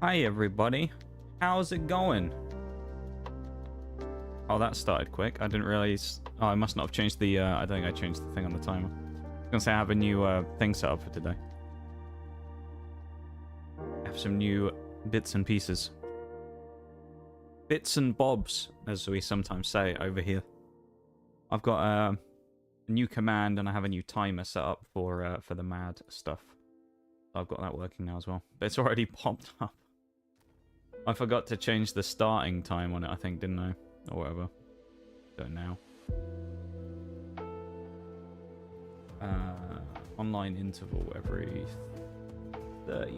Hi everybody, how's it going? Oh, that started quick. I didn't realize. Oh, I must not have changed the. I don't think I changed the thing on the timer. I was gonna say I have a new thing set up for today. I have some new bits and pieces, bits and bobs, as we sometimes say over here. I've got a new command and I have a new timer set up for the mad stuff. I've got that working now as well, but it's already popped up. I forgot to change the starting time on it, I think, didn't I? Or whatever. Don't know. Online interval every 30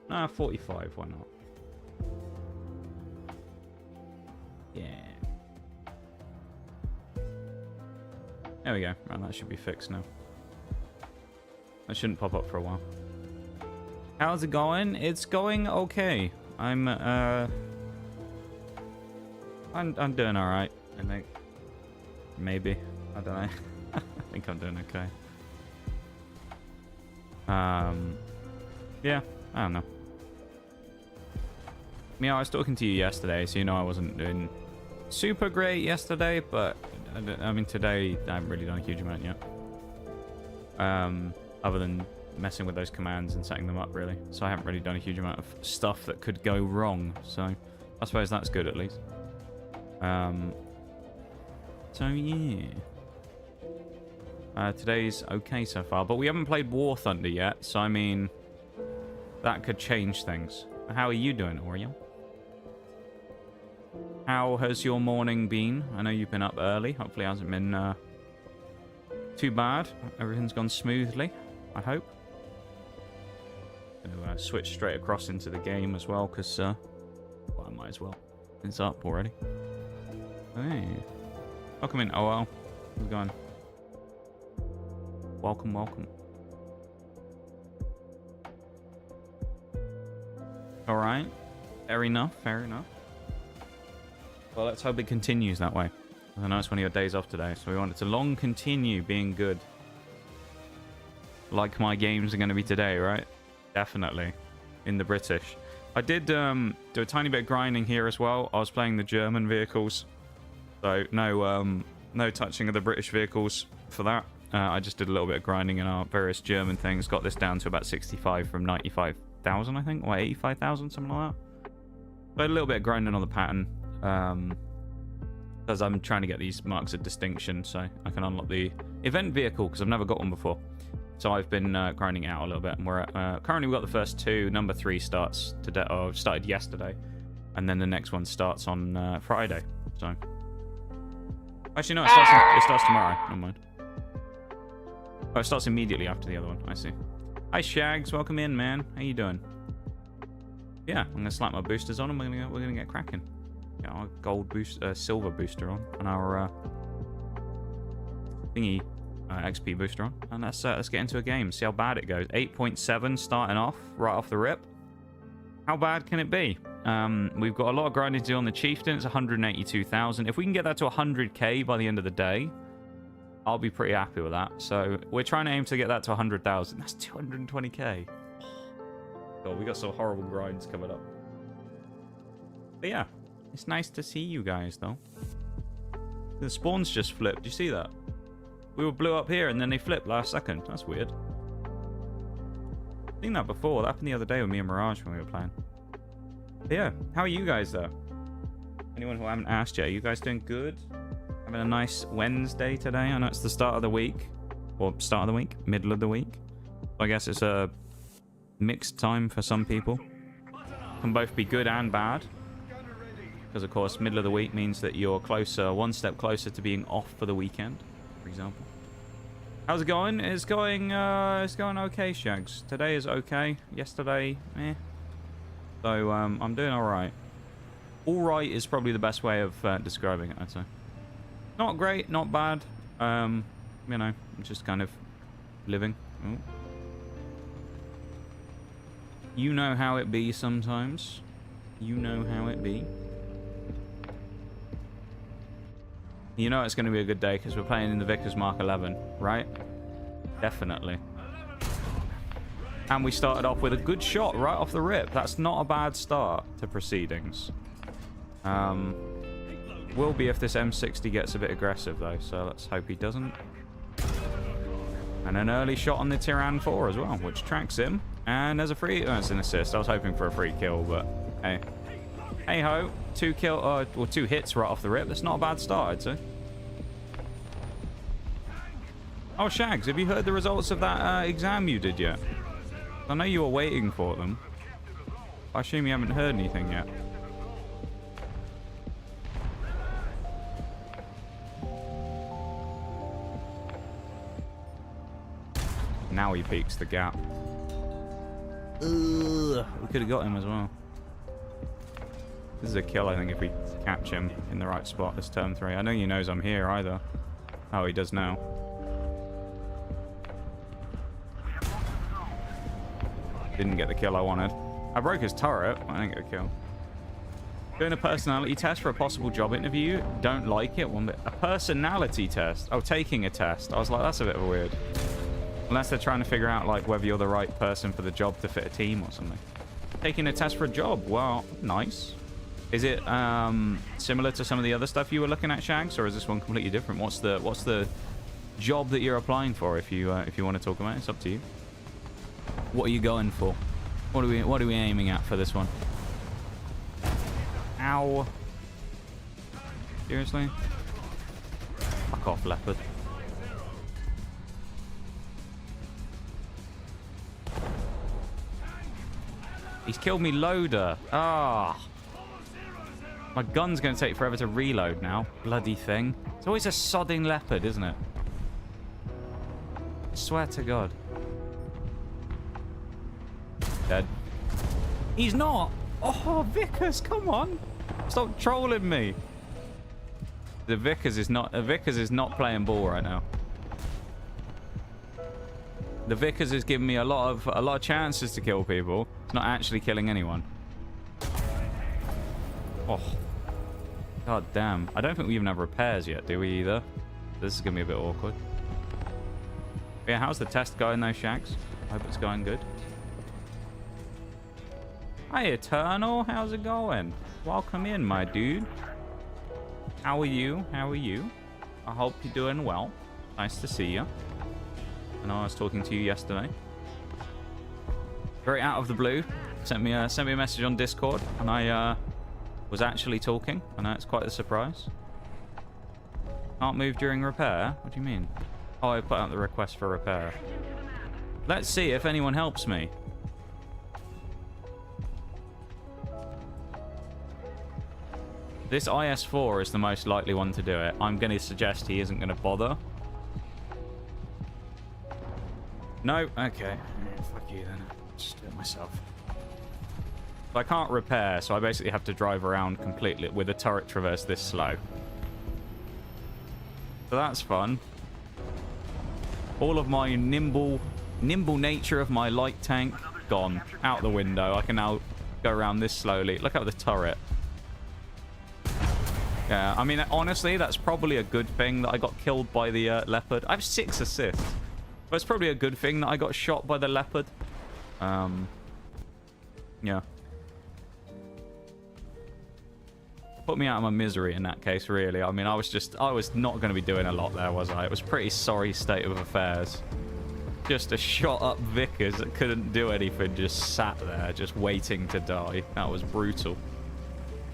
minutes. 45, why not? Yeah. There we go. Right, that should be fixed now. That shouldn't pop up for a while. How's it going? It's going okay. I'm doing alright, I think. Maybe. I don't know. I think I'm doing okay. Yeah, I don't know. Yeah, I was talking to you yesterday, so you know I wasn't doing super great yesterday, but I mean today I haven't really done a huge amount yet. Other than messing with those commands and setting them up, really. So I haven't really done a huge amount of stuff that could go wrong, so I suppose that's good at least. So yeah. Today's okay so far, but we haven't played War Thunder yet, so I mean, that could change things. How are you doing, Oreo? How has your morning been? I know you've been up early. Hopefully it hasn't been too bad. Everything's gone smoothly, I hope. Gonna switch straight across into the game as well, because well, I might as well. It's up already. Hey. Welcome in. Oh, well. How's it going? Welcome, welcome. Alright. Fair enough, fair enough. Well, let's hope it continues that way. I know it's one of your days off today, so we want it to long continue being good. Like my games are going to be today, right? Definitely. In the British. I did do a tiny bit of grinding here as well. I was playing the German vehicles. So no touching of the British vehicles for that. I just did a little bit of grinding in our various German things. Got this down to about 65 from 95,000, I think. Or 85,000, something like that. But a little bit of grinding on the pattern. Because I'm trying to get these marks of distinction so I can unlock the event vehicle, because I've never got one before. So I've been grinding out a little bit, and we're at, currently we've got the first two. Number 3 starts today, or started yesterday, and then the next one starts on Friday. So actually no, it starts tomorrow. Never mind. Oh, it starts immediately after the other one. I see. Hi Shags, welcome in, man. How you doing? Yeah, I'm gonna slap my boosters on, and we're gonna get cracking. Get our gold boost, silver booster on, and our thingy. XP booster on, and let's get into a game, see how bad it goes. 8.7 starting off right off the rip. How bad can it be? We've got a lot of grinding to do on the chieftain. It's 182,000. If we can get that to 100k by the end of the day, I'll be pretty happy with that. So we're trying to aim to get that to 100,000. That's 220k. God, we got some horrible grinds coming up. But yeah, it's nice to see you guys though. The spawns just flipped. Do you see that? We were blew up here and then they flipped last second. That's weird. I've seen that before. That happened the other day with me and Mirage when we were playing. But yeah, how are you guys though? Anyone who I haven't asked yet, are you guys doing good? Having a nice Wednesday today? I know it's the start of the week. Or start of the week? Middle of the week? I guess it's a mixed time for some people. Can both be good and bad. Because of course, middle of the week means that you're closer, one step closer to being off for the weekend. For example. How's it going? It's going okay, Shags. Today is okay. Yesterday, eh. So I'm doing alright. Alright is probably the best way of describing it, I'd say. Not great, not bad. You know, just kind of living. Ooh. You know how it be sometimes. You know how it be. You know it's going to be a good day because we're playing in the Vickers Mark 11, right? Definitely. And we started off with a good shot right off the rip. That's not a bad start to proceedings. Will be if this M60 gets a bit aggressive, though. So let's hope he doesn't. And an early shot on the Tyran 4 as well, which tracks him. And there's a free... Oh, it's an assist. I was hoping for a free kill, but hey. Hey-ho. 2 hits right off the rip. That's not a bad start, I'd say. Oh, Shags, have you heard the results of that exam you did yet? I know you were waiting for them. I assume you haven't heard anything yet. Now he peeks the gap. Ugh, we could have got him as well. This is a kill, I think, if we catch him in the right spot this turn 3. I know he knows I'm here either. Oh, he does now. Didn't get the kill I wanted. I broke his turret. I didn't get a kill. Doing a personality test for a possible job interview. Don't like it one bit. A personality test? Oh, taking a test. I was like, that's a bit of a weird. Unless they're trying to figure out like whether you're the right person for the job to fit a team or something. Taking a test for a job. Well, nice. Is it similar to some of the other stuff you were looking at, Shags, or is this one completely different? What's the job that you're applying for? If you want to talk about it, it's up to you. What are you going for? What are we aiming at for this one? Ow. Seriously? Fuck off, leopard. He's killed me loader. Ah. My gun's going to take forever to reload now. Bloody thing. It's always a sodding leopard, isn't it? I swear to God. Dead. He's not. Oh, Vickers, come on. Stop trolling me. The Vickers is not playing ball right now. The Vickers is giving me a lot of chances to kill people. It's not actually killing anyone. Oh. God damn. I don't think we even have repairs yet, do we either? This is going to be a bit awkward. But yeah, how's the test going though, Shags? I hope it's going good. Hi, Eternal. How's it going? Welcome in, my dude. How are you? How are you? I hope you're doing well. Nice to see you. I know I was talking to you yesterday. Very out of the blue. Sent me a message on Discord, and I was actually talking. I know it's quite a surprise. Can't move during repair? What do you mean? Oh, I put out the request for repair. Let's see if anyone helps me. This IS-4 is the most likely one to do it. I'm going to suggest he isn't going to bother. No? Okay. Fuck you then. Just do it myself. I can't repair, so I basically have to drive around completely with a turret traverse this slow. So that's fun. All of my nimble nature of my light tank gone. Out the window. I can now go around this slowly. Look at the turret. Yeah, I mean, honestly, that's probably a good thing that I got killed by the leopard. I have 6 assists. But it's probably a good thing that I got shot by the leopard. Yeah. Put me out of my misery in that case, really. I mean, I was not going to be doing a lot there, was I? It was a pretty sorry state of affairs. Just a shot up Vickers that couldn't do anything, just sat there, just waiting to die. That was brutal.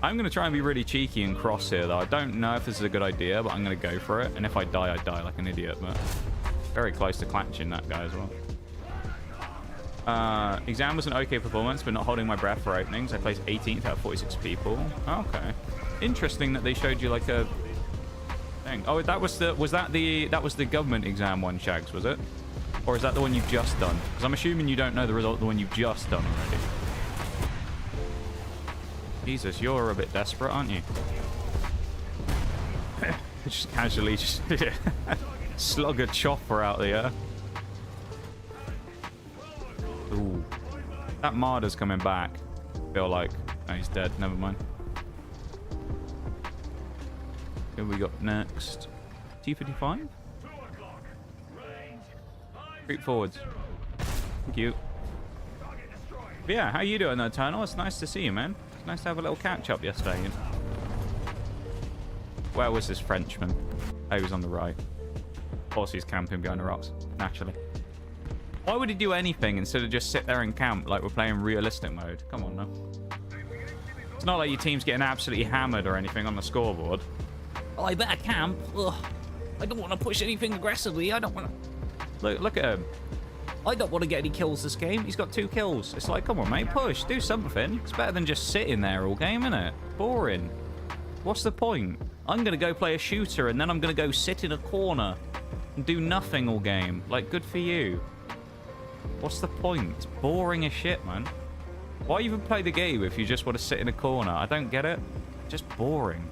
I'm going to try and be really cheeky and cross here, though. I don't know if this is a good idea, but I'm going to go for it. And if I die, I die like an idiot, but very close to clatching that guy as well. Exam was an okay performance, but not holding my breath for openings. I placed 18th out of 46 people. Okay. Interesting that they showed you like a thing. Oh, that was the government exam one, Shags, was it? Or is that the one you've just done? Because I'm assuming you don't know the result of the one you've just done already. Jesus, you're a bit desperate, aren't you? Just casually just slug a chopper out there. Ooh. That Marder's coming back. Feel like... Oh, he's dead. Never mind. Who we got next? T-55? Creep forwards. Thank you. But yeah, how you doing, Eternal? It's nice to see you, man. It's nice to have a little catch-up yesterday. You know? Where was this Frenchman? Oh, he was on the right. Of course he's camping behind the rocks, naturally. Why would he do anything instead of just sit there and camp like we're playing realistic mode? Come on now. It's not like your team's getting absolutely hammered or anything on the scoreboard. Oh, I better camp. Ugh. I don't want to push anything aggressively. I don't want to... Look at him. I don't want to get any kills this game. He's got 2 kills. It's like, come on, mate, push. Do something. It's better than just sitting there all game, isn't it? Boring. What's the point? I'm going to go play a shooter, and then I'm going to go sit in a corner and do nothing all game. Like, good for you. What's the point? It's boring as shit, man. Why even play the game if you just want to sit in a corner? I don't get it. Just boring.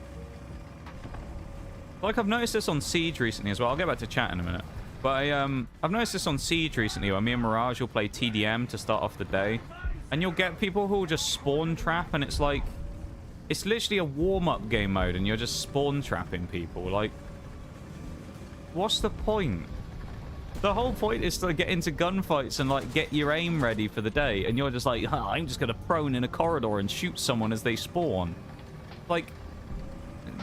Like, I've noticed this on Siege recently as well. I'll get back to chat in a minute. But I've noticed this on Siege recently where me and Mirage will play TDM to start off the day. And you'll get people who will just spawn trap, and it's like... It's literally a warm-up game mode, and you're just spawn trapping people. Like, what's the point? The whole point is to get into gunfights and, like, get your aim ready for the day. And you're just like, huh, I'm just going to prone in a corridor and shoot someone as they spawn. Like,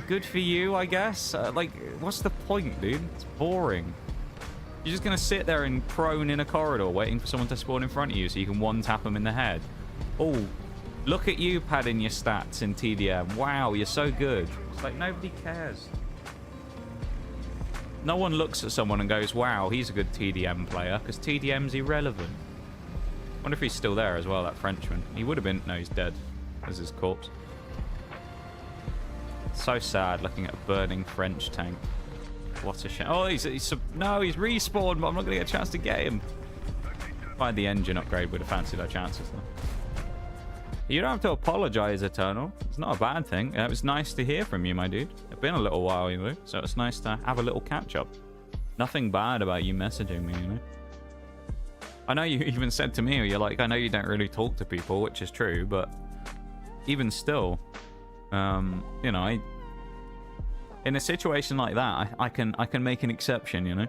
good for you, I guess. Like, what's the point, dude? It's boring. You're just going to sit there and prone in a corridor waiting for someone to spawn in front of you so you can one-tap them in the head. Oh, look at you padding your stats in TDM. Wow, you're so good. It's like, nobody cares. No one looks at someone and goes, wow, he's a good TDM player, because TDM's irrelevant. Wonder if he's still there as well, that Frenchman. He would have been. No, he's dead. There's his corpse. So sad looking at a burning French tank. What a shame. Oh, no, he's respawned, but I'm not going to get a chance to get him. Find the engine upgrade would have fancied our chances, though. You don't have to apologize, Eternal. It's not a bad thing. It was nice to hear from you, my dude. It's been a little while, you know, so it's nice to have a little catch-up. Nothing bad about you messaging me, you know. I know you even said to me, you're like, I know you don't really talk to people, which is true, but even still, you know, in a situation like that, I can make an exception, you know.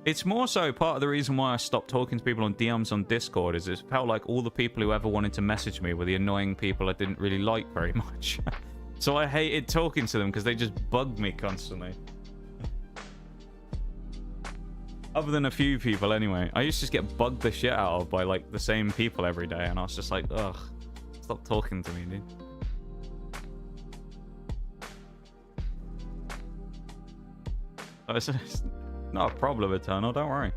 It's more so part of the reason why I stopped talking to people on DMs on Discord is it felt like all the people who ever wanted to message me were the annoying people I didn't really like very much. So I hated talking to them because they just bugged me constantly. Other than a few people anyway. I used to just get bugged the shit out of by like the same people every day, and I was just like, ugh, stop talking to me, dude. It's not a problem, Eternal, don't worry.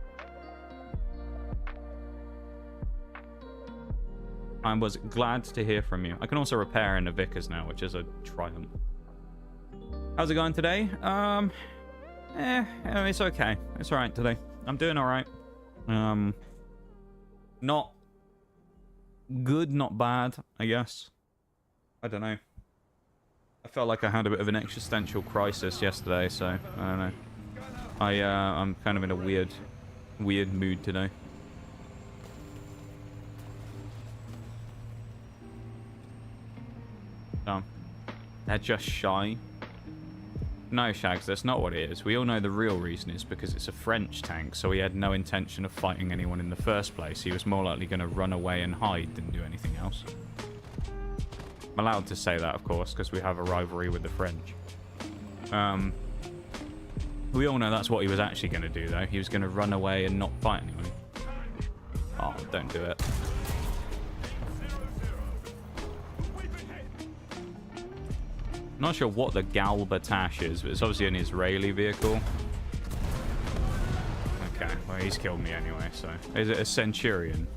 I was glad to hear from you. I can also repair in the Vickers now, which is a triumph. How's it going today? It's okay. It's alright today. I'm doing alright. Not good, not bad, I guess. I don't know. I felt like I had a bit of an existential crisis yesterday, so I don't know. I'm kind of in a weird mood today. They're just shy. No, Shags, that's not what it is. We all know the real reason is because it's a French tank, so he had no intention of fighting anyone in the first place. He was more likely going to run away and hide than do anything else. I'm allowed to say that, of course, because we have a rivalry with the French. We all know that's what he was actually going to do, though. He was going to run away and not fight anyone. Oh, don't do it. Not sure what the Galbatash is, but it's obviously an Israeli vehicle. Okay, well, he's killed me anyway, so... Is it a Centurion?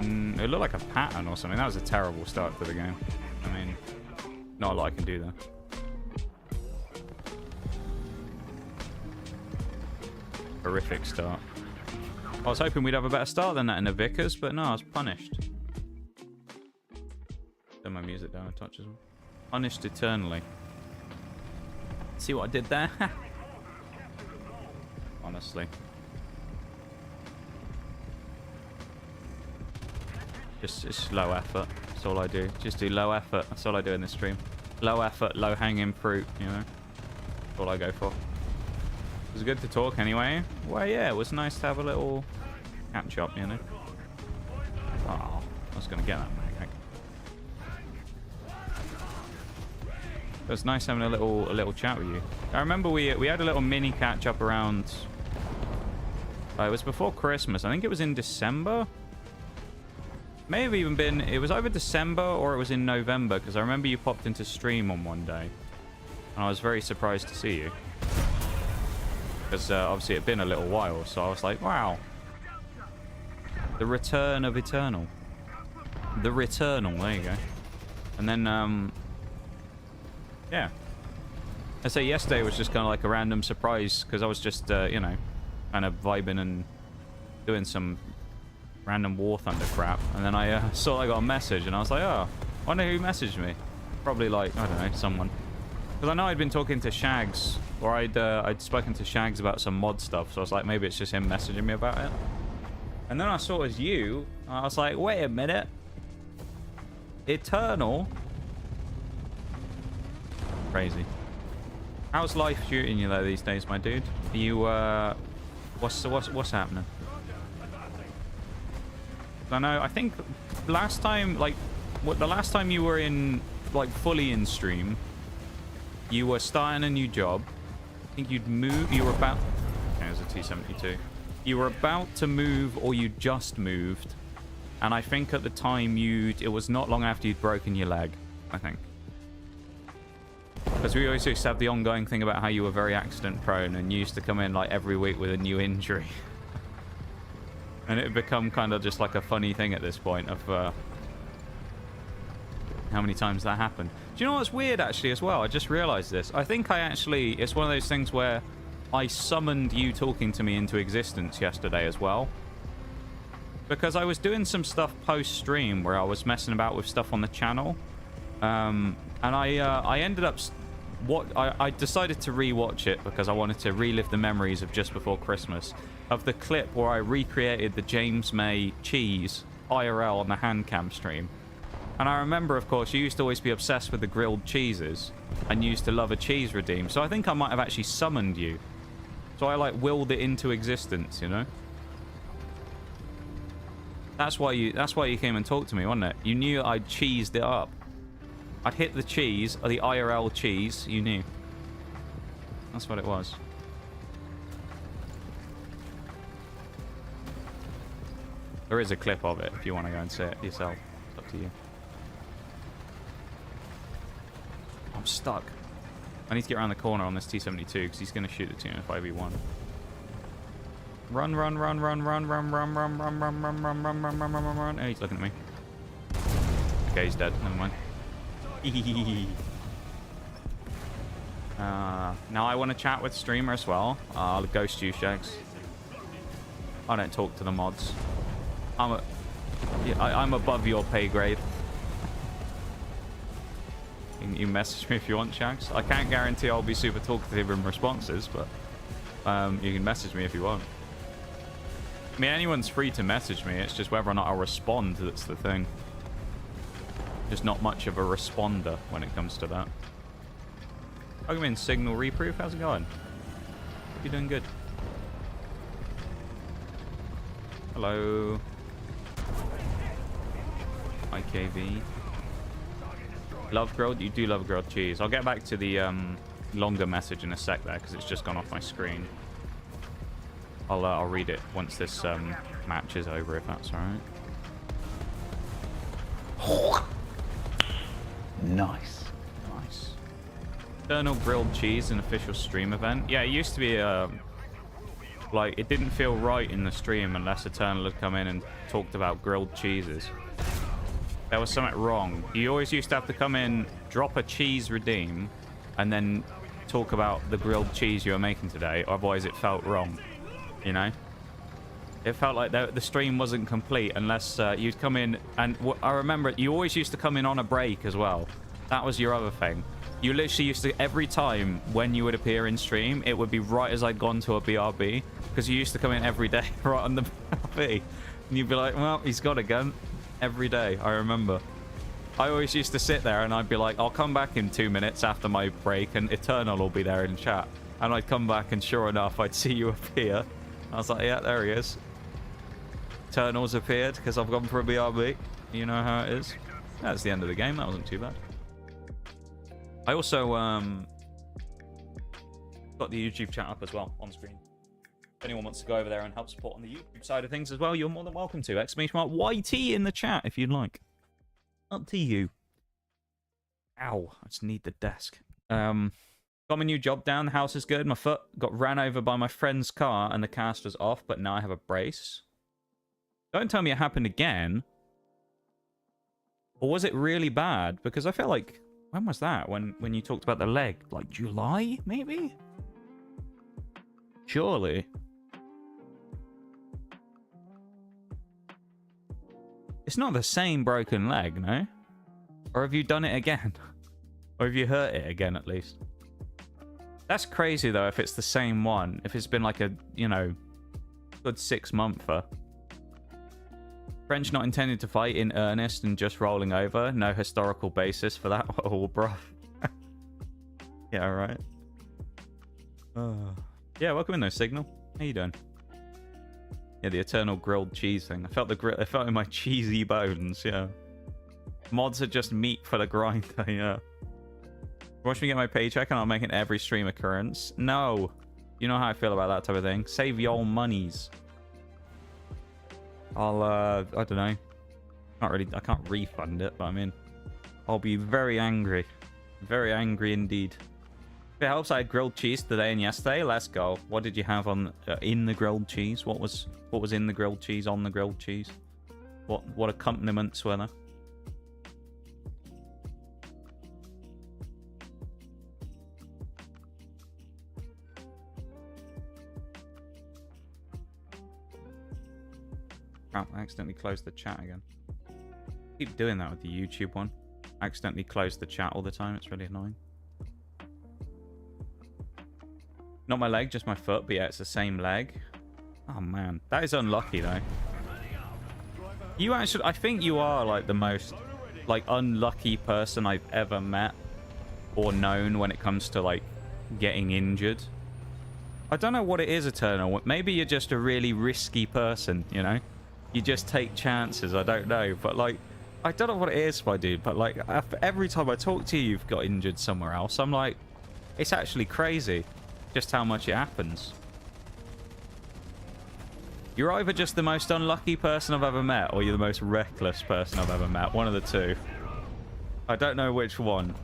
It looked like a pattern or something. That was a terrible start to the game. I mean, not a lot I can do there. Horrific start. I was hoping we'd have a better start than that in the Vickers, but no, I was punished. Turn my music down a touch as well. Punished eternally. See what I did there? Honestly. Just low effort. That's all I do. Just do low effort. That's all I do in this stream. Low effort, low hanging fruit, you know. That's all I go for. It was good to talk anyway. Well, yeah, it was nice to have a little catch up, you know. Oh, I was gonna get that mag. It was nice having a little chat with you. I remember we had a little mini catch up around. It was before Christmas. I think it was in December. May have even been. It was either December or it was in November, because I remember you popped into stream on one day, and I was very surprised to see you. Because obviously it had been a little while, so I was like, wow. The return of Eternal. The Returnal, there you go. And then, yeah. I say yesterday was just kind of like a random surprise, because I was just, you know, kind of vibing and doing some random War Thunder crap. And then I saw I got a message, and I was like, oh, I wonder who messaged me. Probably like, I don't know, someone. Because I know I'd been talking to Shags, or I'd spoken to Shags about some mod stuff, so I was like, maybe it's just him messaging me about it. And then I saw it was you, and I was like, wait a minute. Eternal? Crazy. How's life shooting you though these days, my dude? Are you, what's happening? I know, I think last time, like, the last time you were in, like, fully in stream, you were starting a new job. I think you'd move. You were about. Okay, it was a T-72. You were about to move, or you just moved. And I think at the time it was not long after you'd broken your leg. I think. Because we always used to have the ongoing thing about how you were very accident prone, and you used to come in like every week with a new injury. And it had become kind of just like a funny thing at this point of how many times that happened. Do you know what's weird actually as well? I just realized this. I think it's one of those things where I summoned you talking to me into existence yesterday as well. Because I was doing some stuff post-stream where I was messing about with stuff on the channel. And I ended up... I decided to re-watch it because I wanted to relive the memories of just before Christmas. Of the clip where I recreated the James May cheese IRL on the hand cam stream. And I remember, of course, you used to always be obsessed with the grilled cheeses and used to love a cheese redeem. So I think I might have actually summoned you. So I, like, willed it into existence, you know? That's why you came and talked to me, wasn't it? You knew I'd cheesed it up. I'd hit the cheese, or the IRL cheese, you knew. That's what it was. There is a clip of it if you want to go and see it yourself. It's up to you. I'm stuck. I need to get around the corner on this T-72 because he's going to shoot it to me in a 5v1. Run, run, run, run, run, run, run, run, run, run, run, run, run, run, run, run, run, run. Oh, he's looking at me. Okay, he's dead. Never mind. Now I want to chat with streamer as well. I'll ghost you, Shags. I don't talk to the mods. I'm above your pay grade. You message me if you want, Shags. I can't guarantee I'll be super talkative in responses, but you can message me if you want. I mean, anyone's free to message me. It's just whether or not I'll respond that's the thing. Just not much of a responder when it comes to that. I'm in Signal Reproof. How's it going? You doing good? Hello. IKV. Love grilled? You do love grilled cheese. I'll get back to the longer message in a sec there because it's just gone off my screen. I'll read it once this match is over, if that's alright. Nice. Nice. Eternal grilled cheese, an official stream event. Yeah, it used to be like, it didn't feel right in the stream unless Eternal had come in and talked about grilled cheeses. There was something wrong. You always used to have to come in, drop a cheese redeem, and then talk about the grilled cheese you were making today. Otherwise, it felt wrong. You know? It felt like the stream wasn't complete unless you'd come in. And I remember you always used to come in on a break as well. That was your other thing. You literally used to, every time when you would appear in stream, it would be right as I'd gone to a BRB. Because you used to come in every day right on the BRB. And you'd be like, well, he's got a gun. Every day, I remember. I always used to sit there and I'd be like, I'll come back in 2 minutes after my break and Eternal will be there in chat. And I'd come back and sure enough, I'd see you appear. I was like, yeah, there he is. Eternals appeared because I've gone for a BRB. You know how it is. That's the end of the game. That wasn't too bad. I also got the YouTube chat up as well on screen. If anyone wants to go over there and help support on the YouTube side of things as well, you're more than welcome to. !YT in the chat if you'd like. Up to you. Ow, I just need the desk. Got my new job down. The house is good. My foot got ran over by my friend's car and the cast was off, but now I have a brace. Don't tell me it happened again. Or was it really bad? Because I feel like... When was that? When you talked about the leg? Like July, maybe? Surely. It's not the same broken leg, no? Or have you done it again? Or have you hurt it again, at least? That's crazy, though, if it's the same one. If it's been like a, you know, good 6-monther. French not intended to fight in earnest and just rolling over. No historical basis for that. Oh, bruh. Yeah, right. Yeah, welcome in though, Signal. How you doing? Yeah, the eternal grilled cheese thing. I felt I felt in my cheesy bones, yeah. Mods are just meat for the grinder, yeah. Watch me get my paycheck and I'll make it every stream occurrence. No. You know how I feel about that type of thing. Save your monies. I'll, I don't know. I can't refund it, but I mean, I'll be very angry. Very angry indeed. If it helps, I had grilled cheese today and yesterday. Let's go. What did you have on in the grilled cheese? What was in the grilled cheese on the grilled cheese? What accompaniments were there? Crap, I accidentally closed the chat again. I keep doing that with the YouTube one. I accidentally close the chat all the time. It's really annoying. Not my leg, just my foot. But yeah, it's the same leg. Oh, man. That is unlucky, though. You actually... I think you are, like, the most, like, unlucky person I've ever met or known when it comes to, like, getting injured. I don't know what it is, Eternal. Maybe you're just a really risky person, you know? You just take chances, I don't know. But, like, I don't know what it is, my dude. But, like, every time I talk to you, you've got injured somewhere else. I'm like, it's actually crazy just how much it happens. You're either just the most unlucky person I've ever met, or you're the most reckless person I've ever met. One of the two. I don't know which one.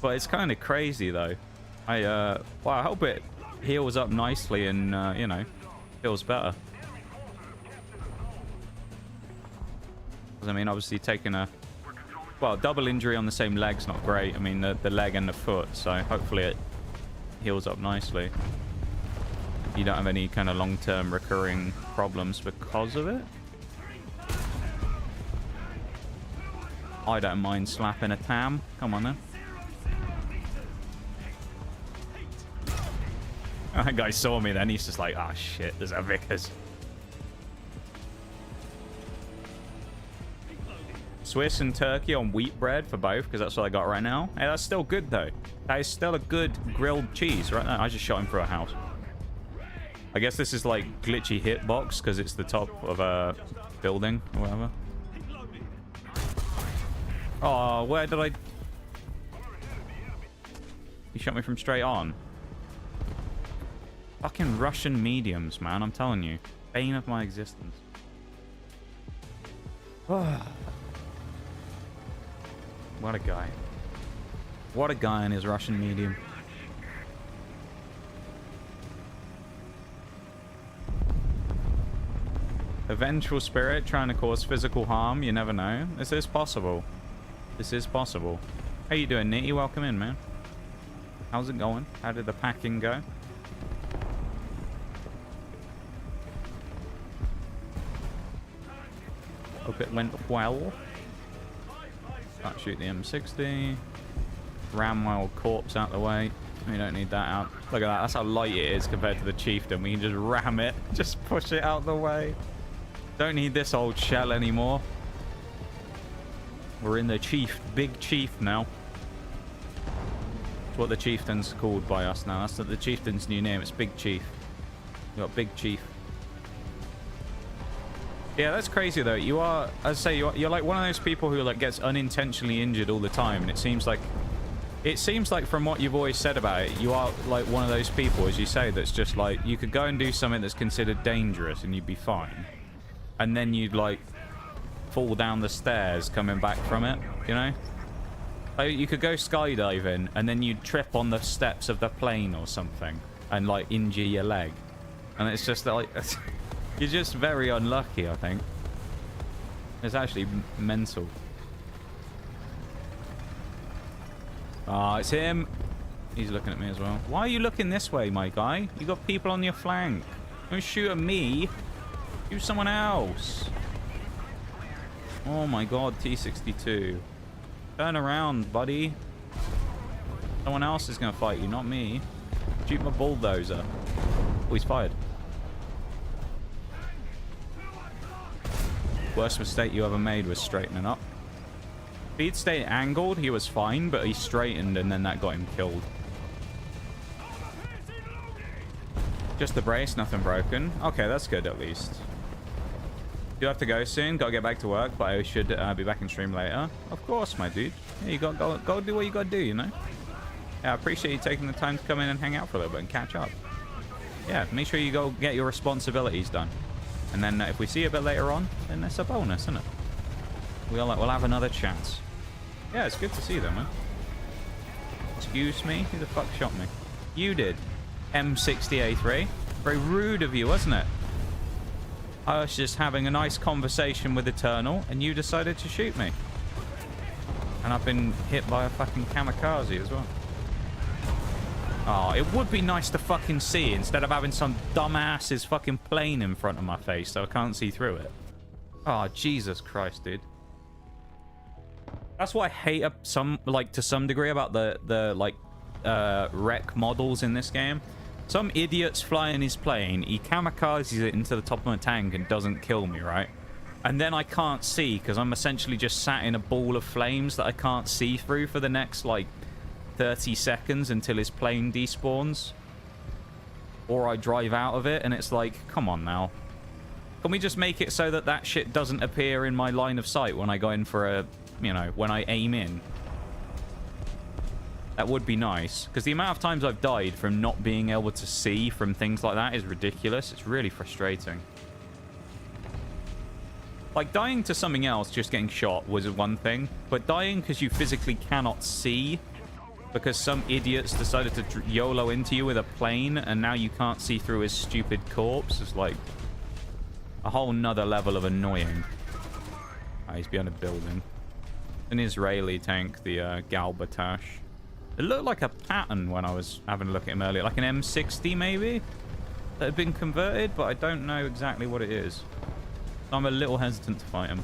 But it's kind of crazy, though. Well, I hope it heals up nicely and, you know, feels better. I mean, obviously taking a, well, double injury on the same leg's not great. I mean, the leg and the foot, so hopefully it heals up nicely. You don't have any kind of long-term recurring problems because of it. I don't mind slapping a tam. Come on then. That guy saw me then. He's just like, ah, shit, there's a Vickers. Swiss and turkey on wheat bread for both, because that's what I got right now. Hey, that's still good, though. That is still a good grilled cheese right now. I just shot him through a house. I guess this is like glitchy hitbox, because it's the top of a building or whatever. Oh, where did I... He shot me from straight on. Fucking Russian mediums, man. I'm telling you. Bane of my existence. What a guy. What a guy in his Russian medium. A vengeful spirit trying to cause physical harm. You never know. This is possible. This is possible. How you doing, Nitty? Welcome in, man. How's it going? How did the packing go? Hope it went well. Can't shoot the M60. Ram my old corpse out the way. We don't need that out. Look at that. That's how light it is compared to the Chieftain. We can just ram it. Just push it out the way. Don't need this old shell anymore. We're in the Big Chief now. That's what the chieftain's called by us now. That's the chieftain's new name. It's Big Chief. You got Big Chief. Yeah, that's crazy though. You are, as I say, you're like one of those people who like gets unintentionally injured all the time, and it seems like from what you've always said about it, you are like one of those people, as you say, that's just like you could go and do something that's considered dangerous and you'd be fine, and then you'd like fall down the stairs coming back from it, you know? Like, you could go skydiving and then you'd trip on the steps of the plane or something and like injure your leg, and it's just like you're just very unlucky, I think. It's actually mental. Ah, it's him. He's looking at me as well. Why are you looking this way, my guy? You got people on your flank. Don't shoot at me. Shoot someone else. Oh my god, T-62. Turn around, buddy. Someone else is going to fight you, not me. Shoot my bulldozer. Oh, he's fired. Worst mistake you ever made was straightening up. If he'd stayed angled, he was fine, but he straightened and then that got him killed. Just the brace, nothing broken. Okay, that's good at least. Do have to go soon. Gotta get back to work, but I should be back in stream later. Of course, my dude. Yeah, you gotta go do what you gotta do, you know? Yeah, I appreciate you taking the time to come in and hang out for a little bit and catch up. Yeah, make sure you go get your responsibilities done. And then if we see you a bit later on, then that's a bonus, isn't it? We'll have another chance. Yeah, it's good to see them, man. Excuse me? Who the fuck shot me? You did. M60A3. Very rude of you, wasn't it? I was just having a nice conversation with Eternal, and you decided to shoot me. And I've been hit by a fucking kamikaze as well. Oh, it would be nice to fucking see instead of having some dumbass's fucking plane in front of my face so I can't see through it. Oh, Jesus Christ, dude. That's what I hate to some degree about the wreck models in this game. Some idiot's flying his plane, he kamikazes it into the top of my tank and doesn't kill me, right? And then I can't see because I'm essentially just sat in a ball of flames that I can't see through for the next, like, 30 seconds until his plane despawns. Or I drive out of it and it's like, come on now. Can we just make it so that that shit doesn't appear in my line of sight when I go in for a, you know, when I aim in? That would be nice, because the amount of times I've died from not being able to see from things like that is ridiculous. It's really frustrating. Like, dying to something else, just getting shot, was one thing. But dying because you physically cannot see, because some idiots decided to YOLO into you with a plane, and now you can't see through his stupid corpse, is like a whole nother level of annoying. Oh, he's behind a building. An Israeli tank, the Galbatash. It looked like a pattern when I was having a look at him earlier. Like an M60, maybe? That had been converted, but I don't know exactly what it is. So I'm a little hesitant to fight him.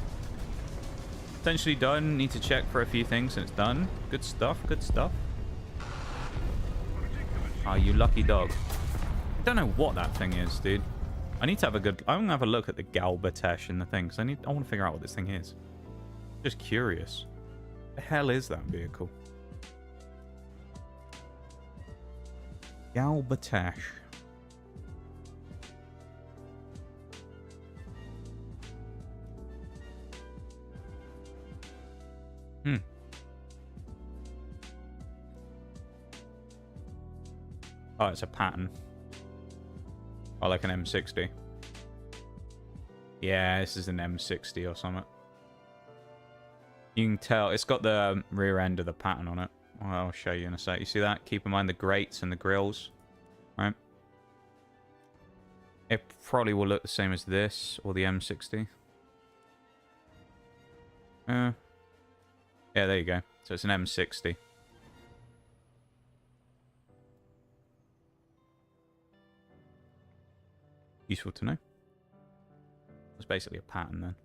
Essentially done. Need to check for a few things, and it's done. Good stuff, good stuff. Oh, you lucky dog. I don't know what that thing is, dude. I need to have a good... I'm going to have a look at the Galbatash and the thing, because I want to figure out what this thing is. Just curious. What the hell is that vehicle? Galbatash. Oh, it's a pattern. Oh, like an M60. Yeah, this is an M60 or something. You can tell. It's got the rear end of the pattern on it. I'll show you in a sec. You see that? Keep in mind the grates and the grills. Right? It probably will look the same as this or the M60. Yeah, there you go. So it's an M60. Useful to know. It's basically a pattern then.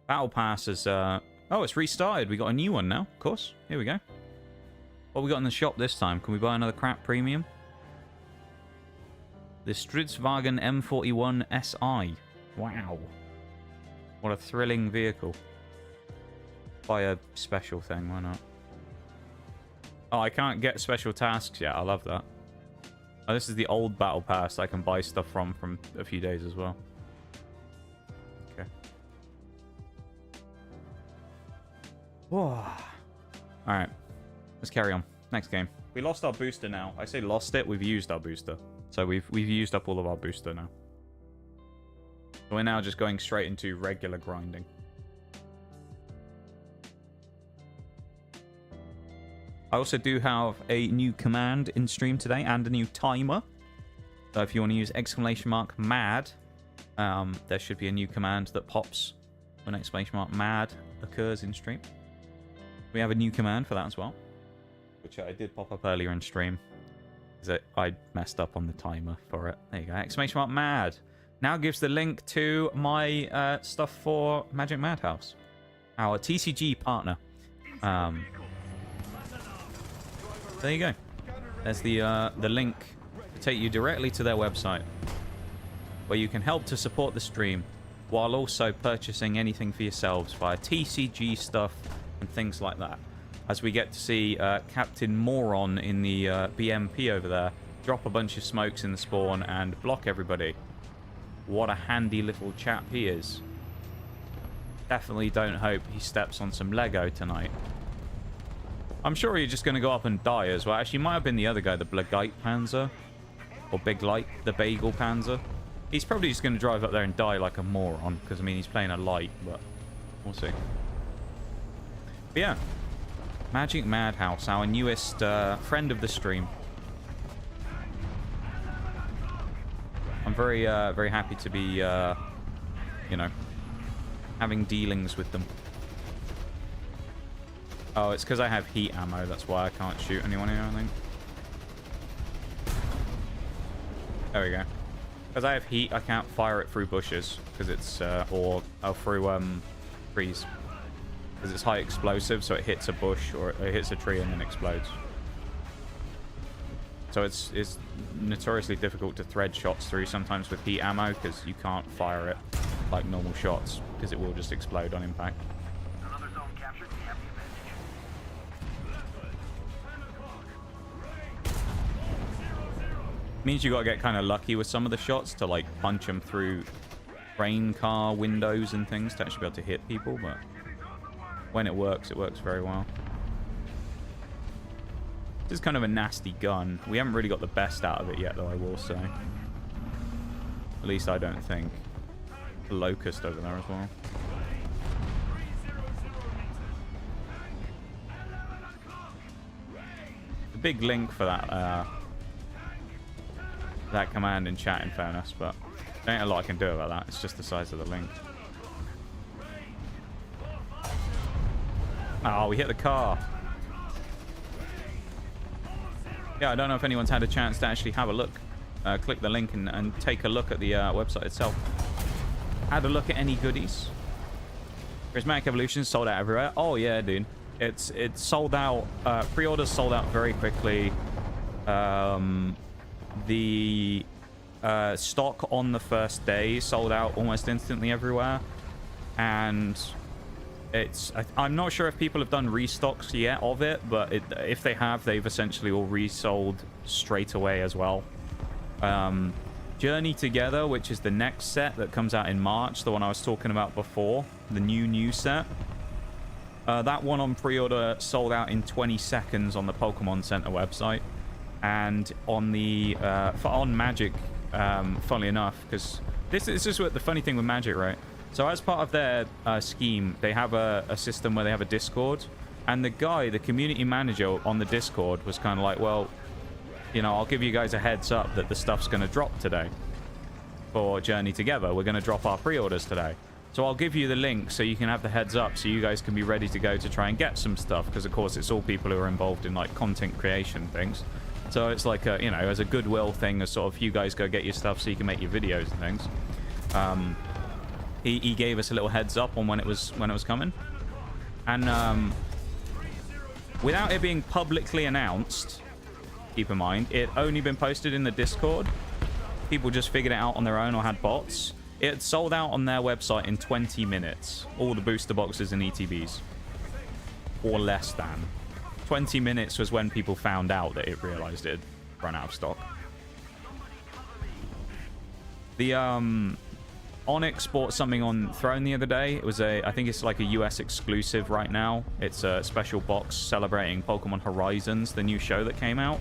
Battle Pass is... Oh, it's restarted. We got a new one now, of course. Here we go. What we got in the shop this time? Can we buy another crap premium? The Stridswagen M41 SI. Wow. What a thrilling vehicle. Buy a special thing, why not? Oh, I can't get special tasks yet. I love that. Oh, this is the old battle pass I can buy stuff from a few days as well. Okay. Whoa. Alright. Let's carry on. Next game. We lost our booster now. I say lost it. We've used our booster. So we've used up all of our booster now. So we're now just going straight into regular grinding. I also do have a new command in stream today and a new timer. So if you want to use !mad, there should be a new command that pops when !mad occurs in stream. We have a new command for that as well, which I did pop up earlier in stream. Because I messed up on the timer for it. There you go. !mad now gives the link to my stuff for Magic Madhouse, our TCG partner. There you go. There's the link to take you directly to their website, where you can help to support the stream while also purchasing anything for yourselves via TCG stuff and things like that. As we get to see Captain Moron in the BMP over there drop a bunch of smokes in the spawn and block everybody. What a handy little chap he is. Definitely don't hope he steps on some Lego tonight. I'm sure you're just going to go up and die as well. Actually, might have been the other guy, the Blagite Panzer. Or Big Light, the Bagel Panzer. He's probably just going to drive up there and die like a moron. Because, I mean, he's playing a light, but we'll see. But yeah. Magic Madhouse, our newest friend of the stream. I'm very happy to be, you know, having dealings with them. Oh, it's because I have heat ammo. That's why I can't shoot anyone here, I think. There we go. Because I have heat, I can't fire it through bushes. Because it's, or through, trees. Because it's high explosive, so it hits a bush, or it hits a tree and then explodes. So it's notoriously difficult to thread shots through sometimes with heat ammo, because you can't fire it like normal shots, because it will just explode on impact. Means you gotta get kind of lucky with some of the shots to like punch them through train car windows and things to actually be able to hit people, but when it works very well. This is kind of a nasty gun. We haven't really got the best out of it yet, though, I will say. At least I don't think. The Locust over there as well. The big link for that that command in chat, in fairness, but there ain't a lot I can do about that. It's just the size of the link. Oh, we hit the car. Yeah, I don't know if anyone's had a chance to actually have a look. Click the link and take a look at the website itself. Had a look at any goodies. Prismatic Evolution sold out everywhere. Oh yeah, dude. It's sold out. Pre-orders sold out very quickly. The stock on the first day sold out almost instantly everywhere. And I'm not sure if people have done restocks yet of it, but if they have, they've essentially all resold straight away as well. Journey Together, which is the next set that comes out in March, the one I was talking about before, the new set. That one on pre-order sold out in 20 seconds on the Pokemon Center website. And on the on Magic, funnily enough, because this is what the funny thing with Magic, right? So as part of their scheme, they have a system where they have a Discord, and the guy, the community manager on the Discord, was kind of like, well, you know, I'll give you guys a heads up that the stuff's going to drop today for Journey Together. We're going to drop our pre-orders today. So I'll give you the link so you can have the heads up so you guys can be ready to go to try and get some stuff, because of course it's all people who are involved in like content creation things. So it's like a, you know, as a goodwill thing, as sort of you guys go get your stuff so you can make your videos and things. He gave us a little heads up on when it was coming, and without it being publicly announced, keep in mind it only been posted in the Discord. People just figured it out on their own or had bots. It sold out on their website in 20 minutes. All the booster boxes and ETBs, or less than. 20 minutes was when people found out that it realized it had run out of stock. The Onyx bought something on Throne the other day. It was I think it's like a US exclusive right now. It's a special box celebrating Pokemon Horizons, the new show that came out.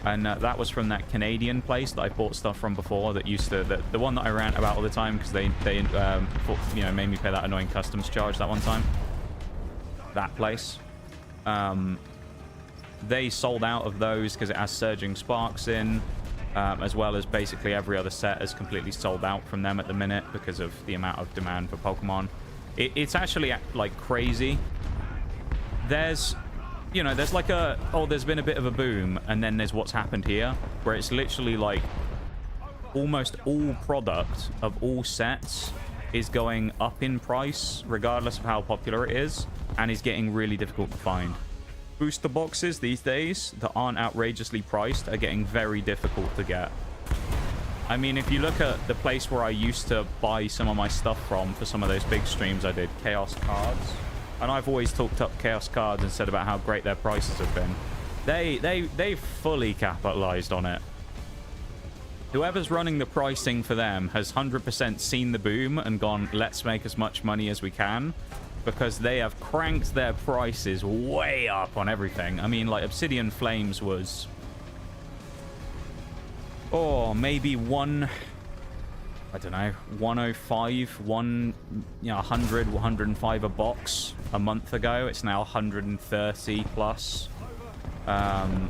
And that was from that Canadian place that I bought stuff from before. That used to the one that I rant about all the time because they you know, made me pay that annoying customs charge that one time. That place. They sold out of those because it has Surging Sparks in, as well as basically every other set is completely sold out from them at the minute because of the amount of demand for Pokemon. It's actually like crazy. There's, you know, there's like there's been a bit of a boom, and then there's what's happened here, where it's literally like almost all product of all sets is going up in price, regardless of how popular it is, and is getting really difficult to find. Booster boxes these days that aren't outrageously priced are getting very difficult to get. I mean, if you look at the place where I used to buy some of my stuff from for some of those big streams I did, Chaos Cards, and I've always talked up Chaos Cards and said about how great their prices have been. They've fully capitalized on it. Whoever's running the pricing for them has 100% seen the boom and gone, let's make as much money as we can, because they have cranked their prices way up on everything. I mean, like, Obsidian Flames was, maybe I don't know, 105, 100, 105 a box a month ago. It's now 130 plus.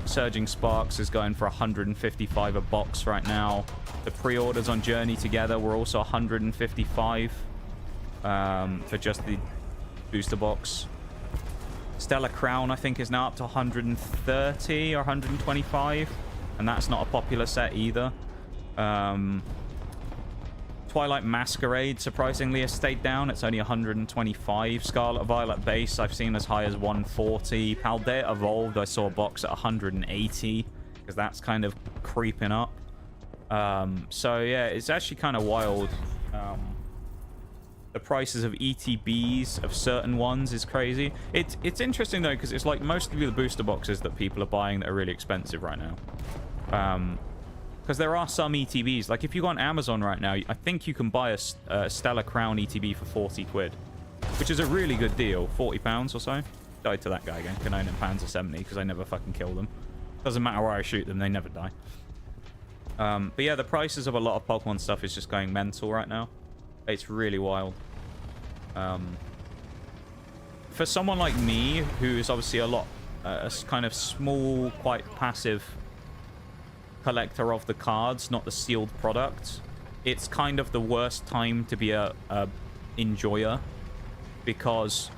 Surging Sparks is going for 155 a box right now. The pre-orders on Journey Together were also 155 for just the booster box. Stellar Crown, I think, is now up to 130 or 125, and that's not a popular set either. Twilight Masquerade, surprisingly, has stayed down. It's only 125. Scarlet Violet Base, I've seen as high as 140. Paldea Evolved, I saw a box at 180, because that's kind of creeping up. So, yeah, it's actually kind of wild. The prices of ETBs of certain ones is crazy. It's interesting, though, because it's like mostly the booster boxes that people are buying that are really expensive right now. Because there are some ETBs. Like, if you go on Amazon right now, I think you can buy a Stellar Crown ETB for 40 quid. Which is a really good deal. 40 pounds or so. Died to that guy again. Cannon and Panzer 70, because I never fucking kill them. Doesn't matter where I shoot them, they never die. But yeah, the prices of a lot of Pokemon stuff is just going mental right now. It's really wild. For someone like me, who is obviously a kind of small, quite passive collector of the cards, not the sealed product, it's kind of the worst time to be a enjoyer, because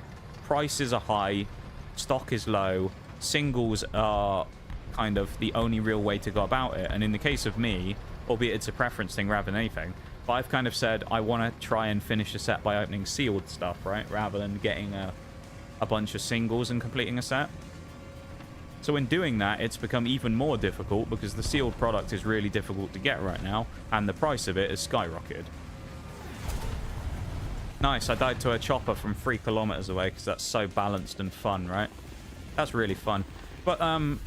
prices are high, stock is low, singles are kind of the only real way to go about it. And in the case of me, albeit it's a preference thing rather than anything, but I've kind of said I want to try and finish a set by opening sealed stuff, right, rather than getting a bunch of singles and completing a set. So in doing that, it's become even more difficult because the sealed product is really difficult to get right now, and the price of it is skyrocketed. Nice, I died to a chopper from 3 kilometers away because that's so balanced and fun, right? That's really fun. But,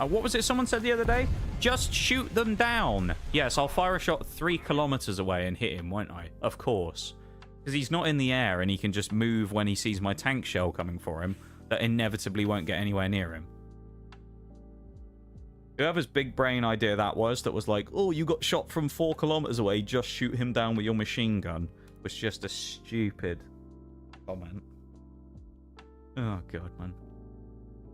what was it someone said the other day? Just shoot them down. Yes, I'll fire a shot 3 kilometers away and hit him, won't I? Of course. Because he's not in the air and he can just move when he sees my tank shell coming for him. That inevitably won't get anywhere near him. Whoever's big brain idea that was like, oh, you got shot from 4 kilometers away, just shoot him down with your machine gun, was just a stupid comment. Oh, God, man.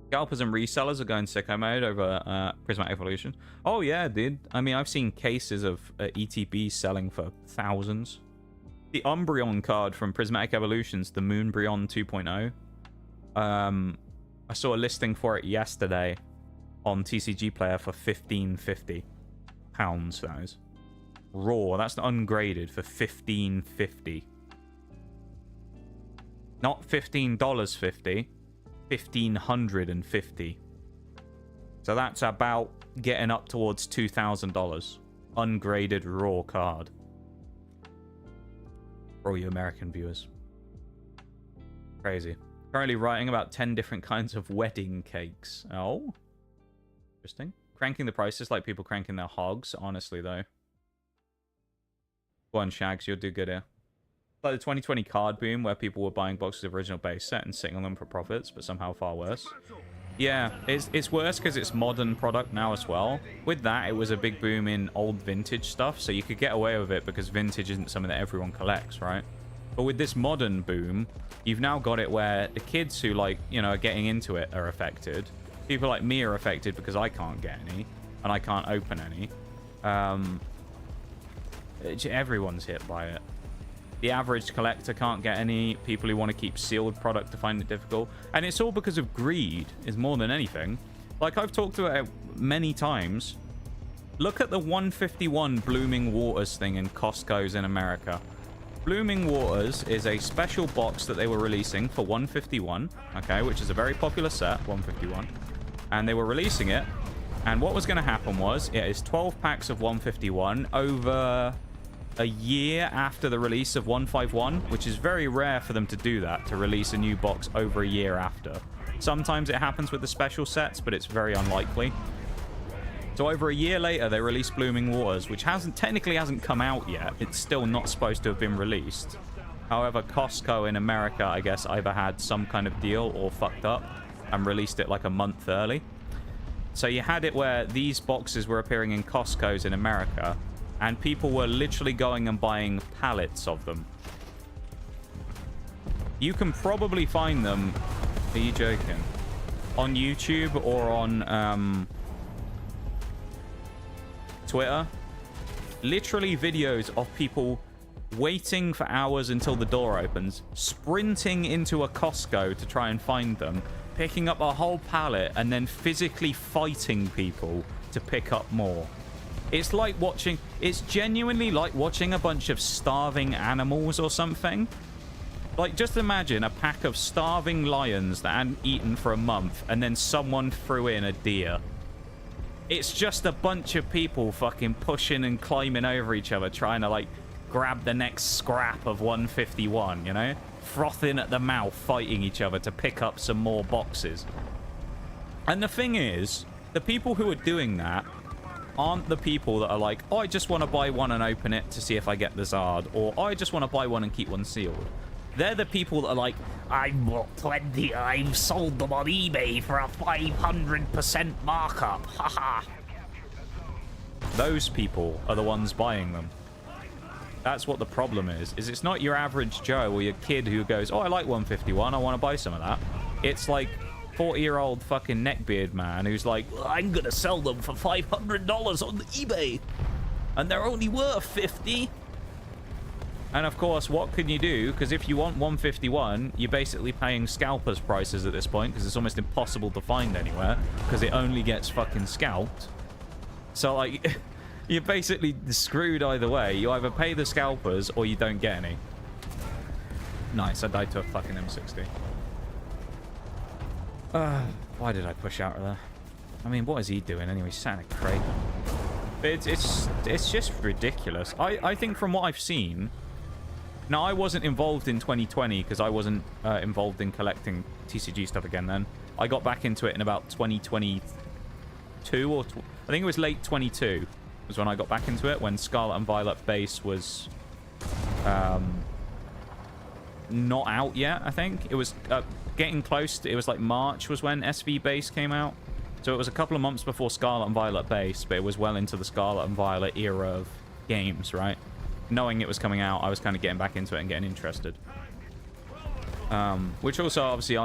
Scalpers and resellers are going sicko mode over Prismatic Evolution. Oh, yeah, dude. I mean, I've seen cases of ETBs selling for thousands. The Umbreon card from Prismatic Evolutions, the Moonbreon 2.0. I saw a listing for it yesterday on TCG Player for £15.50. That is. Raw. That's ungraded for £15.50. Not $15.50. $1,550. So that's about getting up towards $2,000. Ungraded raw card. For all you American viewers. Crazy. Currently writing about 10 different kinds of wedding cakes. Oh. Interesting. Cranking the prices like people cranking their hogs, honestly, though. Go on, Shags, you'll do good here. Like the 2020 card boom, where people were buying boxes of original base set and sitting on them for profits, but somehow far worse. Yeah, it's worse because it's modern product now as well. With that, it was a big boom in old vintage stuff, so you could get away with it because vintage isn't something that everyone collects, right? But with this modern boom, you've now got it where the kids who, like, you know, are getting into it are affected. People like me are affected because I can't get any, and I can't open any. Everyone's hit by it. The average collector can't get any. People who want to keep sealed product to find it difficult. And it's all because of greed, is more than anything. Like, I've talked about it many times. Look at the 151 Blooming Waters thing in Costco's in America. Blooming Waters is a special box that they were releasing for 151, okay, which is a very popular set, 151. And they were releasing it. And what was going to happen was, it is 12 packs of 151 over a year after the release of 151, which is very rare for them to do that, to release a new box over a year after. Sometimes it happens with the special sets, but it's very unlikely. So over a year later, they released Blooming Waters, which technically hasn't come out yet. It's still not supposed to have been released. However, Costco in America, I guess, either had some kind of deal or fucked up and released it like a month early. So you had it where these boxes were appearing in Costco's in America, and people were literally going and buying pallets of them. You can probably find them, are you joking, on YouTube or on Twitter. Literally videos of people waiting for hours until the door opens, sprinting into a Costco to try and find them, picking up a whole pallet, and then physically fighting people to pick up more. It's like watching... It's genuinely like watching a bunch of starving animals or something. Like, just imagine a pack of starving lions that hadn't eaten for a month, and then someone threw in a deer. It's just a bunch of people fucking pushing and climbing over each other, trying to, like, grab the next scrap of 151, you know? Frothing at the mouth, fighting each other to pick up some more boxes. And the thing is, the people who are doing that aren't the people that are like, oh, I just want to buy one and open it to see if I get the Zard, or oh, I just want to buy one and keep one sealed. They're the people that are like, I've bought 20, I've sold them on eBay for a 500% markup, haha. Those people are the ones buying them. That's what the problem is it's not your average Joe or your kid who goes, oh, I like 151, I want to buy some of that. It's like 40-year-old fucking neckbeard man who's like, well, I'm gonna sell them for $500 on eBay, and they're only worth 50. And of course, what can you do? Because if you want 151, you're basically paying scalpers prices at this point, because it's almost impossible to find anywhere, because it only gets fucking scalped. So, like, you're basically screwed either way. You either pay the scalpers, or you don't get any. Nice, I died to a fucking M60. Why did I push out of there? I mean, what is he doing anyway? He's sat in a crate. It's just ridiculous. I think from what I've seen... Now, I wasn't involved in 2020 because I wasn't involved in collecting TCG stuff again then. I got back into it in about 2022 or... I think it was late 22 was when I got back into it, when Scarlet and Violet base was not out yet, I think. It was getting close. It was like March was when SV base came out. So it was a couple of months before Scarlet and Violet base, but it was well into the Scarlet and Violet era of games, right? Knowing it was coming out, I was kind of getting back into it and getting interested. Which also, obviously,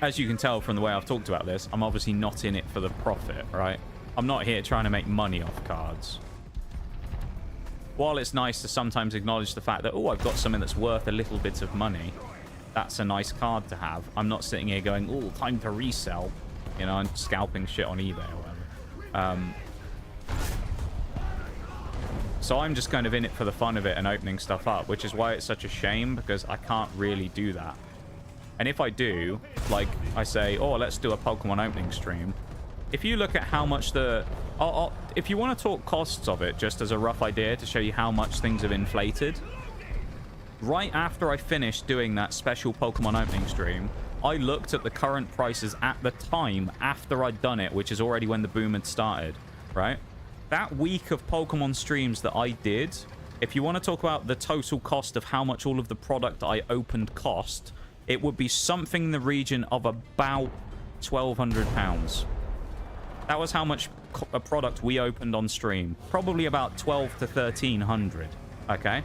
as you can tell from the way I've talked about this, I'm obviously not in it for the profit, right? I'm not here trying to make money off cards. While it's nice to sometimes acknowledge the fact that, oh, I've got something that's worth a little bit of money, that's a nice card to have. I'm not sitting here going, oh, time to resell, you know, and scalping shit on eBay or whatever. So I'm just kind of in it for the fun of it and opening stuff up, which is why it's such a shame, because I can't really do that. And if I do, like I say, oh, let's do a Pokemon opening stream. If you look at how much if you want to talk costs of it, just as a rough idea to show you how much things have inflated, right after I finished doing that special Pokemon opening stream, I looked at the current prices at the time after I'd done it, which is already when the boom had started, right? That week of Pokemon streams that I did, if you want to talk about the total cost of how much all of the product I opened cost, it would be something in the region of about £1,200. That was how much a product we opened on stream. Probably about 12 to 1300, okay?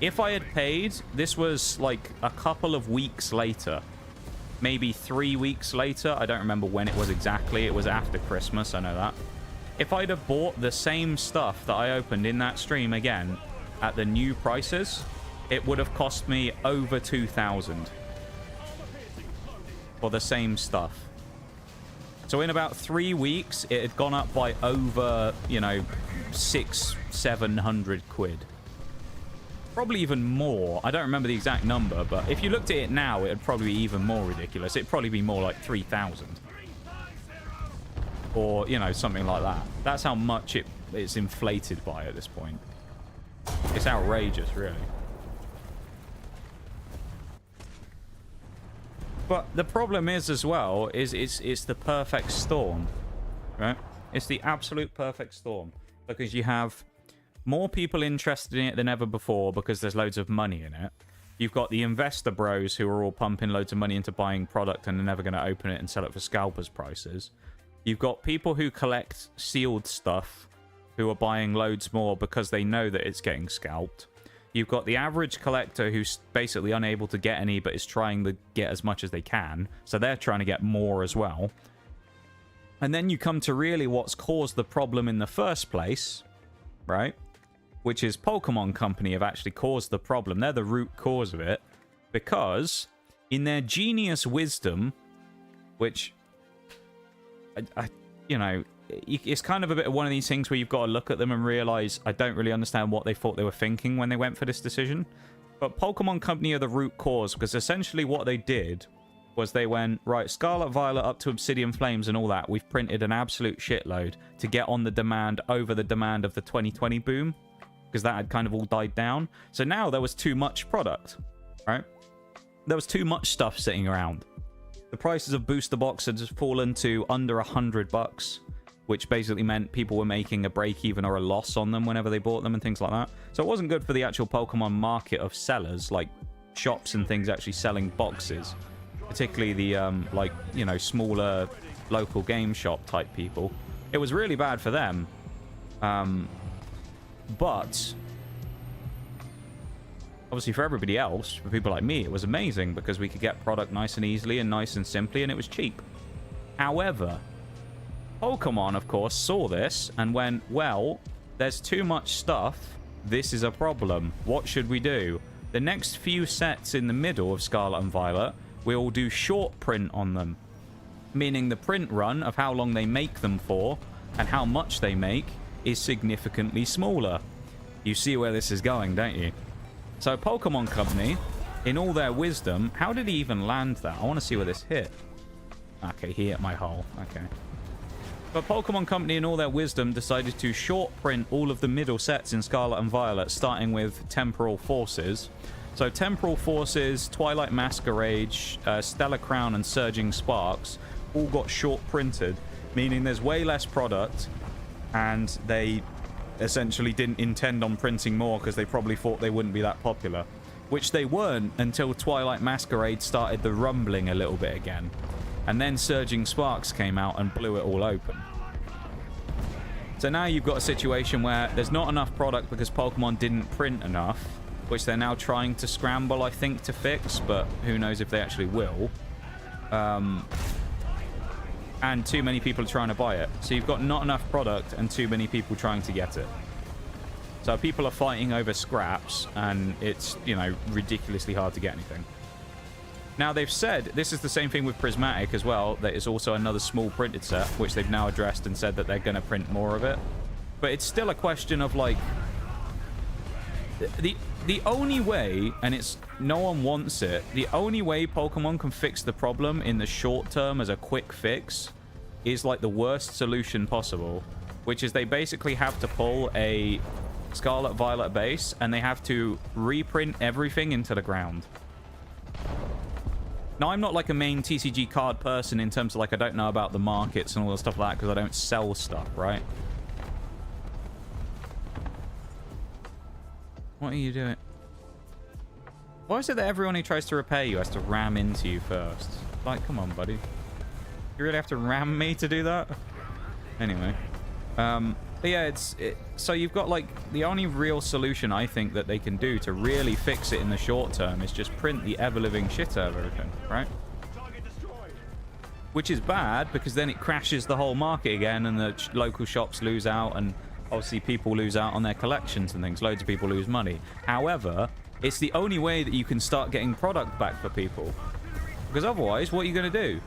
If I had paid, this was like a couple of weeks later. Maybe 3 weeks later. I don't remember when it was exactly. It was after Christmas, I know that. If I'd have bought the same stuff that I opened in that stream again at the new prices, it would have cost me over 2,000 for the same stuff. So in about 3 weeks, it had gone up by over, you know, 600-700 quid. Probably even more. I don't remember the exact number, but if you looked at it now, it'd probably be even more ridiculous. It'd probably be more like 3,000. Or, you know, something like that. That's how much it's inflated by at this point. It's outrageous, really. But the problem is, as well, is it's the perfect storm, right? It's the absolute perfect storm. Because you have more people interested in it than ever before because there's loads of money in it. You've got the investor bros who are all pumping loads of money into buying product and are never going to open it and sell it for scalpers prices. You've got people who collect sealed stuff who are buying loads more because they know that it's getting scalped. You've got the average collector who's basically unable to get any but is trying to get as much as they can. So they're trying to get more as well. And then you come to really what's caused the problem in the first place, right? Which is Pokemon Company have actually caused the problem. They're the root cause of it. Because in their genius wisdom, which, you know, it's kind of a bit of one of these things where you've got to look at them and realize I don't really understand what they thought they were thinking when they went for this decision. But Pokemon Company are the root cause because essentially what they did was they went, right, Scarlet Violet up to Obsidian Flames and all that. We've printed an absolute shitload to get on the demand over the demand of the 2020 boom. Because that had kind of all died down. So now there was too much product, right? There was too much stuff sitting around. The prices of booster boxes had fallen to under $100, which basically meant people were making a break even or a loss on them whenever they bought them and things like that. So it wasn't good for the actual Pokemon market of sellers, like shops and things actually selling boxes. Particularly the, like, you know, smaller local game shop type people. It was really bad for them. But obviously for everybody else, for people like me, it was amazing because we could get product nice and easily and nice and simply, and it was cheap. However, Pokemon, of course, saw this and went, well, there's too much stuff. This is a problem. What should we do? The next few sets in the middle of Scarlet and Violet, we'll do short print on them. Meaning the print run of how long they make them for and how much they make is significantly smaller. You see where this is going, don't you? So Pokemon Company, in all their wisdom, how did he even land that? I want to see where this hit. Okay, he hit my hole. Okay. But Pokemon Company, in all their wisdom, decided to short print all of the middle sets in Scarlet and Violet, starting with Temporal Forces. So Temporal Forces, Twilight Masquerade, Stellar Crown, and Surging Sparks all got short printed, meaning there's way less product. And they essentially didn't intend on printing more because they probably thought they wouldn't be that popular. Which they weren't until Twilight Masquerade started the rumbling a little bit again. And then Surging Sparks came out and blew it all open. So now you've got a situation where there's not enough product because Pokemon didn't print enough. Which they're now trying to scramble, I think, to fix. But who knows if they actually will. And too many people are trying to buy it. So you've got not enough product and too many people trying to get it. So people are fighting over scraps, and it's, you know, ridiculously hard to get anything. Now, they've said, this is the same thing with Prismatic as well, that is also another small printed set, which they've now addressed and said that they're going to print more of it. But it's still a question of, like, the only way, and it's no one wants it, the only way Pokemon can fix the problem in the short term as a quick fix is like the worst solution possible, which is they basically have to pull a Scarlet Violet base and they have to reprint everything into the ground. Now, I'm not like a main TCG card person in terms of like I don't know about the markets and all the stuff like that because I don't sell stuff, right? What are you doing? Why is it that everyone who tries to repair you has to ram into you first? Like, come on, buddy. You really have to ram me to do that? Anyway. But yeah, so you've got like the only real solution I think that they can do to really fix it in the short term is just print the ever-living shit out of everything, right? Which is bad because then it crashes the whole market again and the local shops lose out and obviously people lose out on their collections and things. Loads of people lose money. However, it's the only way that you can start getting product back for people. Because otherwise, what are you going to do?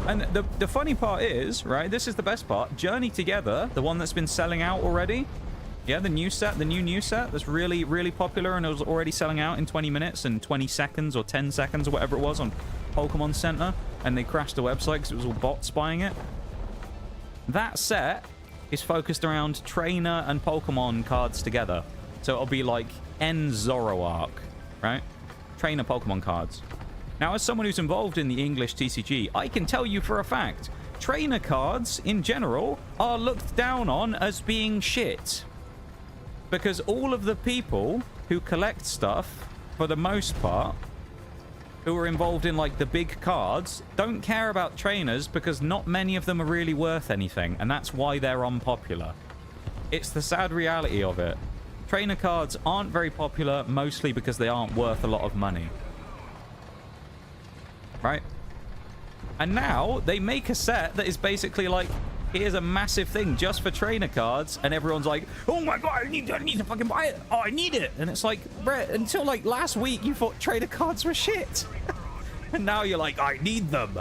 And the funny part is, right, this is the best part. Journey Together, the one that's been selling out already. Yeah, the new new set that's really, really popular and it was already selling out in 20 minutes and 20 seconds or 10 seconds or whatever it was on Pokemon Center. And they crashed the website because it was all bots buying it. That set is focused around trainer and Pokemon cards together. So it'll be like N Zoroark, right? Trainer Pokemon cards. Now, as someone who's involved in the English TCG, I can tell you for a fact, trainer cards, in general, are looked down on as being shit. Because all of the people who collect stuff, for the most part, who are involved in, like, the big cards, don't care about trainers because not many of them are really worth anything, and that's why they're unpopular. It's the sad reality of it. Trainer cards aren't very popular, mostly because they aren't worth a lot of money. Right? And now they make a set that is basically like, here's a massive thing just for trainer cards, and everyone's like, oh my god, I need to fucking buy it. Oh, I need it. And it's like, Brett, until like last week you thought trainer cards were shit. And now you're like, I need them.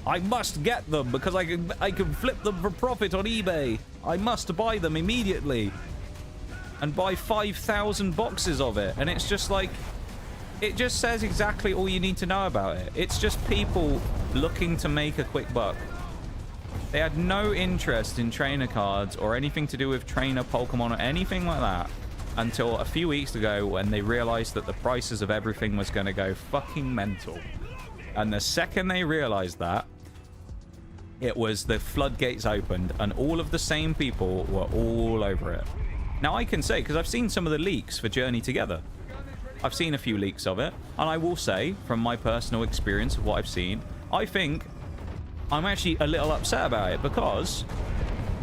I must get them because I can flip them for profit on eBay. I must buy them immediately. And buy 5,000 boxes of it. And it's just like, it just says exactly all you need to know about it. It's just people looking to make a quick buck. They had no interest in trainer cards or anything to do with trainer Pokemon or anything like that until a few weeks ago when they realized that the prices of everything was going to go fucking mental. And the second they realized that, it was the floodgates opened and all of the same people were all over it. Now I can say, because I've seen some of the leaks for Journey Together. I've seen a few leaks of it, and I will say, from my personal experience of what I've seen, I think I'm actually a little upset about it, because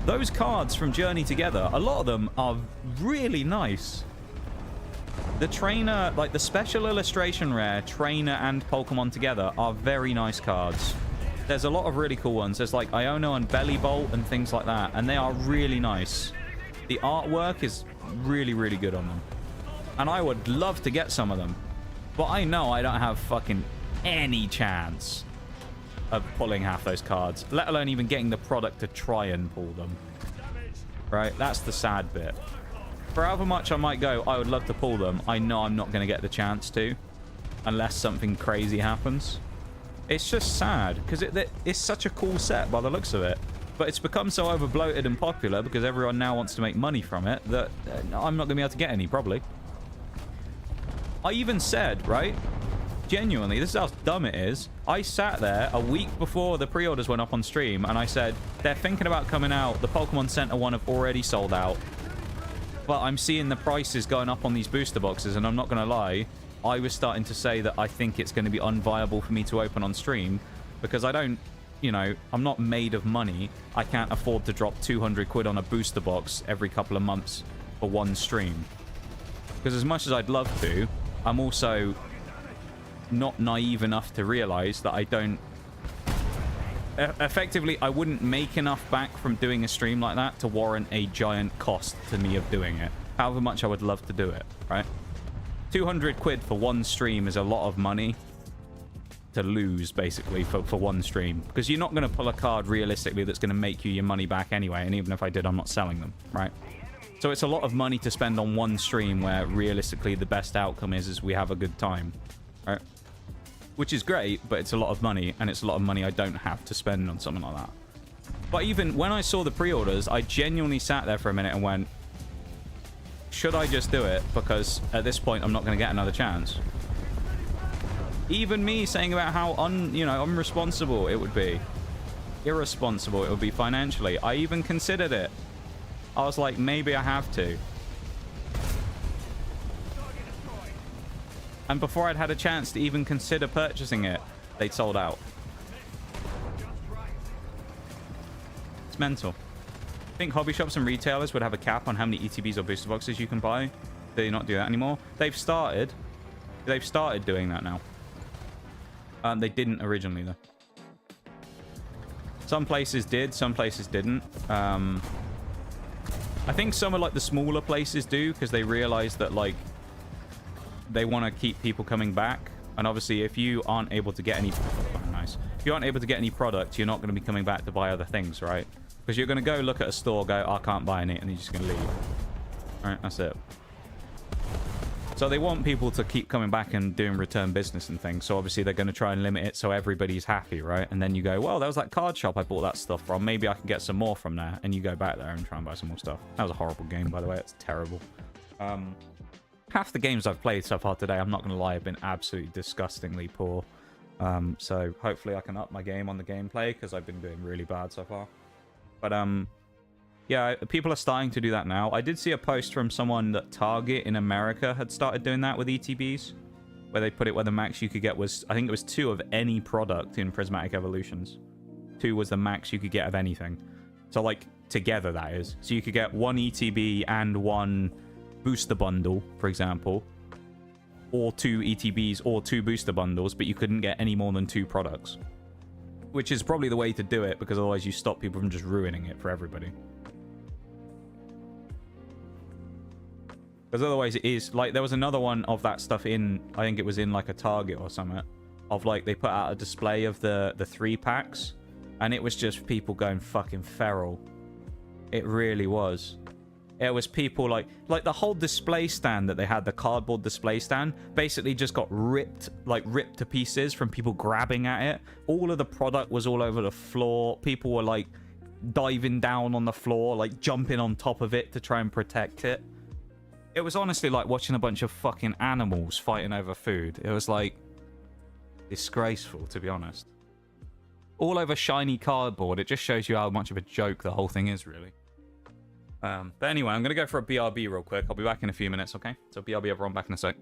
those cards from Journey Together, a lot of them are really nice. The trainer, like the special illustration rare, trainer and Pokemon together are very nice cards. There's a lot of really cool ones. There's like Iono and Belly Bolt and things like that, and they are really nice. The artwork is really, really good on them. And I would love to get some of them. But I know I don't have fucking any chance of pulling half those cards. Let alone even getting the product to try and pull them. Right? That's the sad bit. For however much I might go, I would love to pull them. I know I'm not going to get the chance to. Unless something crazy happens. It's just sad. Because it's such a cool set by the looks of it. But it's become so over-bloated and popular because everyone now wants to make money from it that I'm not going to be able to get any, probably. I even said, right, genuinely, this is how dumb it is. I sat there a week before the pre-orders went up on stream, and I said, they're thinking about coming out. The Pokemon Center one have already sold out. But I'm seeing the prices going up on these booster boxes, and I'm not going to lie, I was starting to say that I think it's going to be unviable for me to open on stream, because I don't, you know, I'm not made of money. I can't afford to drop 200 quid on a booster box every couple of months for one stream. Because as much as I'd love to, I'm also not naive enough to realize that I don't... Effectively, I wouldn't make enough back from doing a stream like that to warrant a giant cost to me of doing it. However much I would love to do it, right? 200 quid for one stream is a lot of money to lose, basically, for one stream. Because you're not going to pull a card, realistically, that's going to make you your money back anyway. And even if I did, I'm not selling them, right? So it's a lot of money to spend on one stream where realistically the best outcome is we have a good time, right? Which is great, but it's a lot of money, and it's a lot of money I don't have to spend on something like that. But even when I saw the pre-orders, I genuinely sat there for a minute and went, should I just do it? Because at this point, I'm not going to get another chance. Even me saying about how unresponsible it would be. Irresponsible it would be financially. I even considered it. I was like, maybe I have to. And before I'd had a chance to even consider purchasing it, they'd sold out. It's mental. I think hobby shops and retailers would have a cap on how many ETBs or booster boxes you can buy. Do they not do that anymore? They've started doing that now. They didn't originally, though. Some places did, some places didn't. I think some of like the smaller places do, because they realize that like they want to keep people coming back. And obviously, if you aren't able to get any, if you aren't able to get any product, you're not going to be coming back to buy other things, right? Because you're going to go look at a store, go, I can't buy any, and you're just going to leave. All right, that's it. So they want people to keep coming back and doing return business and things. So obviously they're going to try and limit it so everybody's happy, right? And then you go, well, that was that card shop I bought that stuff from. Maybe I can get some more from there. And you go back there and try and buy some more stuff. That was a horrible game, by the way. It's terrible. Half the games I've played so far today, I'm not going to lie, have been absolutely disgustingly poor. So hopefully I can up my game on the gameplay, because I've been doing really bad so far. But yeah, people are starting to do that now. I did see a post from someone that Target in America had started doing that with ETBs, where they put it where the max you could get was, I think it was 2 of any product in Prismatic Evolutions. 2 was the max you could get of anything. So like together, that is. So you could get 1 ETB and 1 booster bundle, for example, or 2 ETBs or 2 booster bundles, but you couldn't get any more than 2 products. Which is probably the way to do it, because otherwise you stop people from just ruining it for everybody. Because otherwise it is, like, there was another one of that stuff in, I think it was in, like, a Target or something, of, like, they put out a display of the 3-packs, and it was just people going fucking feral. It really was. It was people, like the whole display stand that they had, the cardboard display stand, basically just got ripped to pieces from people grabbing at it. All of the product was all over the floor. People were, like, diving down on the floor, like, jumping on top of it to try and protect it. It was honestly like watching a bunch of fucking animals fighting over food. It was, like, disgraceful, to be honest. All over shiny cardboard. It just shows you how much of a joke the whole thing is, really. But anyway, I'm going to go for a BRB real quick. I'll be back in a few minutes, okay? So BRB, everyone, back in a sec.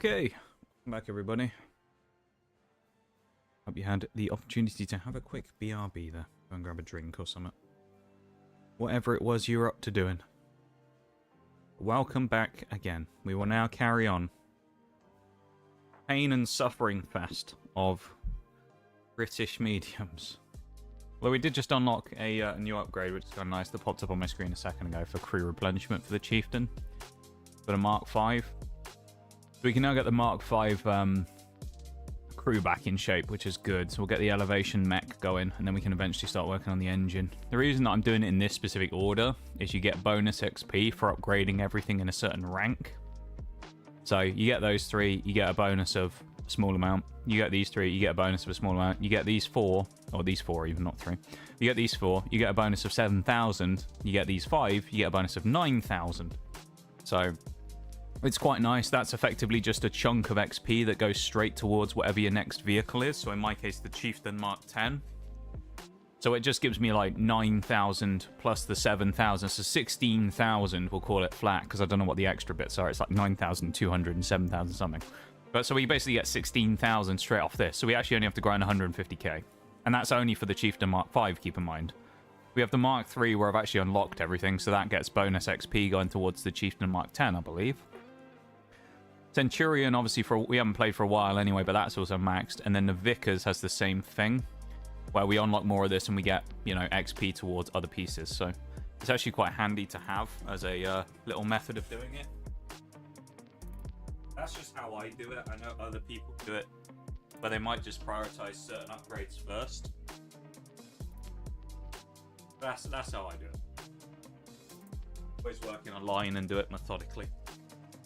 Okay, welcome back everybody. Hope you had the opportunity to have a quick BRB there. Go and grab a drink or something. Whatever it was you were up to doing. Welcome back again. We will now carry on. Pain and suffering fest of British mediums. Well, we did just unlock a new upgrade, which is kind of nice. That popped up on my screen a second ago for crew replenishment for the Chieftain. For the Mark 5. So we can now get the Mark 5 crew back in shape, which is good. So we'll get the elevation mech going, and then we can eventually start working on the engine. The reason that I'm doing it in this specific order is you get bonus XP for upgrading everything in a certain rank. So you get those three, you get a bonus of a small amount. You get these three, you get a bonus of a small amount. You get these four, or these four even, not three. You get these four, you get a bonus of 7,000. You get these five, you get a bonus of 9,000. So it's quite nice. That's effectively just a chunk of XP that goes straight towards whatever your next vehicle is. So in my case, the Chieftain Mark 10. So it just gives me like 9,000 plus the 7,000. So 16,000, we'll call it flat, because I don't know what the extra bits are. It's like 9,200 and 7,000 something. But so we basically get 16,000 straight off this. So we actually only have to grind 150k. And that's only for the Chieftain Mark 5, keep in mind. We have the Mark 3 where I've actually unlocked everything. So that gets bonus XP going towards the Chieftain Mark 10, I believe. Centurion, obviously, we haven't played for a while anyway, but that's also maxed. And then the Vickers has the same thing, where we unlock more of this and we get, you know, XP towards other pieces. So it's actually quite handy to have as a little method of doing it. That's just how I do it. I know other people do it, but they might just prioritize certain upgrades first. That's how I do it. Always working a line and do it methodically.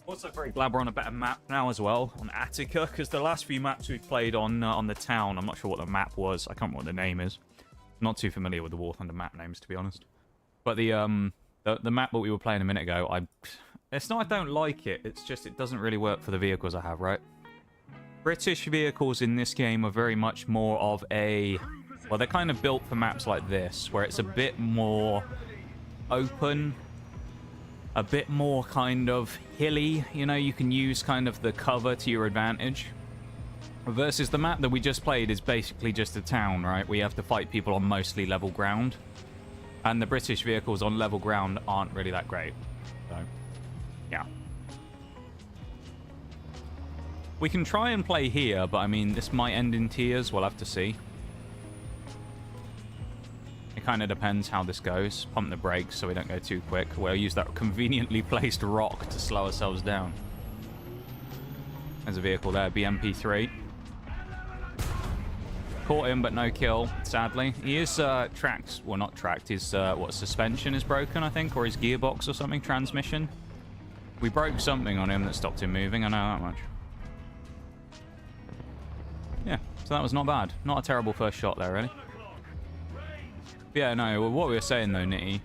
Also very glad we're on a better map now as well, on Attica, because the last few maps we've played on the town, I'm not sure what the map was. I can't remember what the name is. I'm not too familiar with the War Thunder map names, to be honest. But the map that we were playing a minute ago, it's not I don't like it, it's just it doesn't really work for the vehicles I have, right? British vehicles in this game are very much more of a... Well, they're kind of built for maps like this, where it's a bit more open, a bit more kind of hilly, you know, you can use kind of the cover to your advantage. Versus the map that we just played is basically just a town, right? We have to fight people on mostly level ground. And the British vehicles on level ground aren't really that great. So, yeah. We can try and play here, but I mean, this might end in tears, we'll have to see. It kind of depends how this goes. Pump the brakes so we don't go too quick. We'll use that conveniently placed rock to slow ourselves down. There's a vehicle there, BMP3. Caught him, but no kill, sadly. He is tracked, well not tracked, his suspension is broken, I think, or his gearbox or something, transmission. We broke something on him that stopped him moving, I know that much. Yeah, so that was not bad. Not a terrible first shot there, really. Yeah, no, well, what we were saying though, Nitty,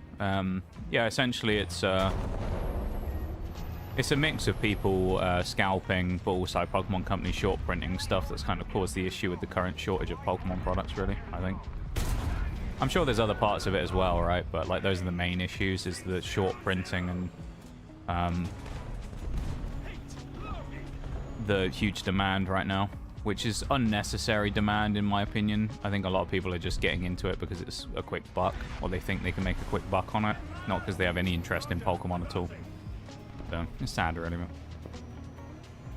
yeah, essentially it's a mix of people scalping, but also Pokemon Company short printing stuff that's kind of caused the issue with the current shortage of Pokemon products, really, I think. I'm sure there's other parts of it as well, right? But like those are the main issues, is the short printing and the huge demand right now. Which is unnecessary demand, in my opinion. I think a lot of people are just getting into it because it's a quick buck, or they think they can make a quick buck on it, not because they have any interest in Pokemon at all. So, it's sad, really.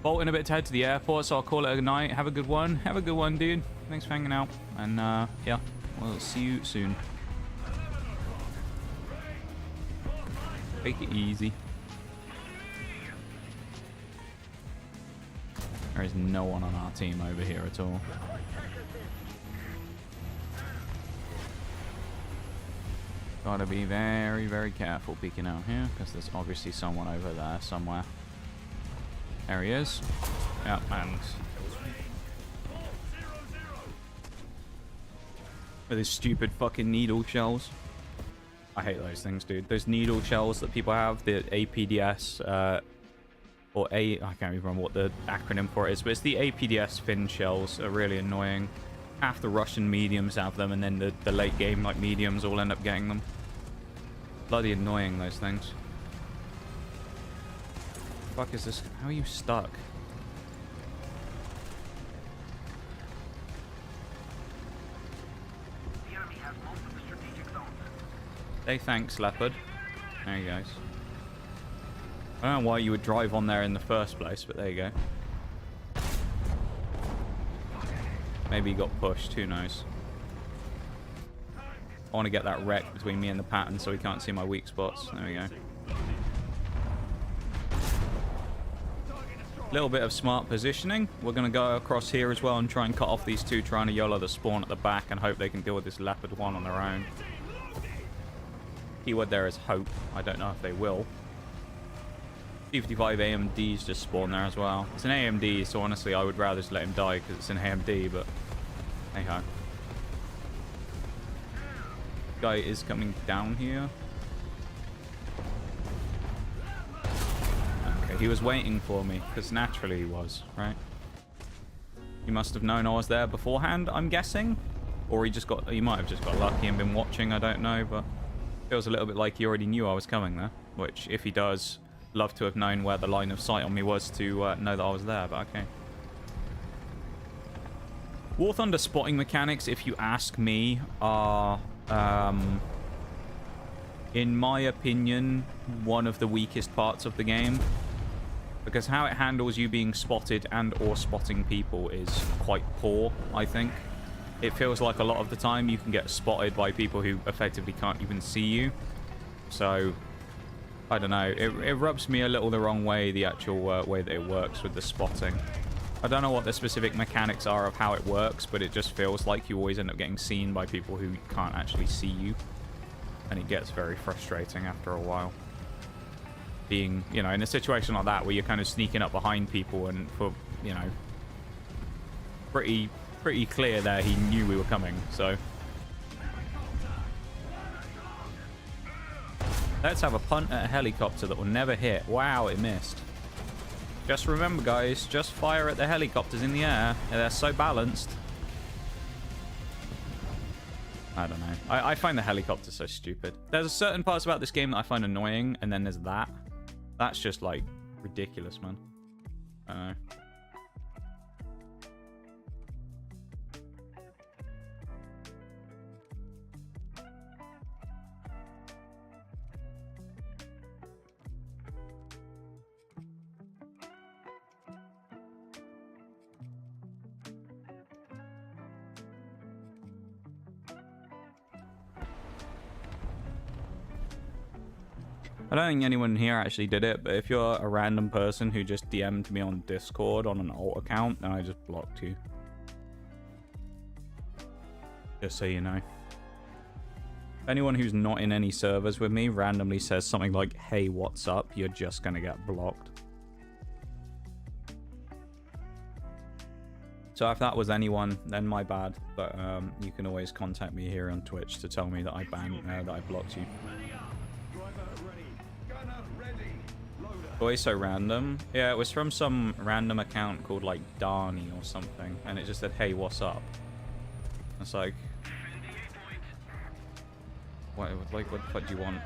Bolting a bit to head to the airport, so I'll call it a night. Have a good one. Have a good one, dude. Thanks for hanging out. And, yeah, we'll see you soon. Take it easy. There is no one on our team over here at all. Gotta be very, very careful peeking out here, because there's obviously someone over there somewhere. There he is. Yep, and... with his stupid fucking needle shells. I hate those things, dude. Those needle shells that people have, the APDS, or I can't even remember what the acronym for it is, but it's the APDS fin shells are really annoying. Half the Russian mediums have them, and then the late game like mediums all end up getting them. Bloody annoying, those things. Fuck is this? How are you stuck? Say thanks, leopard. There you go. I don't know why you would drive on there in the first place, but there you go. Maybe he got pushed, who knows. I want to get that wreck between me and the pattern so he can't see my weak spots. There we go. Little bit of smart positioning. We're going to go across here as well and try and cut off these two trying to YOLO the spawn at the back and hope they can deal with this leopard one on their own. Keyword there is hope. I don't know if they will. 255 AMDs just spawned there as well. It's an AMD, so honestly I would rather just let him die because it's an AMD, but hey ho. Guy is coming down here. Okay, he was waiting for me, because naturally he was, right? He must have known I was there beforehand, I'm guessing. Or he might have just got lucky and been watching, I don't know, but feels a little bit like he already knew I was coming there. Which, if he does, love to have known where the line of sight on me was to know that I was there, but okay. War Thunder spotting mechanics, if you ask me, are, in my opinion, one of the weakest parts of the game. Because how it handles you being spotted and or spotting people is quite poor, I think. It feels like a lot of the time you can get spotted by people who effectively can't even see you. So, I don't know. It rubs me a little the wrong way, the actual way that it works with the spotting. I don't know what the specific mechanics are of how it works, but it just feels like you always end up getting seen by people who can't actually see you. And it gets very frustrating after a while. Being, you know, in a situation like that where you're kind of sneaking up behind people and for, you know, pretty clear there he knew we were coming, so. Let's have a punt at a helicopter that will never hit. Wow, it missed. Just remember, guys, just fire at the helicopters in the air. They're so balanced. I don't know. I find the helicopters so stupid. There's certain parts about this game that I find annoying, and then there's that. That's just, like, ridiculous, man. I don't know. I don't think anyone here actually did it, but if you're a random person who just DM'd me on Discord on an alt account, then I just blocked you. Just so you know. If anyone who's not in any servers with me randomly says something like, hey, what's up, you're just gonna get blocked. So if that was anyone, then my bad. But you can always contact me here on Twitch to tell me that I that I blocked you. Always so random. Yeah, it was from some random account called like Darnie or something, and it just said, "Hey, what's up?" It's like, what the fuck do you want?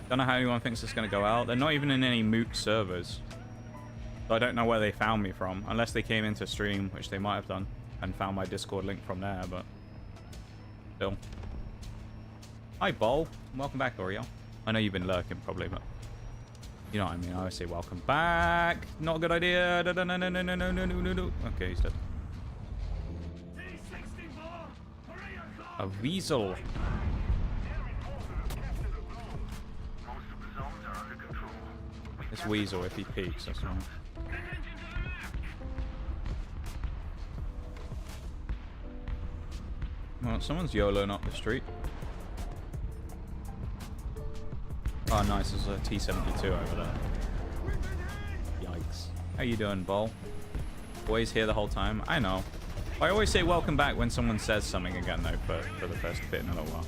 Don't know how anyone thinks it's gonna go out. They're not even in any moot servers, so I don't know where they found me from, unless they came into stream, which they might have done, and found my Discord link from there. But still. Hi, Bol. Welcome back, Oriel. I know you've been lurking, probably, but you know what I mean. I always say welcome back. Not a good idea. No, no, no, no, no, no, no, no, no. Okay, he's dead. A weasel. This weasel, if he peeks, that's fine. Well, someone's YOLOing up the street. Oh, nice. There's a T-72 over there. Yikes. How you doing, Bol? Always here the whole time. I know. I always say welcome back when someone says something again, though, for the first bit in a little while.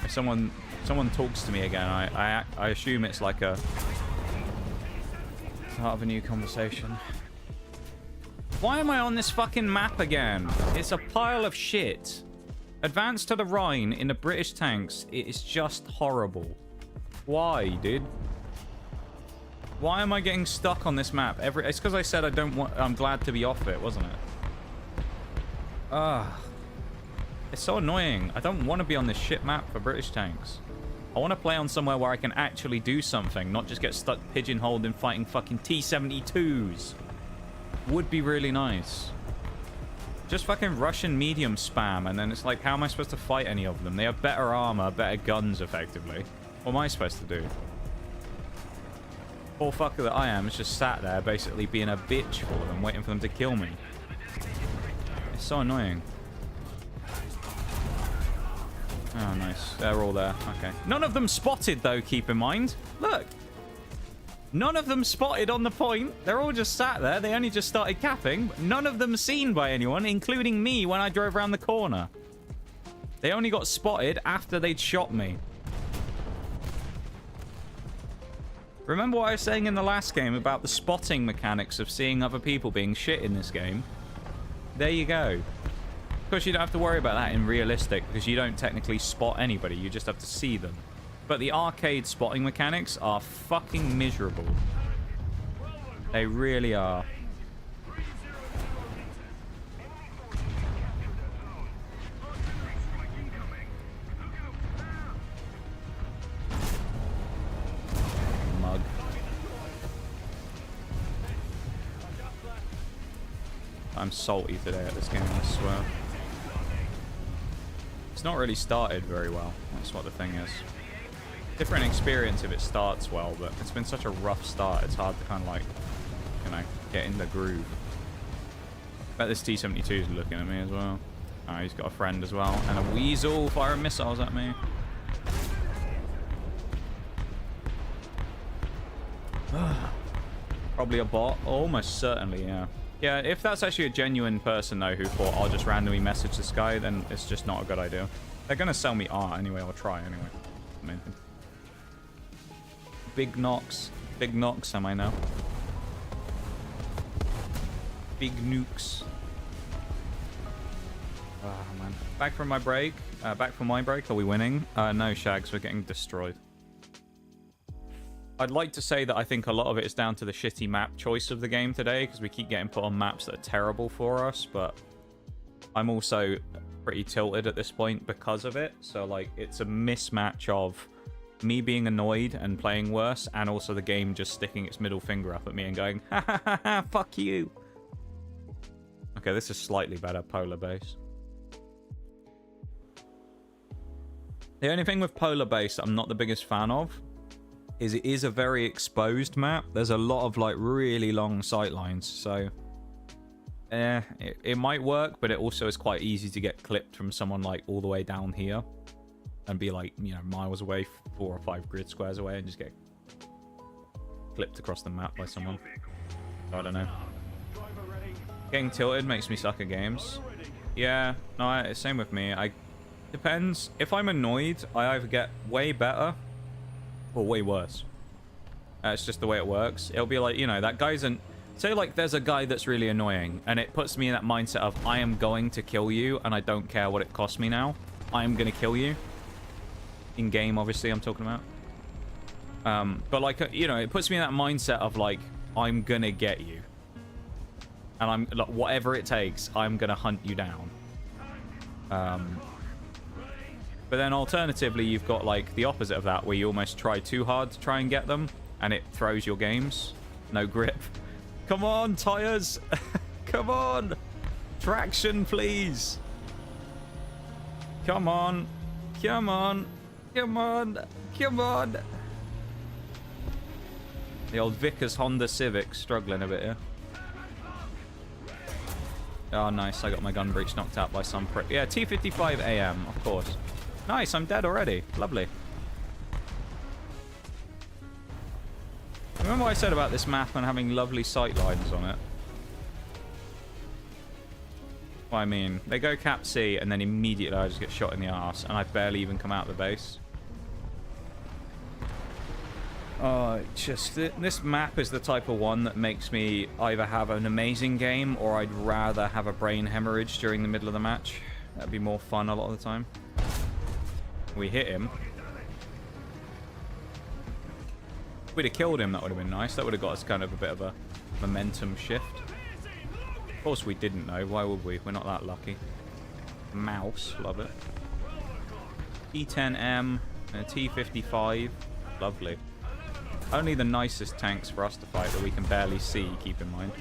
If someone talks to me again, I assume it's like a start of a new conversation. Why am I on this fucking map again? It's a pile of shit. Advance to the Rhine in the British tanks. It is just horrible. Why, dude? Why am I getting stuck on this map? It's because I said I'm glad to be off it, wasn't it? Ah. It's so annoying. I don't want to be on this shit map for British tanks. I want to play on somewhere where I can actually do something, not just get stuck pigeonholed in fighting fucking T-72s. Would be really nice. Just fucking Russian medium spam, and then it's like, how am I supposed to fight any of them? They have better armor, better guns, effectively. What am I supposed to do? Poor fucker that I am is just sat there, basically being a bitch for them, waiting for them to kill me. It's so annoying. Oh, nice. They're all there. Okay. None of them spotted, though, keep in mind. Look. None of them spotted on the point. They're all just sat there. They only just started capping. But none of them seen by anyone, including me when I drove around the corner. They only got spotted after they'd shot me. Remember what I was saying in the last game about the spotting mechanics of seeing other people being shit in this game? There you go. Of course, you don't have to worry about that in realistic, because you don't technically spot anybody. You just have to see them. But the arcade spotting mechanics are fucking miserable. They really are. Mug. I'm salty today at this game, I swear. It's not really started very well. That's what the thing is. Different experience if it starts well, but it's been such a rough start, it's hard to kind of like, you know, get in the groove. I bet this T-72 is looking at me as well. Oh, he's got a friend as well. And a weasel firing missiles at me. Probably a bot. Almost certainly, yeah. Yeah, if that's actually a genuine person, though, who thought I'll just randomly message this guy, then it's just not a good idea. They're going to sell me art anyway. I'll try anyway. Amazing. Big knocks. Big knocks, am I now? Big nukes. Oh, man. Back from my break. Back from my break. Are we winning? No, Shags. We're getting destroyed. I'd like to say that I think a lot of it is down to the shitty map choice of the game today, because we keep getting put on maps that are terrible for us, but I'm also pretty tilted at this point because of it. So, like, it's a mismatch of me being annoyed and playing worse, and also the game just sticking its middle finger up at me and going, ha ha ha ha, fuck you. Okay, this is slightly better polar base. The only thing with polar base that I'm not the biggest fan of is it is a very exposed map. There's a lot of, like, really long sight lines, so it might work, but it also is quite easy to get clipped from someone, like, all the way down here and be, like, you know, miles away, 4 or 5 grid squares away, and just get clipped across the map by someone. So, I don't know. Getting tilted makes me suck at games. Yeah, no, same with me. Depends. If I'm annoyed, I either get way better or way worse. It's just the way it works. It'll be like, you know, that guy's say, like, there's a guy that's really annoying, and it puts me in that mindset of, I am going to kill you, and I don't care what it costs me now. I am going to kill you. In game, obviously, I'm talking about. But, like, you know, it puts me in that mindset of, like, I'm going to get you. And I'm, like, whatever it takes, I'm going to hunt you down. But then alternatively, you've got, like, the opposite of that, where you almost try too hard to try and get them, and it throws your games. No grip. Come on, tires. Come on. Traction, please. Come on. Come on. Come on. Come on. The old Vickers Honda Civic struggling a bit here. Oh, nice. I got my gun breech knocked out by some prick. Yeah, T-55 AM, of course. Nice, I'm dead already. Lovely. Remember what I said about this map and having lovely sight lines on it? Well, I mean, they go cap C and then immediately I just get shot in the arse and I barely even come out of the base. Oh, this map is the type of one that makes me either have an amazing game or I'd rather have a brain hemorrhage during the middle of the match. That'd be more fun a lot of the time. We hit him. If we'd have killed him, that would have been nice. That would have got us kind of a bit of a momentum shift. Of course we didn't, though. Why would we? We're not that lucky. mouse. Love it. T10M and a T55. Lovely. Only the nicest tanks for us to fight that we can barely see, keep in mind.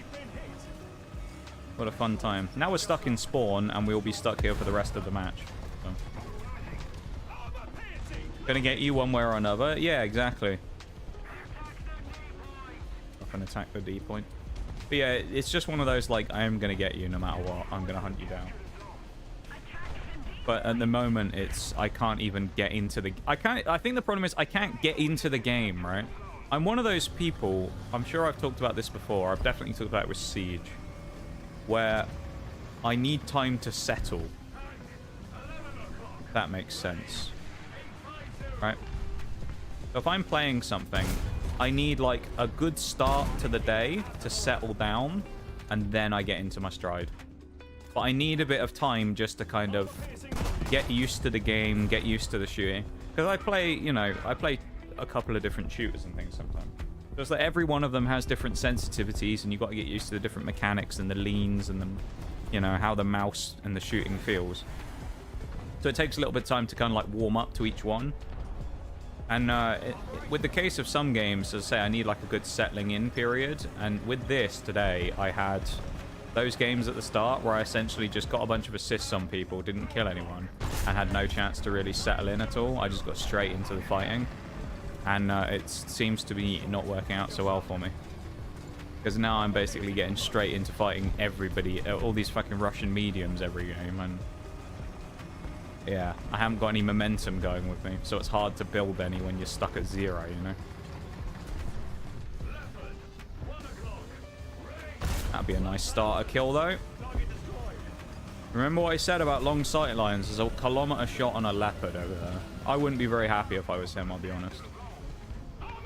What a fun time. Now we're stuck in spawn, and we'll be stuck here for the rest of the match. So. Gonna get you one way or another. Yeah, exactly. Up and attack the D point. But yeah, it's just one of those, like, I am gonna get you no matter what. I'm gonna hunt you down. But at the moment, it's... I can't even get into the... I think the problem is I can't get into the game, right? I'm one of those people... I'm sure I've talked about this before. I've definitely talked about it with Siege. Where I need time to settle. If that makes sense. Right? So if I'm playing something, I need, like, a good start to the day to settle down, and then I get into my stride. But I need a bit of time just to kind of get used to the game, get used to the shooting. Because I play, you know, I play a couple of different shooters and things sometimes. Just like every one of them has different sensitivities, and you've got to get used to the different mechanics and the leans and the, you know, how the mouse and the shooting feels. So it takes a little bit of time to kind of like warm up to each one. And with the case of some games, as I say, I need like a good settling in period. And with this today, I had those games at the start where I essentially just got a bunch of assists on people, didn't kill anyone, and had no chance to really settle in at all. I just got straight into the fighting. And it seems to be not working out so well for me. Because now I'm basically getting straight into fighting everybody, all these fucking Russian mediums every game. And yeah, I haven't got any momentum going with me. So it's hard to build any when you're stuck at 0, you know. That'd be a nice starter kill, though. Remember what I said about long sight lines? There's a kilometer shot on a leopard over there. I wouldn't be very happy if I was him, I'll be honest.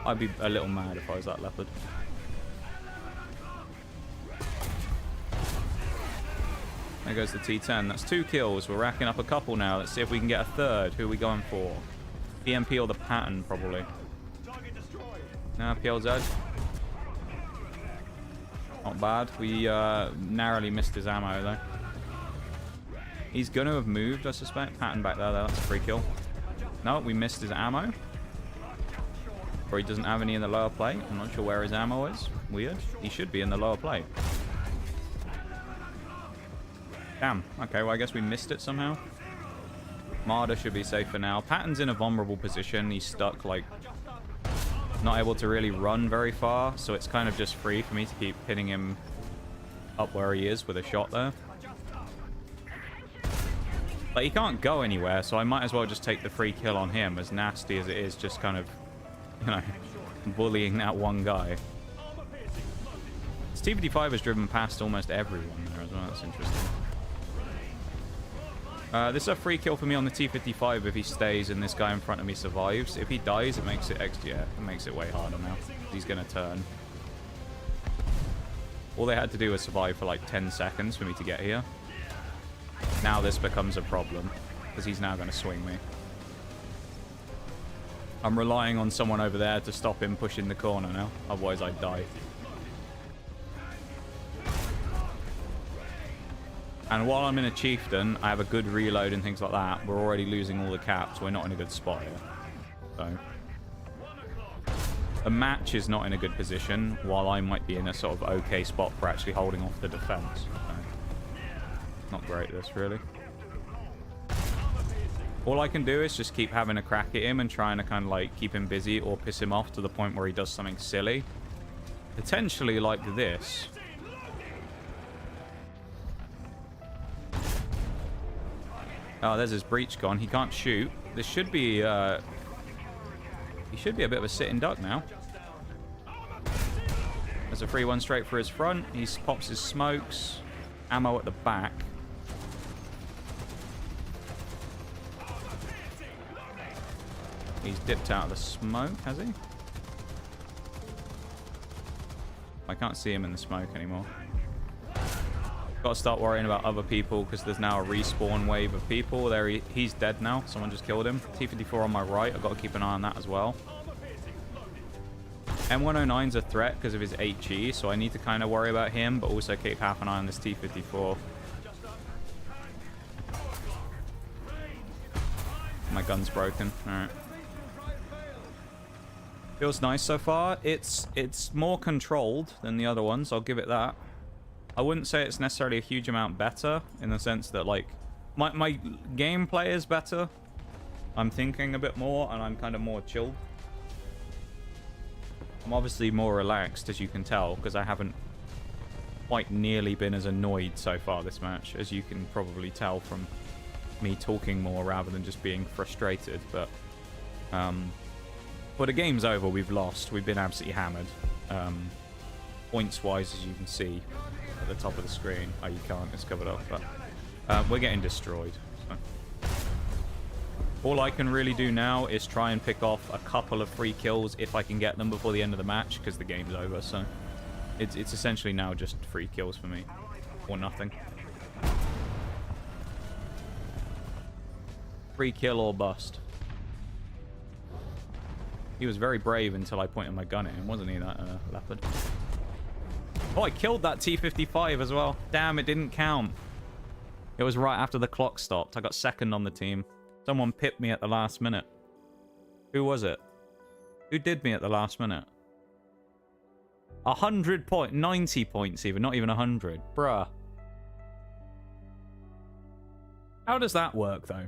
I'd be a little mad if I was that leopard. There goes the T10. That's 2 kills. We're racking up a couple now. Let's see if we can get a third. Who are we going for? BMP or the Pattern, probably. Nah, PLZ. Not bad. We narrowly missed his ammo, though. He's going to have moved, I suspect. Pattern back there, though. That's a free kill. No, we missed his ammo. Or he doesn't have any in the lower plate. I'm not sure where his ammo is. Weird. He should be in the lower plate. Damn. Okay, well, I guess we missed it somehow. Marder should be safe for now. Patton's in a vulnerable position. He's stuck, like, not able to really run very far. So it's kind of just free for me to keep hitting him up where he is with a shot there. But he can't go anywhere, so I might as well just take the free kill on him, as nasty as it is, just kind of, you know, bullying that one guy. This T55 has driven past almost everyone there as well. That's interesting. This is a free kill for me on the T55 if he stays and this guy in front of me survives. If he dies, it makes it extra. Yeah, it makes it way harder now. He's going to turn. All they had to do was survive for like 10 seconds for me to get here. Now this becomes a problem, because he's now going to swing me. I'm relying on someone over there to stop him pushing the corner now, otherwise I'd die. And while I'm in a chieftain, I have a good reload and things like that. We're already losing all the caps. We're not in a good spot here. So the match is not in a good position, while I might be in a sort of okay spot for actually holding off the defense. So, not great, this, really. All I can do is just keep having a crack at him and trying to kind of like keep him busy or piss him off to the point where he does something silly. Potentially like this. Oh, there's his breach gone. He can't shoot. This should be, he should be a bit of a sitting duck now. There's a free one straight for his front. He pops his smokes. Ammo at the back. He's dipped out of the smoke, has he? I can't see him in the smoke anymore. Got to start worrying about other people because there's now a respawn wave of people. There he's dead now. Someone just killed him. T-54 on my right. I've got to keep an eye on that as well. M109's a threat because of his HE, so I need to kind of worry about him, but also keep half an eye on this T-54. my gun's broken. Alright. Feels nice so far. It's more controlled than the other ones, I'll give it that. I wouldn't say it's necessarily a huge amount better, in the sense that, like, my gameplay is better. I'm thinking a bit more, and I'm kind of more chilled. I'm obviously more relaxed, as you can tell, because I haven't quite nearly been as annoyed so far this match, as you can probably tell from me talking more rather than just being frustrated. But well, the game's over. We've lost. We've been absolutely hammered. Points-wise, as you can see at the top of the screen. Oh, you can't. It's covered up. But we're getting destroyed. So. All I can really do now is try and pick off a couple of free kills if I can get them before the end of the match, because the game's over. So it's essentially now just free kills for me, or nothing. Free kill or bust. He was very brave until I pointed my gun at him, wasn't he, that leopard? Oh, I killed that T-55 as well. Damn, it didn't count. It was right after the clock stopped. I got second on the team. Someone pipped me at the last minute. Who was it? Who did me at the last minute? 100 points, 90 points even, not even 100. Bruh. How does that work, though?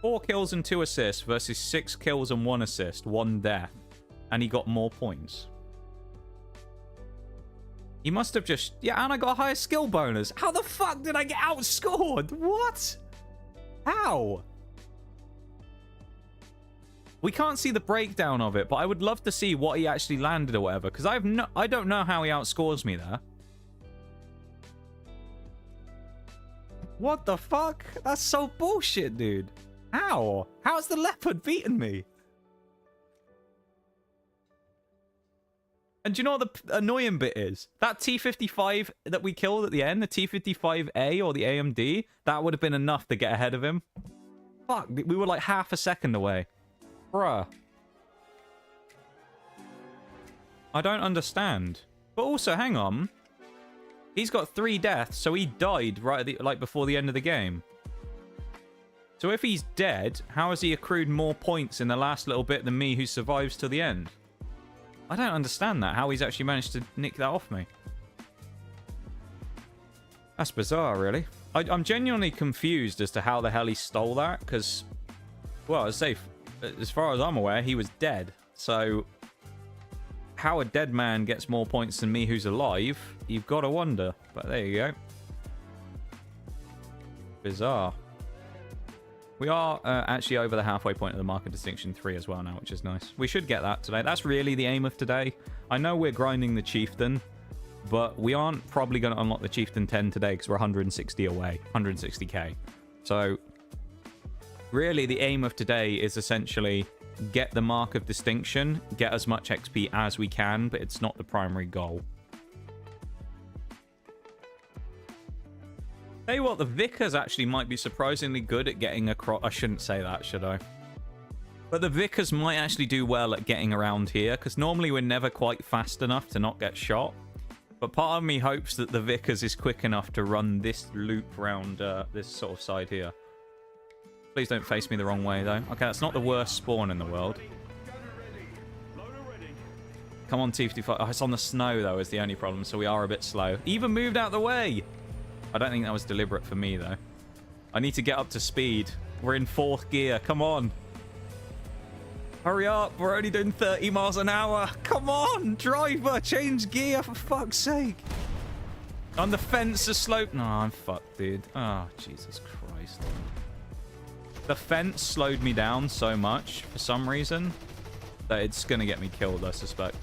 4 kills and 2 assists versus 6 kills and 1 assist, 1 death. And he got more points. He must have just... Yeah, and I got a higher skill bonus. How the fuck did I get outscored? What? How? We can't see the breakdown of it, but I would love to see what he actually landed or whatever, because I don't know how he outscores me there. What the fuck? That's so bullshit, dude. How? How's the leopard beaten me? And do you know what the annoying bit is? That T-55 that we killed at the end, the T-55A or the AMD, that would have been enough to get ahead of him. Fuck, we were like half a second away. Bruh. I don't understand. But also, hang on. He's got 3 deaths, so he died right at the, like before the end of the game. So if he's dead, how has he accrued more points in the last little bit than me, who survives to the end? I don't understand that, how he's actually managed to nick that off me. That's bizarre, really. I'm genuinely confused as to how the hell he stole that, because, well, as far as I'm aware, he was dead. So, how a dead man gets more points than me who's alive, you've got to wonder. But there you go. Bizarre. We are actually over the halfway point of the Mark of Distinction 3 as well now, which is nice. We should get that today. That's really the aim of today. I know we're grinding the Chieftain, but we aren't probably going to unlock the Chieftain 10 today because we're 160 away, 160k. So, really the aim of today is essentially get the Mark of Distinction, get as much XP as we can, but it's not the primary goal. Tell you what, the Vickers actually might be surprisingly good at getting across. I shouldn't say that, should I? But the Vickers might actually do well at getting around here, because normally we're never quite fast enough to not get shot. But part of me hopes that the Vickers is quick enough to run this loop around this sort of side here. Please don't face me the wrong way, though. Okay, that's not the worst spawn in the world. Come on, T-55. Oh, it's on the snow, though, is the only problem, so we are a bit slow. Even moved out the way! I don't think that was deliberate for me, though. I need to get up to speed. We're in 4th gear. Come on. Hurry up. We're only doing 30 miles an hour. Come on, driver. Change gear, for fuck's sake. On the fence, the slope. No, I'm fucked, dude. Oh, Jesus Christ. The fence slowed me down so much, for some reason, that it's going to get me killed, I suspect.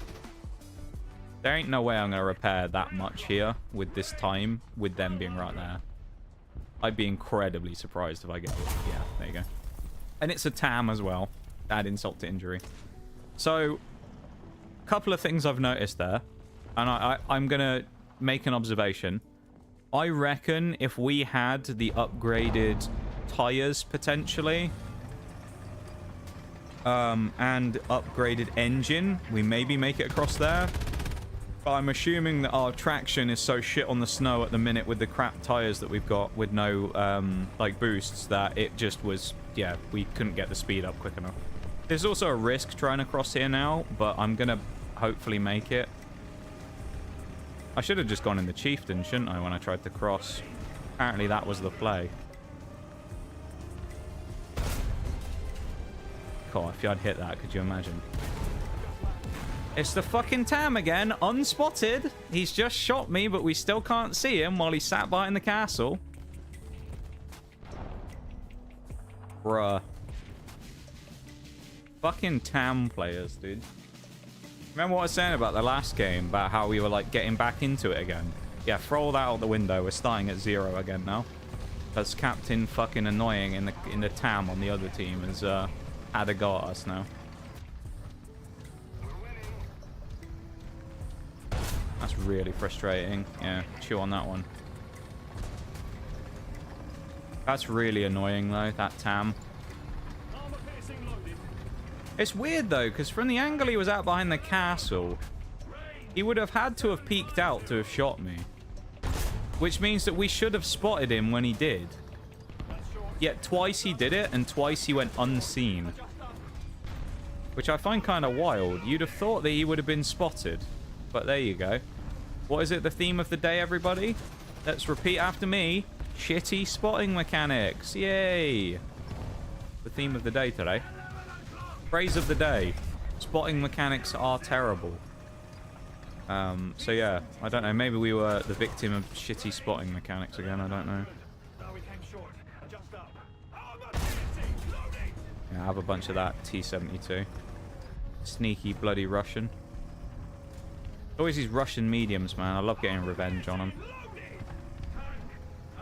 There ain't no way I'm going to repair that much here with this time, with them being right there. I'd be incredibly surprised if I get... Yeah, there you go. And it's a TAM as well. Add insult to injury. So, a couple of things I've noticed there. And I'm going to make an observation. I reckon if we had the upgraded tires, potentially, and upgraded engine, we maybe make it across there. But I'm assuming that our traction is so shit on the snow at the minute with the crap tires that we've got with no, like, boosts that it just was, yeah, we couldn't get the speed up quick enough. There's also a risk trying to cross here now, but I'm gonna hopefully make it. I should have just gone in the Chieftain, shouldn't I, when I tried to cross? Apparently that was the play. God, if I'd hit that, could you imagine? It's the fucking Tam again, unspotted. He's just shot me, but we still can't see him while he sat behind the castle. Bruh. Fucking Tam players, dude. Remember what I was saying about the last game, about how we were, like, getting back into it again? Yeah, throw all that out the window. We're starting at 0 again now. Because Captain fucking Annoying in the Tam on the other team has had a go at us now. That's really frustrating. Yeah, chew on that one. That's really annoying, though, that Tam. It's weird, though, because from the angle he was out behind the castle, he would have had to have peeked out to have shot me. Which means that we should have spotted him when he did. Yet twice he did it, and twice he went unseen. Which I find kind of wild. You'd have thought that he would have been spotted. But there you go. What is it, the theme of the day, everybody? Let's repeat after me. Shitty spotting mechanics. Yay! The theme of the day today. Phrase of the day. Spotting mechanics are terrible. So yeah, I don't know. Maybe we were the victim of shitty spotting mechanics again. I don't know. Yeah, I have a bunch of that T-72. Sneaky bloody Russian. Always these Russian mediums, man. I love getting revenge on them.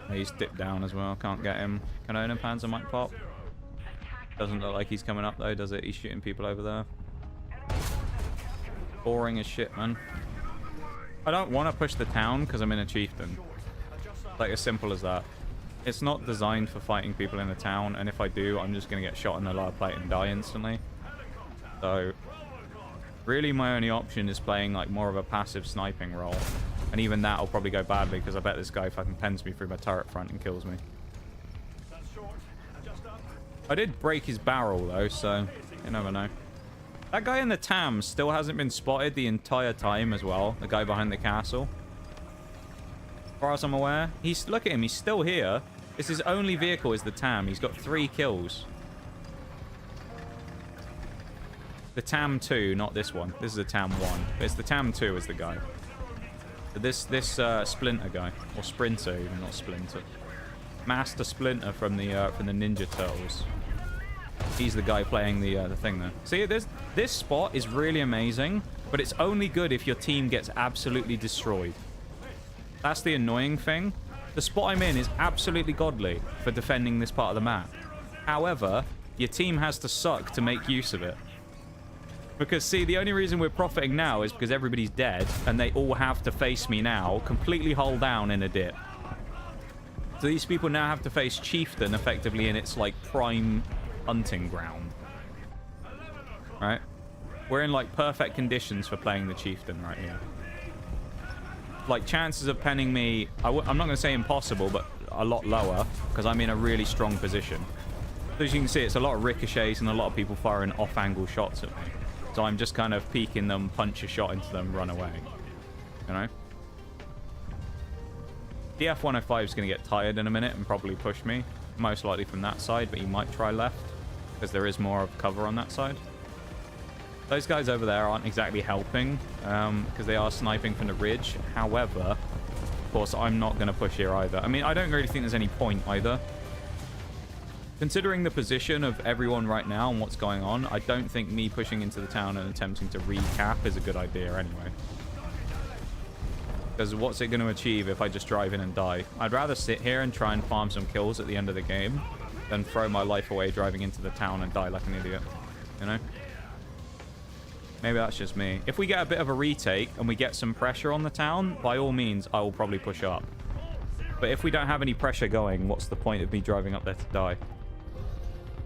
He's dipped down as well. Can't get him. Cannon Panzer might pop. Doesn't look like he's coming up though, does it? He's shooting people over there. Boring as shit, man. I don't want to push the town because I'm in a chieftain. Like, as simple as that. It's not designed for fighting people in the town, and if I do, I'm just going to get shot in the lower plate and die instantly. So, really my only option is playing like more of a passive sniping role. And even that will probably go badly because I bet this guy fucking pens me through my turret front and kills me. I did break his barrel though, so you never know. That guy in the Tam still hasn't been spotted the entire time as well. The guy behind the castle. As far as I'm aware. Look at him, he's still here. It's his only vehicle is the Tam. He's got 3 kills. The Tam 2, not this one. This is the Tam 1. But it's the Tam 2 is the guy. But this Splinter guy. Or Sprinter even, not Splinter. Master Splinter from the Ninja Turtles. He's the guy playing the thing there. See, this spot is really amazing, but it's only good if your team gets absolutely destroyed. That's the annoying thing. The spot I'm in is absolutely godly for defending this part of the map. However, your team has to suck to make use of it. Because, see, the only reason we're profiting now is because everybody's dead, and they all have to face me now, completely hull down in a dip. So these people now have to face Chieftain effectively in its, like, prime hunting ground. Right? We're in, like, perfect conditions for playing the Chieftain right here. Like, chances of penning me, I'm not going to say impossible, but a lot lower, because I'm in a really strong position. So as you can see, it's a lot of ricochets and a lot of people firing off-angle shots at me. So I'm just kind of peeking them, punch a shot into them, run away. You know? The F-105 is going to get tired in a minute and probably push me. Most likely from that side, but he might try left. Because there is more of cover on that side. Those guys over there aren't exactly helping. Because they are sniping from the ridge. However, of course, I'm not going to push here either. I mean, I don't really think there's any point either. Considering the position of everyone right now and what's going on, I don't think me pushing into the town and attempting to recap is a good idea anyway. Because what's it going to achieve if I just drive in and die? I'd rather sit here and try and farm some kills at the end of the game than throw my life away driving into the town and die like an idiot. You know? Maybe that's just me. If we get a bit of a retake and we get some pressure on the town, by all means, I will probably push up. But if we don't have any pressure going, what's the point of me driving up there to die?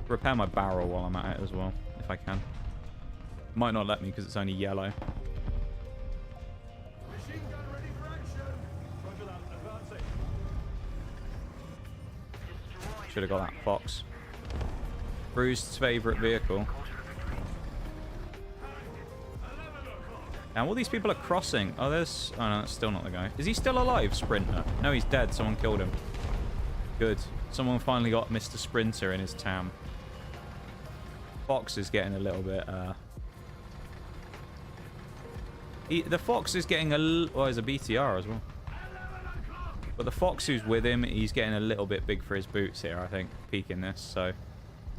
Repair my barrel while I'm at it as well, if I can. Might not let me because it's only yellow. Should have got that fox. Bruce's favorite vehicle. And all these people are crossing. Oh, there's... Oh, no, that's still not the guy. Is he still alive, Sprinter? No, he's dead. Someone killed him. Good. Someone finally got Mr. Sprinter in his tam. Fox is getting a little bit... The fox is getting a... Oh, there's a BTR as well. But the fox who's with him, he's getting a little bit big for his boots here, I think, peeking this. So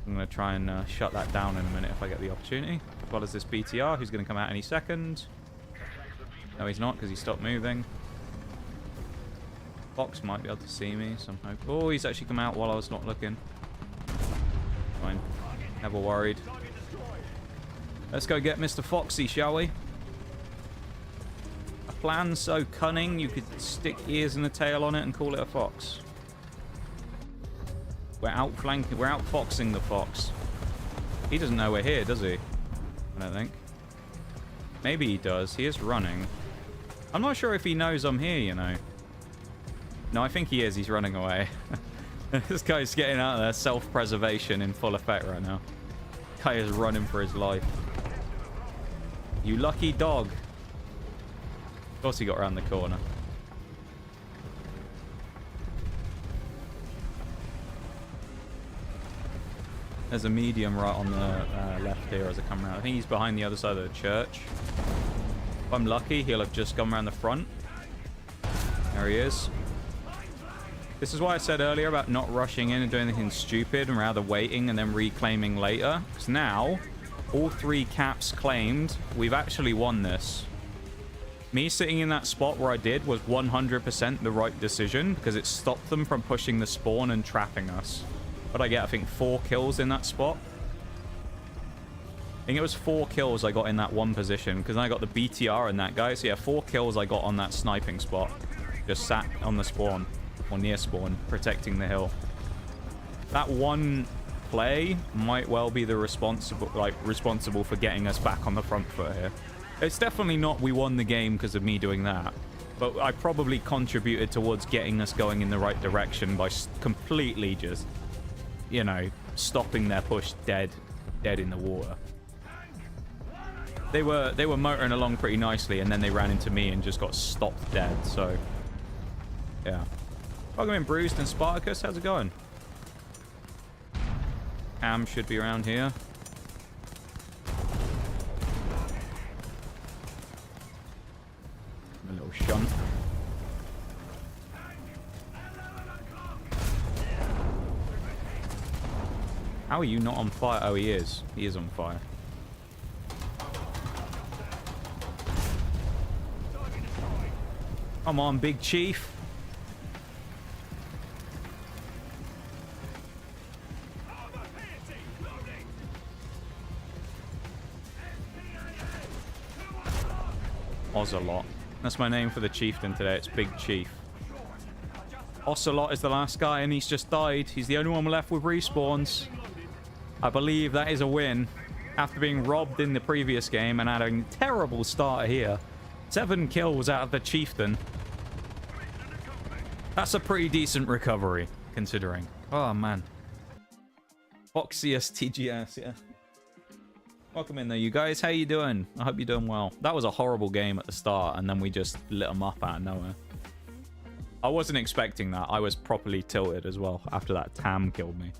I'm going to try and shut that down in a minute if I get the opportunity. As well as this BTR, who's going to come out any second. No, he's not, because he stopped moving. Fox might be able to see me somehow. Oh, he's actually come out while I was not looking. Fine. Never worried. Let's go get Mr. Foxy, shall we? A plan so cunning, you could stick ears and a tail on it and call it a fox. We're outflanking, we're outfoxing the fox. He doesn't know we're here, does he? I don't think. Maybe he does. He is running. I'm not sure if he knows I'm here, you know. No, I think he is. He's running away. This guy's getting out of there. Self-preservation in full effect right now. Guy is running for his life. You lucky dog. Of course he got around the corner. There's a medium right on the left here as I come around. I think he's behind the other side of the church. If I'm lucky, he'll have just gone around the front. There he is. This is why I said earlier about not rushing in and doing anything stupid and rather waiting and then reclaiming later. Because now, all 3 caps claimed, we've actually won this. Me sitting in that spot where I did was 100% the right decision because it stopped them from pushing the spawn and trapping us. But I get, I think, 4 kills in that spot. I think it was 4 kills I got in that one position because I got the BTR and that guy. So yeah, 4 kills I got on that sniping spot. Just sat on the spawn or near spawn, protecting the hill. That one play might well be the responsible for getting us back on the front foot here. It's definitely not we won the game because of me doing that. But I probably contributed towards getting us going in the right direction by completely just, you know, stopping their push dead in the water. They were motoring along pretty nicely, and then they ran into me and just got stopped dead. So, yeah. Welcome in, Bruised and Spartacus. How's it going? Cam should be around here. A little shunt. How are you not on fire? Oh, he is. He is on fire. Come on, Big Chief. Ocelot. That's my name for the chieftain today. It's Big Chief. Ocelot is the last guy, and he's just died. He's the only one left with respawns. I believe that is a win. After being robbed in the previous game and having a terrible start here. 7 kills out of the chieftain. That's a pretty decent recovery, considering. Oh, man. Foxiest TGS, yeah. Welcome in there, you guys. How you doing? I hope you're doing well. That was a horrible game at the start, and then we just lit them up out of nowhere. I wasn't expecting that. I was properly tilted as well after that Tam killed me.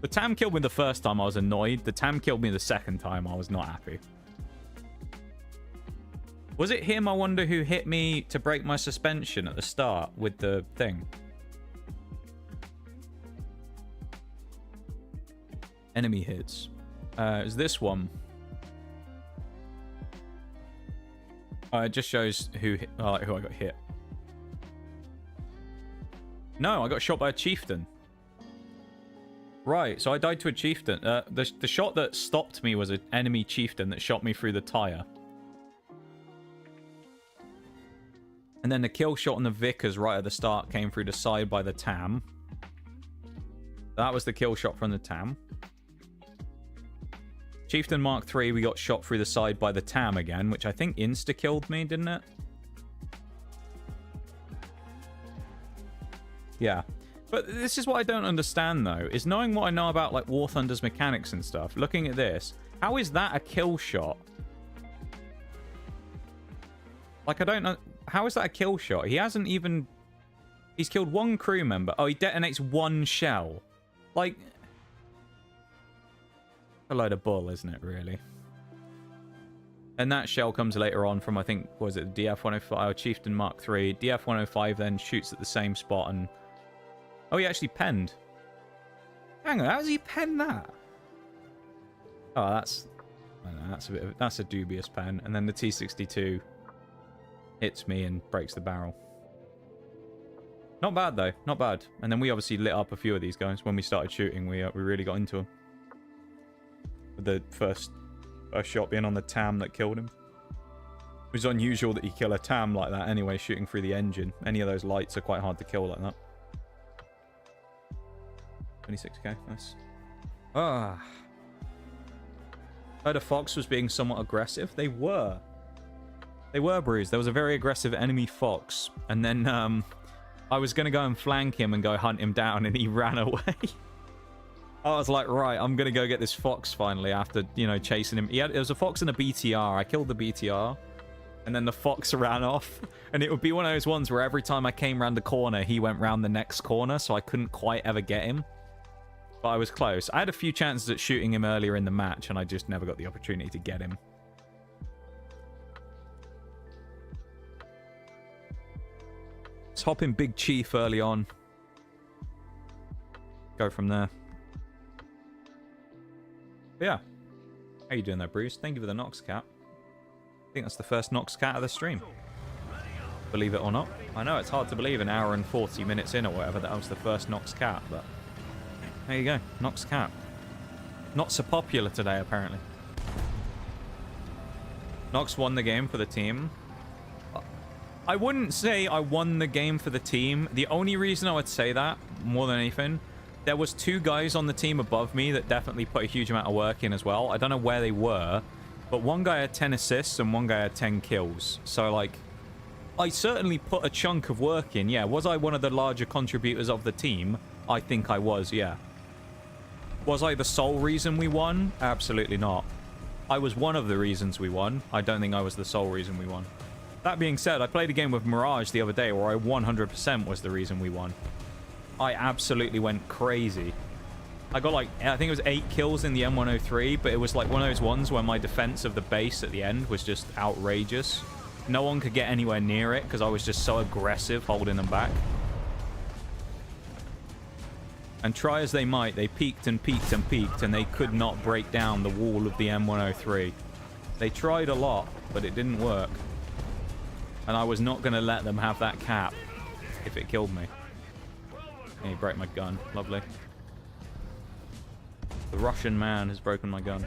The Tam killed me the first time, I was annoyed. The Tam killed me the second time, I was not happy. Was it him, I wonder, who hit me to break my suspension at the start with the thing? Enemy hits. Is this one? It just shows who I got hit. No, I got shot by a chieftain. Right, so I died to a chieftain. The shot that stopped me was an enemy chieftain that shot me through the tire. And then the kill shot on the Vickers right at the start came through the side by the Tam. That was the kill shot from the Tam. Chieftain Mark III, we got shot through the side by the Tam again, which I think insta-killed me, didn't it? Yeah. But this is what I don't understand, though, is knowing what I know about, like, War Thunder's mechanics and stuff, looking at this, how is that a kill shot? Like, I don't know. How is that a kill shot? He hasn't even... He's killed one crew member. Oh, he detonates one shell. Like... A load of bull, isn't it, really? And that shell comes later on from, I think, what was it, the DF-105, Chieftain Mark III. DF-105 then shoots at the same spot and... Oh, he actually penned. Hang on, how does he pen that? Oh, that's... I don't know, that's a bit of... That's a dubious pen. And then the T-62 hits me and breaks the barrel. Not bad, though. Not bad. And then we obviously lit up a few of these guys. When we started shooting, we really got into them. With the first shot being on the TAM that killed him. It was unusual that you kill a TAM like that anyway, shooting through the engine. Any of those lights are quite hard to kill like that. 26k, nice. Ah. Heard a Fox was being somewhat aggressive. They were. They were, Bruce. There was a very aggressive enemy Fox. And then I was going to go and flank him and go hunt him down, and he ran away. I was like, right, I'm going to go get this Fox finally after, you know, chasing him. It was a Fox and a BTR. I killed the BTR. And then the Fox ran off. And it would be one of those ones where every time I came around the corner, he went round the next corner. So I couldn't quite ever get him. But I was close. I had a few chances at shooting him earlier in the match, and I just never got the opportunity to get him. Let's hop in Big Chief early on. Go from there. But yeah. How you doing there, Bruce? Thank you for the Nox Cat. I think that's the first Nox Cat of the stream. Believe it or not. I know it's hard to believe an hour and 40 minutes in or whatever that was the first Nox Cat, but... There you go, Nox Cat. Not so popular today, apparently. Nox won the game for the team. I wouldn't say I won the game for the team. The only reason I would say that, more than anything, there was two guys on the team above me that definitely put a huge amount of work in as well. I don't know where they were, but one guy had 10 assists and one guy had 10 kills. So, like, I certainly put a chunk of work in. Yeah, was I one of the larger contributors of the team? I think I was, yeah. Was I the sole reason we won? Absolutely not. I was one of the reasons we won. I don't think I was the sole reason we won. That being said, I played a game with Mirage the other day where I 100% was the reason we won. I absolutely went crazy. I got like, I think it was 8 kills in the M103, but it was like one of those ones where my defense of the base at the end was just outrageous. No one could get anywhere near it because I was just so aggressive holding them back. And try as they might, they peeked and peeked and peeked, and they could not break down the wall of the M103. They tried a lot, but it didn't work. And I was not going to let them have that cap if it killed me. Hey, he broke my gun. Lovely. The Russian man has broken my gun.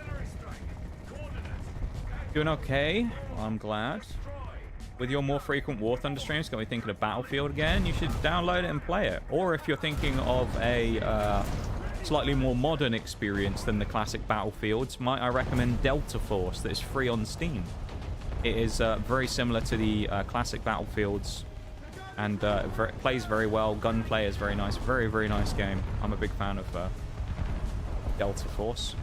Doing okay. Well, I'm glad. With your more frequent War Thunder streams, going to be thinking of Battlefield again, you should download it and play it. Or if you're thinking of a slightly more modern experience than the classic Battlefields, might I recommend Delta Force that is free on Steam. It is very similar to the classic Battlefields and plays very well. Gunplay is very nice. Very, very nice game. I'm a big fan of Delta Force.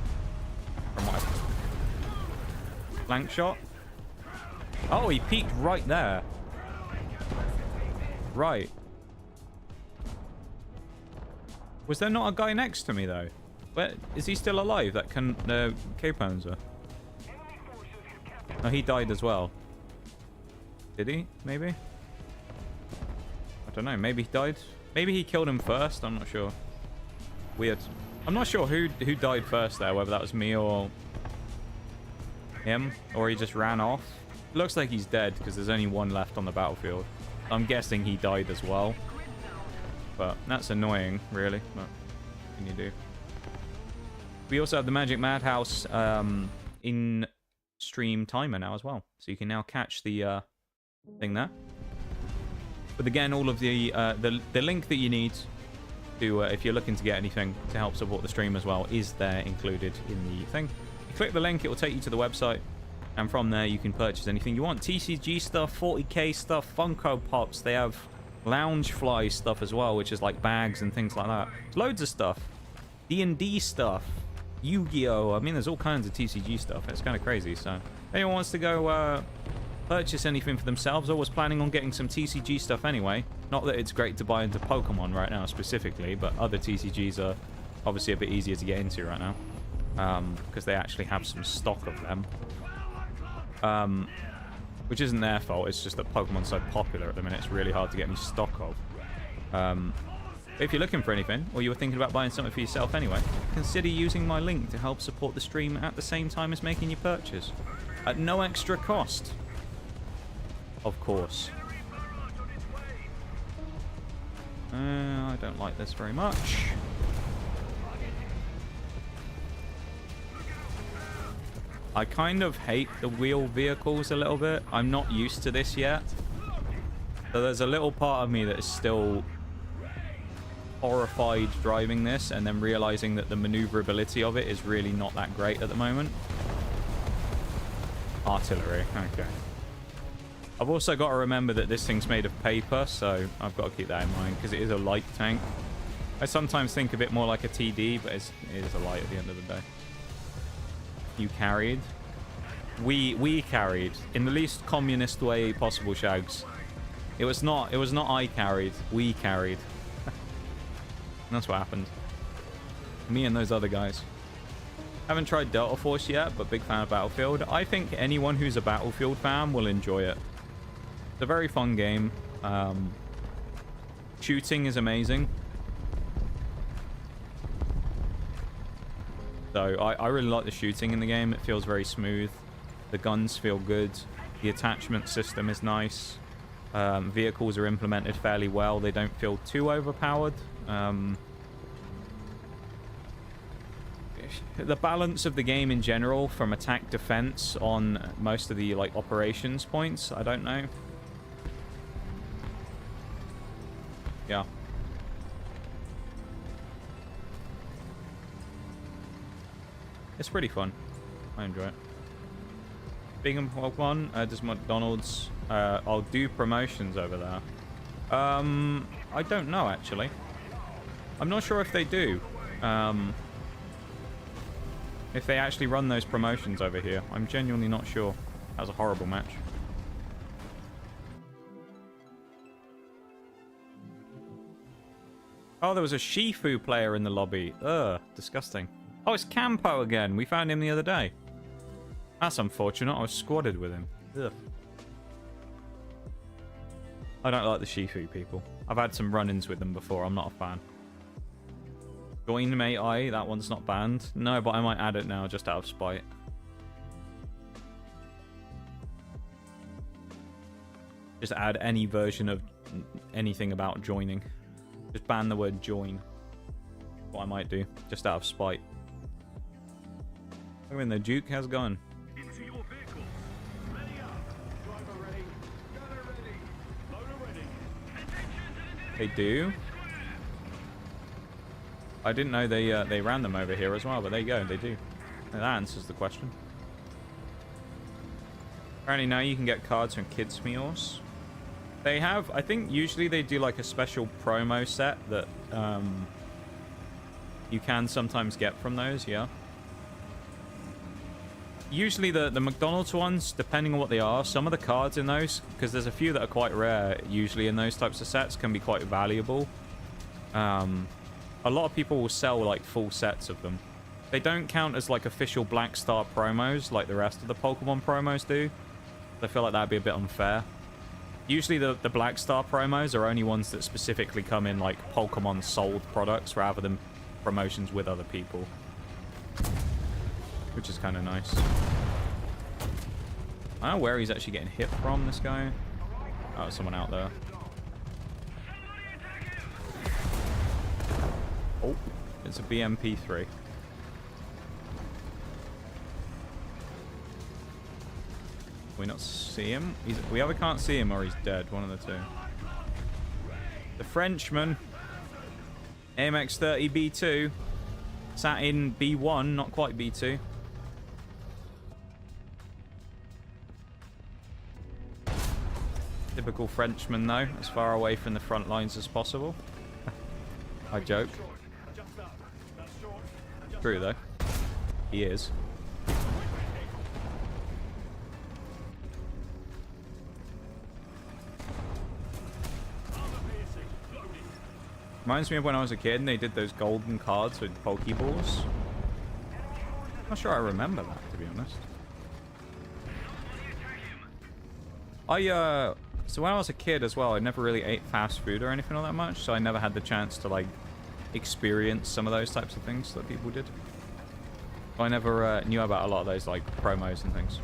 From what I've... Flank shot. Oh, he peeked right there. Right. Was there not a guy next to me, though? Where, is he still alive? That can... K-Panzer. No, he died as well. Did he? Maybe? I don't know. Maybe he died? Maybe he killed him first? I'm not sure. Weird. I'm not sure who died first there, whether that was me or him, or he just ran off. Looks like he's dead because there's only one left on the battlefield. I'm guessing he died as well. But that's annoying, really. But what can you do? We also have the Magic Madhouse in stream timer now as well. So you can now catch the thing there. But again, all of the link that you need to, if you're looking to get anything to help support the stream as well, is there included in the thing. You click the link, it will take you to the website. And from there, you can purchase anything you want. TCG stuff, 40k stuff, Funko Pops. They have, lounge fly stuff as well, which is like bags and things like that. Loads of stuff. D&D stuff. Yu-Gi-Oh! I mean, there's all kinds of TCG stuff. It's kind of crazy. So, if anyone wants to go purchase anything for themselves, I was planning on getting some TCG stuff anyway. Not that it's great to buy into Pokemon right now specifically, but other TCGs are obviously a bit easier to get into right now. Because they actually have some stock of them. Which isn't their fault, it's just that Pokemon's so popular at the minute, it's really hard to get any stock of. If you're looking for anything, or you were thinking about buying something for yourself anyway, consider using my link to help support the stream at the same time as making your purchase. At no extra cost. Of course. I don't like this very much. I kind of hate the wheel vehicles a little bit. I'm not used to this yet. So there's a little part of me that is still horrified driving this and then realizing that the maneuverability of it is really not that great at the moment. Artillery, okay. I've also got to remember that this thing's made of paper, so I've got to keep that in mind because it is a light tank. I sometimes think of it more like a TD, but it is a light at the end of the day. You carried. We carried in the least communist way possible, Shags. It was not I carried. We carried. And that's what happened. Me and those other guys. Haven't tried Delta Force yet, but big fan of Battlefield. I think anyone who's a Battlefield fan will enjoy it. It's a very fun game. Shooting is amazing. So I really like the shooting in the game. It feels very smooth. The guns feel good. The attachment system is nice. Vehicles are implemented fairly well. They don't feel too overpowered. The balance of the game in general, from attack defense on most of the like operations points, I don't know. Yeah. It's pretty fun. I enjoy it. Speaking of Pokemon, does McDonald's I'll do promotions over there? I don't know actually. I'm not sure if they do. If they actually run those promotions over here. I'm genuinely not sure. That was a horrible match. Oh, there was a Shifu player in the lobby. Ugh, disgusting. Oh, it's Campo again. We found him the other day. That's unfortunate. I was squadded with him. Ugh. I don't like the Shifu people. I've had some run-ins with them before. I'm not a fan. Join Mate I. That one's not banned. No, but I might add it now just out of spite. Just add any version of anything about joining. Just ban the word join. What I might do. Just out of spite. Oh, and the Duke has gone. Into your vehicle. Ready up. Driver ready. Gunner ready. Loader ready. They do? I didn't know they ran them over here as well, but there you go, they do. And that answers the question. Apparently now you can get cards from kids meals. They have, I think usually they do like a special promo set that you can sometimes get from those, yeah. Usually the McDonald's ones, depending on what they are, some of the cards in those, because there's a few that are quite rare usually in those types of sets, can be quite valuable. A lot of people will sell like full sets of them. They don't count as like official Black Star promos like the rest of the Pokemon promos do. I feel like that'd be a bit unfair. Usually the Black Star promos are only ones that specifically come in like Pokemon sold products rather than promotions with other people. Which is kind of nice. I don't know where he's actually getting hit from, this guy. Oh, someone out there. Oh, it's a BMP3. We not see him? We either can't see him or he's dead. One of the two. The Frenchman. AMX-30B2. Sat in B1, not quite B2. Typical Frenchman, though, as far away from the front lines as possible. I joke. True, though. He is. Reminds me of when I was a kid and they did those golden cards with Pokeballs. Not sure I remember that, to be honest. So when I was a kid as well, I never really ate fast food or anything all that much, so I never had the chance to, like, experience some of those types of things that people did. So I never knew about a lot of those, like, promos and things.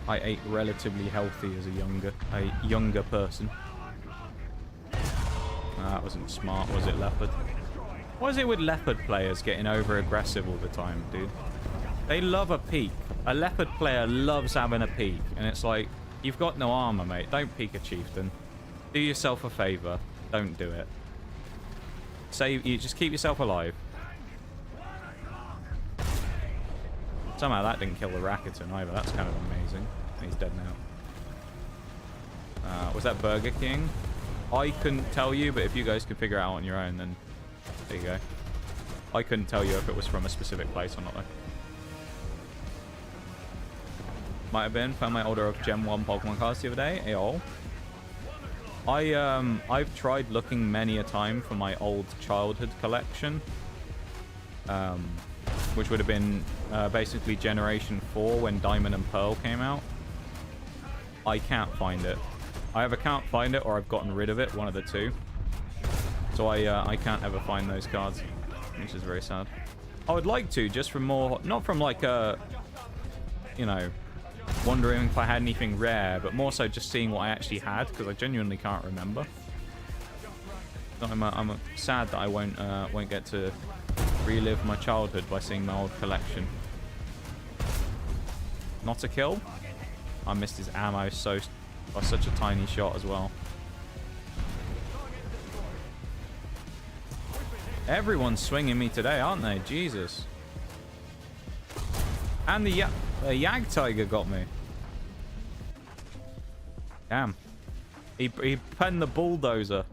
I ate relatively healthy as a younger person. That wasn't smart, was it, Leopard? What is it with Leopard players getting over aggressive all the time, dude? They love a peek. A Leopard player loves having a peek, and it's like, you've got no armor, mate. Don't peek a chieftain. Do yourself a favor. Don't do it. You just keep yourself alive. Somehow that didn't kill the Rakuten either. That's kind of amazing. He's dead now. Was that Burger King? I couldn't tell you, but if you guys could figure it out on your own, then there you go. I couldn't tell you if it was from a specific place or not, though. Might have been. Found my order of Gen 1 Pokemon cards the other day. Ayo. I've tried looking many a time for my old childhood collection. Which would have been basically Generation 4 when Diamond and Pearl came out. I can't find it. I either can't find it or I've gotten rid of it, one of the two. So I can't ever find those cards, which is very sad. I would like to, just from more, not from like a, you know, wondering if I had anything rare, but more so just seeing what I actually had, because I genuinely can't remember. So I'm sad that I won't get to relive my childhood by seeing my old collection. Not a kill. I missed his ammo by such a tiny shot as well. Everyone's swinging me today, aren't they? Jesus. And the Yag Tiger got me. Damn. He penned the bulldozer.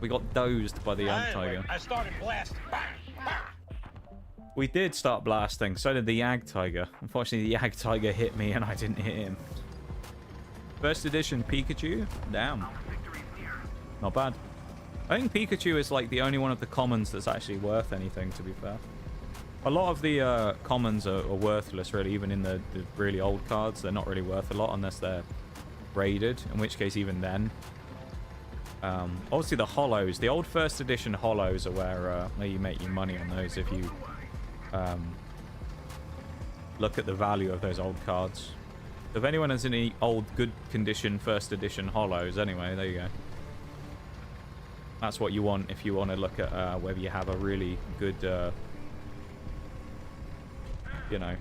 We got dozed by the Yag Tiger. I started blasting. We did start blasting. So did the Yag Tiger. Unfortunately, the Yag Tiger hit me and I didn't hit him. First edition Pikachu? Damn. Not bad. I think Pikachu is like the only one of the commons that's actually worth anything, to be fair. A lot of the commons are worthless, really, even in the really old cards. They're not really worth a lot unless they're raided, in which case even then. Obviously the holos, the old first edition holos are where you make your money on those if you look at the value of those old cards. If anyone has any old good condition first edition holos, anyway, there you go. That's what you want if you want to look at whether you have a really good, you know,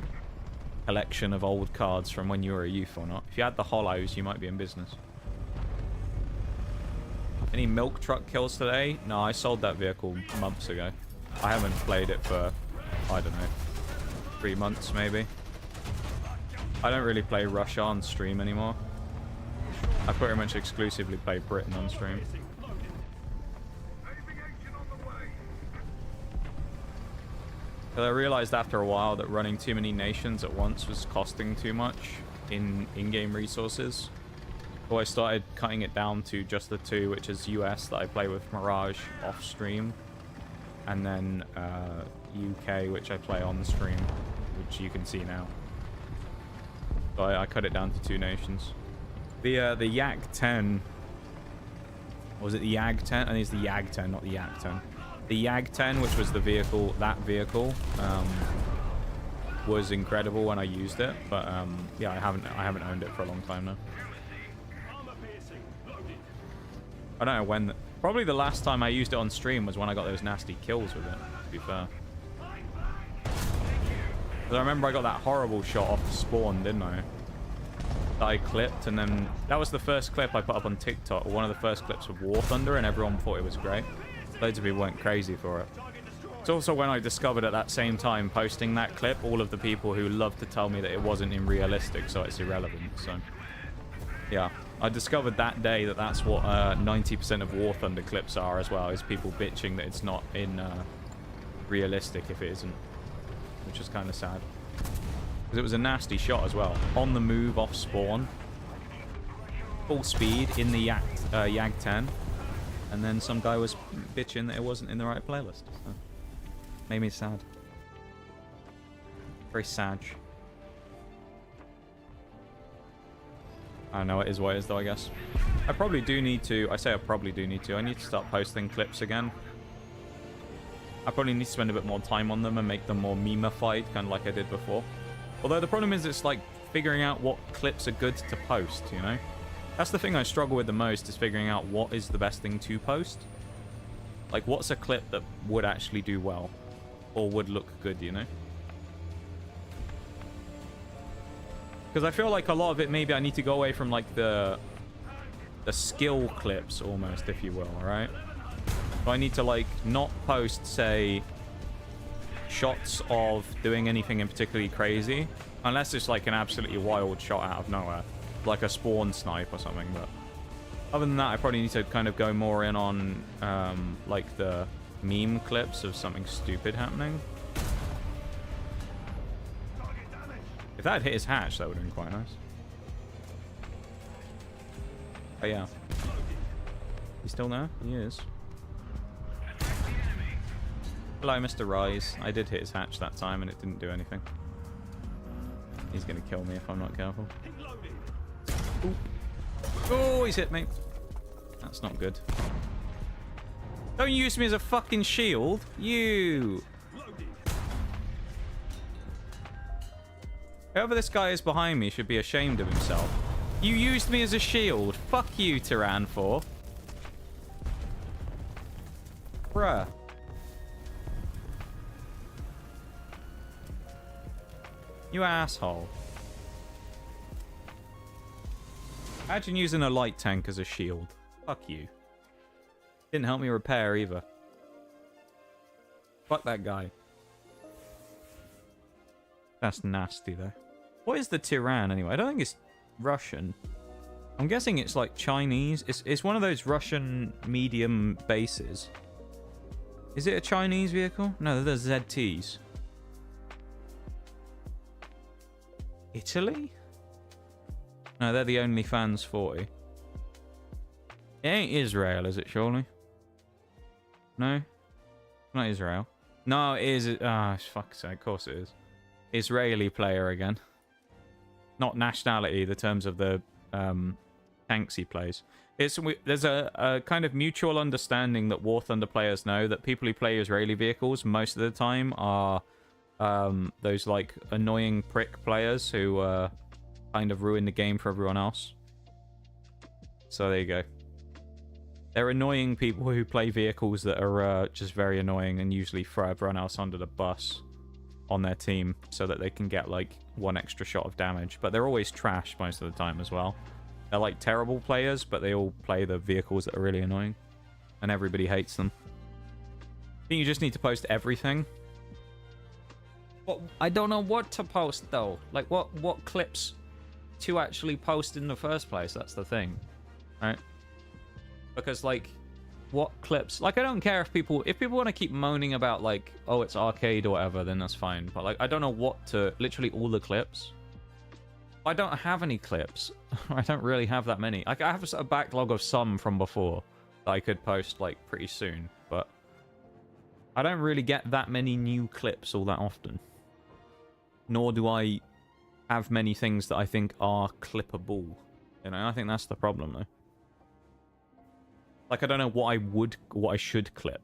collection of old cards from when you were a youth or not. If you had the holos, you might be in business. Any milk truck kills today? No, I sold that vehicle months ago. I haven't played it for, I don't know, 3 months maybe. I don't really play Russia on stream anymore. I pretty much exclusively play Britain on stream. But I realized after a while that running too many nations at once was costing too much in-game resources. So I started cutting it down to just the two, which is US that I play with Mirage off stream, and then UK, which I play on stream, which you can see now. So I cut it down to 2 nations. The Yak 10, was it the Yag 10? I think it's the Yag 10, not the Yak 10. The Yag 10, which was the vehicle, that vehicle, was incredible when I used it, but yeah, I haven't owned it for a long time now. I don't know when. Probably the last time I used it on stream was when I got those nasty kills with it, to be fair. Because I remember I got that horrible shot off the spawn, didn't I? That I clipped, and then that was the first clip I put up on TikTok, or one of the first clips of War Thunder, and everyone thought it was great. Loads of people went crazy for it. It's also when I discovered at that same time posting that clip, all of the people who loved to tell me that it wasn't in realistic, so it's irrelevant. So, yeah. I discovered that day that that's what 90% of War Thunder clips are as well, is people bitching that it's not in realistic if it isn't. Which is kind of sad. Because it was a nasty shot as well. On the move, off spawn. Full speed in the Yag 10. And then some guy was bitching that it wasn't in the right playlist. So, made me sad. Very sad. I don't know, it is what it is though, I guess. I probably do need to... I say I probably do need to. I need to start posting clips again. I probably need to spend a bit more time on them and make them more meme-ified, kind of like I did before. Although the problem is it's like figuring out what clips are good to post, you know? That's the thing I struggle with the most, is figuring out what is the best thing to post. Like, what's a clip that would actually do well? Or would look good, you know? Because I feel like a lot of it, maybe I need to go away from, like, the skill clips, almost, if you will, alright? So I need to, like, not post, say, shots of doing anything in particularly crazy. Unless it's, like, an absolutely wild shot out of nowhere. Like a spawn snipe or something, but... Other than that, I probably need to kind of go more in on, like, the meme clips of something stupid happening. If that had hit his hatch, that would have been quite nice. Oh, yeah. He's still there? He is. Hello, Mr. Rise. I did hit his hatch that time, and it didn't do anything. He's going to kill me if I'm not careful. Ooh. Oh, he's hit me. That's not good. Don't use me as a fucking shield. You... Whoever this guy is behind me should be ashamed of himself. You used me as a shield. Fuck you, Tyran 4. Bruh. You asshole. Imagine using a light tank as a shield. Fuck you. Didn't help me repair either. Fuck that guy. That's nasty, though. What is the Tyran, anyway? I don't think it's Russian. I'm guessing it's, like, Chinese. It's one of those Russian medium bases. Is it a Chinese vehicle? No, they're ZTs. Italy? No, they're the OnlyFans 40. It ain't Israel, is it, surely? No? Not Israel. No, it is... Ah, fuck's sake, of course it is. Israeli player again. Not nationality, the terms of the tanks he plays. There's a kind of mutual understanding that War Thunder players know that people who play Israeli vehicles most of the time are those like annoying prick players who kind of ruin the game for everyone else. So there you go. They're annoying people who play vehicles that are just very annoying and usually throw everyone else under the bus on their team so that they can get like one extra shot of damage. But they're always trash most of the time as well. They're like terrible players, but they all play the vehicles that are really annoying. And everybody hates them. I think you just need to post everything. Well, I don't know what to post though. Like what clips to actually post in the first place. That's the thing. Right? Because like what clips, like I don't care if people want to keep moaning about like, oh, it's arcade or whatever, then that's fine. But like I don't know what to, literally all the clips. I don't have any clips. I don't really have that many. Like I have a backlog of some from before that I could post like pretty soon, but I don't really get that many new clips all that often. Nor do I have many things that I think are clippable. You know, I think that's the problem though. Like, I don't know what I should clip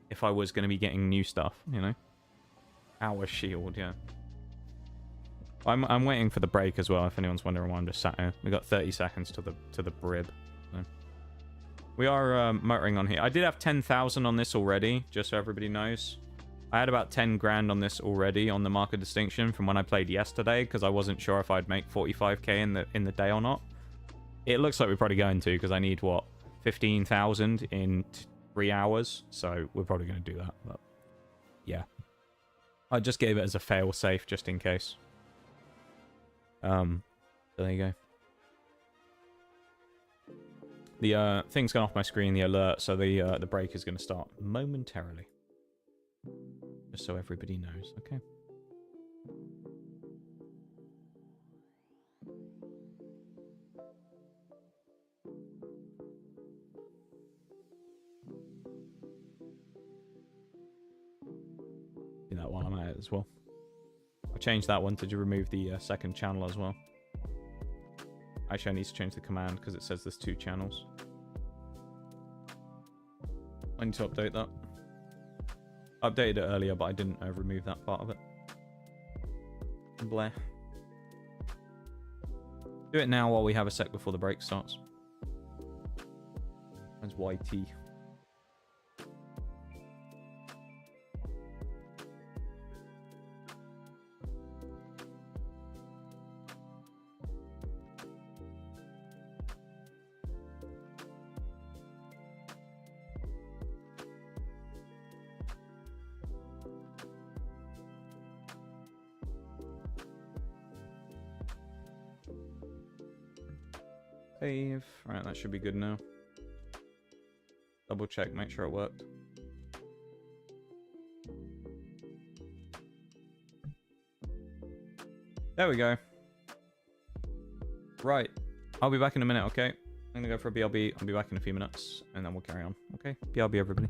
if I was going to be getting new stuff, you know? Our shield, yeah. I'm waiting for the break as well, if anyone's wondering why I'm just sat here. We've got 30 seconds to the brib. So. We are motoring on here. I did have 10,000 on this already, just so everybody knows. I had about 10 grand on this already on the Mark of Distinction from when I played yesterday, because I wasn't sure if I'd make 45k in the day or not. It looks like we're probably going to, because I need, what, 15,000 in 3 hours, so we're probably going to do that. But yeah, I just gave it as a fail safe just in case. So there you go. The thing's gone off my screen, the alert, so the break is going to start momentarily. Just so everybody knows, okay? Do that while I'm at it as well. I changed that one to remove the second channel as well. Actually, I need to change the command because it says there's 2 channels. I need to update that. I updated it earlier, but I didn't remove that part of it. Bleh. Do it now while we have a sec before the break starts. That's YT. Save. Right, that should be good now. Double check, make sure it worked. There we go. Right. I'll be back in a minute, okay? I'm gonna go for a BRB. I'll be back in a few minutes, and then we'll carry on. Okay? BRB, everybody.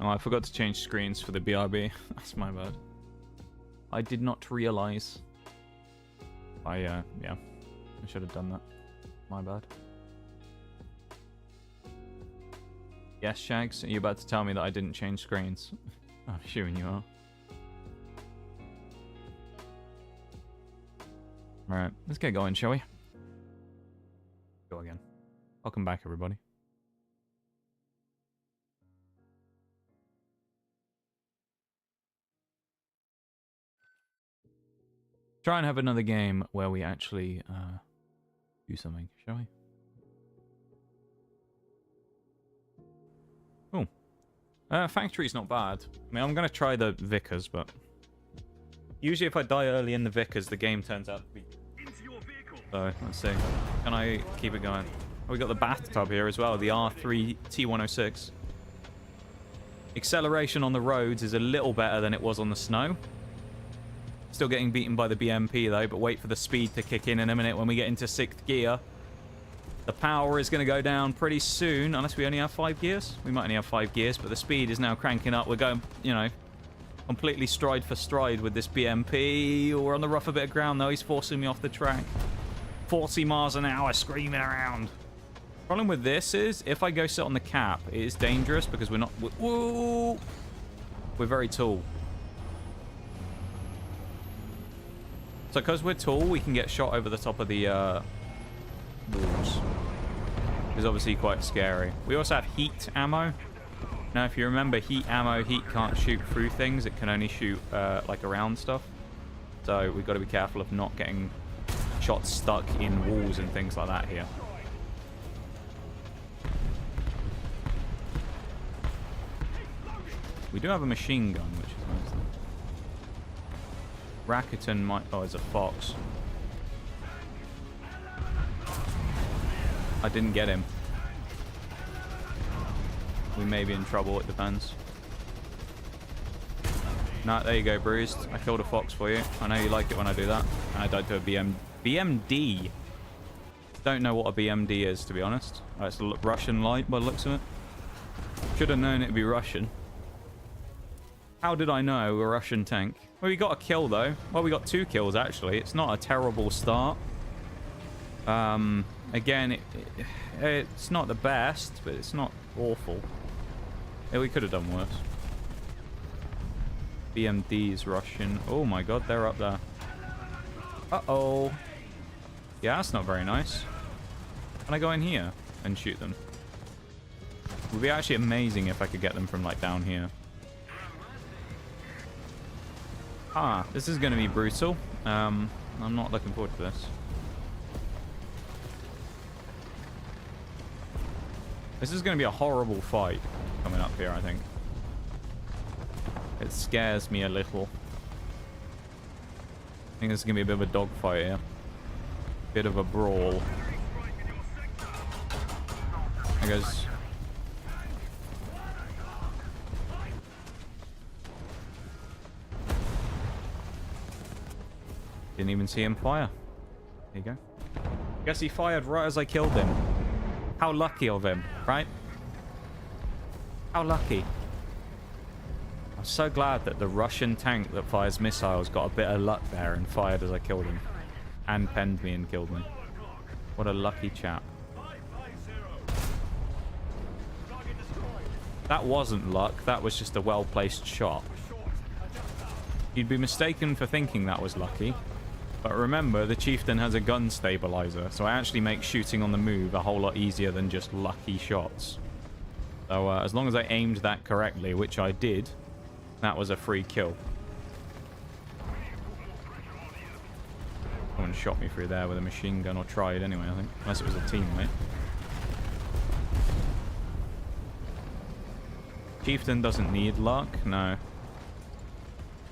Oh, I forgot to change screens for the BRB. That's my bad. I did not realize. Yeah, I should have done that. My bad. Yes, Shags, are you about to tell me that I didn't change screens? I'm assuming you are. Alright, let's get going, shall we? Go again. Welcome back, everybody. Try and have another game where we actually do something, shall we? Oh. Factory's not bad. I mean, I'm going to try the Vickers, but... Usually if I die early in the Vickers, the game turns out to be... So, let's see. Can I keep it going? Oh, we got the bathtub here as well, the R3 T106. Acceleration on the roads is a little better than it was on the snow. Still getting beaten by the BMP though, but wait for the speed to kick in a minute when we get into 6th gear. The power is going to go down pretty soon, unless we only have 5 gears. We might only have 5 gears, but the speed is now cranking up. We're going, you know, completely stride for stride with this BMP. We're on the rougher bit of ground though. He's forcing me off the track. 40 miles an hour screaming around. Problem with this is, if I go sit on the cap, it is dangerous because we're not... Whoa! We're very tall. So because we're tall, we can get shot over the top of the walls. It's obviously quite scary. We also have heat ammo. Now, if you remember, heat ammo, heat can't shoot through things. It can only shoot like around stuff. So we've got to be careful of not getting shots stuck in walls and things like that here. We do have a machine gun, which is nice. Rakuten might... Oh, it's a fox. I didn't get him. We may be in trouble, it depends. No, there you go, Bruised. I killed a fox for you. I know you like it when I do that. And I died to a BMD. Don't know what a BMD is, to be honest. Oh, it's a Russian light by the looks of it. Should have known it'd be Russian. How did I know a Russian tank? Well, we got a kill, though. Well, we got 2 kills, actually. It's not a terrible start. Again, it's not the best, but it's not awful. Yeah, we could have done worse. BMD's Russian. Oh, my God, they're up there. Uh-oh. Yeah, that's not very nice. Can I go in here and shoot them? It would be actually amazing if I could get them from, like, down here. Ah, this is going to be brutal. I'm not looking forward to this. This is going to be a horrible fight coming up here, I think. It scares me a little. I think this is going to be a bit of a dogfight here. Bit of a brawl. There goes... Didn't even see him fire. There you go. Guess he fired right as I killed him. How lucky of him, right? How lucky. I'm so glad that the Russian tank that fires missiles got a bit of luck there and fired as I killed him. And penned me and killed me. What a lucky chap. That wasn't luck. That was just a well-placed shot. You'd be mistaken for thinking that was lucky. But remember, the Chieftain has a gun stabilizer, so I actually make shooting on the move a whole lot easier than just lucky shots. So as long as I aimed that correctly, which I did, that was a free kill. Someone shot me through there with a machine gun, or tried anyway, I think. Unless it was a teammate. Chieftain doesn't need luck, no.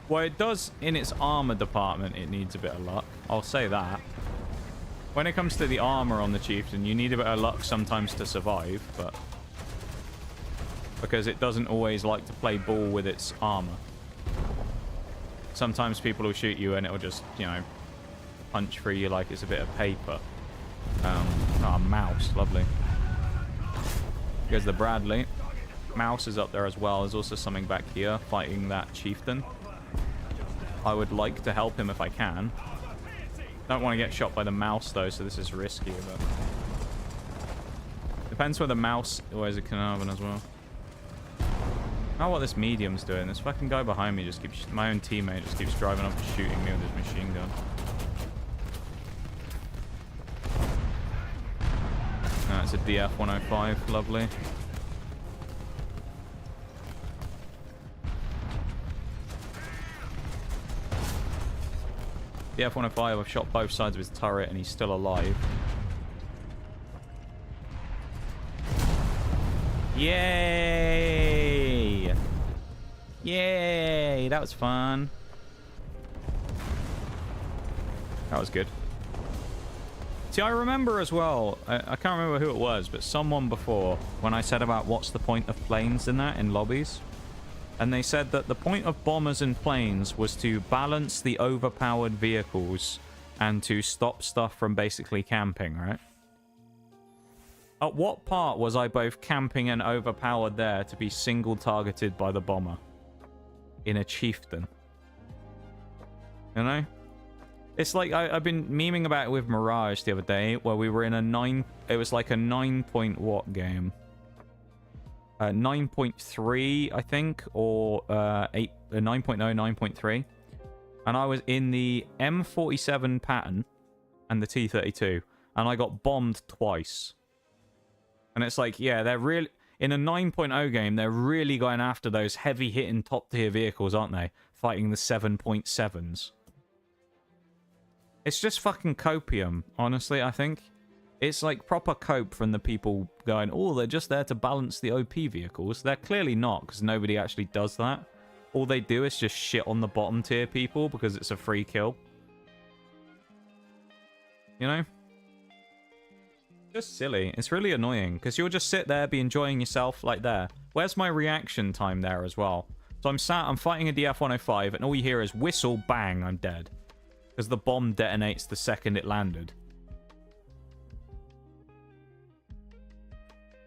Well, it does in its armor department, it needs a bit of luck. I'll say that. When it comes to the armor on the Chieftain, you need a bit of luck sometimes to survive, but... because it doesn't always like to play ball with its armor. Sometimes people will shoot you and it'll just, you know, punch through you like it's a bit of paper. Oh, mouse. Lovely. Here's the Bradley. Mouse is up there as well. There's also something back here fighting that Chieftain. I would like to help him if I can. Don't want to get shot by the mouse though, so this is risky. But depends where the mouse... or is it Carnarvon as well? Oh, what this medium's doing. This fucking guy behind me just keeps... my own teammate just keeps driving up and shooting me with his machine gun. It's a DF-105. Lovely. The F-105, I've shot both sides of his turret and he's still alive. Yay! Yay! That was fun. That was good. See, I remember as well, I can't remember who it was, but someone before, when I said about what's the point of planes in that, in lobbies, and they said that the point of bombers and planes was to balance the overpowered vehicles and to stop stuff from basically camping, right? At what part was I both camping and overpowered there to be single targeted by the bomber? In a chieftain. You know? It's like, I've been memeing about it with Mirage the other day, where we were in a 9... It was like a 9 point what game? 9.3, I think, or 9.0, 9.3. And I was in the M47 Patton and the T32, and I got bombed twice. And it's like, yeah, they're really... In a 9.0 game, they're really going after those heavy-hitting top-tier vehicles, aren't they? Fighting the 7.7s. It's just fucking copium, honestly, I think. It's like proper cope from the people going, oh, they're just there to balance the OP vehicles. They're clearly not, because nobody actually does that. All they do is just shit on the bottom tier people because it's a free kill. You know? Just silly. It's really annoying, because you'll just sit there, be enjoying yourself like there. Where's my reaction time there as well? So I'm fighting a DF-105, and all you hear is whistle, bang, I'm dead. Because the bomb detonates the second it landed.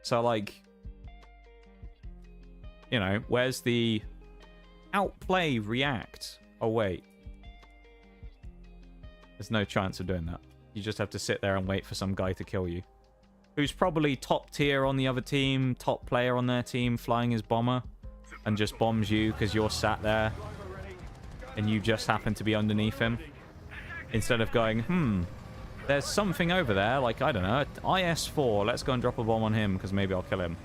So, like... You know, where's the... Outplay, react? Oh, wait. There's no chance of doing that. You just have to sit there and wait for some guy to kill you. Who's probably top tier on the other team, top player on their team, flying his bomber. And just bombs you because you're sat there. And you just happen to be underneath him. Instead of going, there's something over there, like, I don't know, IS-4, let's go and drop a bomb on him, because maybe I'll kill him.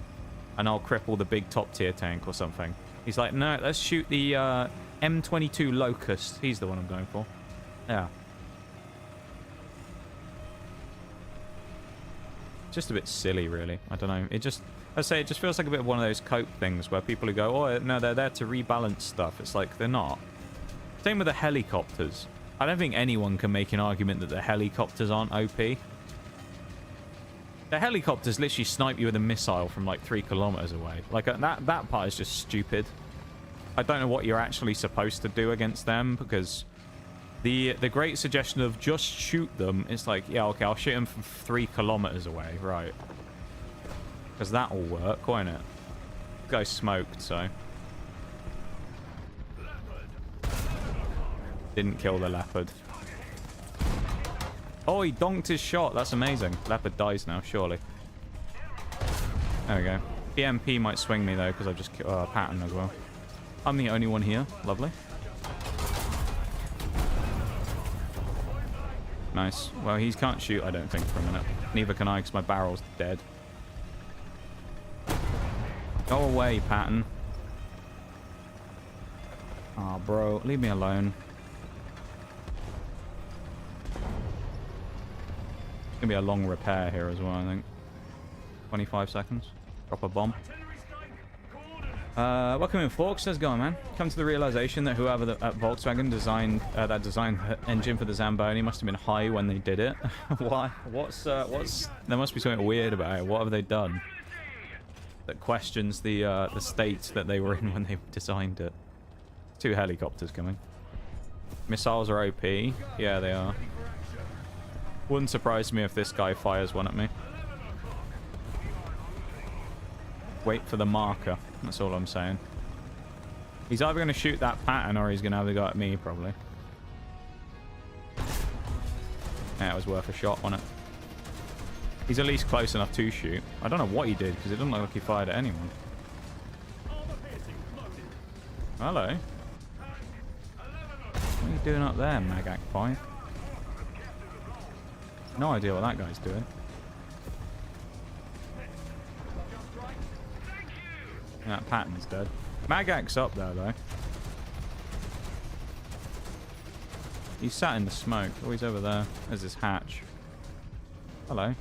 And I'll cripple the big top-tier tank or something. He's like, no, let's shoot the M22 Locust. He's the one I'm going for. Yeah. Just a bit silly, really. I don't know. It just, I say, it just feels like a bit of one of those cope things where people who go, oh, no, they're there to rebalance stuff. It's like, they're not. Same with the helicopters. I don't think anyone can make an argument that the helicopters aren't OP. The helicopters literally snipe you with a missile from like 3 kilometers away. Like, that part is just stupid. I don't know what you're actually supposed to do against them, because the great suggestion of just shoot them, it's like, yeah, okay, I'll shoot them from 3 kilometers away, right? Because that'll work, won't it? The guy's smoked, so... Didn't kill the leopard. Oh, he donked his shot. That's amazing. Leopard dies now, surely. There we go. PMP might swing me, though, because I've just killed Patton as well. I'm the only one here. Lovely. Nice. Well, he can't shoot, I don't think, for a minute. Neither can I, because my barrel's dead. Go away, Patton. Aw, bro. Leave me alone. Gonna be a long repair here as well, I think. 25 seconds. Drop a bomb. Welcome in, Forks. How's it going, man? Come to the realization that whoever at Volkswagen designed the engine for the Zamboni must have been high when they did it. Why? What's there must be something weird about it. What have they done that questions the state that they were in when they designed it? 2 helicopters coming. Missiles are OP. Yeah, they are. Wouldn't surprise me if this guy fires one at me. Wait for the marker. That's all I'm saying. He's either going to shoot that Patton or he's going to have a go at me, probably. Yeah, it was worth a shot, wasn't it? He's at least close enough to shoot. I don't know what he did, because it doesn't look like he fired at anyone. Hello. What are you doing up there, Magak 5? No idea what that guy's doing. That Patton's dead. Magak's up there, though. He's sat in the smoke. Oh, he's over there. There's his hatch. Hello.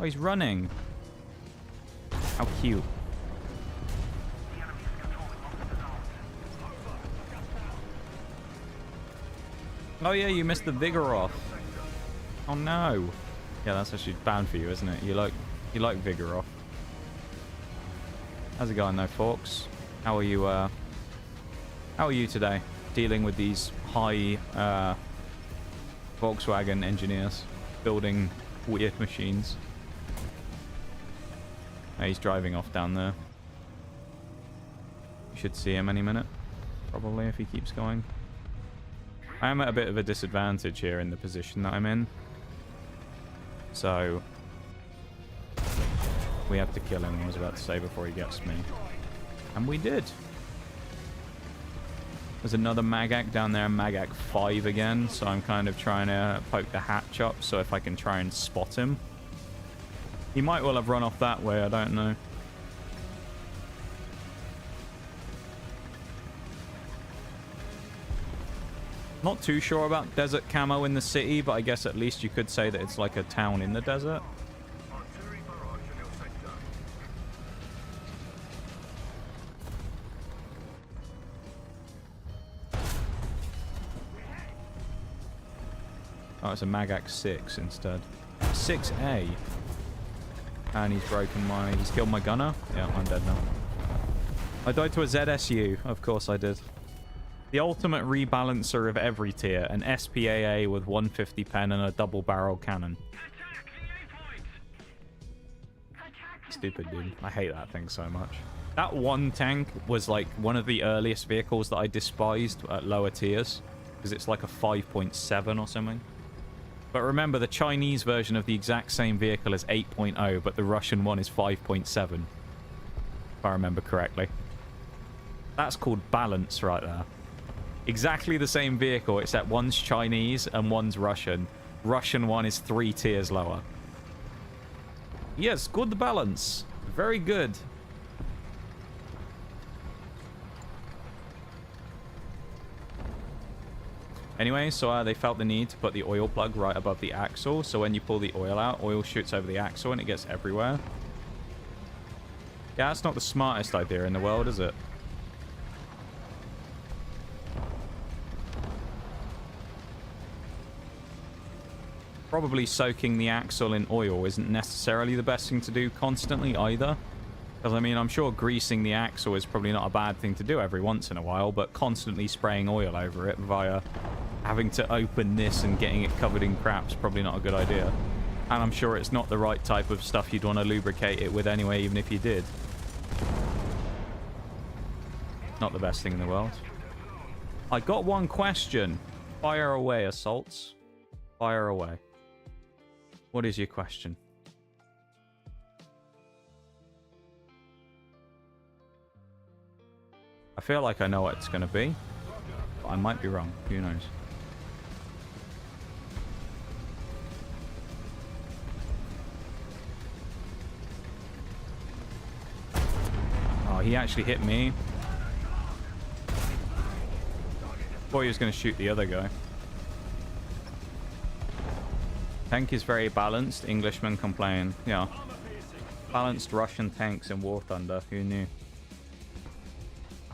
Oh, he's running. How cute. Oh, yeah, you missed the Vigoroth. Oh no. Yeah, that's actually bad for you, isn't it? You like Vigoroth. How's it going though, folks? How are you today? Dealing with these high Volkswagen engineers building weird machines. Oh, he's driving off down there. You should see him any minute, probably, if he keeps going. I am at a bit of a disadvantage here in the position that I'm in. So we have to kill him, I was about to say, before he gets me. And we did. There's another Magak down there, Magak 5 again, so I'm kind of trying to poke the hatch up so if I can try and spot him. He might well have run off that way, I don't know. Not too sure about desert camo in the city, but I guess at least you could say that it's like a town in the desert. Oh, it's a Magak 6 instead. 6A. And he's he's killed my gunner. Yeah, I'm dead now. I died to a ZSU. Of course I did. The ultimate rebalancer of every tier. An SPAA with 150 pen and a double barrel cannon. Stupid, dude. I hate that thing so much. That one tank was like one of the earliest vehicles that I despised at lower tiers. Because it's like a 5.7 or something. But remember, the Chinese version of the exact same vehicle is 8.0, but the Russian one is 5.7. If I remember correctly. That's called balance right there. Exactly the same vehicle, except one's Chinese and one's Russian. Russian one is 3 tiers lower. Yes, good balance. Very good. Anyway, so they felt the need to put the oil plug right above the axle, so when you pull the oil out, oil shoots over the axle and it gets everywhere. Yeah, that's not the smartest idea in the world, is it? Probably soaking the axle in oil isn't necessarily the best thing to do constantly either. Because, I mean, I'm sure greasing the axle is probably not a bad thing to do every once in a while, but constantly spraying oil over it via having to open this and getting it covered in crap's probably not a good idea. And I'm sure it's not the right type of stuff you'd want to lubricate it with anyway, even if you did. Not the best thing in the world. I got one question. Fire away, assaults. Fire away. What is your question? I feel like I know what it's going to be, but I might be wrong. Who knows? Oh, he actually hit me. Thought he was going to shoot the other guy. Tank is very balanced. Englishmen complain. Yeah. Balanced Russian tanks in War Thunder. Who knew?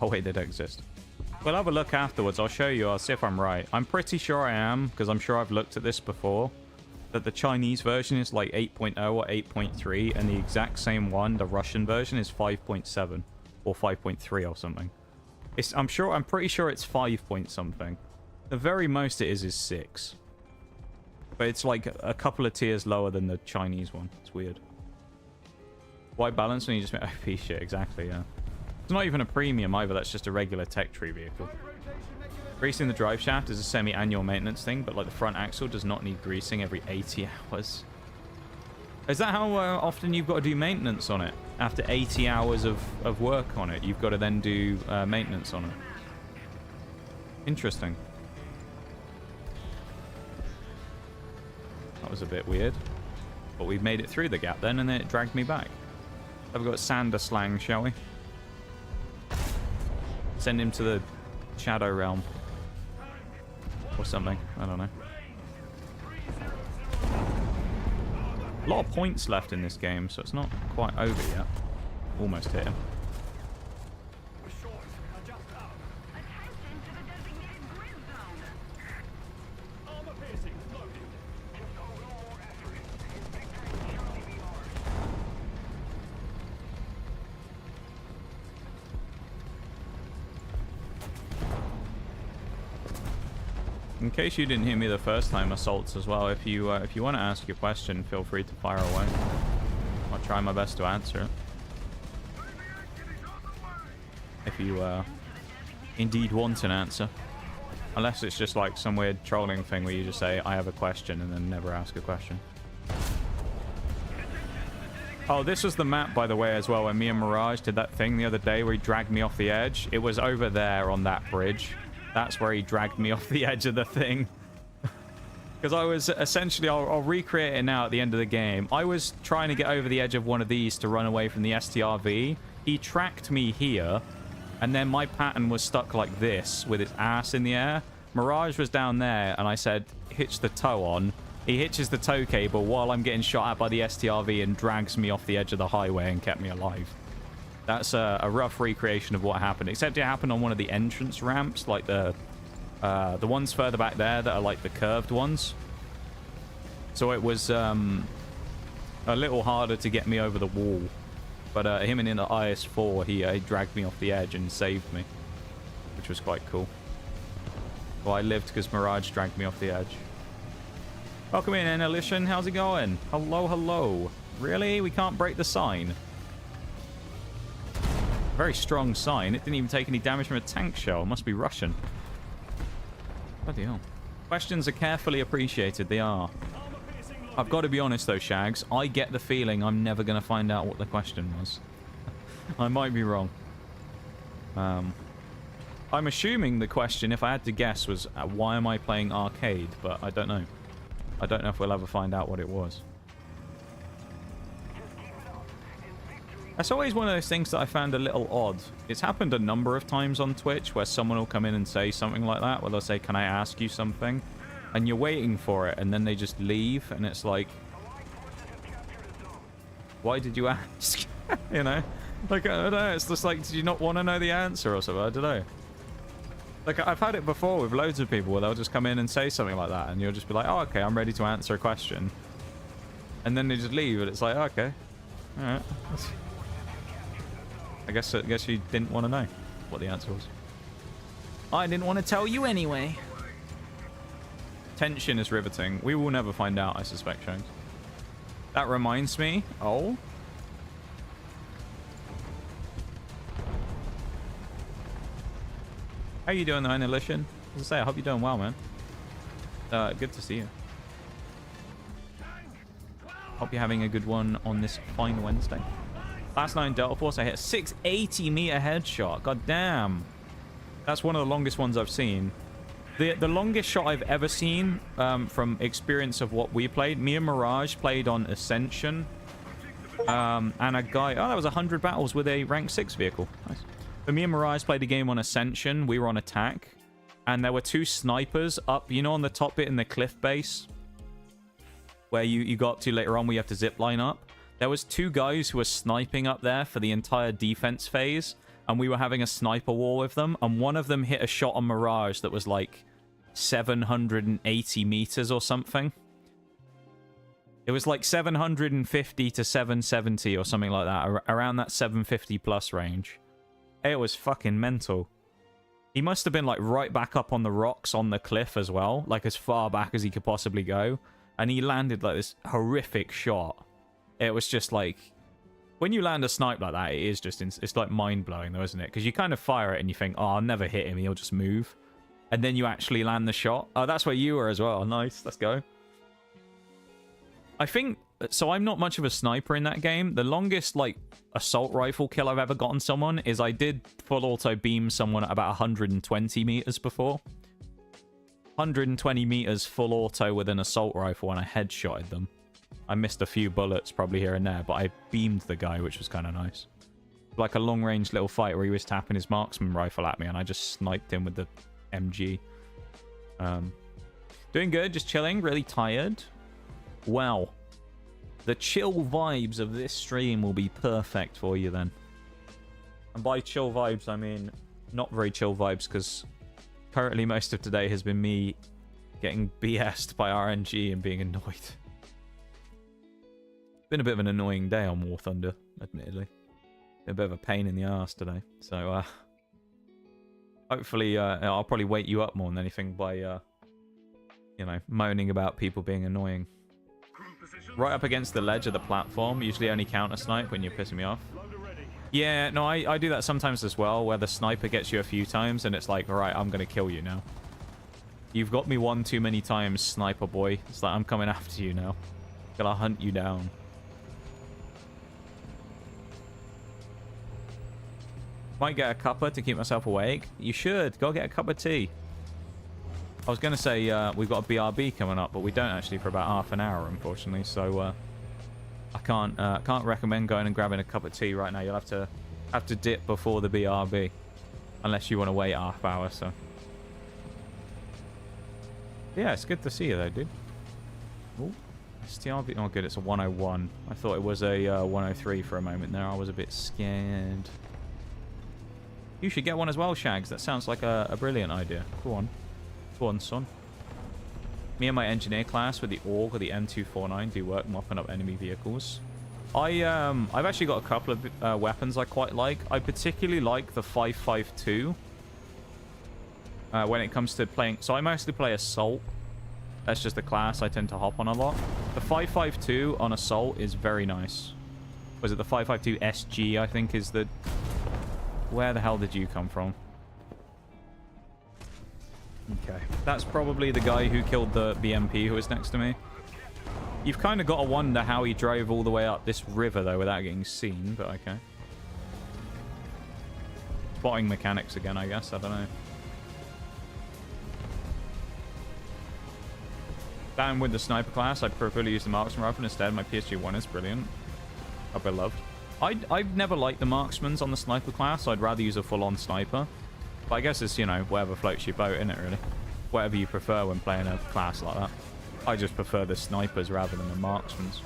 Oh wait, they don't exist. We'll have a look afterwards. I'll show you. I'll see if I'm right. I'm pretty sure I am, because I'm sure I've looked at this before. That the Chinese version is like 8.0 or 8.3, and the exact same one, the Russian version, is 5.7 or 5.3 or something. I'm pretty sure it's 5 point something. The very most it is 6. But it's like a couple of tiers lower than the Chinese one. It's weird. Why balance when you just make OP shit? Exactly, yeah. It's not even a premium either. That's just a regular tech tree vehicle. Greasing the drive shaft is a semi-annual maintenance thing, but like the front axle does not need greasing every 80 hours. Is that how often you've got to do maintenance on it? After 80 hours of work on it, you've got to then do maintenance on it. Interesting. That was a bit weird. But we made it through the gap then, and then it dragged me back. Have we got Sander slang, shall we? Send him to the Shadow Realm. Or something. I don't know. A lot of points left in this game, so it's not quite over yet. Almost hit him. In case you didn't hear me the first time, Assaults as well, if you want to ask your question, feel free to fire away. I'll try my best to answer it. If you indeed want an answer. Unless it's just like some weird trolling thing where you just say, I have a question, and then never ask a question. Oh, this was the map, by the way, as well, when me and Mirage did that thing the other day where he dragged me off the edge. It was over there on that bridge. That's where he dragged me off the edge of the thing. Because I was essentially, I'll recreate it now at the end of the game. I was trying to get over the edge of one of these to run away from the STRV. He tracked me here. And then my pattern was stuck like this with its ass in the air. Mirage was down there, and I said, hitch the tow on. He hitches the tow cable while I'm getting shot at by the STRV and drags me off the edge of the highway and kept me alive. That's a rough recreation of what happened, except it happened on one of the entrance ramps, like the ones further back there that are like the curved ones. So it was a little harder to get me over the wall. But him and in the IS-4, he dragged me off the edge and saved me, which was quite cool. Well, I lived because Mirage dragged me off the edge. Welcome in, Annelition. How's it going? Hello, hello. Really? We can't break the sign? Very strong sign. It didn't even take any damage from a tank shell. It must be Russian. Bloody hell. Questions are carefully appreciated. They are. I've got to be honest though, Shags. I get the feeling I'm never going to find out what the question was. I might be wrong. I'm assuming the question, if I had to guess, was why am I playing arcade? But I don't know. I don't know if we'll ever find out what it was. That's always one of those things that I found a little odd. It's happened a number of times on Twitch where someone will come in and say something like that, where they'll say, can I ask you something? And you're waiting for it, and then they just leave, and it's like, why did you ask? You know? Like, I don't know, it's just like, did you not want to know the answer or something? I don't know. Like, I've had it before with loads of people where they'll just come in and say something like that, and you'll just be like, oh, okay, I'm ready to answer a question. And then they just leave, and it's like, okay. Alright. I guess you didn't want to know what the answer was. I didn't want to tell you anyway. Tension is riveting. We will never find out, I suspect, Jones. That reminds me. Oh. How you doing, though, Annelition? As I say, I hope you're doing well, man. Good to see you. Hope you're having a good one on this fine Wednesday. Last night in Delta Force, I hit a 680-meter headshot. God damn. That's one of the longest ones I've seen. The longest shot I've ever seen from experience of what we played, me and Mirage played on Ascension. And a guy... Oh, that was 100 battles with a rank 6 vehicle. Nice. But me and Mirage played a game on Ascension. We were on attack. And there were two snipers up, you know, on the top bit in the cliff base. Where you got up to later on where you have to zip line up. There was two guys who were sniping up there for the entire defense phase. And we were having a sniper war with them. And one of them hit a shot on Mirage that was like 780 meters or something. It was like 750 to 770 or something like that. Around that 750 plus range. It was fucking mental. He must have been like right back up on the rocks on the cliff as well. Like as far back as he could possibly go. And he landed like this horrific shot. It was just like... When you land a snipe like that, it is just... It's like mind-blowing though, isn't it? Because you kind of fire it and you think, oh, I'll never hit him. He'll just move. And then you actually land the shot. Oh, that's where you were as well. Nice. Let's go. I think... So I'm not much of a sniper in that game. The longest, like, assault rifle kill I've ever gotten someone is I did full auto beam someone at about 120 meters before. 120 meters full auto with an assault rifle and I headshotted them. I missed a few bullets probably here and there, but I beamed the guy, which was kind of nice. Like a long-range little fight where he was tapping his marksman rifle at me and I just sniped him with the MG. Doing good, just chilling, really tired. Wow. The chill vibes of this stream will be perfect for you then. And by chill vibes, I mean not very chill vibes, because currently most of today has been me getting BS'd by RNG and being annoyed. Been a bit of an annoying day on War Thunder, admittedly. Been a bit of a pain in the ass today. So, hopefully, I'll probably wake you up more than anything by you know, moaning about people being annoying. Right up against the ledge of the platform. Usually only counter snipe when you're pissing me off. Yeah, no, I do that sometimes as well, where the sniper gets you a few times and it's like, alright, I'm going to kill you now. You've got me one too many times, sniper boy. It's like, I'm coming after you now. Gonna hunt you down. Might get a cuppa to keep myself awake. You should. Go get a cup of tea. I was going to say we've got a BRB coming up, but we don't actually for about half an hour, unfortunately. So I can't recommend going and grabbing a cup of tea right now. You'll have to dip before the BRB, unless you want to wait half hour. So yeah, it's good to see you though, dude. Ooh, STRB. Oh, good. It's a 101. I thought it was a 103 for a moment there. I was a bit scared. You should get one as well, Shags. That sounds like a brilliant idea. Go on. Go on, son. Me and my engineer class with the AUG or the M249 do work mopping up enemy vehicles. I've actually got a couple of weapons I quite like. I particularly like the 5.52 when it comes to playing. So I mostly play Assault. That's just the class I tend to hop on a lot. The 5.52 on Assault is very nice. Was it the 5.52 SG, I think, is the... Where the hell did you come from? Okay. That's probably the guy who killed the MP who was next to me. You've kind of got to wonder how he drove all the way up this river, though, without getting seen, but okay. Spotting mechanics again, I guess. I don't know. Down with the sniper class, I prefer to use the marksman rifle instead. My PSG-1 is brilliant. I've beloved. I've never liked the marksmans on the sniper class, so I'd rather use a full-on sniper. But I guess it's, you know, whatever floats your boat, innit, really? Whatever you prefer when playing a class like that. I just prefer the snipers rather than the marksmans.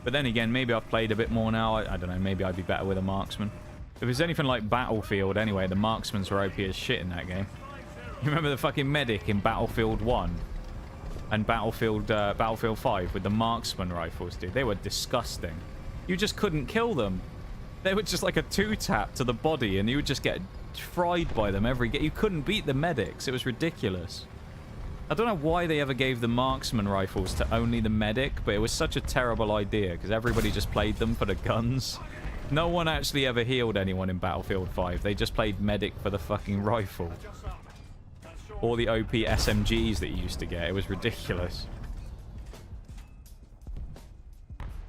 But then again, maybe I've played a bit more now. I don't know, maybe I'd be better with a marksman. If it's anything like Battlefield, anyway, the marksmans were OP as shit in that game. You remember the fucking medic in Battlefield 1? And Battlefield 5 with the marksman rifles, dude. They were disgusting. You just couldn't kill them. They were just like a two-tap to the body, and you would just get fried by them every game. You couldn't beat the medics. It was ridiculous. I don't know why they ever gave the marksman rifles to only the medic, but it was such a terrible idea, because everybody just played them for the guns. No one actually ever healed anyone in Battlefield 5. They just played medic for the fucking rifle. Or the OP SMGs that you used to get. It was ridiculous.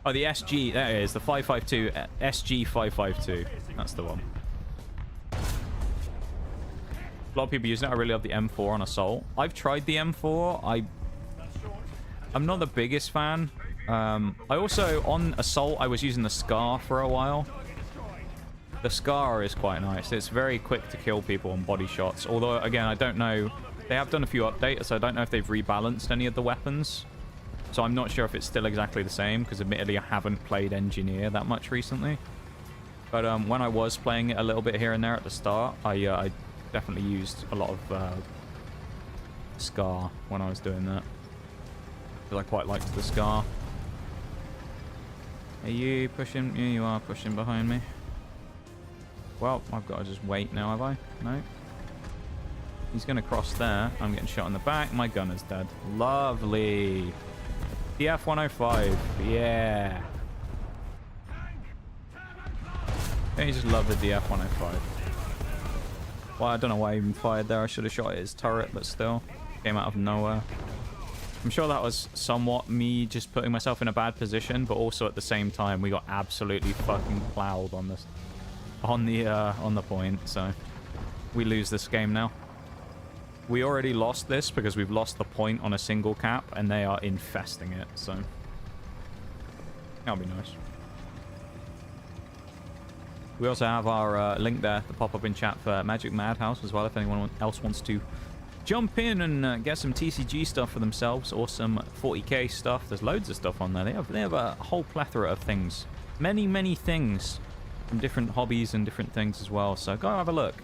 Oh, the SG, there it is, the 5.52, SG 5.52. That's the one. A lot of people using it. I really love the M4 on Assault. I've tried the M4. I'm not the biggest fan. I also, on Assault, I was using the Scar for a while. The Scar is quite nice. It's very quick to kill people on body shots. Although, again, I don't know. They have done a few updates, so I don't know if they've rebalanced any of the weapons. So I'm not sure if it's still exactly the same, because admittedly I haven't played Engineer that much recently. But when I was playing it a little bit here and there at the start, I definitely used a lot of Scar when I was doing that. Because I quite liked the Scar. Are you pushing? Yeah, you are pushing behind me. Well, I've got to just wait now, have I? No. He's going to cross there. I'm getting shot in the back. My gunner's dead. Lovely. The F-105. Yeah. Don't you just love the DF-105? Well, I don't know why I even fired there. I should have shot at his turret, but still. Came out of nowhere. I'm sure that was somewhat me just putting myself in a bad position, but also at the same time, we got absolutely fucking plowed on this, on the point. So we lose this game now. We already lost this because we've lost the point on a single cap, and they are infesting it, so that'll be nice. We also have our link there to pop up in chat for Magic Madhouse as well, if anyone else wants to jump in and get some TCG stuff for themselves, or some 40k stuff. There's loads of stuff on there. They have a whole plethora of things. Many things from different hobbies and different things as well, so go have a look.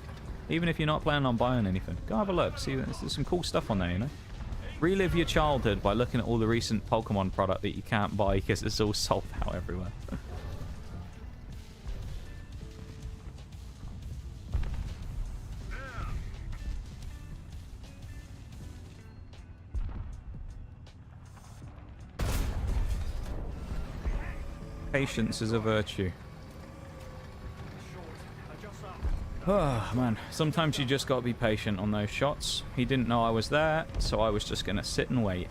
Even if you're not planning on buying anything, go have a look. See, there's some cool stuff on there, you know? Relive your childhood by looking at all the recent Pokemon product that you can't buy because it's all sold out everywhere. Patience is a virtue. Short. Adjust up. Oh, man. Sometimes you just gotta be patient on those shots. He didn't know I was there, so I was just gonna sit and wait.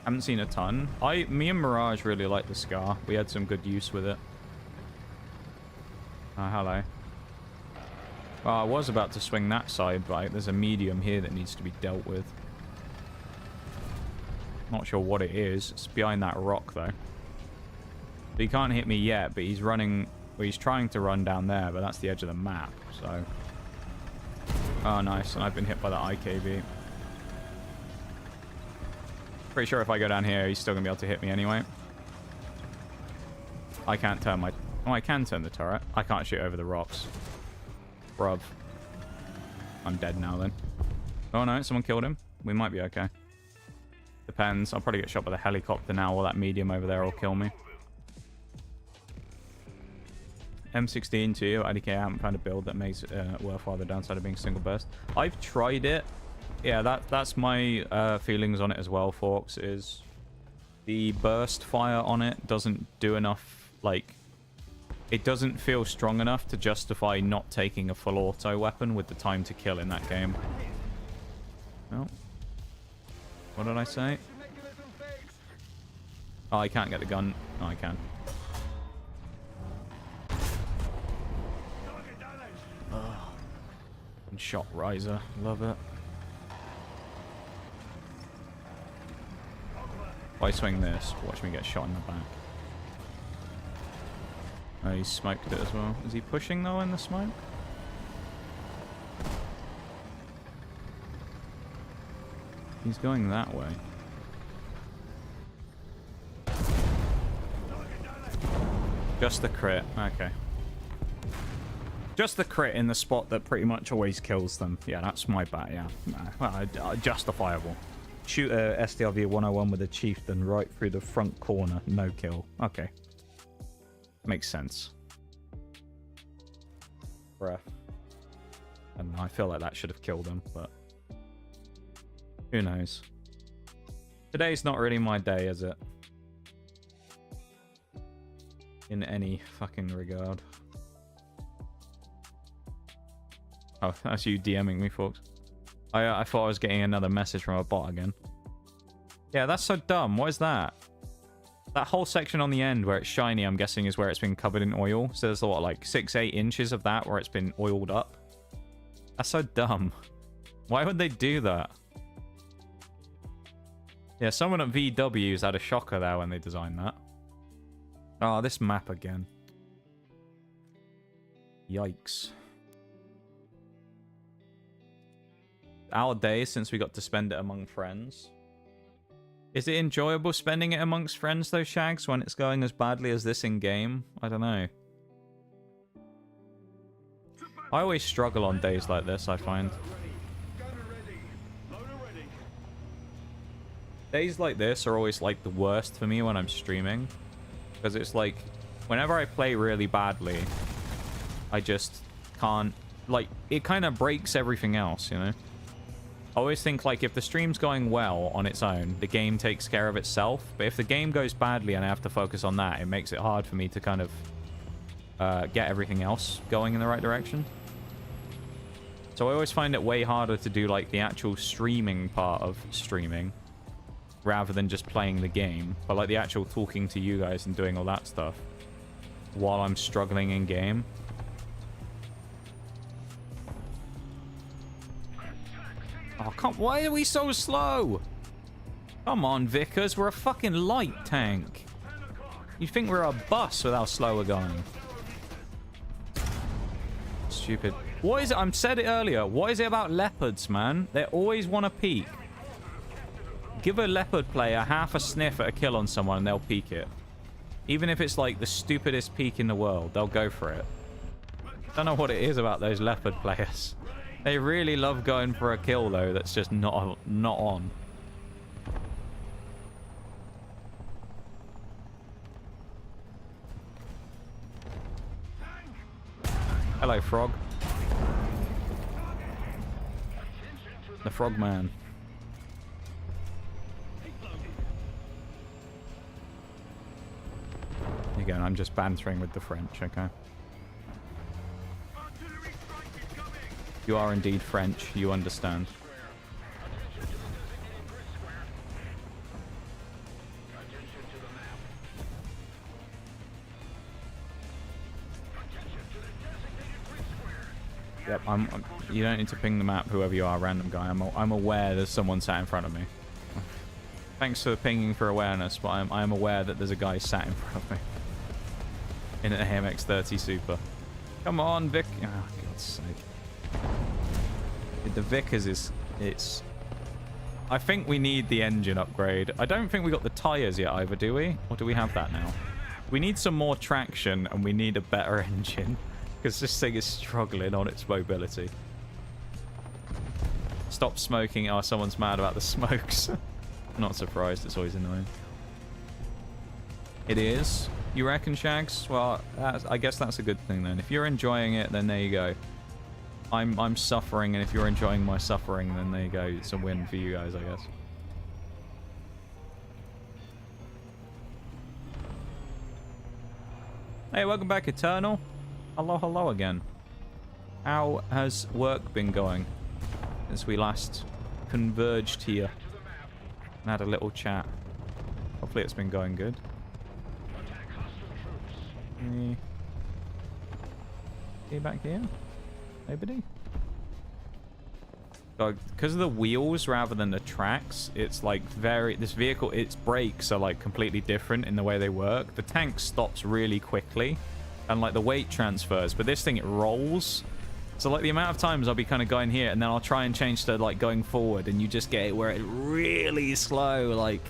Haven't seen a ton. Me and Mirage really like the Scar. We had some good use with it. Hello. Well, I was about to swing that side, but there's a medium here that needs to be dealt with. Not sure what it is. It's behind that rock, though. He can't hit me yet, but he's running... Well, he's trying to run down there, but that's the edge of the map, so... Oh, nice. And I've been hit by the IKB. Pretty sure if I go down here, he's still going to be able to hit me anyway. I can't turn my... Oh, I can turn the turret. I can't shoot over the rocks. Bruv. I'm dead now, then. Oh, no. Someone killed him. We might be okay. Depends. I'll probably get shot by the helicopter now, or that medium over there will kill me. M16 too. IDK, I haven't found a build that makes it worthwhile the downside of being single burst. I've tried it. Yeah, that's my feelings on it as well, Forks, is the burst fire on it doesn't do enough, like, it doesn't feel strong enough to justify not taking a full auto weapon with the time to kill in that game. Well, what did I say? Oh, I can't get the gun. Oh, I can. Oh. And shot riser. Love it. If I swing this, watch me get shot in the back. Oh, he smoked it as well. Is he pushing, though, in the smoke? He's going that way. Just the crit. Okay. Just the crit in the spot that pretty much always kills them. Yeah, that's my bad, yeah. Well, justifiable. Shoot a SDRV 101 with a chieftain right through the front corner. No kill. Okay. Makes sense. Bruh. I don't know, I feel like that should have killed him, but... Who knows? Today's not really my day, is it? In any fucking regard. Oh, that's you DMing me, folks. I thought I was getting another message from a bot again. Yeah, that's so dumb. What is that? That whole section on the end where it's shiny, I'm guessing, is where it's been covered in oil. So there's, what, like 6-8 inches of that where it's been oiled up? That's so dumb. Why would they do that? Yeah, someone at VW's had a shocker there when they designed that. Oh, this map again. Yikes. Our days since we got to spend it among friends. Is it enjoyable spending it amongst friends, though, Shags, when it's going as badly as this in-game? I don't know. I always struggle on days like this, I find. Days like this are always, like, the worst for me when I'm streaming. Because it's like, whenever I play really badly, I just can't... Like, it kind of breaks everything else, you know? I always think, like, if the stream's going well on its own, the game takes care of itself. But if the game goes badly and I have to focus on that, it makes it hard for me to kind of get everything else going in the right direction. So I always find it way harder to do, like, the actual streaming part of streaming rather than just playing the game. But, like, the actual talking to you guys and doing all that stuff while I'm struggling in game. Oh, come... Why are we so slow? Come on, Vickers. We're a fucking light tank. You think we're a bus with how slow we're going? Stupid. What is it? I said it earlier. What is it about leopards, man? They always want to peek. Give a leopard player half a sniff at a kill on someone and they'll peek it. Even if it's like the stupidest peek in the world, they'll go for it. Don't know what it is about those leopard players. They really love going for a kill, though, that's just not on. Hello, Frog. The Frog Man. again. I'm just bantering with the French, okay? Artillery strike is coming. You are indeed French. You understand. Attention to the designated grid square. Attention to the map. Attention to the designated grid square. Yep, you don't need to ping the map, whoever you are, random guy. I'm aware there's someone sat in front of me. Thanks for pinging for awareness, but I am aware that there's a guy sat in front of me. In an AMX-30 Super. Come on, Vic. Oh, God's sake. The Vickers is... It's... I think we need the engine upgrade. I don't think we got the tyres yet either, do we? Or do we have that now? We need some more traction, and we need a better engine. Because this thing is struggling on its mobility. Stop smoking. Oh, someone's mad about the smokes. Not surprised. It's always annoying. It is. You reckon, Shags? Well, I guess that's a good thing then. If you're enjoying it, then there you go. I'm suffering, and if you're enjoying my suffering, then there you go. It's a win for you guys, I guess. Hey, welcome back, Eternal. Hello, hello again. How has work been going since we last converged here and had a little chat? Hopefully it's been going good. Any back here? Nobody? Because of the wheels rather than the tracks, it's like this vehicle, its brakes are like completely different in the way they work. The tank stops really quickly and like the weight transfers, but this thing, it rolls. So like the amount of times I'll be kind of going here and then I'll try and change to like going forward, and you just get it where it's really slow, like,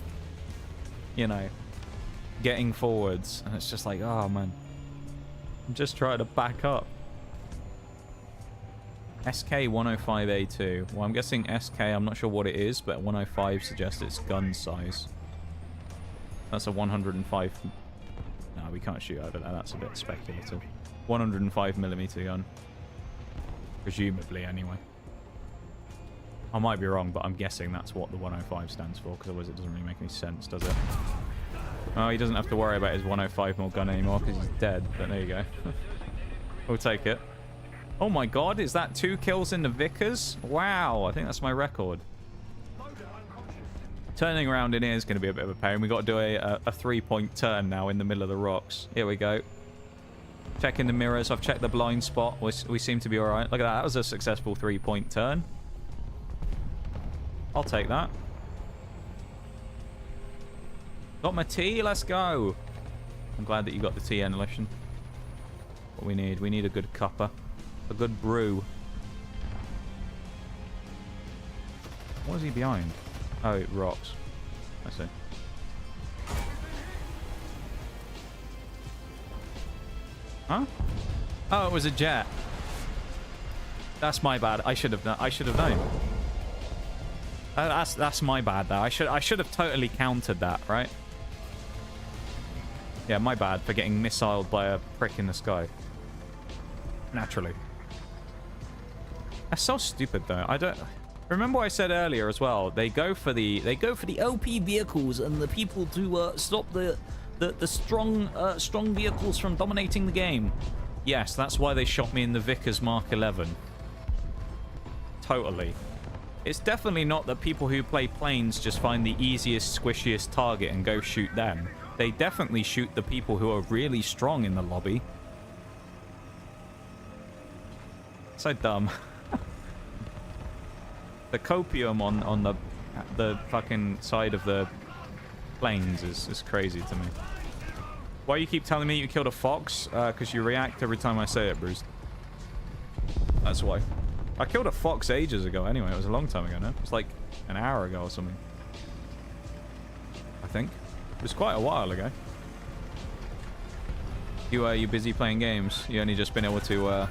you know, getting forwards, and it's just like, oh man, I'm just trying to back up. SK-105A2. Well, I'm guessing SK, I'm not sure what it is, but 105 suggests it's gun size. That's a 105... No, we can't shoot out of that. That's a bit speculative. 105mm gun. Presumably, anyway. I might be wrong, but I'm guessing that's what the 105 stands for, because otherwise it doesn't really make any sense, does it? Oh, he doesn't have to worry about his 105mm gun anymore, because he's dead, but there you go. We'll take it. Oh my god, is that 2 kills in the Vickers? Wow, I think that's my record. Turning around in here is going to be a bit of a pain. We've got to do a 3-point turn now in the middle of the rocks. Here we go. Checking the mirrors. I've checked the blind spot. We seem to be alright. Look at that. That was a successful 3-point turn. I'll take that. Got my tea. Let's go. I'm glad that you got the tea, Enelition. What we need a good cuppa. A good brew. What is he behind? Oh, it rocks. I see. Huh? Oh, it was a jet. That's my bad. I should have known. That's my bad though. I should have totally countered that, right? Yeah, my bad for getting missiled by a prick in the sky. Naturally. That's so stupid though. I don't remember what I said earlier as well. They go for the OP vehicles and the people to stop the strong vehicles from dominating the game. Yes, that's why they shot me in the Vickers Mark 11. Totally. It's definitely not that people who play planes just find the easiest, squishiest target and go shoot them. They definitely shoot the people who are really strong in the lobby. So dumb. The copium on the fucking side of the planes is crazy to me. Why you keep telling me you killed a fox? Because you react every time I say it, Bruce. That's why. I killed a fox ages ago anyway. It was a long time ago now. It was like an hour ago or something. I think. It was quite a while ago. You busy playing games? You only just been able to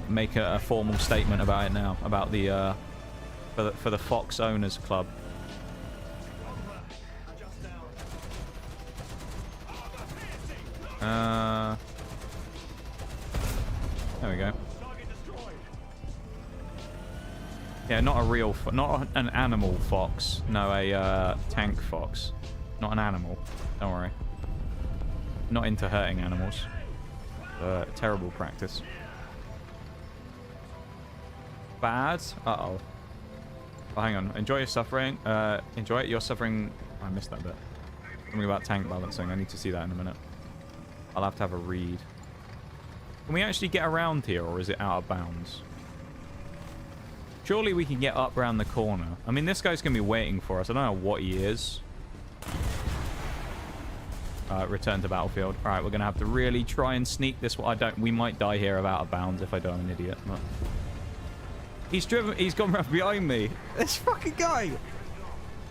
make a formal statement about it now, about the for the Fox Owners Club. There we go. Yeah, not a real, not an animal fox. No, a tank fox. Not an animal. Don't worry. not into hurting animals. Terrible practice. Bad. Uh-oh. Oh, hang on. Enjoy your suffering. Enjoy it. Your suffering. I missed that bit. Something about tank balancing. I need to see that in a minute. I'll have to have a read. Can we actually get around here, or is it out of bounds? Surely we can get up around the corner. I mean, this guy's going to be waiting for us. I don't know what he is. Return to battlefield. All right, we're going to have to really try and sneak this. We might die here of out of bounds if I don't. I'm an idiot. But... He's gone right behind me. This fucking guy.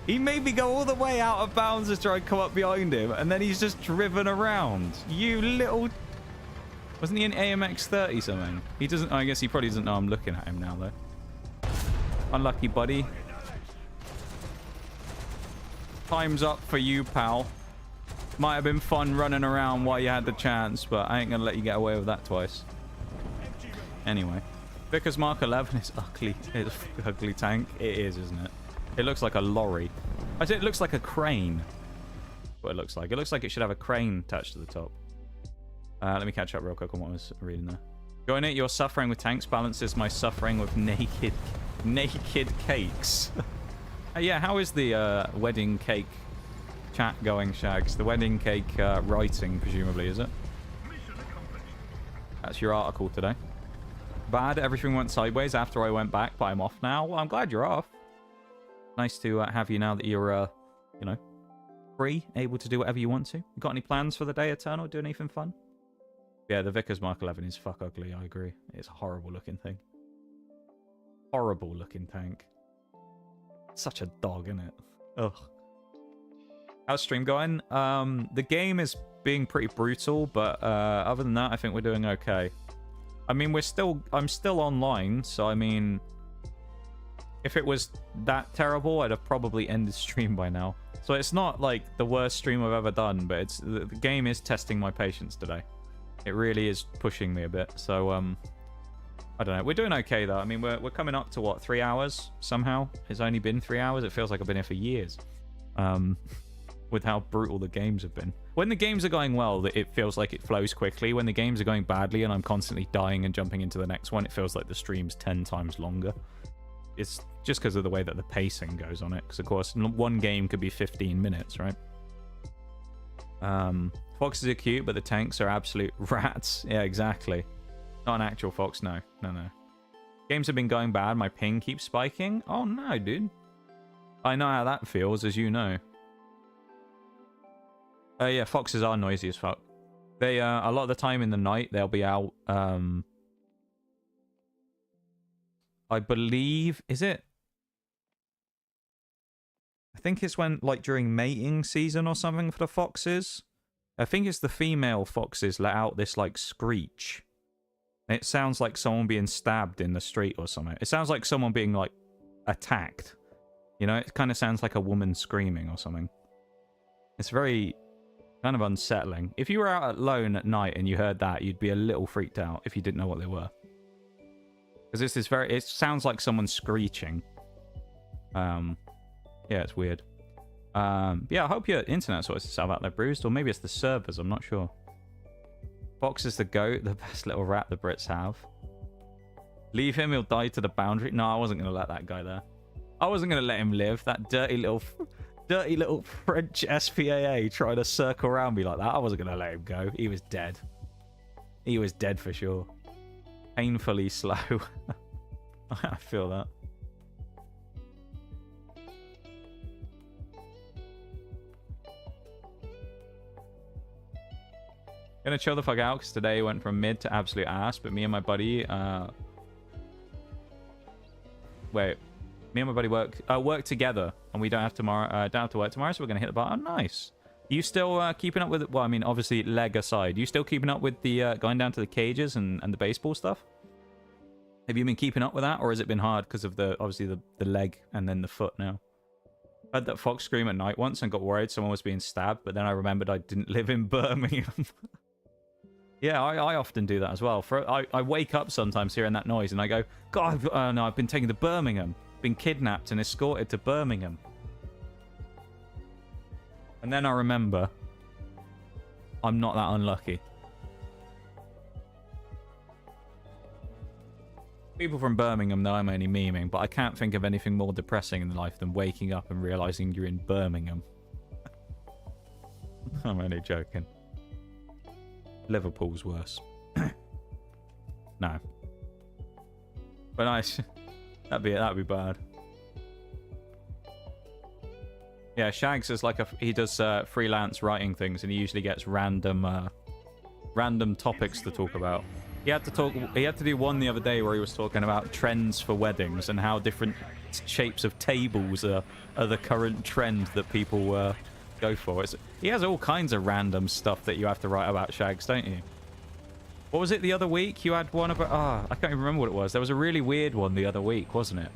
He made me go all the way out of bounds to try and come up behind him, and then he's just driven around. You little... Wasn't he in AMX 30 something? He doesn't... I guess he probably doesn't know I'm looking at him now, though. Unlucky, buddy. Time's up for you, pal. Might have been fun running around while you had the chance, but I ain't gonna let you get away with that twice. Anyway. Vickers Mark 11 is ugly. It's an ugly tank. It is, isn't it? It looks like a lorry. I said it looks like a crane. That's what it looks like. It looks like it should have a crane attached to the top. Let me catch up real quick on what I was reading there. Join it. Your suffering with tanks balances my suffering with naked cakes. Yeah, how is the wedding cake chat going, Shags? The wedding cake writing, presumably, is it? That's your article today. Bad. Everything went sideways after I went back, but I'm off now. Well, I'm glad you're off. Nice to have you now that you're, you know, free, able to do whatever you want to. You got any plans for the day, Eternal? Doing anything fun? Yeah, the Vickers Mark 11 is fuck ugly. I agree. It's a horrible looking thing. Horrible looking tank. Such a dog, isn't it? Ugh. How's stream going? The game is being pretty brutal, but other than that, I think we're doing okay. I mean, I'm still online, so I mean, if it was that terrible, I'd have probably ended stream by now. So it's not like the worst stream I've ever done, but the game is testing my patience today. It really is pushing me a bit. So I don't know. We're doing okay though. I mean, we're coming up to what, 3 hours somehow? It's only been 3 hours. It feels like I've been here for years. With how brutal the games have been. When the games are going well, it feels like it flows quickly. When the games are going badly and I'm constantly dying and jumping into the next one, it feels like the stream's 10 times longer. It's just because of the way that the pacing goes on it. Because, of course, one game could be 15 minutes, right? Foxes are cute, but the tanks are absolute rats. Yeah, exactly. Not an actual fox, no. No. Games have been going bad. My ping keeps spiking. Oh, no, dude. I know how that feels, as you know. Yeah, foxes are noisy as fuck. They, a lot of the time in the night, they'll be out, I believe, is it? I think it's when, like, during mating season or something for the foxes. I think it's the female foxes let out this, like, screech. And it sounds like someone being stabbed in the street or something. It sounds like someone being, like, attacked. You know, it kind of sounds like a woman screaming or something. It's very... kind of unsettling. If you were out alone at night and you heard that, you'd be a little freaked out if you didn't know what they were. Because this is very... it sounds like someone screeching. Yeah, it's weird. Yeah, I hope your internet sorts itself out there, Bruised. Or maybe it's the servers, I'm not sure. Fox is the goat, the best little rat the Brits have. Leave him, he'll die to the boundary. No, I wasn't going to let that guy there. I wasn't going to let him live. That dirty little French SPAA trying to circle around me like that. I wasn't going to let him go. He was dead. He was dead for sure. Painfully slow. I feel that. Gonna chill the fuck out because today went from mid to absolute ass, but me and my buddy, wait. Me and my buddy work together, and we don't have to work tomorrow, so we're gonna hit the bar. Oh, nice. You still keeping up with it? Well, I mean, obviously, leg aside, you still keeping up with the going down to the cages and the baseball stuff? Have you been keeping up with that, or has it been hard because of obviously the leg and then the foot now? I heard that fox scream at night once and got worried someone was being stabbed, but then I remembered I didn't live in Birmingham. Yeah, I often do that as well. I wake up sometimes hearing that noise, and I go, God, no, I've been taken to Birmingham. Been kidnapped and escorted to Birmingham. And then I remember. I'm not that unlucky. People from Birmingham know I'm only memeing, but I can't think of anything more depressing in life than waking up and realizing you're in Birmingham. I'm only joking. Liverpool's worse. No. But nice. That'd be bad. Yeah, Shags is like he does freelance writing things, and he usually gets random topics to talk about. He had to do one the other day where he was talking about trends for weddings and how different shapes of tables are the current trend that people go for. He has all kinds of random stuff that you have to write about, Shags, don't you? What was it the other week? You had one about... I can't even remember what it was. There was a really weird one the other week, wasn't it?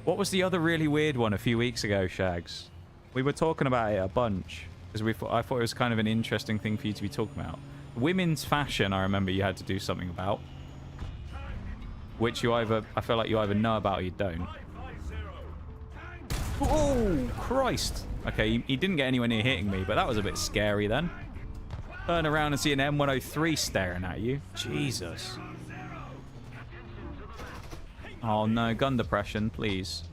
What was the other really weird one a few weeks ago, Shags? We were talking about it a bunch. Because I thought it was kind of an interesting thing for you to be talking about. Women's fashion, I remember you had to do something about. Which I feel like you either know about or you don't. Oh, Christ. Okay, he didn't get anywhere near hitting me, but that was a bit scary then. Turn around and see an M103 staring at you. Jesus. Oh no, gun depression, please.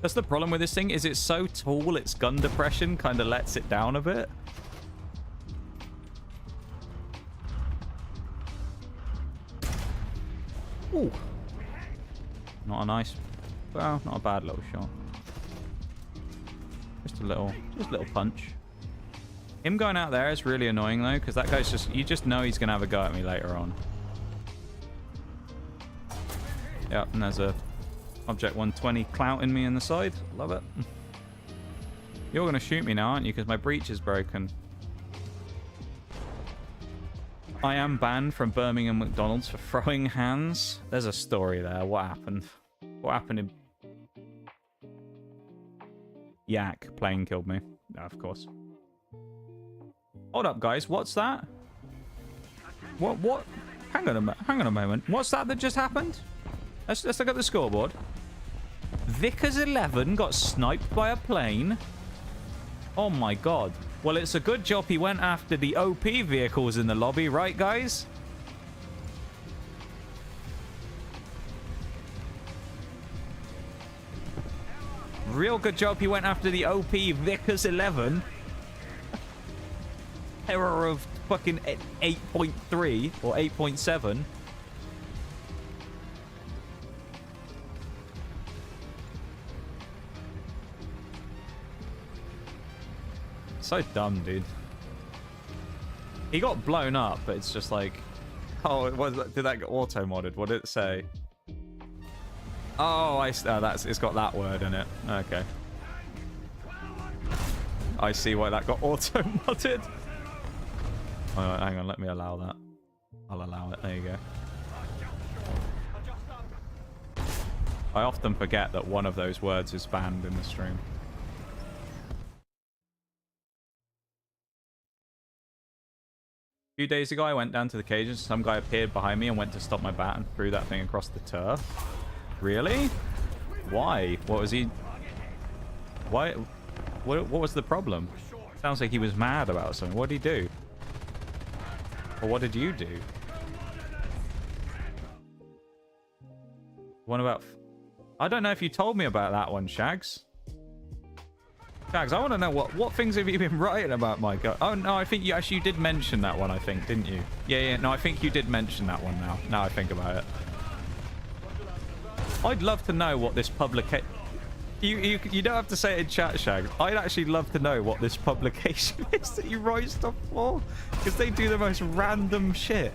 That's the problem with this thing, is it's so tall, its gun depression kind of lets it down a bit. Ooh. Not a nice... Well, not a bad little shot. Just a little punch. Him going out there is really annoying though, because that guy's just... You just know he's going to have a go at me later on. Yep, and there's a Object 120 clouting me in the side. Love it. You're going to shoot me now, aren't you? Because my breech is broken. I am banned from Birmingham McDonald's for throwing hands. There's a story there. What happened? What happened in... Yak. Plane killed me. No, of course. Hold up, guys. What's that? What? Hang on a moment. What's that just happened? Let's look at the scoreboard. Vickers 11 got sniped by a plane. Oh my god. Well, it's a good job he went after the OP vehicles in the lobby, right, guys? Real good job he went after the OP Vickers 11. Error of fucking 8.3 or 8.7. So dumb, dude. He got blown up, but it's just like... Oh, did that get auto-modded? What did it say? Oh, it's got that word in it. Okay. I see why that got auto-modded. Oh, hang on, let me allow that. I'll allow it. There you go. I often forget that one of those words is banned in the stream. A few days ago, I went down to the cages. Some guy appeared behind me and went to stop my bat and threw that thing across the turf. Really? Why? What was he... Why? What was the problem? Sounds like he was mad about something. What did he do? Or what did you do? What about... I don't know if you told me about that one, Shags. Shags, I want to know what things have you been writing about my guy? Oh, no, I think you actually did mention that one, I think, didn't you? Yeah, no, I think you did mention that one now. Now I think about it. I'd love to know what this publication... You don't have to say it in chat, Shags. I'd actually love to know what this publication is that you write stuff for. Because they do the most random shit.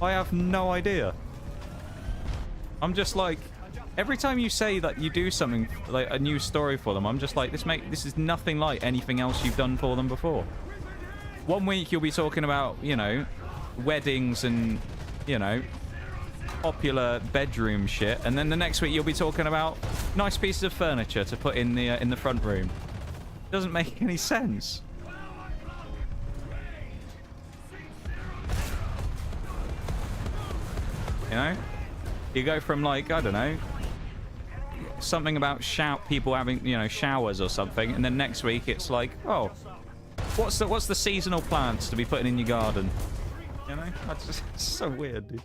I have no idea. I'm just like... Every time you say that you do something, like a new story for them, I'm just like, this is nothing like anything else you've done for them before. One week you'll be talking about, you know, weddings and, you know, popular bedroom shit, and then the next week you'll be talking about nice pieces of furniture to put in the front room. Doesn't make any sense. You know? You go from like, I don't know, something about people having, you know, showers or something, and then next week it's like, oh, What's the seasonal plants to be putting in your garden? You know, that's just it's so weird, dude.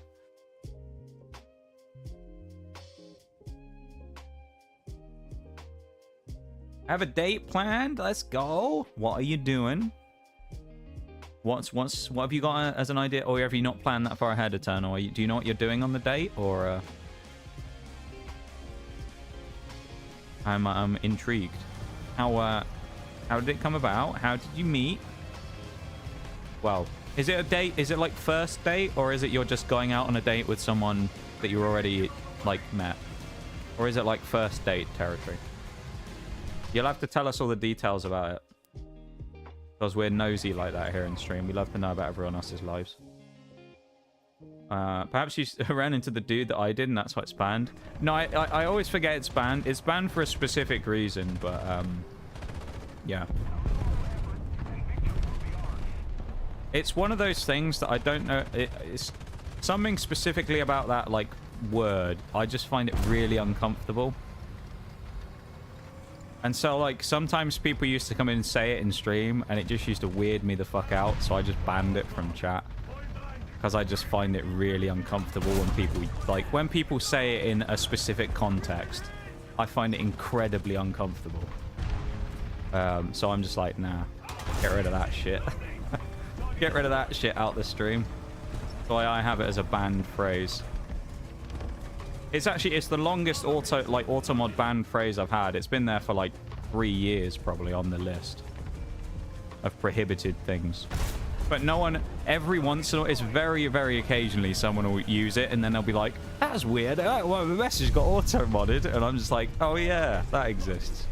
Have a date planned? Let's go. What are you doing? What have you got as an idea, or have you not planned that far ahead, Eternal? Do you know what you're doing on the date, or? I'm intrigued. How did it come about? How did you meet? Well, is it a date? Is it like first date, or is it you're just going out on a date with someone that you already like met, or is it like first date territory? You'll have to tell us all the details about it, because we're nosy like that here in stream. We love to know about everyone else's lives. Perhaps you ran into the dude that I did, and that's why it's banned. No, I always forget it's banned. It's banned for a specific reason, but yeah. It's one of those things that I don't know. It's something specifically about that like word. I just find it really uncomfortable. And so, like, sometimes people used to come in and say it in stream, and it just used to weird me the fuck out, so I just banned it from chat. Because I just find it really uncomfortable when people say it in a specific context. I find it incredibly uncomfortable. So I'm just like, nah, get rid of that shit. Get rid of that shit out the stream. So I have it as a banned phrase. It's the longest automod banned phrase I've had. It's been there for like 3 years probably on the list of prohibited things. But no one, every once in a while, it's very, very occasionally someone will use it, and then they'll be like, that's weird. Well, the message got auto-modded, and I'm just like, oh yeah, that exists.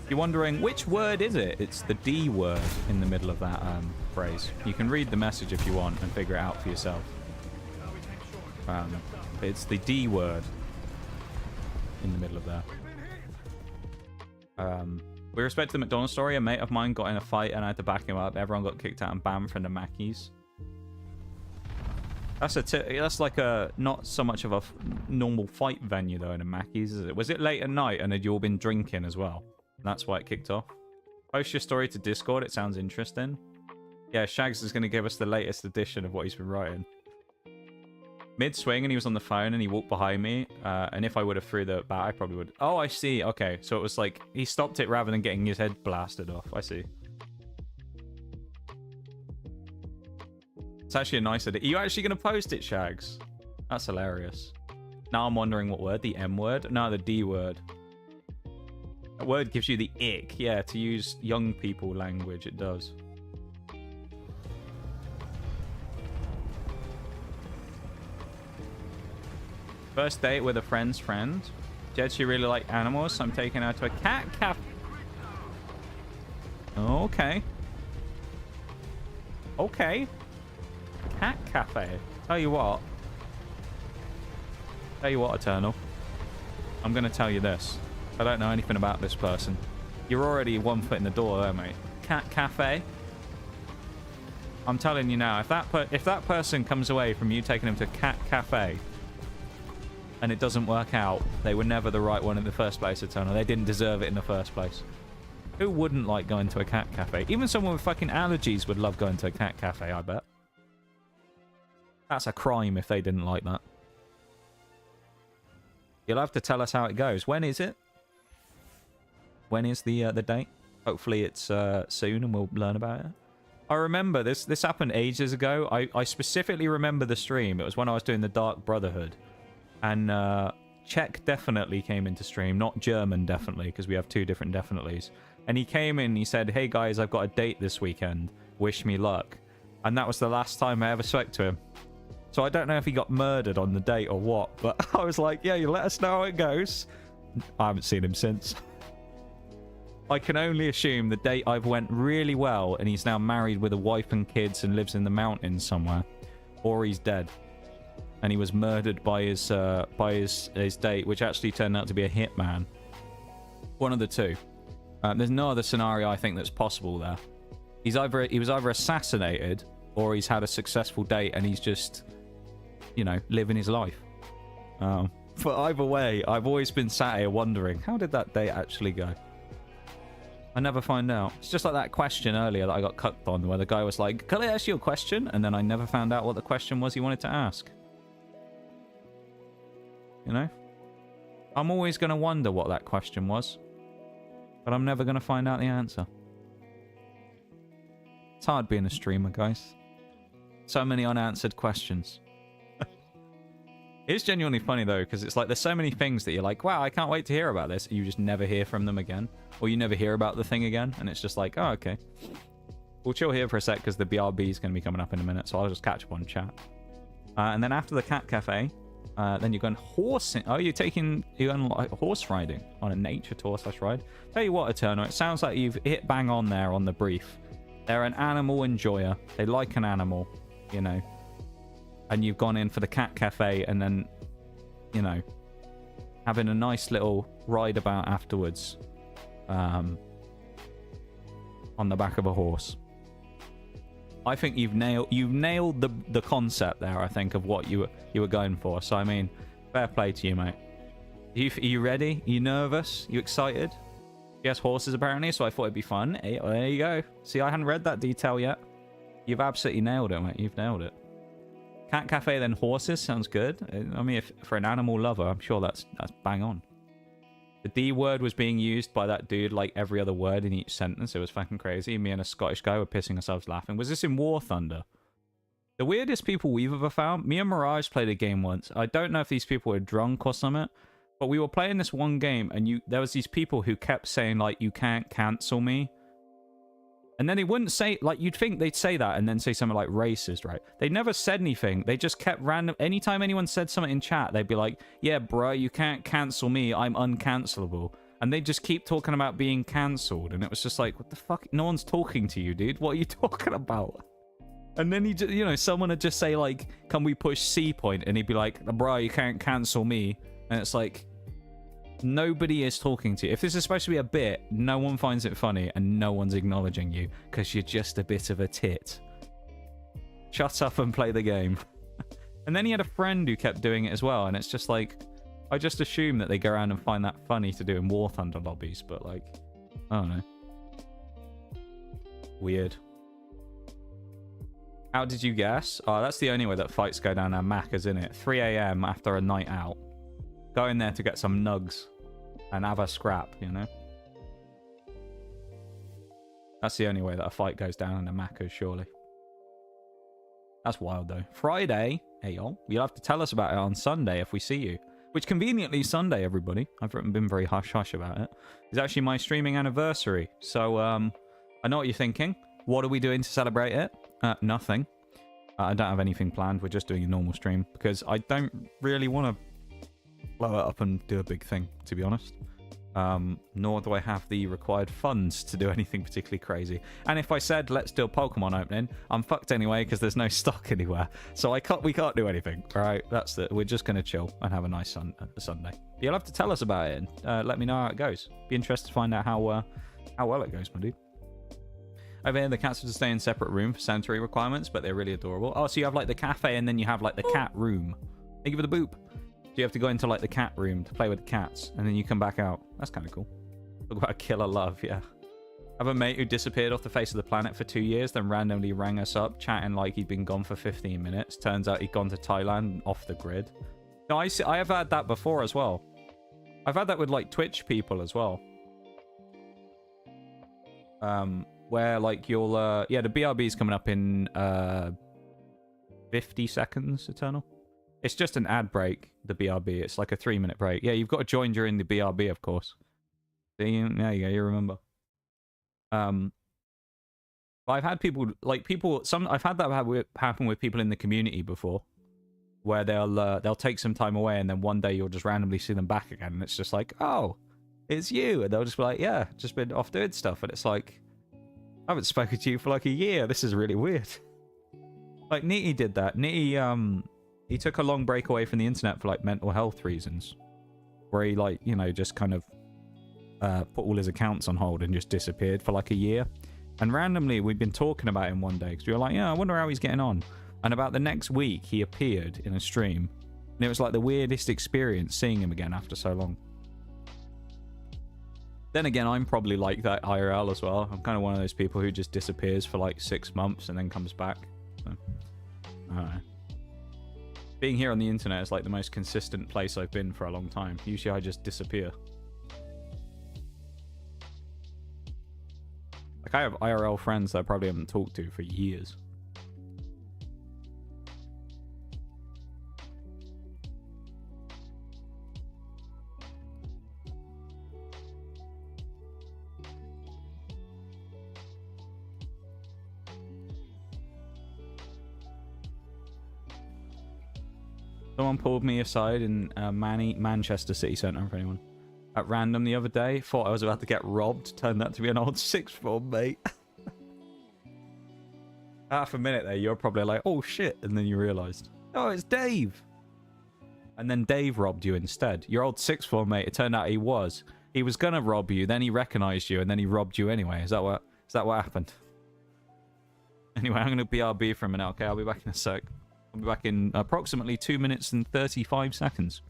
You're wondering, which word is it? It's the D word in the middle of that phrase. You can read the message if you want and figure it out for yourself. It's the D word in the middle of that. With respect to the McDonald's story, a mate of mine got in a fight and I had to back him up. Everyone got kicked out and banned from the Mackies. That's like a not so much of a normal fight venue though in a Mackies, is it? Was it late at night and had you all been drinking as well? That's why it kicked off. Post your story to Discord. It sounds interesting. Yeah, Shags is going to give us the latest edition of what he's been writing. Mid-swing and he was on the phone and he walked behind me. And if I would have threw the bat, I probably would. Oh, I see. Okay, so it was like he stopped it rather than getting his head blasted off. I see. It's actually a nice idea. Are you actually going to post it, Shags? That's hilarious. Now I'm wondering what word. The M word? No, the D word. That word gives you the ick. Yeah, to use young people language, it does. First date with a friend's friend. Jed, she really like animals, so I'm taking her to a cat cafe. Okay. Okay. Cat cafe. Tell you what, Eternal. I'm going to tell you this. I don't know anything about this person. You're already 1 foot in the door there, mate. Cat cafe. I'm telling you now, if that person comes away from you taking him to cat cafe and it doesn't work out, they were never the right one in the first place, Eternal. They didn't deserve it in the first place. Who wouldn't like going to a cat cafe? Even someone with fucking allergies would love going to a cat cafe, I bet. That's a crime if they didn't like that. You'll have to tell us how it goes. When is it? When is the date? Hopefully it's soon and we'll learn about it. I remember this happened ages ago. I specifically remember the stream. It was when I was doing the Dark Brotherhood. And Czech definitely came into stream. Not German definitely, because we have two different definitelys. And he came in and he said, hey guys, I've got a date this weekend. Wish me luck. And that was the last time I ever spoke to him. So I don't know if he got murdered on the date or what. But I was like, yeah, you let us know how it goes. I haven't seen him since. I can only assume the date I've went really well and he's now married with a wife and kids and lives in the mountains somewhere. Or he's dead. And he was murdered by his date, which actually turned out to be a hitman. One of the two. There's no other scenario I think that's possible there. He was either assassinated or he's had a successful date and he's just, you know, living his life. But either way, I've always been sat here wondering, how did that date actually go? I never find out. It's just like that question earlier that I got cucked on, where the guy was like, can I ask you a question? And then I never found out what the question was he wanted to ask. You know? I'm always going to wonder what that question was. But I'm never going to find out the answer. It's hard being a streamer, guys. So many unanswered questions. It's genuinely funny, though, because it's like there's so many things that you're like, wow, I can't wait to hear about this. You just never hear from them again. Or you never hear about the thing again. And it's just like, oh, okay. We'll chill here for a sec because the BRB is going to be coming up in a minute. So I'll just catch up on chat. And then after the cat cafe, then you're going horsing. Oh, you're going like horse riding on a nature tour / ride. Tell you what, Eternal, it sounds like you've hit bang on there on the brief. They're an animal enjoyer. They like an animal, you know. And you've gone in for the cat cafe and then, you know, having a nice little ride about afterwards on the back of a horse. I think you've nailed the concept there, I think, of what you were going for. So, I mean, fair play to you, mate. Are you ready? Are you nervous? You excited? Yes, horses, apparently, so I thought it'd be fun. Hey, there you go. See, I hadn't read that detail yet. You've absolutely nailed it, mate. You've nailed it. Cat cafe, then horses. Sounds good. I mean, if for an animal lover, I'm sure that's bang on. The D word was being used by that dude like every other word in each sentence. It was fucking crazy. Me and a Scottish guy were pissing ourselves laughing. Was this in War Thunder? The weirdest people we've ever found. Me and Mirage played a game once. I don't know if these people were drunk or something, but we were playing this one game and there was these people who kept saying like, you can't cancel me. And then they wouldn't say, like, you'd think they'd say that and then say something like racist, right? They never said anything. They just kept random. Anytime anyone said something in chat, they'd be like, yeah, bro, you can't cancel me. I'm uncancelable. And they just keep talking about being cancelled. And it was just like, what the fuck? No one's talking to you, dude. What are you talking about? And then you know, someone would just say, like, can we push C point? And he'd be like, bro, you can't cancel me. And it's like, nobody is talking to you. If this is supposed to be a bit, no one finds it funny and no one's acknowledging you because you're just a bit of a tit. Shut up and play the game. And then he had a friend who kept doing it as well, and it's just like, I just assume that they go around and find that funny to do in War Thunder lobbies, but like, I don't know. Weird. How did you guess? Oh, that's the only way that fights go down our Macca's, isn't it? 3 a.m. after a night out. Go in there to get some nugs and have a scrap, you know? That's the only way that a fight goes down in a Macca's, surely. That's wild, though. Friday, hey, y'all. You'll have to tell us about it on Sunday if we see you. Which, conveniently, Sunday, everybody. I've been very hush-hush about it. It's actually my streaming anniversary. So, I know what you're thinking. What are we doing to celebrate it? Nothing. I don't have anything planned. We're just doing a normal stream. Because I don't really want to blow it up and do a big thing, to be honest. Nor do I have the required funds to do anything particularly crazy. And if I said let's do a Pokemon opening, I'm fucked anyway because there's no stock anywhere. So we can't do anything. All right, that's it. We're just gonna chill and have a nice Sunday. You'll have to tell us about it and let me know how it goes. Be interested to find out how well it goes, my dude. Over here, the cats have to stay in separate room for sanitary requirements, but they're really adorable. Oh, so you have like the cafe and then you have like the cat room. Thank you for the boop. So you have to go into like the cat room to play with the cats, and then you come back out. That's kind of cool. Talk about killer love, yeah. I have a mate who disappeared off the face of the planet for 2 years, then randomly rang us up, chatting like he'd been gone for 15 minutes. Turns out he'd gone to Thailand off the grid. No, I have had that before as well. I've had that with like Twitch people as well. Where like you'll yeah, the BRB is coming up in 50 seconds, Eternal. It's just an ad break, the BRB. It's like a 3-minute break. Yeah, you've got to join during the BRB, of course. There you go, you remember. But I've had people, like I've had that happen with people in the community before, where they'll take some time away and then one day you'll just randomly see them back again, and it's just like, oh, it's you, and they'll just be like, yeah, just been off doing stuff, and it's like, I haven't spoken to you for like a year. This is really weird. Like Nitty did that. Nitty he took a long break away from the internet for like mental health reasons, where he like, you know, just kind of put all his accounts on hold and just disappeared for like a year. And randomly we'd been talking about him one day because we were like, yeah, I wonder how he's getting on. And about the next week he appeared in a stream, and it was like the weirdest experience seeing him again after so long. Then again, I'm probably like that IRL as well. I'm kind of one of those people who just disappears for like 6 months and then comes back. So, I don't know. Being here on the internet is like the most consistent place I've been for a long time. Usually I just disappear. Like, I have IRL friends that I probably haven't talked to for years. Someone pulled me aside in Manchester City Centre, for anyone, at random the other day. Thought I was about to get robbed. Turned out to be an old sixth form mate. Half a minute there, you're probably like, oh shit. And then you realised, oh, it's Dave. And then Dave robbed you instead. Your old sixth form mate, it turned out he was. He was going to rob you, then he recognised you, and then he robbed you anyway. Is that what happened? Anyway, I'm going to BRB for a minute, okay? I'll be back in a sec. I'll be back in approximately 2 minutes and 35 seconds.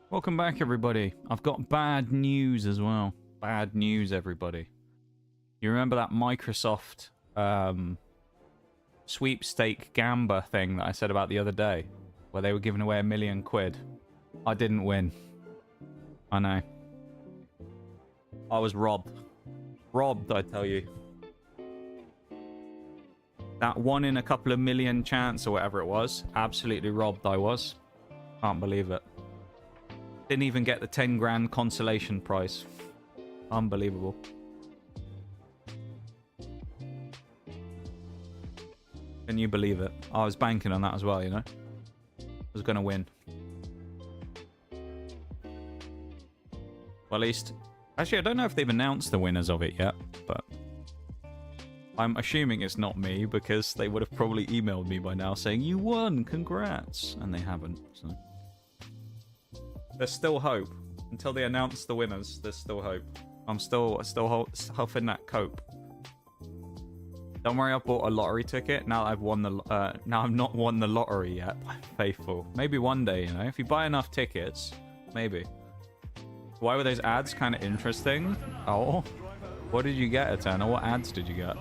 Welcome back, everybody. I've got bad news as well. Bad news, everybody. You remember that Microsoft sweepstake gamba thing that I said about the other day? Where they were giving away £1 million? I didn't win. I know. I was robbed. Robbed, I tell you. That 1 in a couple of million chance or whatever it was. Absolutely robbed I was. Can't believe it. Didn't even get the 10 grand consolation prize. Unbelievable. Can you believe it? I was banking on that as well, you know? I was going to win. Well, at least... Actually, I don't know if they've announced the winners of it yet, but... I'm assuming it's not me, because they would have probably emailed me by now saying, you won, congrats! And they haven't, so... There's still hope. Until they announce the winners, there's still hope. I'm still huffing that cope. Don't worry, I've bought a lottery ticket. Now I've won the now I've not won the lottery yet. Faithful. Maybe one day, you know, if you buy enough tickets, maybe. Why were those ads kind of interesting? Oh, what did you get, Eternal? What ads did you get?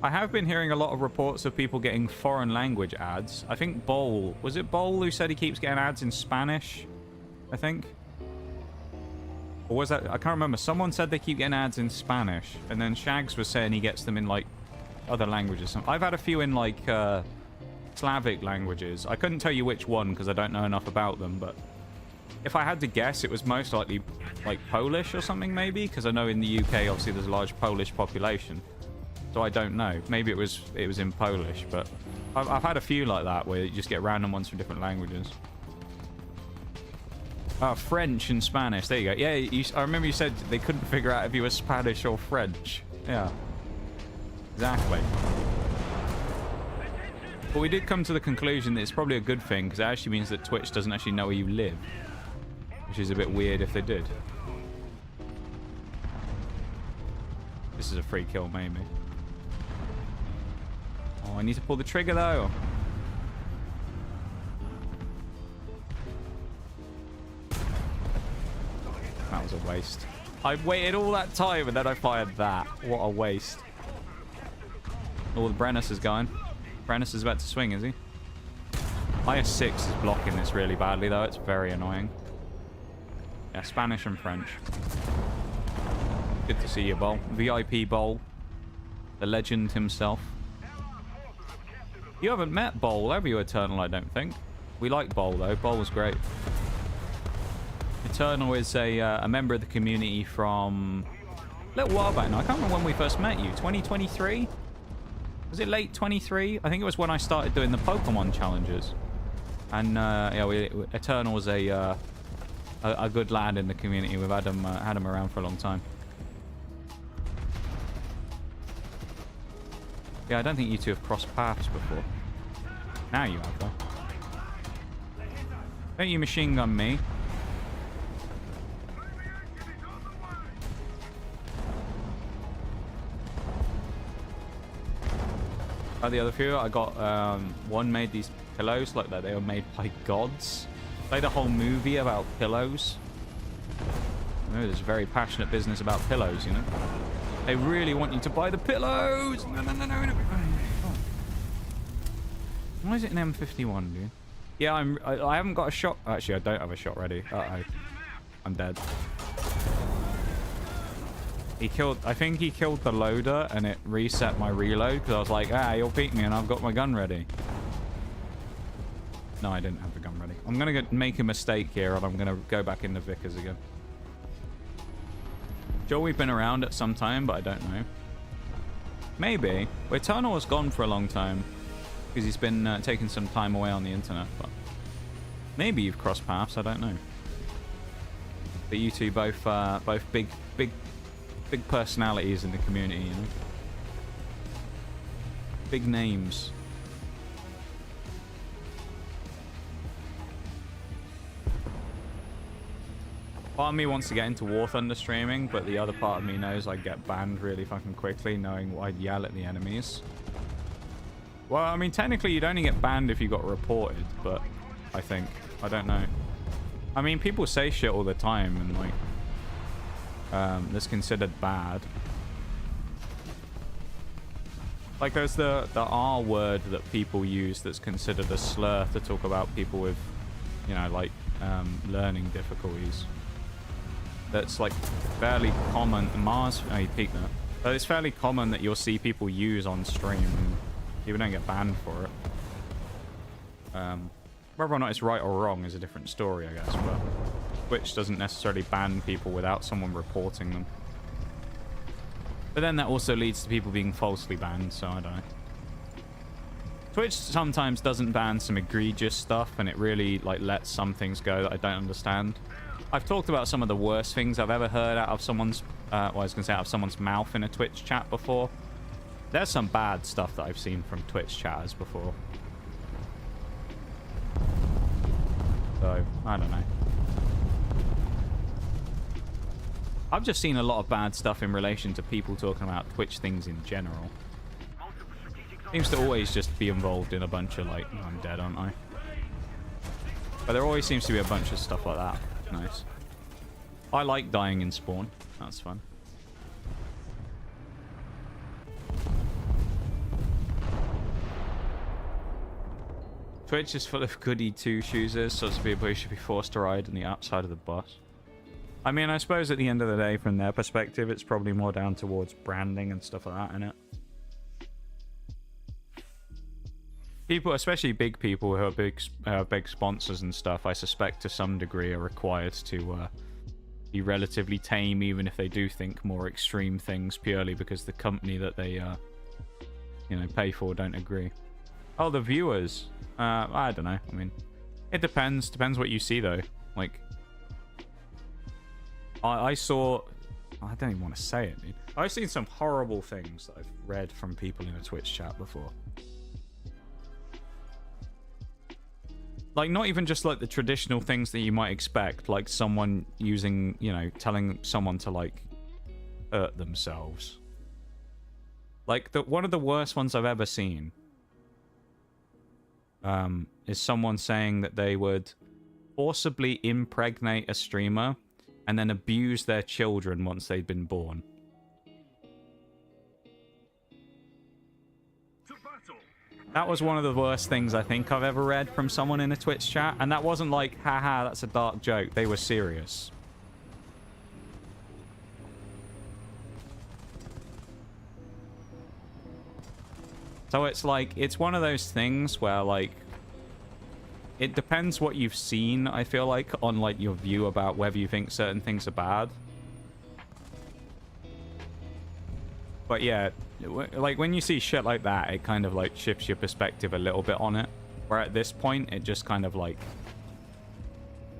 I have been hearing a lot of reports of people getting foreign language ads. I think Bowl, was it Bowl who said he keeps getting ads in Spanish? I think. Or was that? I can't remember. Someone said they keep getting ads in Spanish, and then Shags was saying he gets them in like other languages. I've had a few in like Slavic languages. I couldn't tell you which one because I don't know enough about them, but if I had to guess, it was most likely like Polish or something, maybe, because I know in the UK obviously there's a large Polish population, so I don't know. Maybe it was in Polish, but I've had a few like that where you just get random ones from different languages. French and Spanish. There you go. Yeah, I remember you said they couldn't figure out if you were Spanish or French. Yeah. Exactly. But we did come to the conclusion that it's probably a good thing, because it actually means that Twitch doesn't actually know where you live. Which is a bit weird if they did. This is a free kill, maybe. Oh, I need to pull the trigger, though. That was a waste. I waited all that time and then I fired that. What a waste. Oh, the Brennus is going. Brennus is about to swing, is he? IS-6 is blocking this really badly, though. It's very annoying. Yeah, Spanish and French. Good to see you, Bowl. VIP Bowl. The legend himself. You haven't met Bowl, have you, Eternal? I don't think. We like Bowl, though. Bowl was great. Eternal is a member of the community from a little while back now. I can't remember when we first met you. 2023? Was it late 23? I think it was when I started doing the Pokemon challenges. And yeah, Eternal was a good lad in the community. We've had him around for a long time. Yeah, I don't think you two have crossed paths before. Now you have, though. Don't you machine gun me. The other few, I got one made these pillows like that. They were made by gods. Like the whole movie about pillows. You know, there's very passionate business about pillows, you know. They really want you to buy the pillows. No. Why is it an M51, dude? Yeah, I haven't got a shot. Actually, I don't have a shot ready. Uh-oh. I'm dead. He killed, I think he killed the loader and it reset my reload because I was like, ah, you'll beat me and I've got my gun ready. No, I didn't have the gun ready. I'm going to make a mistake here and I'm going to go back into Vickers again. Sure, we've been around at some time, but I don't know. Maybe. Well, Eternal was gone for a long time because he's been taking some time away on the internet, but maybe you've crossed paths, I don't know. But you two both big personalities in the community, you know. Big names. Part of me wants to get into War Thunder streaming, but the other part of me knows I'd get banned really fucking quickly, knowing I'd yell at the enemies. Well, I mean, technically you'd only get banned if you got reported, but I think. I don't know. I mean, people say shit all the time, and like, that's considered bad. Like, there's the R word that people use that's considered a slur to talk about people with, you know, like, learning difficulties. That's, like, fairly common. Mars, oh, you peeked that. But it's fairly common that you'll see people use on stream, and people don't get banned for it. Whether or not it's right or wrong is a different story, I guess, but Twitch doesn't necessarily ban people without someone reporting them. But then that also leads to people being falsely banned, so I don't know. Twitch sometimes doesn't ban some egregious stuff, and it really, like, lets some things go that I don't understand. I've talked about some of the worst things I've ever heard out of someone's, well, I was going to say out of someone's mouth in a Twitch chat before. There's some bad stuff that I've seen from Twitch chatters before. So, I don't know. I've just seen a lot of bad stuff in relation to people talking about Twitch things in general. Seems to always just be involved in a bunch of like, I'm dead, aren't I? But there always seems to be a bunch of stuff like that. Nice. I like dying in spawn. That's fun. Twitch is full of goody two-shoesers, so to people who should be forced to ride on the outside of the bus. I mean, I suppose at the end of the day, from their perspective, it's probably more down towards branding and stuff like that, innit? People, especially big people who are big sponsors and stuff, I suspect to some degree are required to be relatively tame, even if they do think more extreme things purely because the company that they, you know, pay for don't agree. Oh, the viewers. I don't know. I mean, it depends. Depends what you see, though. Like, I saw... I don't even want to say it, dude. I've seen some horrible things that I've read from people in a Twitch chat before. Like, not even just, like, the traditional things that you might expect. Like, someone using, you know, telling someone to, like, hurt themselves. Like, one of the worst ones I've ever seen... is someone saying that they would forcibly impregnate a streamer and then abuse their children once they'd been born. That was one of the worst things I think I've ever read from someone in a Twitch chat, and that wasn't like, haha, that's a dark joke. They were serious. So it's like, it's one of those things where, like, it depends what you've seen, I feel like, on, like, your view about whether you think certain things are bad. But yeah, like, when you see shit like that, it kind of, like, shifts your perspective a little bit on it. Where at this point, it just kind of, like...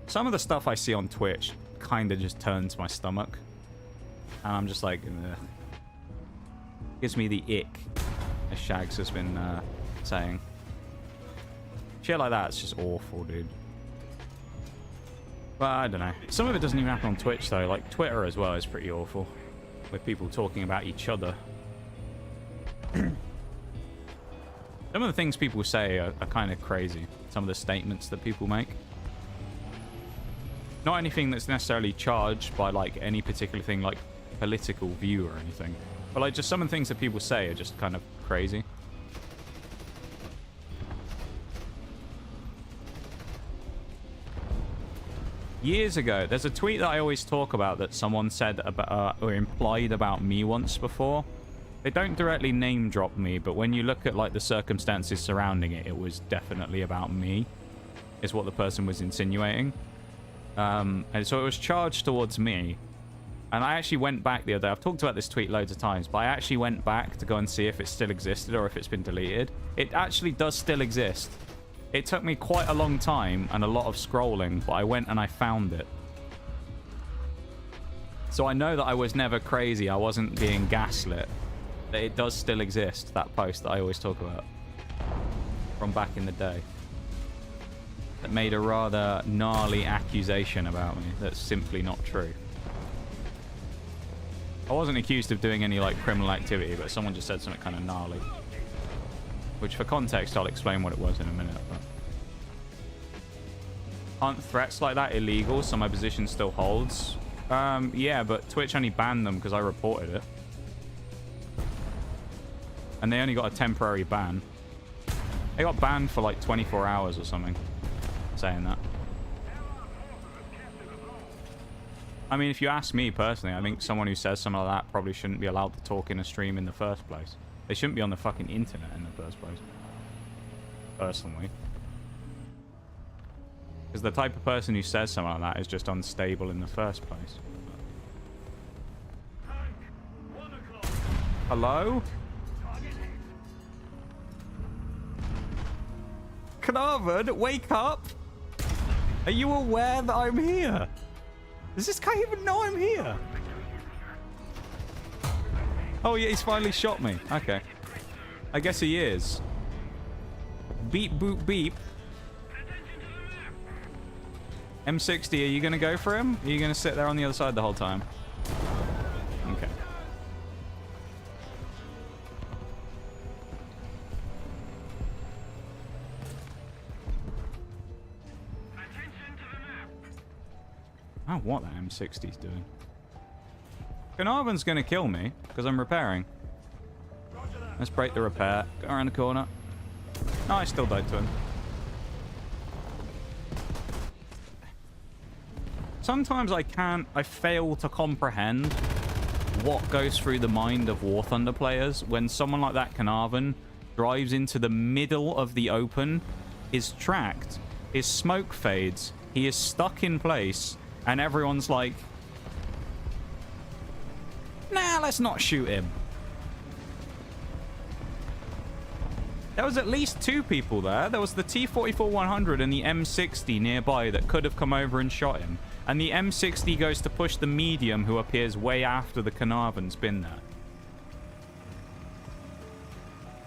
Some of the stuff I see on Twitch kind of just turns my stomach. And I'm just like, ugh. Gives me the ick. As Shags has been saying. Shit like that, it's just awful, dude. But I don't know. Some of it doesn't even happen on Twitch, though. Like, Twitter as well is pretty awful. With people talking about each other. Some of the things people say are kind of crazy. Some of the statements that people make. Not anything that's necessarily charged by, like, any particular thing, like political view or anything. But, like, just some of the things that people say are just kind of crazy. Years ago, there's a tweet that I always talk about that someone said about, or implied about me once before. They don't directly name drop me, but when you look at, like, the circumstances surrounding it, it was definitely about me, is what the person was insinuating. And so it was charged towards me. And I actually went back the other day. I've talked about this tweet loads of times, but I actually went back to go and see if it still existed or if it's been deleted. It actually does still exist. It took me quite a long time and a lot of scrolling, but I went and I found it. So I know that I was never crazy. I wasn't being gaslit. That it does still exist, that post that I always talk about. From back in the day. That made a rather gnarly accusation about me that's simply not true. I wasn't accused of doing any, like, criminal activity, but someone just said something kind of gnarly. Which, for context, I'll explain what it was in a minute. But... Aren't threats like that illegal, so my position still holds? Yeah, but Twitch only banned them because I reported it. And they only got a temporary ban. They got banned for, like, 24 hours or something. Saying that. I mean, if you ask me personally, I think someone who says something like that probably shouldn't be allowed to talk in a stream in the first place. They shouldn't be on the fucking internet in the first place. Personally. Because the type of person who says something like that is just unstable in the first place. Hello? Carnarvon, wake up! Are you aware that I'm here? Does this guy even know I'm here? Oh yeah, he's finally shot me. Okay. I guess he is. Beep, boop, beep. M60, are you going to go for him? Are you going to sit there on the other side the whole time? Okay. don't know what that M60's doing. Carnarvon's going to kill me because I'm repairing. Let's break the repair. Go around the corner. No, I still died to him. Sometimes I fail to comprehend what goes through the mind of War Thunder players when someone like that Carnarvon drives into the middle of the open, is tracked, his smoke fades, he is stuck in place, and everyone's like, nah, let's not shoot him. There was at least two people there. There was the T-44-100 and the M60 nearby that could have come over and shot him. And the M60 goes to push the medium who appears way after the Carnarvon's been there.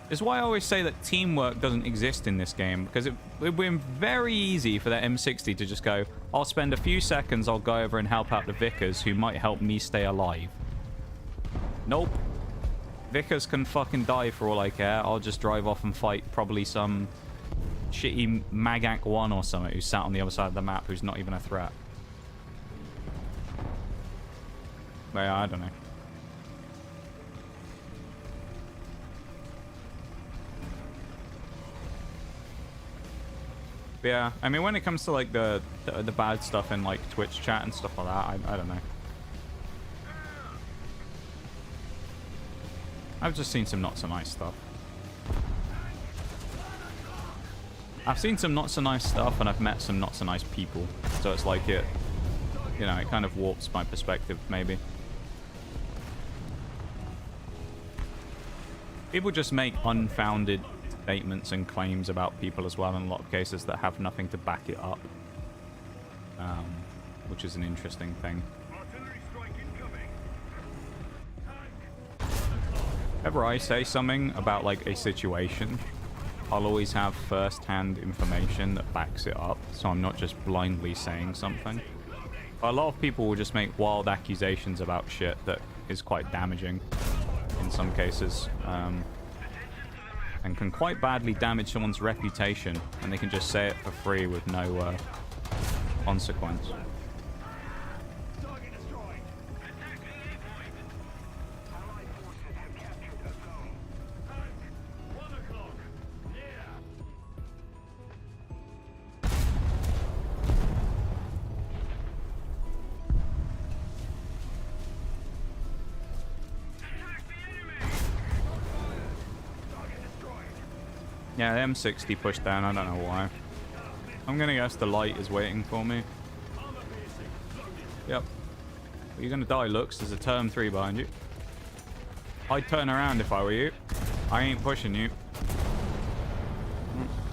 It's why I always say that teamwork doesn't exist in this game, because it would be very easy for that M60 to just go, I'll spend a few seconds, I'll go over and help out the Vickers who might help me stay alive. Nope. Vickers can fucking die for all I care. I'll just drive off and fight probably some shitty Magak 1 or something who's sat on the other side of the map who's not even a threat. But yeah, I don't know. But yeah, I mean, when it comes to like the bad stuff in like Twitch chat and stuff like that, I don't know. I've just seen some not so nice stuff. I've seen some not so nice stuff, and I've met some not so nice people. So it's like it, you know, it kind of warps my perspective, maybe. People just make unfounded statements and claims about people as well in a lot of cases that have nothing to back it up. Which is an interesting thing. Whenever I say something about like a situation, I'll always have first-hand information that backs it up, so I'm not just blindly saying something. But a lot of people will just make wild accusations about shit that is quite damaging in some cases, and can quite badly damage someone's reputation, and they can just say it for free with no consequence. Yeah, the M60 pushed down, I don't know why. I'm gonna guess the light is waiting for me. Yep. Well, you're gonna die, Lux. There's a Term 3 behind you. I'd turn around if I were you. I ain't pushing you.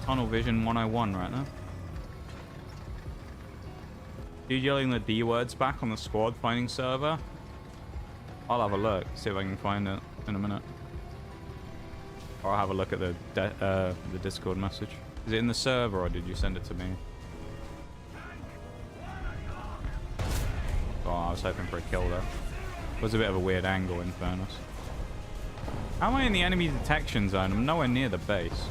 Tunnel vision 101 right now. You yelling the D words back on the squad finding server? I'll have a look, see if I can find it in a minute. Or I'll have a look at the Discord message. Is it in the server or did you send it to me? Oh, I was hoping for a kill there. It was a bit of a weird angle in fairness. How am I in the enemy detection zone? I'm nowhere near the base.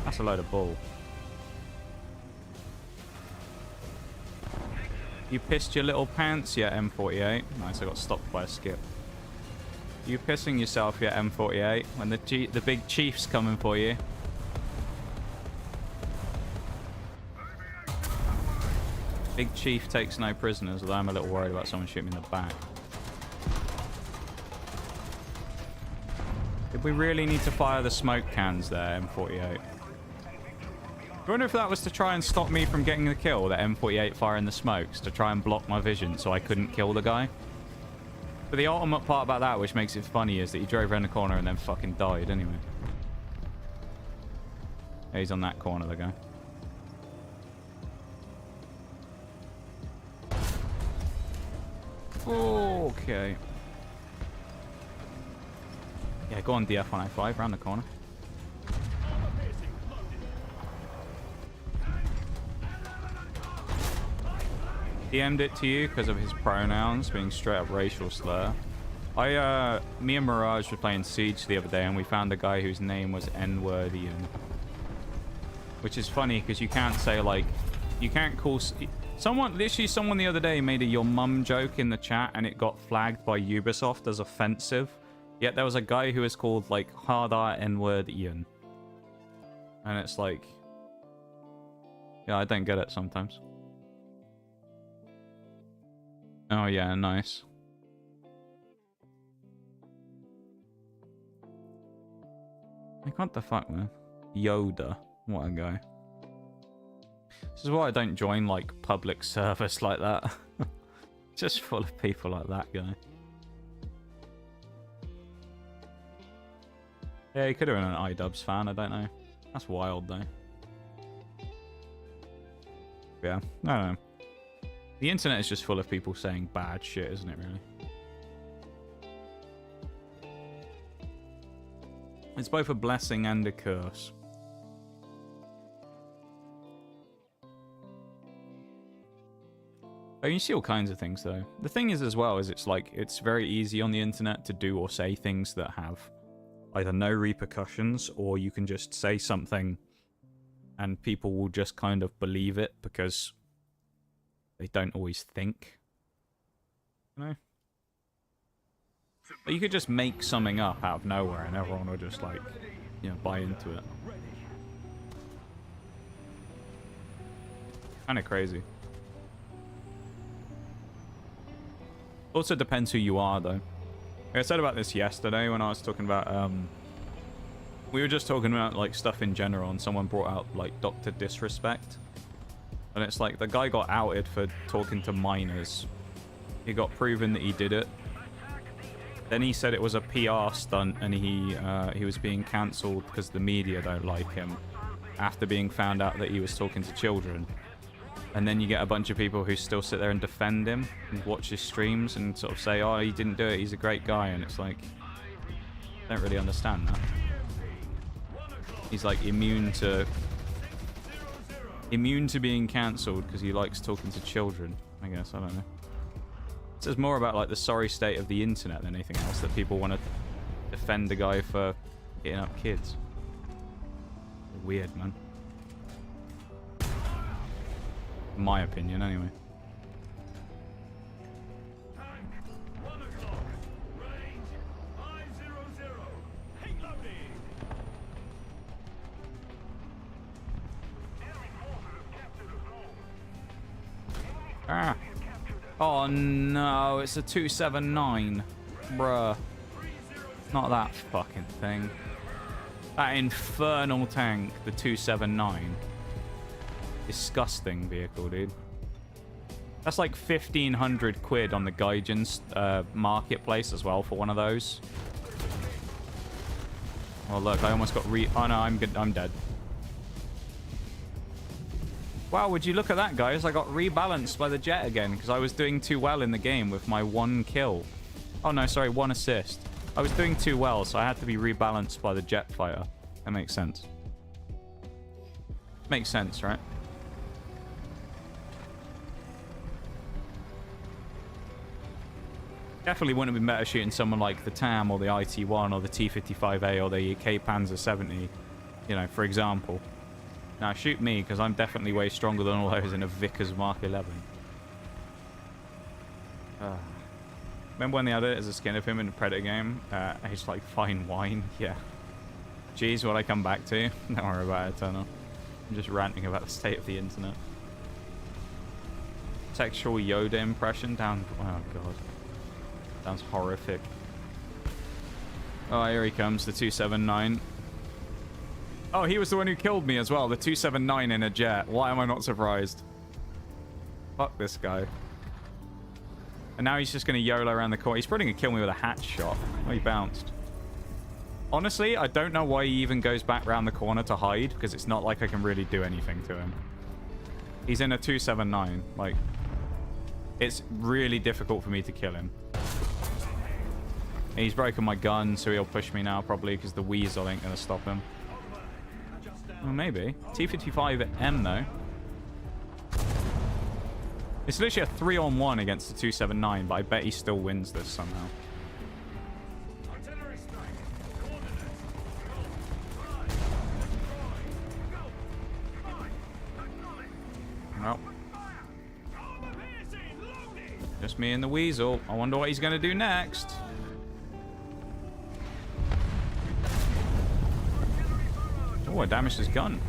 That's a load of bull. You pissed your little pants yet, M48? Nice, I got stopped by a skip. You pissing yourself yet, M48? When the big chief's coming for you. Big chief takes no prisoners, although I'm a little worried about someone shooting me in the back. Did we really need to fire the smoke cans there, M48? I wonder if that was to try and stop me from getting the kill, the M48 firing the smokes, to try and block my vision so I couldn't kill the guy. But the ultimate part about that, which makes it funny, is that he drove around the corner and then fucking died anyway. Yeah, he's on that corner, the guy. Okay. Yeah, go on DF-105, round the corner. DM'd it to you because of his pronouns being straight up racial slur. Me and Mirage were playing Siege the other day and we found a guy whose name was N-wordian. Which is funny because you can't say like, you can't call, Literally someone the other day made a your mum joke in the chat and it got flagged by Ubisoft as offensive. Yet there was a guy who was called, like, hard R N-word Ian. And it's like... Yeah, I don't get it sometimes. Oh yeah, nice. Like, what the fuck, man? Yoda. What a guy. This is why I don't join, like, public service like that. Just full of people like that guy. Yeah, he could have been an iDubbbz fan, I don't know. That's wild, though. Yeah, I don't know. The internet is just full of people saying bad shit, isn't it, really? It's both a blessing and a curse. Oh, you see all kinds of things, though. The thing is, as well, is it's like, it's very easy on the internet to do or say things that have either no repercussions, or you can just say something and people will just kind of believe it because they don't always think. You know? But you could just make something up out of nowhere and everyone will just, like, you know, buy into it. Kind of crazy. Also depends who you are, though. Like I said about this yesterday when I was talking about, we were just talking about, like, stuff in general, and someone brought out, like, Dr. Disrespect. And it's like, the guy got outed for talking to minors. He got proven that he did it. Then he said it was a PR stunt, and he was being cancelled because the media don't like him, after being found out that he was talking to children. And then you get a bunch of people who still sit there and defend him and watch his streams and sort of say, oh, he didn't do it, he's a great guy. And it's like, I don't really understand that. He's like immune to being cancelled because he likes talking to children, I guess. I don't know. It says more about, like, the sorry state of the internet than anything else, that people want to defend a guy for hitting up kids. Weird, man. In my opinion, anyway. Ah. Oh no, it's a 279. Bruh. Not that fucking thing. That infernal tank, the 279. Disgusting vehicle, dude. That's like 1,500 quid on the Gaijin's marketplace as well for one of those. Oh look, I almost got oh no, I'm good. I'm dead. Wow, would you look at that, guys? I got rebalanced by the jet again because I was doing too well in the game with my 1 kill. Oh no, sorry, 1 assist. I was doing too well, so I had to be rebalanced by the jet fighter. That makes sense. Makes sense, right? Definitely wouldn't have been better shooting someone like the TAM or the IT-1 or the T-55A or the K-Panzer 70, you know, for example. Now, shoot me, because I'm definitely way stronger than all those in a Vickers Mark 11. Remember when they had it as a skin of him in the Predator game? He's like, fine wine. Yeah. Jeez, what I come back to? Don't worry about it, Eternal. I'm just ranting about the state of the internet. Textual Yoda impression down... Oh, God. Sounds horrific. Oh, here he comes, the 279. Oh, he was the one who killed me as well, the 279 in a jet. Why am I not surprised? Fuck this guy. And now he's just going to YOLO around the corner. He's probably going to kill me with a hatch shot. Oh, he bounced. Honestly, I don't know why he even goes back around the corner to hide, because it's not like I can really do anything to him. He's in a 279. Like, it's really difficult for me to kill him. He's broken my gun, so he'll push me now, probably, because the Weasel ain't going to stop him. Well, maybe. T-55M, though. It's literally a 3-on-1 against the 279, but I bet he still wins this somehow. Well. me and the weasel. I wonder what he's going to do next. Oh, I damaged his gun.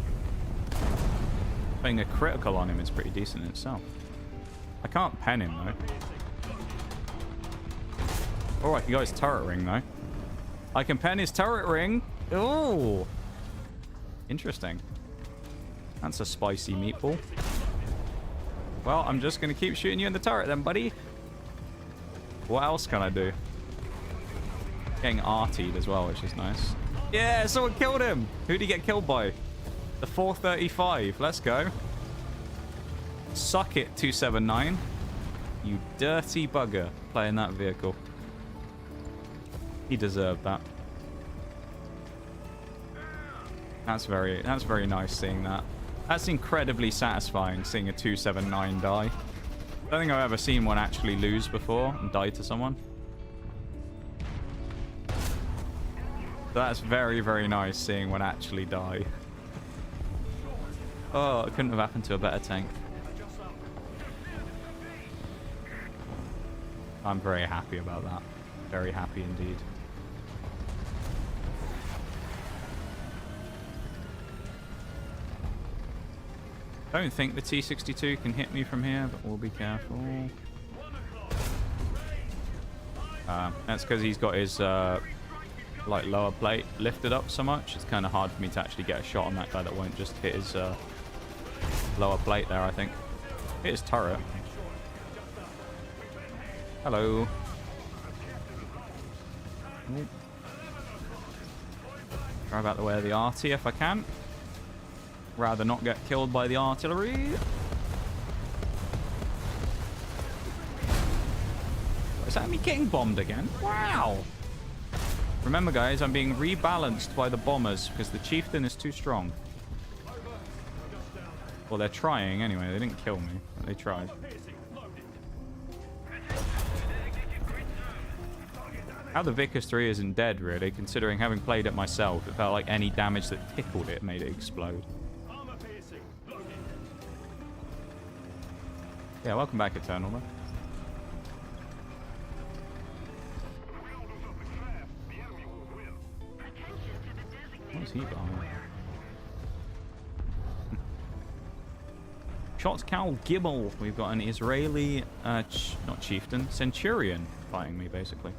Putting a critical on him is pretty decent in itself. I can't pen him, though. Oh, I can go his turret ring, though. I can pen his turret ring. Oh. Interesting. That's a spicy meatball. Well, I'm just going to keep shooting you in the turret then, buddy. What else can I do? Getting artied as well, which is nice. Yeah, someone killed him. Who did he get killed by? The 435. Let's go. Suck it, 279. You dirty bugger playing that vehicle. He deserved that. That's very nice seeing that. That's incredibly satisfying seeing a 279 die. I don't think I've ever seen one actually lose before and die to someone. That's very, very nice seeing one actually die. Oh, it couldn't have happened to a better tank. I'm very happy about that. Very happy indeed. I don't think the T-62 can hit me from here, but we'll be careful. That's because he's got his like lower plate lifted up so much. It's kind of hard for me to actually get a shot on that guy that won't just hit his lower plate there, I think. Hit his turret. Hello. Ooh. Drive out the way of the arty if I can. Rather not get killed by the artillery. Is that me getting bombed again? Wow. Remember, guys, I'm being rebalanced by the bombers because the chieftain is too strong. Well, they're trying anyway. They didn't kill me, but they tried. How the Vickers 3 isn't dead, really, considering having played it myself, it felt like any damage that tickled it made it explode. Yeah, welcome back, Eternal. Though. What is he behind? Shot Cal Gibble. We've got an Israeli, not chieftain, centurion fighting me, basically.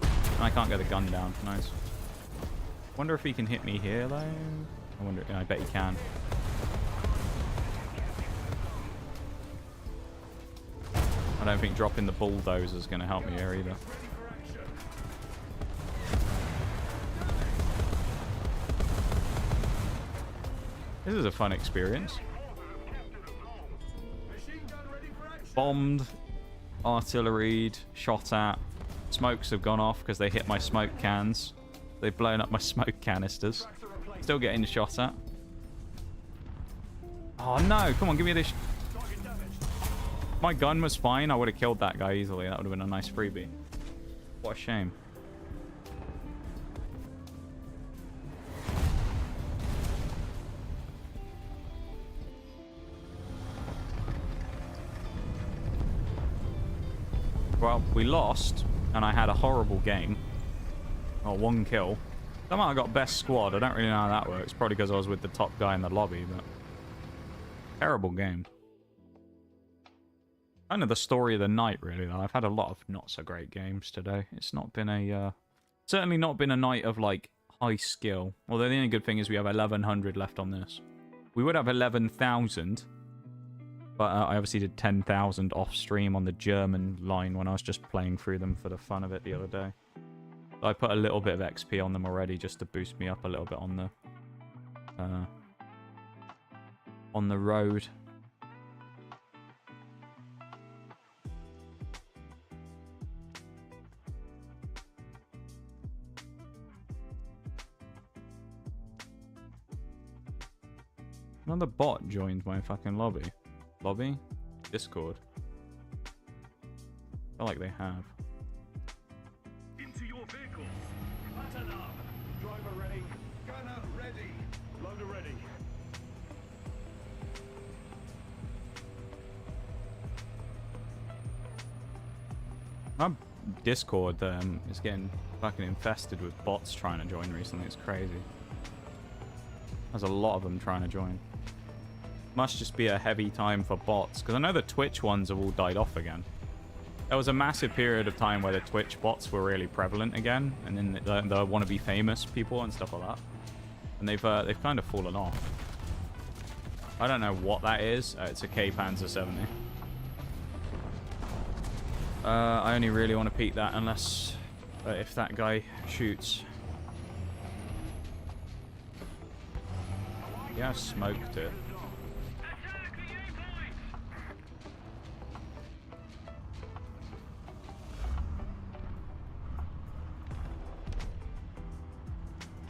And I can't get the gun down. Nice. Wonder if he can hit me here, though. I wonder. I bet he can. I don't think dropping the bulldozer is going to help me here either. This is a fun experience. Bombed, artilleried, shot at. Smokes have gone off because they hit my smoke cans. They've blown up my smoke canisters. Still getting shot at. Oh no, come on, give me this. My gun was fine. I would have killed that guy easily. That would have been a nice freebie. What a shame. Well, we lost, and I had a horrible game. Oh, 1 kill. Somehow I got best squad. I don't really know how that works. Probably because I was with the top guy in the lobby, but... terrible game. Kind of the story of the night, really, though. I've had a lot of not-so-great games today. It's not been a... certainly not been a night of, like, high skill. Although the only good thing is we have 1,100 left on this. We would have 11,000... but I obviously did 10,000 off stream on the German line when I was just playing through them for the fun of it the other day. So I put a little bit of XP on them already just to boost me up a little bit on the road. Another bot joined my fucking lobby. Lobby? Discord. I feel like they have. Into your vehicles. Pattern up. Driver ready. Gunner ready. Loader ready. My Discord is getting fucking infested with bots trying to join recently. It's crazy. There's a lot of them trying to join. Must just be a heavy time for bots, because I know the Twitch ones have all died off again. There was a massive period of time where the Twitch bots were really prevalent again, and then the wannabe famous people and stuff like that. And they've kind of fallen off. I don't know what that is. It's a K-Panzer 70. I only really want to peek that unless if that guy shoots. Yeah, smoked it.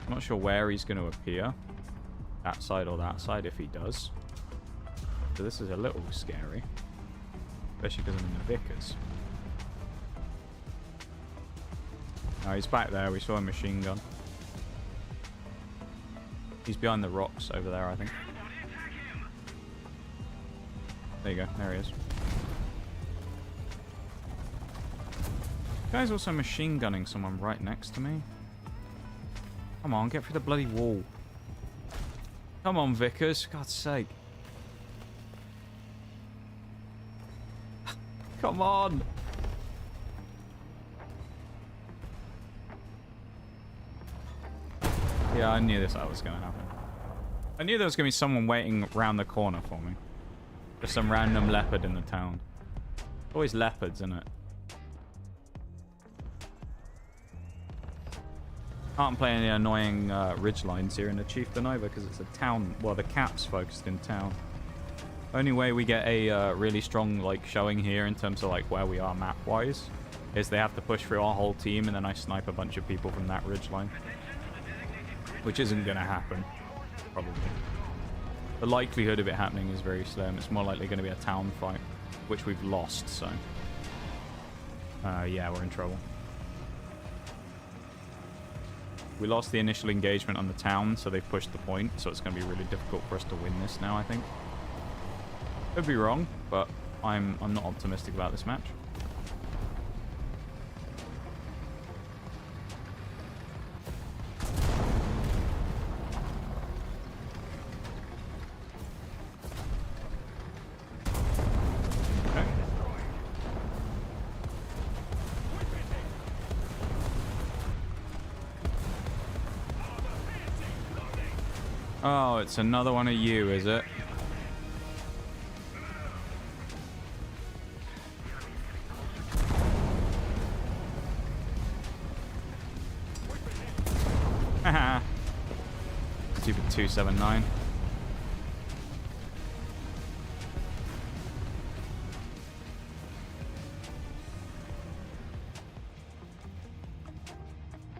I'm not sure where he's going to appear. That side or that side, if he does. So this is a little scary. Especially because I'm in the Vickers. Oh, he's back there. We saw a machine gun. He's behind the rocks over there, I think. There you go. There he is. Guy's also machine gunning someone right next to me. Come on, get through the bloody wall. Come on, Vickers. For God's sake. Come on. Yeah, I knew that was going to happen. I knew there was going to be someone waiting around the corner for me. Just some random leopard in the town. Always leopards, isn't it? Can't play any annoying ridge lines here in the Chieftain either because it's a town. Well, the cap's focused in town. Only way we get a really strong like showing here in terms of like where we are map-wise is they have to push through our whole team and then I snipe a bunch of people from that ridge line. Which isn't going to happen, probably. The likelihood of it happening is very slim. It's more likely going to be a town fight, which we've lost, so... yeah, we're in trouble. We lost the initial engagement on the town, so they've pushed the point, so it's going to be really difficult for us to win this now, I think. Could be wrong, but I'm not optimistic about this match. Oh, it's another one of you, is it? Haha. Stupid 279.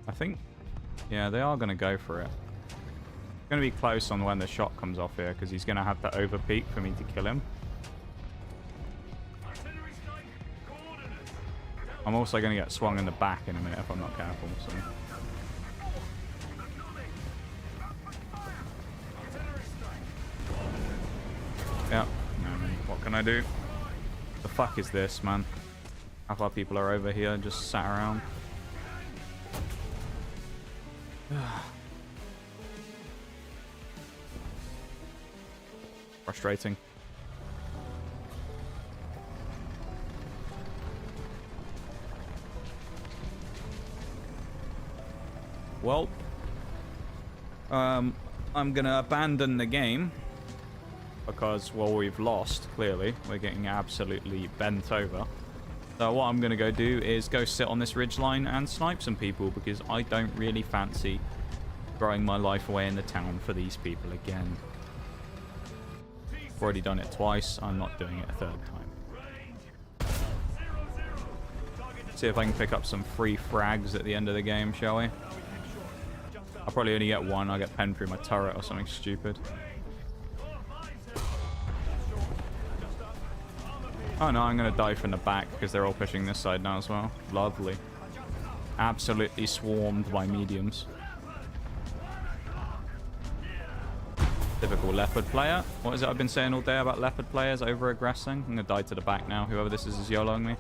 I think, yeah, they are going to go for it. Going to be close on when the shot comes off here because he's going to have to over peak for me to kill him. I'm also going to get swung in the back in a minute if I'm not careful. So. Yeah. What can I do? The fuck is this, man? Half our people are over here just sat around. Frustrating. Well, I'm gonna abandon the game because, well, we've lost, clearly. We're getting absolutely bent over. So what I'm gonna go do is go sit on this ridgeline and snipe some people because I don't really fancy throwing my life away in the town for these people again. Already done it twice. I'm not doing it a third time. See if I can pick up some free frags at the end of the game, shall we? I'll probably only get one. I'll get penned through my turret or something stupid. Oh no, I'm going to die from the back because they're all pushing this side now as well. Lovely. Absolutely swarmed by mediums. Typical leopard player. What is it I've been saying all day about leopard players over-aggressing? I'm going to die to the back now. Whoever this is YOLOing me.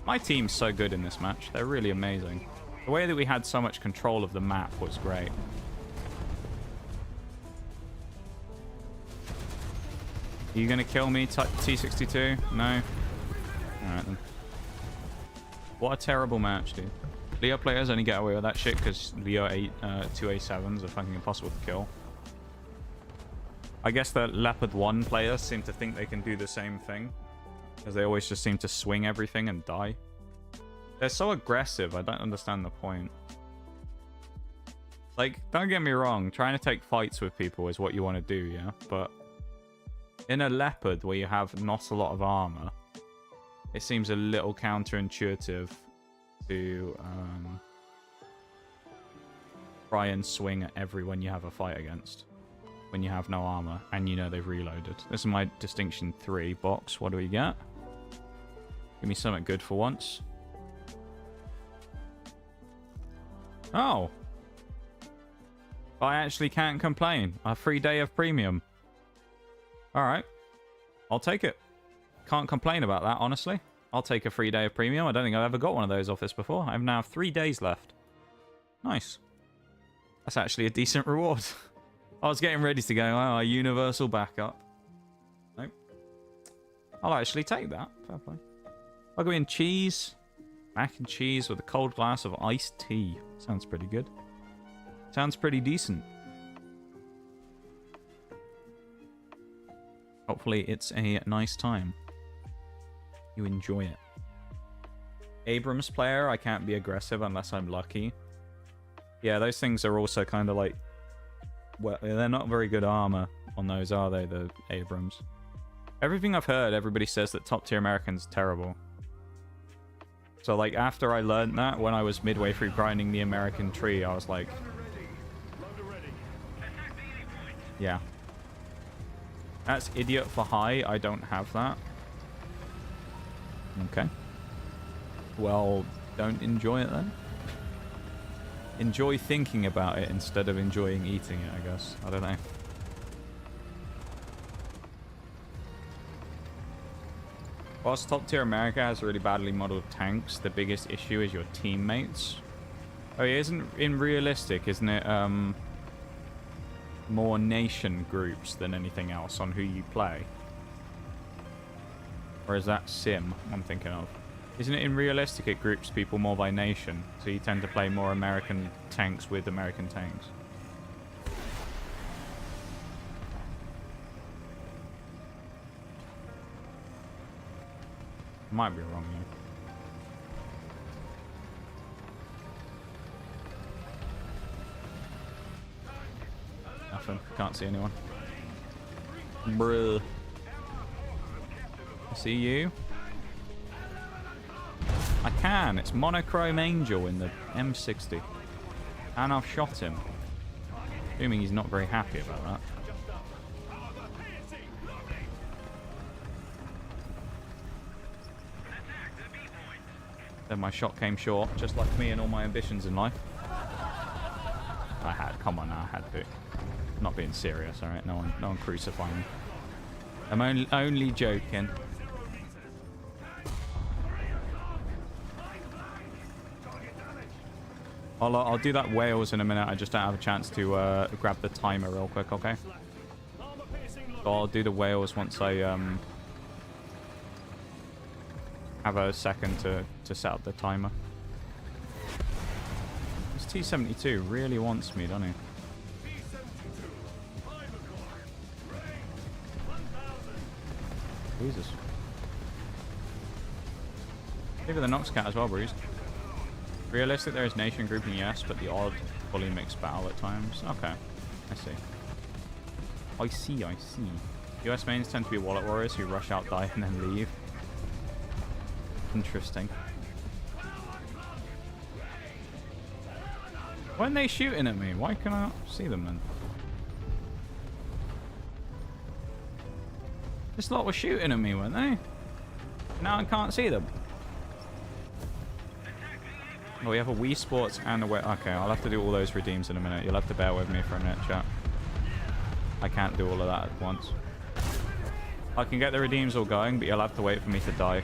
My team's so good in this match. They're really amazing. The way that we had so much control of the map was great. Are you going to kill me, T62? No? Alright then. What a terrible match, dude. Leo players only get away with that shit because Leo 2A7s are fucking impossible to kill. I guess the Leopard 1 players seem to think they can do the same thing, because they always just seem to swing everything and die. They're so aggressive, I don't understand the point. Like, don't get me wrong, trying to take fights with people is what you want to do, yeah? But in a Leopard where you have not a lot of armor, it seems a little counterintuitive to try and swing at everyone you have a fight against when you have no armor and you know they've reloaded. This is my Distinction 3 box. What do we get? Give me something good for once. Oh. I actually can't complain. A free day of premium. Alright. I'll take it. Can't complain about that, honestly. I'll take a free day of premium. I don't think I've ever got one of those off this before. I have now 3 days left. Nice. That's actually a decent reward. I was getting ready to go, oh, a universal backup. Nope. I'll actually take that. Fair play. I'll go in cheese. Mac and cheese with a cold glass of iced tea. Sounds pretty good. Sounds pretty decent. Hopefully it's a nice time. You enjoy it. Abrams player, I can't be aggressive unless I'm lucky. Yeah, those things are also kind of like... Well, they're not very good armor on those, are they, the Abrams? Everything I've heard, everybody says that top tier American's terrible. So, like, after I learned that, when I was midway through grinding the American tree, I was like... Yeah. That's idiot for high. I don't have that. Okay. Well, don't enjoy it then. Enjoy thinking about it instead of enjoying eating it, I guess. I don't know. Whilst top tier America has really badly modeled tanks, the biggest issue is your teammates. Oh, yeah, in realistic, isn't it? More nation groups than anything else on who you play. Or is that sim I'm thinking of? Isn't it in realistic it groups people more by nation? So you tend to play more American tanks with American tanks. Might be wrong, though. Nothing. Can't see anyone. Bruh. I see you. I can. It's Monochrome Angel in the M60. And I've shot him. Assuming he's not very happy about that. Then my shot came short, just like me and all my ambitions in life. I had. Come on now, I had to. Not being serious, alright? No one crucify me. I'm only joking. I'll do that Wales in a minute. I just don't have a chance to grab the timer real quick, okay? So I'll do the Wales once I have a second to set up the timer. This T-72 really wants me, doesn't he? Jesus. Maybe the Nox Cat as well, Bruce. Realistic, there is nation grouping, yes, but the odd fully mixed battle at times. Okay, I see. I see. US mains tend to be wallet warriors who rush out, die, and then leave. Interesting. Why aren't they shooting at me? Why can I not see them then? This lot were shooting at me, weren't they? Now I can't see them. Oh, we have a Wii Sports and a Wii... Okay, I'll have to do all those redeems in a minute. You'll have to bear with me for a minute, chat. I can't do all of that at once. I can get the redeems all going, but you'll have to wait for me to die.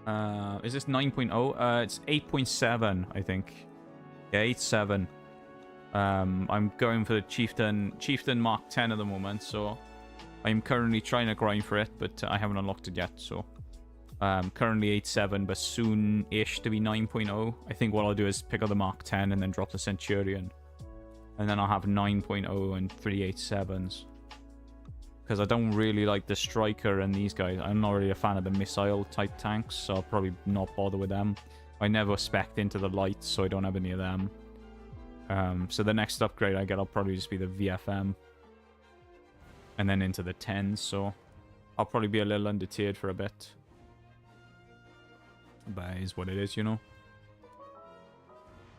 Is this 9.0? It's 8.7, I think. Yeah, 8.7. I'm going for the Chieftain Mark 10 at the moment, so I'm currently trying to grind for it, but I haven't unlocked it yet, so currently 8.7, but soon-ish to be 9.0. I think what I'll do is pick up the Mark 10 and then drop the Centurion, and then I'll have 9.0 and 3.87s. Because I don't really like the Striker and these guys. I'm not really a fan of the missile-type tanks, so I'll probably not bother with them. I never spec'd into the lights, so I don't have any of them. So the next upgrade I get, I'll probably just be the VFM. And then into the 10s, so I'll probably be a little under-tiered for a bit. But it is what it is, you know.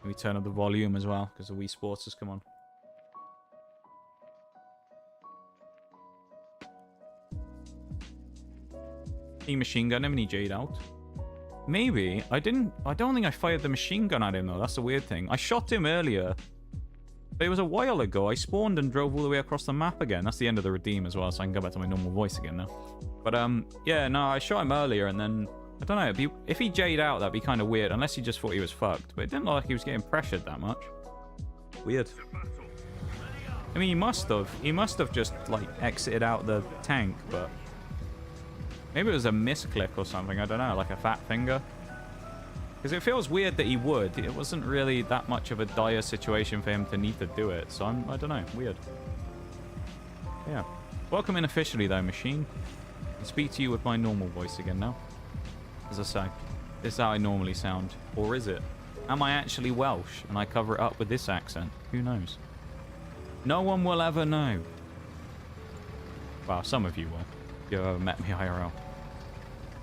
Let me turn up the volume as well, because the Wii Sports has come on. Any machine gun him and he Jade out? Maybe. I don't think I fired the machine gun at him, though. That's the weird thing. I shot him earlier. But it was a while ago. I spawned and drove all the way across the map again. That's the end of the redeem as well, so I can go back to my normal voice again now. But, yeah, no, I shot him earlier, and then... I don't know. If he Jade out, that'd be kind of weird, unless he just thought he was fucked. But it didn't look like he was getting pressured that much. Weird. I mean, he must have. He must have just, like, exited out the tank, but... Maybe it was a misclick or something, I don't know, like a fat finger. Because it feels weird that he would. It wasn't really that much of a dire situation for him to need to do it, so I don't know, weird. Yeah. Welcome in officially though, machine. I can speak to you with my normal voice again now. As I say, this is how I normally sound. Or is it? Am I actually Welsh and I cover it up with this accent? Who knows? No one will ever know. Well, some of you will. If you've ever met me IRL.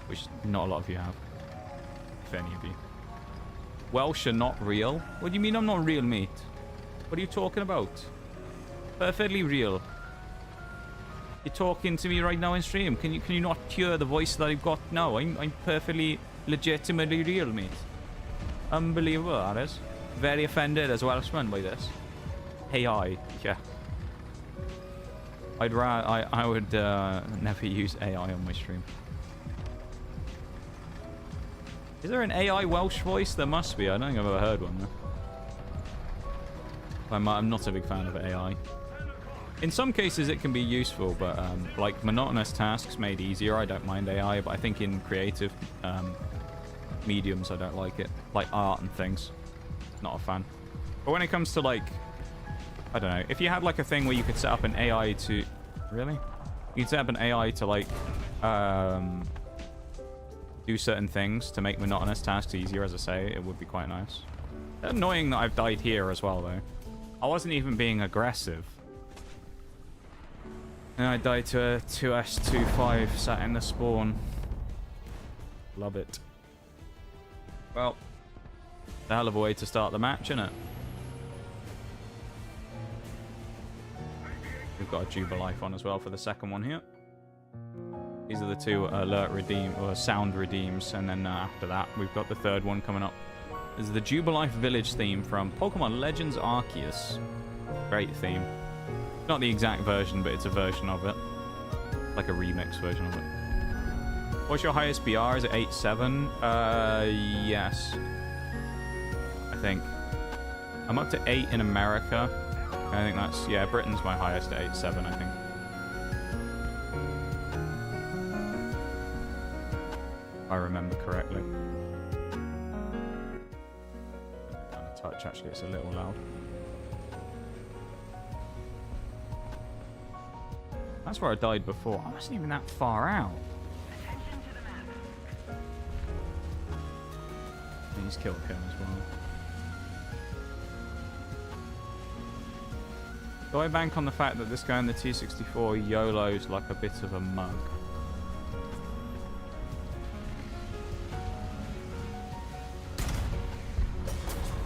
Which not a lot of you have. If any of you. Welsh are not real? What do you mean I'm not real, mate? What are you talking about? Perfectly real. You're talking to me right now in stream. Can you not hear the voice that I've got now? I'm perfectly legitimately real, mate. Unbelievable, that is. Very offended as Welshman by this. Hey, yeah. I would never use AI on my stream. Is there an AI Welsh voice? There must be. I don't think I've ever heard one though. I'm not a big fan of AI. In some cases it can be useful, but like monotonous tasks made easier, I don't mind AI, but I think in creative mediums I don't like it. Like art and things. Not a fan. But when it comes to like, I don't know, if you had like a thing where you could set up an AI to... Really? You could set up an AI to like do certain things to make monotonous tasks easier, as I say, it would be quite nice. Annoying that I've died here as well, though. I wasn't even being aggressive. And I died to a 2S25 sat in the spawn. Love it. Well, a hell of a way to start the match, innit? We've got a Jubilife on as well for the second one here. These are the two alert redeem or sound redeems, and then after that we've got the third one coming up. This is the Jubilife Village theme from Pokemon Legends Arceus. Great theme. Not the exact version, but it's a version of it. Like a remix version of it. What's your highest BR? Is it 8.7? Yes. I think. I'm up to 8 in America. I think that's... Yeah, Britain's my highest at 8.7, I think. If I remember correctly. Down a touch, actually, it's a little loud. That's where I died before. I wasn't even that far out. He's killed him as well. Do I bank on the fact that this guy in the T64 YOLO's like a bit of a mug?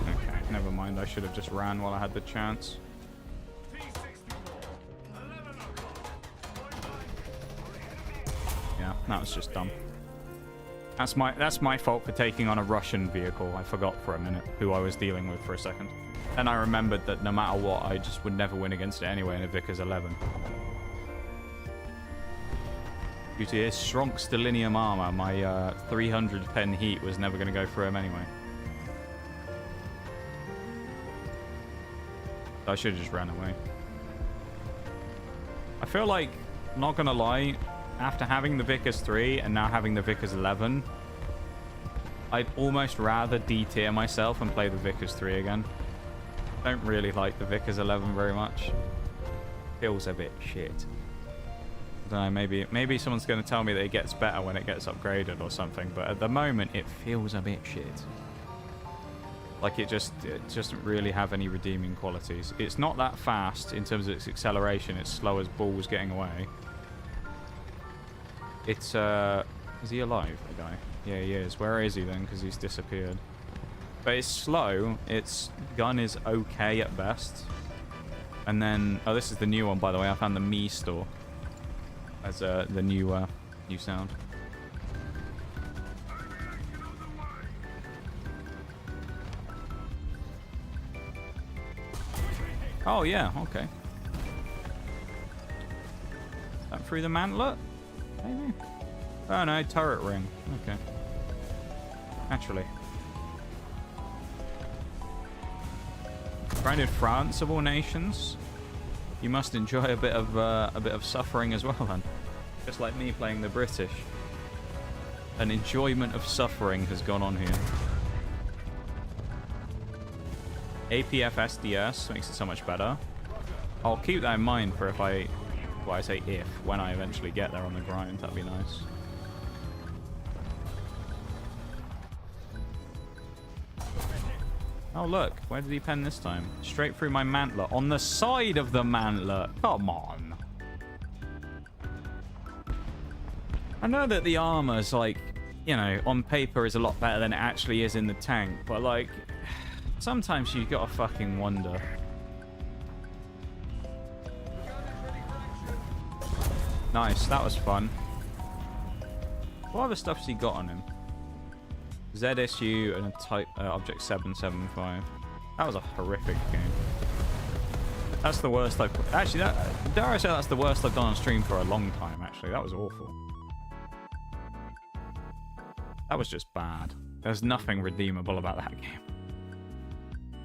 Okay, never mind. I should have just ran while I had the chance. Yeah, that was just dumb. That's my fault for taking on a Russian vehicle. I forgot for a minute who I was dealing with for a second. And I remembered that no matter what, I just would never win against it anyway in a Vickers 11. Due to his shrunk stellinium armor, my 300 pen heat was never going to go through him anyway. I should have just ran away. I feel like, not going to lie, after having the Vickers 3 and now having the Vickers 11, I'd almost rather D-tier myself and play the Vickers 3 again. Don't really like the Vickers 11 very much. Feels a bit shit. I don't know, maybe someone's going to tell me that it gets better when it gets upgraded or something, but at the moment it feels a bit shit. Like it doesn't really have any redeeming qualities. It's not that fast in terms of its acceleration. It's slow as balls getting away. It's is he alive, the guy? Yeah, he is. Where is he then? Because he's disappeared. But it's slow. Its gun is okay at best. And then, oh, this is the new one, by the way. I found the Me store as the new sound. Oh yeah, okay. That through the mantlet? Maybe. Oh no, turret ring. Okay. Naturally. Grounded France of all nations. You must enjoy a bit of suffering as well, then. Just like me playing the British. An enjoyment of suffering has gone on here. APF SDS makes it so much better. I'll keep that in mind for if I... Well, I say if. When I eventually get there on the grind. That'd be nice. Oh, look. Where did he pen this time? Straight through my mantlet. On the side of the mantlet. Come on. I know that the armor's like, you know, on paper is a lot better than it actually is in the tank. But, like, sometimes you gotta fucking wonder. Nice. That was fun. What other stuff's he got on him? ZSU and a type object 775. That was a horrific game. That's the worst I've... Actually, dare I say that's the worst I've done on stream for a long time, actually. That was awful. That was just bad. There's nothing redeemable about that game.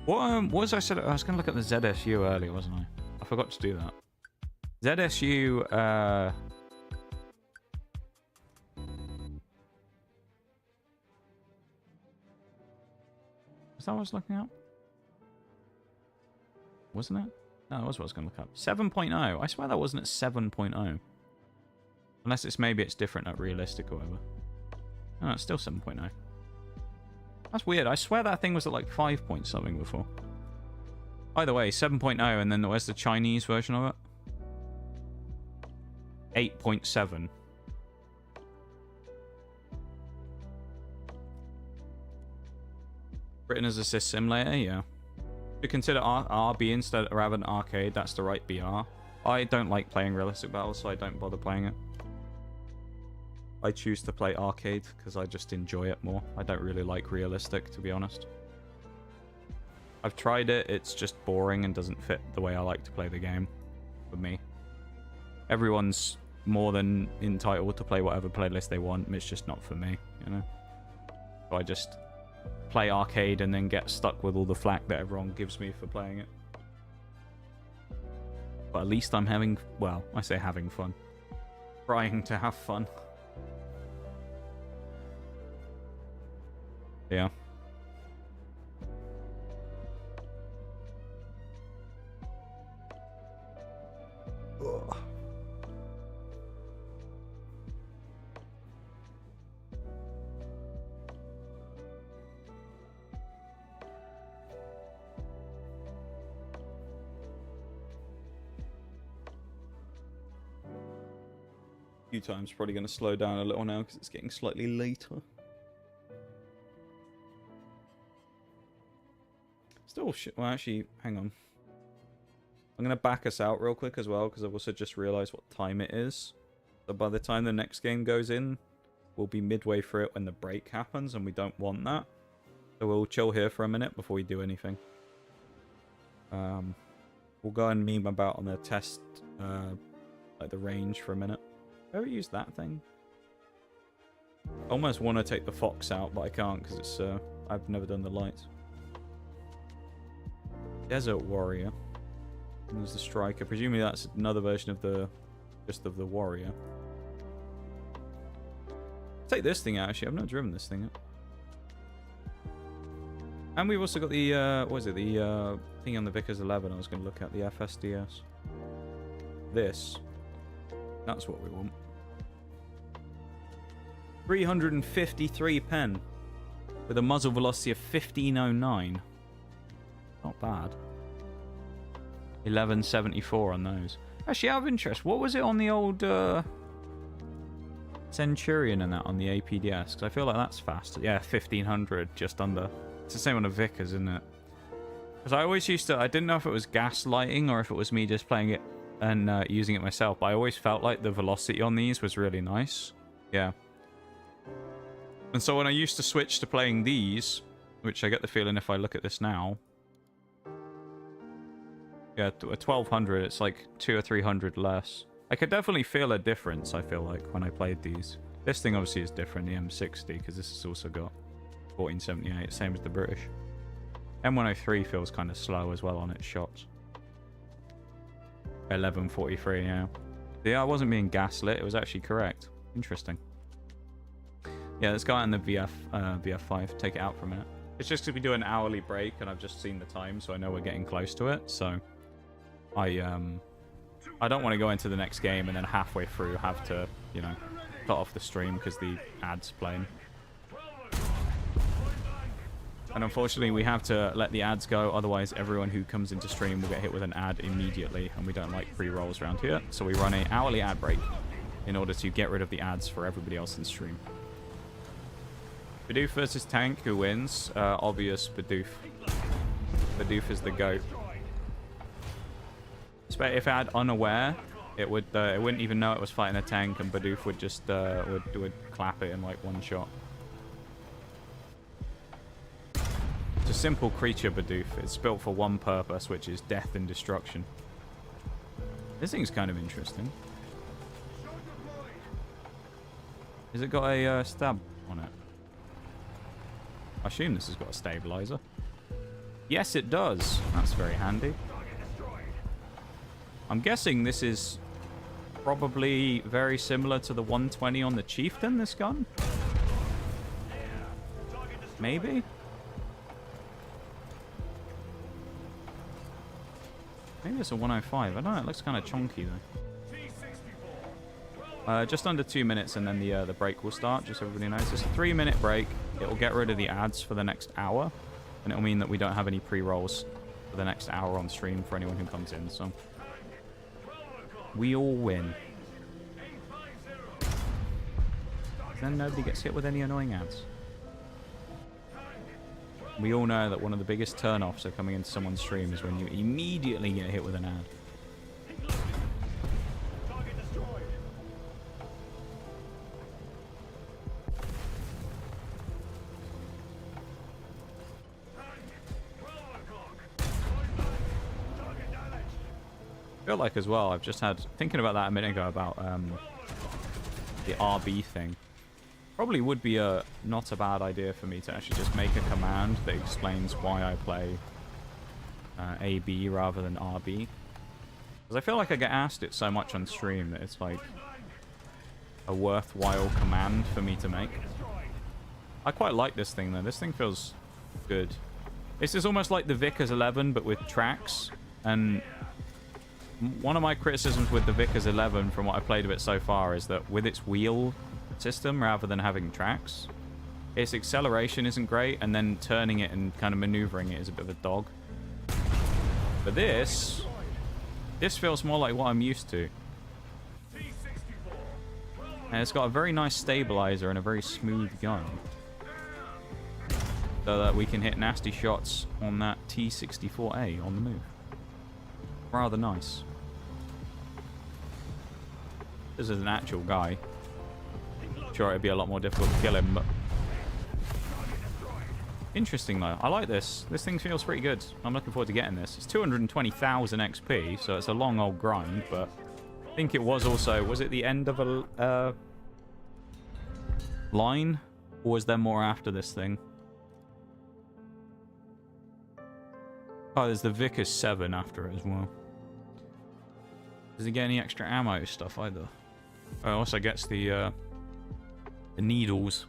What was I said? I was going to look at the ZSU earlier, wasn't I? I forgot to do that. ZSU, was that what I was looking at? Wasn't it? No, that was what I was going to look up. 7.0. I swear that wasn't at 7.0. Unless maybe it's different at realistic or whatever. No, it's still 7.0. That's weird. I swear that thing was at like 5 point something before. Either way, 7.0 and then where's the Chinese version of it? 8.7. Written as a sys simulator, yeah. If you consider RB instead rather than arcade, that's the right BR. I don't like playing realistic battles, so I don't bother playing it. I choose to play arcade because I just enjoy it more. I don't really like realistic, to be honest. I've tried it, it's just boring and doesn't fit the way I like to play the game, for me. Everyone's more than entitled to play whatever playlist they want, it's just not for me, you know? So I just play arcade and then get stuck with all the flack that everyone gives me for playing it. But at least I'm having, well, I say having fun. Trying to have fun. Yeah. Ugh. Few times, probably going to slow down a little now because it's getting slightly later. Still shit. Well, actually, hang on. I'm going to back us out real quick as well because I've also just realized what time it is. So by the time the next game goes in, we'll be midway through it when the break happens and we don't want that. So we'll chill here for a minute before we do anything. We'll go and meme about on the test, like the range for a minute. Ever use that thing? I almost want to take the fox out, but I can't because it's I've never done the lights. Desert warrior. And there's the striker. Presumably that's another version of the of the warrior. Take this thing out. Actually, I've not driven this thing up. And we've also got the what is it? The thing on the Vickers 11. I was going to look at the FSDS. This. That's what we want. 353 pen with a muzzle velocity of 1509. Not bad. 1174 on those. Actually, out of interest, what was it on the old Centurion and that on the APDS? Because I feel like that's fast. Yeah, 1500, just under. It's the same on the Vickers, isn't it? Because I always used to... I didn't know if it was gaslighting or if it was me just playing it and using it myself, but I always felt like the velocity on these was really nice. Yeah. And so when I used to switch to playing these, which I get the feeling if I look at this now... Yeah, a 1200, it's like 200 or 300 less. I could definitely feel a difference, I feel like, when I played these. This thing obviously is different, the M60, because this has also got 1478, same as the British. M103 feels kind of slow as well on its shots. 1143, yeah. Yeah, I wasn't being gaslit, it was actually correct. Interesting. Yeah, let's go out in the VF5, take it out for a minute. It's just because we do an hourly break, and I've just seen the time, so I know we're getting close to it, so... I don't want to go into the next game and then halfway through have to, you know, cut off the stream because the ad's playing. And unfortunately, we have to let the ads go, otherwise everyone who comes into stream will get hit with an ad immediately, and we don't like pre-rolls around here. So we run an hourly ad break in order to get rid of the ads for everybody else in stream. Bidoof versus Tank, who wins? Obvious Bidoof. Bidoof is the GOAT. If I had unaware, it wouldn't even know it was fighting a tank, and Bidoof would just would clap it in like one shot. It's a simple creature, Bidoof. It's built for one purpose, which is death and destruction. This thing's kind of interesting. Has it got a stab on it? I assume this has got a stabilizer. Yes, it does. That's very handy. I'm guessing this is probably very similar to the 120 on the Chieftain, this gun? Maybe? Maybe it's a 105. I don't know, it looks kind of chunky though. Just under 2 minutes and then the break will start, just so everybody knows. It's a 3-minute break. It will get rid of the ads for the next hour, and it will mean that we don't have any pre-rolls for the next hour on stream for anyone who comes in, so... We all win. Then nobody gets hit with any annoying ads. We all know that one of the biggest turn-offs of coming into someone's stream is when you immediately get hit with an ad. I feel like as well, I've just had, thinking about that a minute ago about the RB thing. Probably would be not a bad idea for me to actually just make a command that explains why I play AB rather than RB. Because I feel like I get asked it so much on stream that it's like a worthwhile command for me to make. I quite like this thing though. This thing feels good. This is almost like the Vickers 11 but with tracks, and one of my criticisms with the Vickers 11 from what I've played of it so far is that with its wheel system rather than having tracks, its acceleration isn't great, and then turning it and kind of maneuvering it is a bit of a dog. But this feels more like what I'm used to. And it's got a very nice stabilizer and a very smooth gun, so that we can hit nasty shots on that T-64A on the move. Rather nice. This is an actual guy. Sure, it'd be a lot more difficult to kill him, but... Interesting, though. I like this. This thing feels pretty good. I'm looking forward to getting this. It's 220,000 XP, so it's a long old grind, but think it was also... Was it the end of a line? Or was there more after this thing? Oh, there's the Vickers 7 after it as well. Does he get any extra ammo stuff either? Oh, also gets the needles.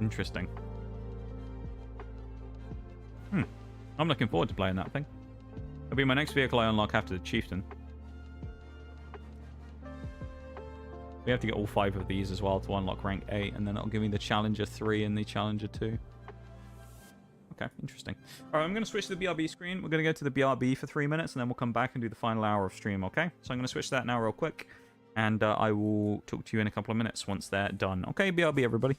Interesting. I'm looking forward to playing that thing. It'll be my next vehicle I unlock after the Chieftain. We have to get all 5 of these as well to unlock rank 8, and then it'll give me the Challenger 3 and the Challenger 2. Okay, interesting. Alright, I'm going to switch to the BRB screen. We're going to go to the BRB for 3 minutes, and then we'll come back and do the final hour of stream, okay? So I'm going to switch to that now real quick, and I will talk to you in a couple of minutes once they're done. Okay, BRB, everybody.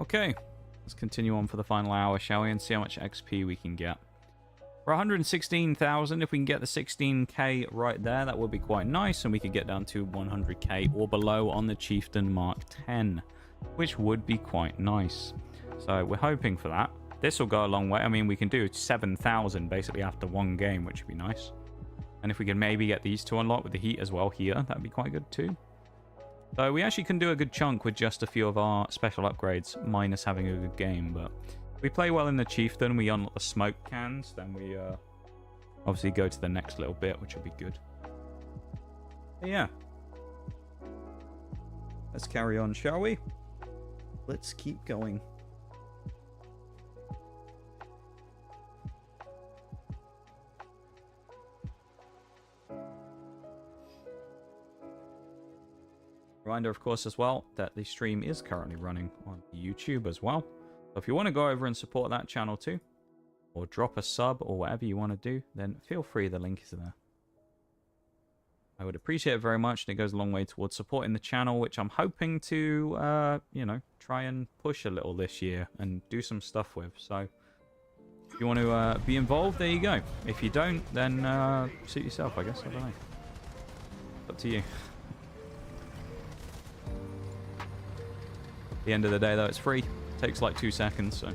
Okay, let's continue on for the final hour, shall we, and see how much XP we can get. We're 116,000. If we can get the 16k right there, that would be quite nice, and we could get down to 100k or below on the Chieftain Mark 10, which would be quite nice. So we're hoping for that. This will go a long way. I mean, we can do 7,000 basically after one game, which would be nice. And if we can maybe get these two unlocked with the heat as well here, that'd be quite good too. So we actually can do a good chunk with just a few of our special upgrades, minus having a good game. But if we play well in the Chieftain, we unlock the smoke cans, then we obviously go to the next little bit, which will be good. But yeah. Let's carry on, shall we? Let's keep going. Reminder, of course, as well, that the stream is currently running on YouTube as well. So if you want to go over and support that channel too, or drop a sub or whatever you want to do, then feel free, the link is there. I would appreciate it very much, and it goes a long way towards supporting the channel, which I'm hoping to, you know, try and push a little this year and do some stuff with. So if you want to be involved, there you go. If you don't, then suit yourself, I guess. I don't know. Up to you. At the end of the day, though, it's free. Takes like 2 seconds, so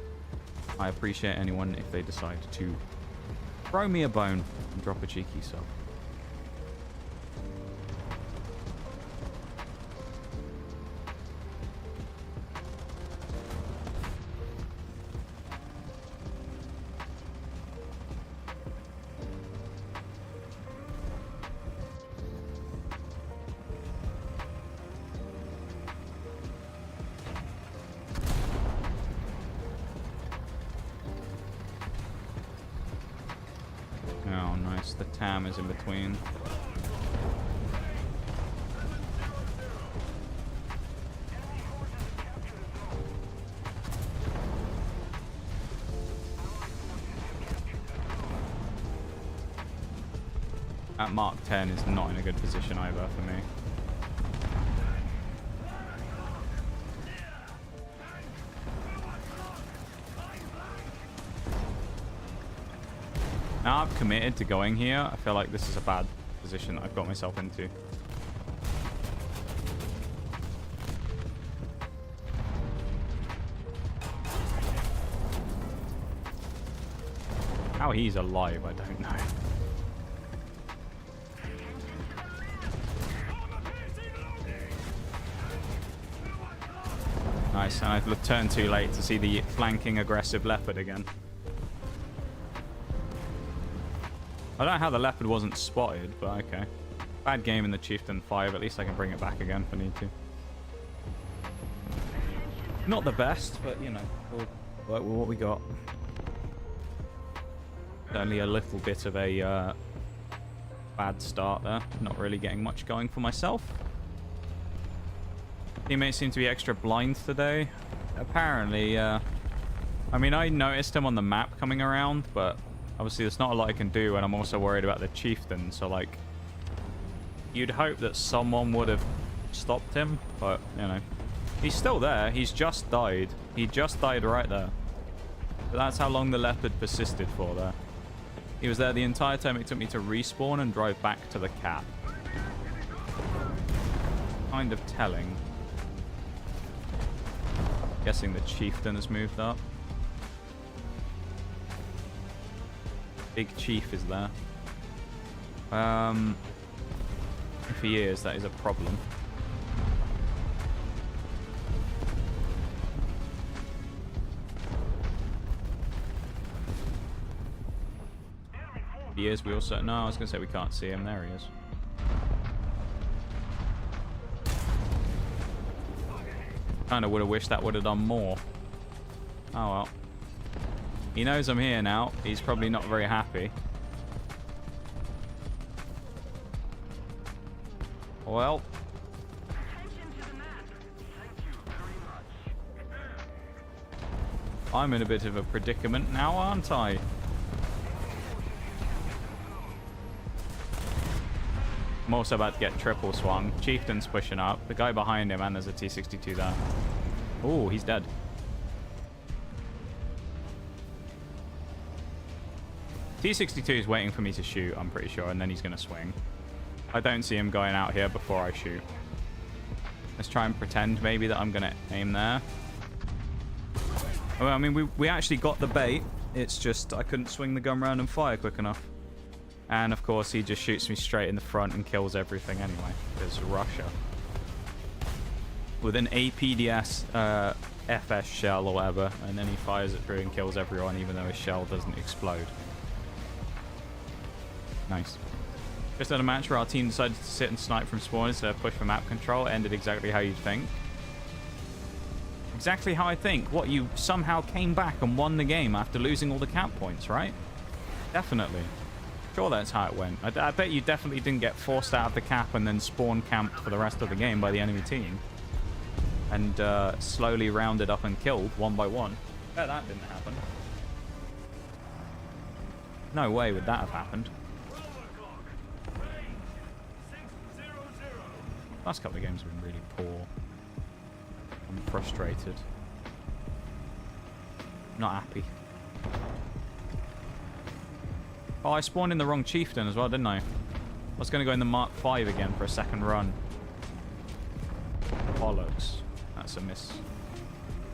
I appreciate anyone if they decide to throw me a bone and drop a cheeky sub. Oh, nice. The TAM is in between. At Mark 10 is not in a good position either for me. Now I've committed to going here. I feel like this is a bad position that I've got myself into. How he's alive, I don't know. Nice, and I've turned too late to see the flanking aggressive leopard again. I don't know how the leopard wasn't spotted, but okay. Bad game in the Chieftain 5. At least I can bring it back again if I need to. Not the best, but you know, we'll work with what we got. Only a little bit of a bad start there. Not really getting much going for myself. Teammates seem to be extra blind today. Apparently, I mean, I noticed him on the map coming around, but obviously there's not a lot I can do, and I'm also worried about the Chieftain, so like, you'd hope that someone would have stopped him, but, you know. He's still there. He's just died. He just died right there. But that's how long the leopard persisted for there. He was there the entire time it took me to respawn and drive back to the cap. Kind of telling. Guessing the Chieftain has moved up. Big Chief is there. If he is, that is a problem. If he is, we also... No, I was going to say we can't see him. There he is. Kind of would have wished that would have done more. Oh well. He knows I'm here now. He's probably not very happy. Well. I'm in a bit of a predicament now, aren't I? I'm also about to get triple swung. Chieftain's pushing up. The guy behind him, and there's a T-62 there. Oh, he's dead. T-62 is waiting for me to shoot, I'm pretty sure, and then he's going to swing. I don't see him going out here before I shoot. Let's try and pretend maybe that I'm going to aim there. Well, I mean, we actually got the bait. It's just I couldn't swing the gun around and fire quick enough. And, of course, he just shoots me straight in the front and kills everything anyway. Because Russia. With an APDS FS shell or whatever, and then he fires it through and kills everyone even though his shell doesn't explode. Nice. Just had a match where our team decided to sit and snipe from spawn instead of push for map control. Ended exactly how you'd think. Exactly how I think. What, you somehow came back and won the game after losing all the cap points, right? Definitely. Sure, that's how it went. I bet you definitely didn't get forced out of the cap and then spawn camped for the rest of the game by the enemy team. And slowly rounded up and killed one by one. I bet that didn't happen. No way would that have happened. Last couple of games have been really poor. I'm frustrated. Not happy. Oh, I spawned in the wrong chieftain as well, didn't I? I was going to go in the Mark 5 again for a second run. Bollocks. That's a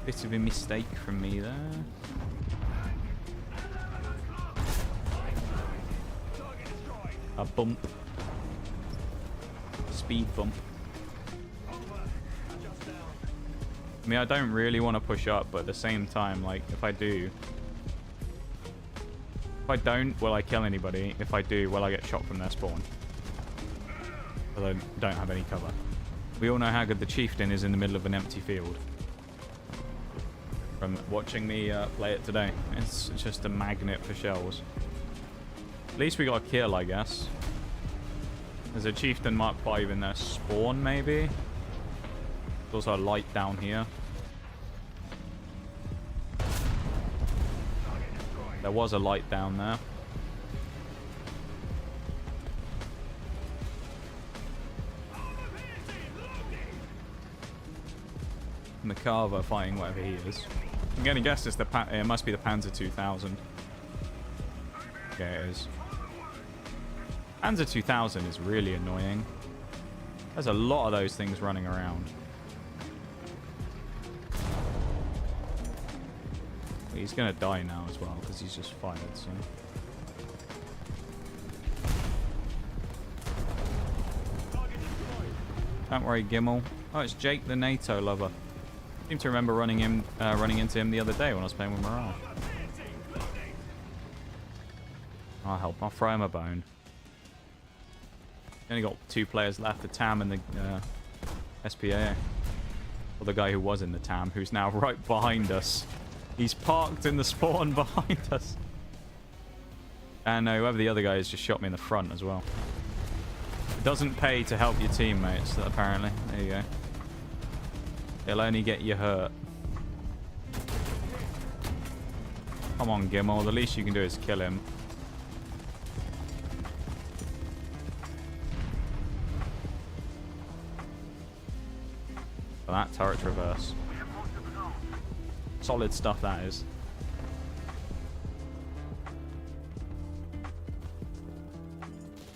bit of a mistake from me there. A bump. Speed bump. I mean, I don't really want to push up, but at the same time, like, if I do... If I don't, will I kill anybody? If I do, will I get shot from their spawn? Because I don't have any cover. We all know how good the chieftain is in the middle of an empty field. From watching me play it today. It's just a magnet for shells. At least we got a kill, I guess. There's a chieftain Mark 5 in their spawn, maybe. There's also a light down here. There was a light down there. Macarva fighting whatever he is. I'm gonna guess it's it must be the Panzer 2000. Yeah, it is. Panzer 2000 is really annoying. There's a lot of those things running around. He's gonna die now as well because he's just fired, so. Don't worry, Gimmel. Oh, it's Jake the NATO lover. I seem to remember running into him the other day when I was playing with Mirage. I'll help. I'll throw him a bone. Only got 2 players left, the TAM and the SPA. Or the guy who was in the TAM, who's now right behind us. He's parked in the spawn behind us. And whoever the other guy is just shot me in the front as well. It doesn't pay to help your teammates, apparently. There you go. It'll only get you hurt. Come on, Gimmel. The least you can do is kill him. Well, that turret's reverse. Solid stuff, that is.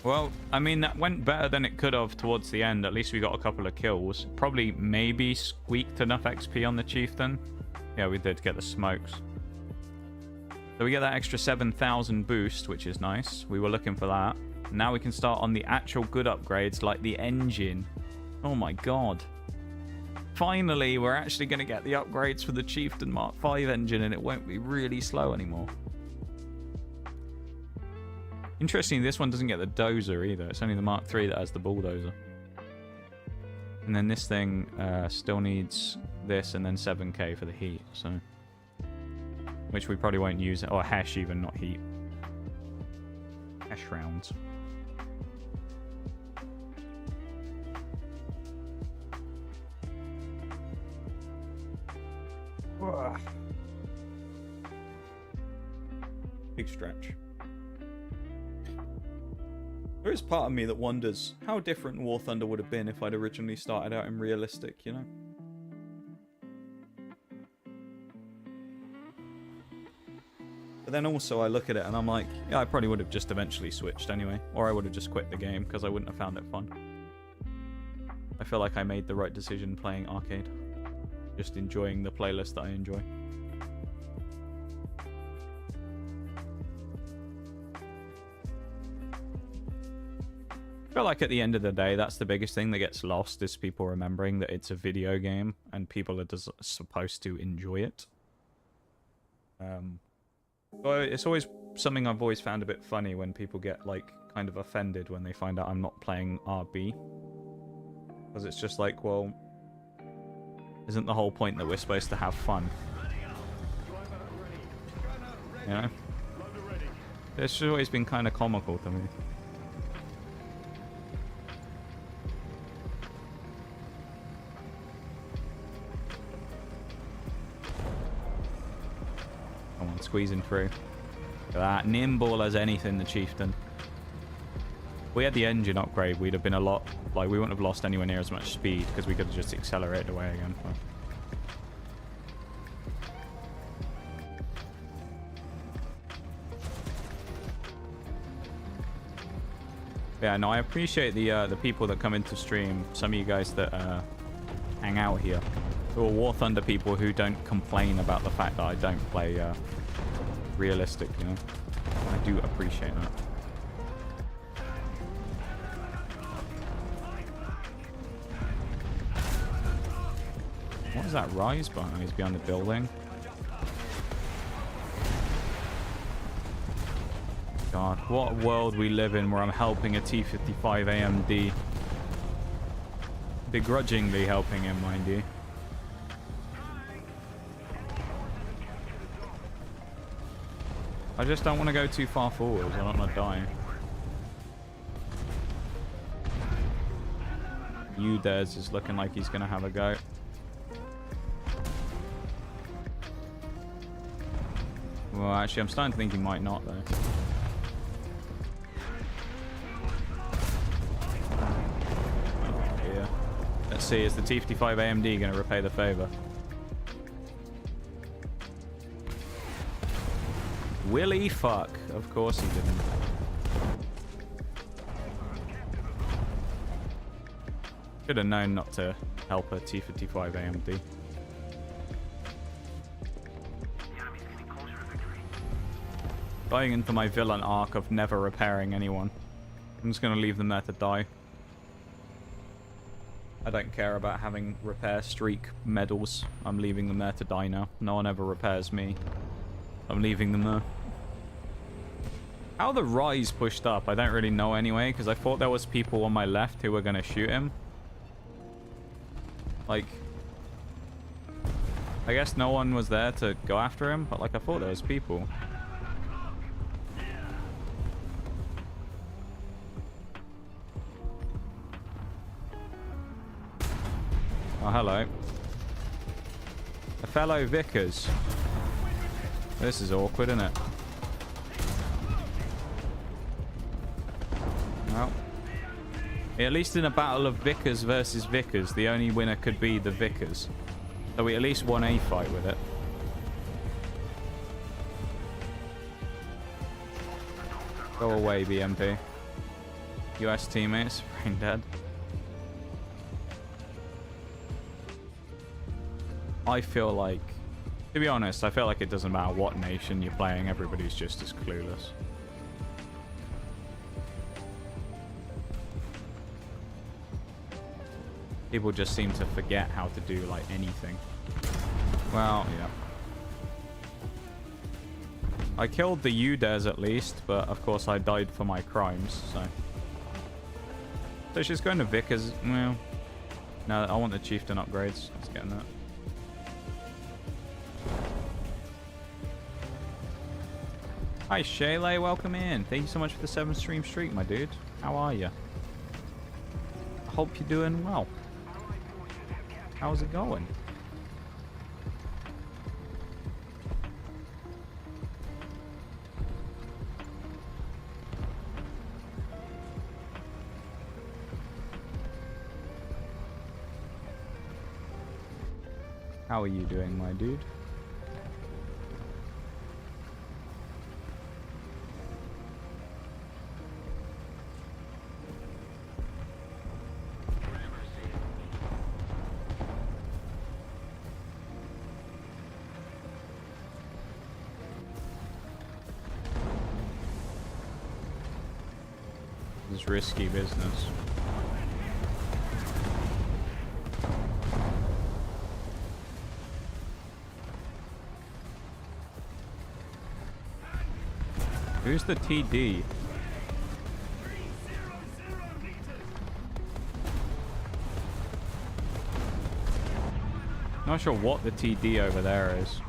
Well, I mean, that went better than it could have towards the end. At least we got a couple of kills. Probably maybe squeaked enough XP on the chieftain. Yeah, we did get the smokes. So we get that extra 7,000 boost, which is nice. We were looking for that. Now we can start on the actual good upgrades, like the engine. Oh my god. Finally, we're actually going to get the upgrades for the Chieftain Mark 5 engine, and it won't be really slow anymore. Interestingly, this one doesn't get the dozer either. It's only the Mark 3 that has the bulldozer. And then this thing still needs this and then 7k for the heat, so... Which we probably won't use. Or Hesh even, not heat. Hesh rounds. Big stretch. There is part of me that wonders how different War Thunder would have been if I'd originally started out in realistic, you know? But then also I look at it and I'm like, yeah, I probably would have just eventually switched anyway. Or I would have just quit the game because I wouldn't have found it fun. I feel like I made the right decision playing arcade. Just enjoying the playlist that I enjoy. I feel like at the end of the day, that's the biggest thing that gets lost, is people remembering that it's a video game and people are just supposed to enjoy it. Well, it's always something I've always found a bit funny when people get, like, kind of offended when they find out I'm not playing RB. Because it's just like, well, isn't the whole point that we're supposed to have fun? You know? It's always been kind of comical to me. Come on, squeezing through. Look at that. Nimble as anything, the Chieftain. we had the engine upgrade, we'd have been a lot, like, we wouldn't have lost anywhere near as much speed because we could have just accelerated away again. But yeah, no, I appreciate the people that come into stream. Some of you guys that hang out here, who are War Thunder people who don't complain about the fact that I don't play realistic, you know. I do appreciate that. What is that rise button? He's behind the building. God, what world we live in where I'm helping a T-55 AMD. Begrudgingly helping him, mind you. I just don't want to go too far forward. I don't want to die. Udez is looking like he's going to have a go. Well, actually, I'm starting to think he might not, though. Oh, yeah. Let's see, is the T-55 AMD going to repay the favor? Will he fuck? Of course he didn't. Should have known not to help a T-55 AMD. Going into my villain arc of never repairing anyone. I'm just going to leave them there to die. I don't care about having repair streak medals. I'm leaving them there to die now. No one ever repairs me. I'm leaving them there. How the rise pushed up, I don't really know anyway, because I thought there was people on my left who were going to shoot him. Like, I guess no one was there to go after him, but like I thought there was people. Oh, hello. A fellow Vickers. This is awkward, isn't it? Well, at least in a battle of Vickers versus Vickers, the only winner could be the Vickers. So we at least won a fight with it. Go away, BMP. US teammates, brain dead. I feel like, to be honest, I feel like it doesn't matter what nation you're playing, everybody's just as clueless. People just seem to forget how to do, like, anything. Well, yeah. I killed the Udez at least, but of course I died for my crimes, so. So she's going to Vickers. Well, no, I want the Chieftain upgrades. Let's get in that. Hi Shaylay, welcome in. Thank you so much for the 7 stream streak, my dude. How are you? I hope you're doing well. How's it going? How are you doing, my dude? It's risky business. Who's the TD? Not sure what the TD over there is.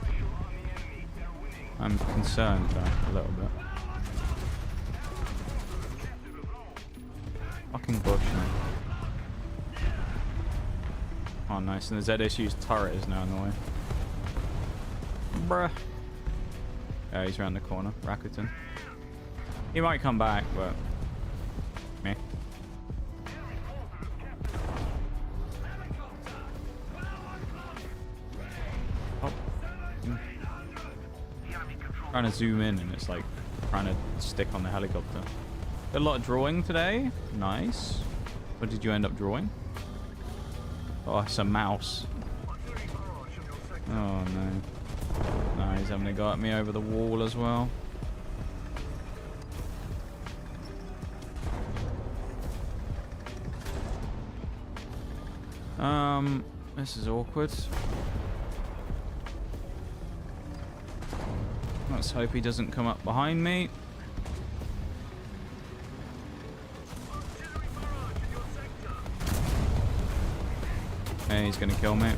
I'm concerned though, a little bit. Fucking bush, mate. Oh, nice. And the ZSU's turret is now in the way. Bruh. Yeah, he's around the corner. Rakuten. He might come back, but... meh. trying to zoom in and it's like trying to stick on the helicopter. A lot of drawing today. Nice. What did you end up drawing? Oh, it's a mouse. Oh no. No, he's having a go at me over the wall as well. This is awkward. Let's hope he doesn't come up behind me. Hey, he's gonna kill me.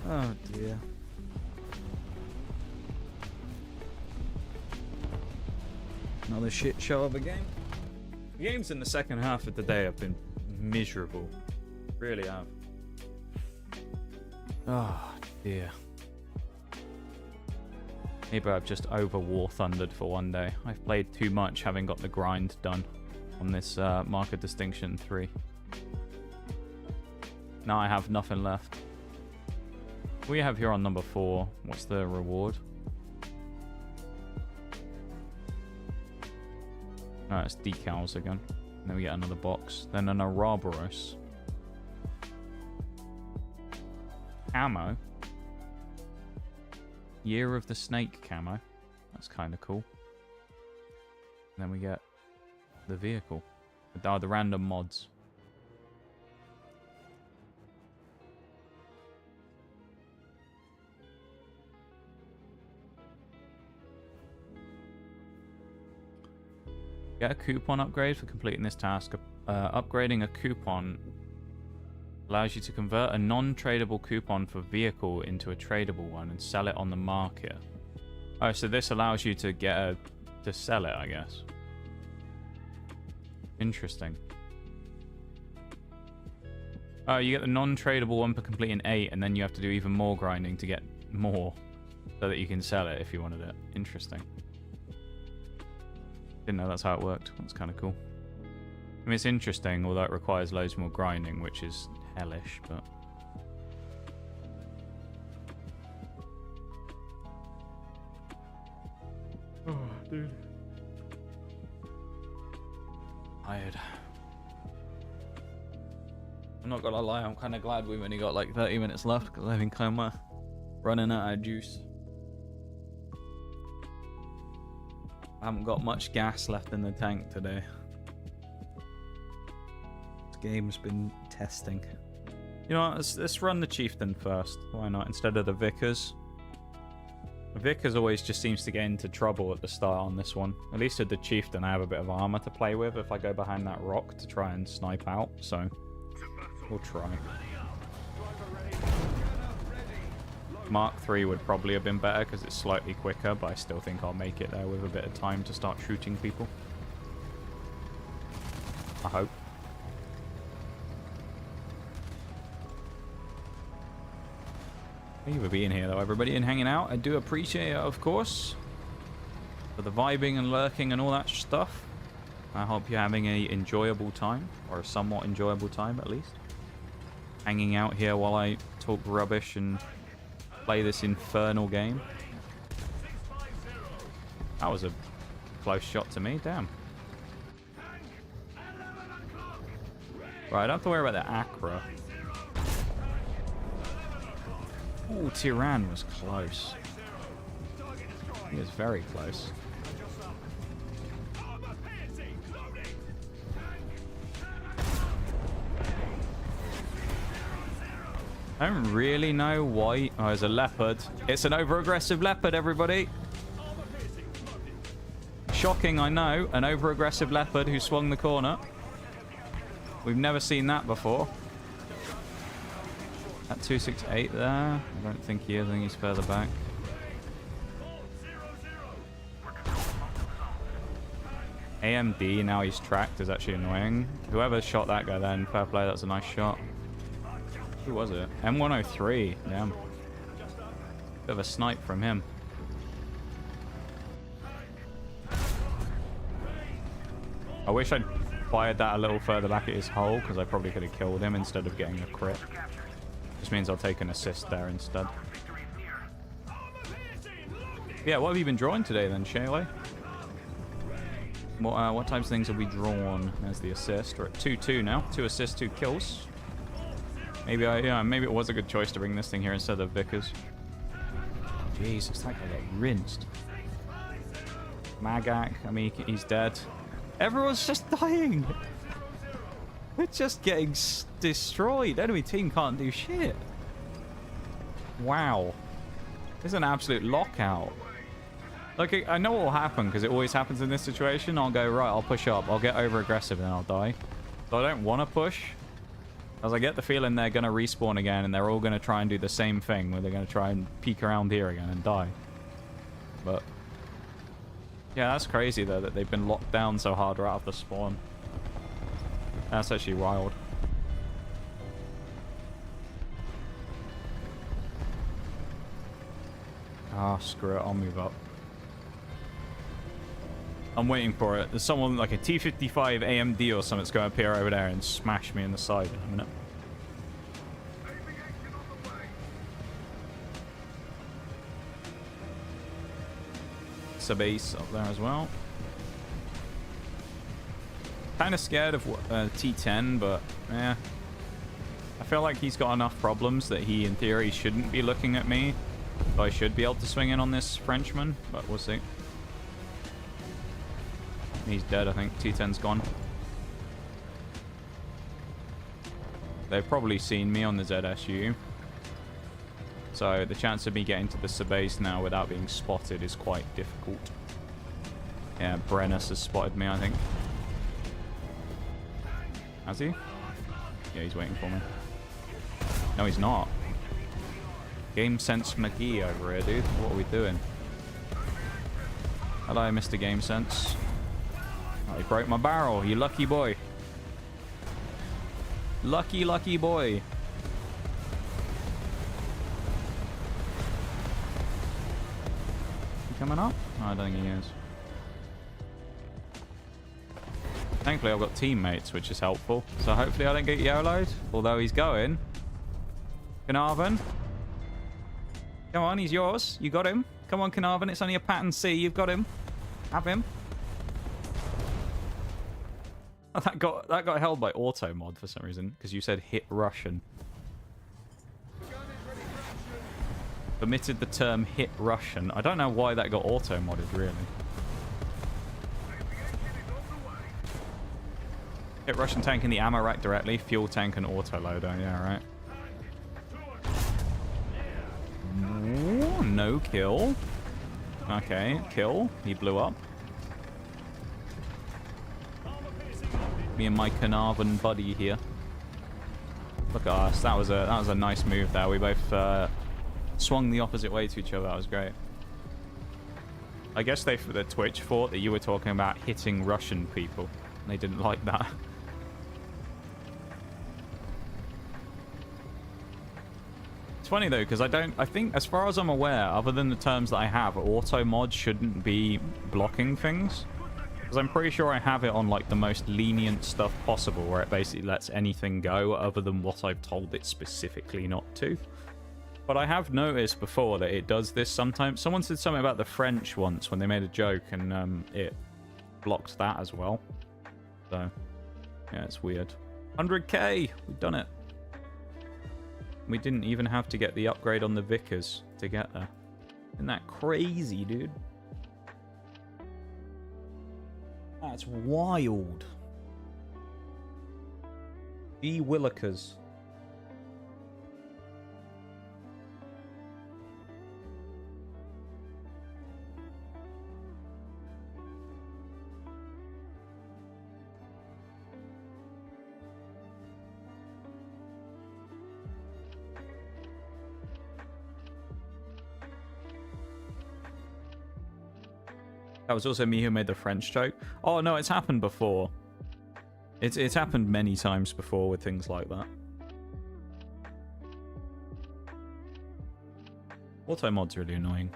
Oh dear. Another shit show of a game. The games in the second half of the day have been miserable. Really have. Oh dear. Maybe I've just over war thundered for one day. I've played too much having got the grind done on this Mark of Distinction 3. Now I have nothing left. What do we have here on number 4? What's the reward? Oh, it's decals again. And then we get another box. Then an Ouroboros. Camo. Year of the Snake camo. That's kind of cool. And then we get the vehicle. Oh, the random mods. Get a coupon upgrade for completing this task. Upgrading a coupon allows you to convert a non-tradable coupon for vehicle into a tradable one and sell it on the market. Oh, so this allows you to get to sell it, I guess. Interesting. Oh, you get the non-tradable one for completing 8, and then you have to do even more grinding to get more, so that you can sell it if you wanted it. Interesting. Didn't know that's how it worked. That's kind of cool. I mean, it's interesting, although it requires loads more grinding, which is hellish, but... Oh, dude. Tired. I'm not gonna lie, I'm kind of glad we've only got like 30 minutes left, because I think I'm running out of juice. I haven't got much gas left in the tank today. This game's been testing. You know what, let's run the Chieftain first. Why not? Instead of the Vickers. The Vickers always just seems to get into trouble at the start on this one. At least with the Chieftain I have a bit of armor to play with if I go behind that rock to try and snipe out. So, we'll try. Mark 3 would probably have been better because it's slightly quicker, but I still think I'll make it there with a bit of time to start shooting people. I hope. Thank you for being here though, everybody, and hanging out. I do appreciate it, of course, for the vibing and lurking and all that stuff. I hope you're having an enjoyable time, or a somewhat enjoyable time at least. Hanging out here while I talk rubbish and play this infernal game. That was a close shot to me, damn. Right, I don't have to worry about the Acra. Ooh, Tyrann was close. He was very close. I don't really know why. Oh, there's a leopard. It's an over-aggressive leopard, everybody. Shocking, I know. An over-aggressive leopard who swung the corner. We've never seen that before. At 268 there. I don't think he is. I think he's further back. AMD, now he's tracked, is actually annoying. Whoever shot that guy then, fair play, that's a nice shot. Who was it? M103. Damn. Bit of a snipe from him. I wish I'd fired that a little further back at his hole, because I probably could have killed him instead of getting a crit. Just means I'll take an assist there instead. Yeah, what have you been drawing today then, Shayla? What types of things have we drawn as the assist? We're at 2-2 now. 2 assists, 2 kills. Maybe maybe it was a good choice to bring this thing here instead of Vickers. Jesus, that guy got rinsed. Magak, I mean, he's dead. Everyone's just dying. We're just getting destroyed. Enemy team can't do shit. Wow. This is an absolute lockout. Like, I know what will happen, because it always happens in this situation. I'll go, right, I'll push up. I'll get over-aggressive, and I'll die. So I don't want to push. As I get the feeling they're going to respawn again, and they're all going to try and do the same thing, where they're going to try and peek around here again and die. But, yeah, that's crazy, though, that they've been locked down so hard right off the spawn. That's actually wild. Ah, screw it. I'll move up. I'm waiting for it. There's someone like a T-55 AMD or something's going to appear over there and smash me in the side in a minute. Sub-ace up there as well. Kind of scared of T10, but yeah. I feel like he's got enough problems that he, in theory, shouldn't be looking at me. So I should be able to swing in on this Frenchman, but we'll see. He's dead, I think. T10's gone. They've probably seen me on the ZSU. So the chance of me getting to the sub-base now without being spotted is quite difficult. Yeah, Brennus has spotted me, I think. Has he? Yeah, he's waiting for me. No, he's not. Game Sense McGee over here, dude. What are we doing? Hello, Mr. Game Sense. Oh, he broke my barrel. You lucky boy. Lucky, lucky boy. He coming up? Oh, I don't think he is. Thankfully, I've got teammates, which is helpful. So hopefully I don't get YOLO'd. Although he's going. Carnarvon. Come on, he's yours. You got him. Come on, Carnarvon. It's only a pattern C. You've got him. Have him. Oh, that got held by auto mod for some reason, because you said hit Russian. Omitted the term hit Russian. I don't know why that got auto modded, really. Hit Russian tank in the ammo rack directly. Fuel tank and auto loader. Yeah, right. Ooh, no kill. Okay, kill. He blew up. Me and my Carnarvon buddy here. Look at us. That was a nice move there. We both swung the opposite way to each other. That was great. I guess the Twitch thought that you were talking about hitting Russian people. They didn't like that. It's funny though, because I think, as far as I'm aware, other than the terms that I have, auto mod shouldn't be blocking things. Because I'm pretty sure I have it on like the most lenient stuff possible, where it basically lets anything go other than what I've told it specifically not to. But I have noticed before that it does this sometimes. Someone said something about the French once when they made a joke, and it blocked that as well. So, yeah, it's weird. 100k! We've done it. We didn't even have to get the upgrade on the Vickers to get there. Isn't that crazy, dude? That's wild. G. Willikers. That was also me who made the French joke. Oh no, it's happened before. It's happened many times before with things like that. Auto mod's really annoying.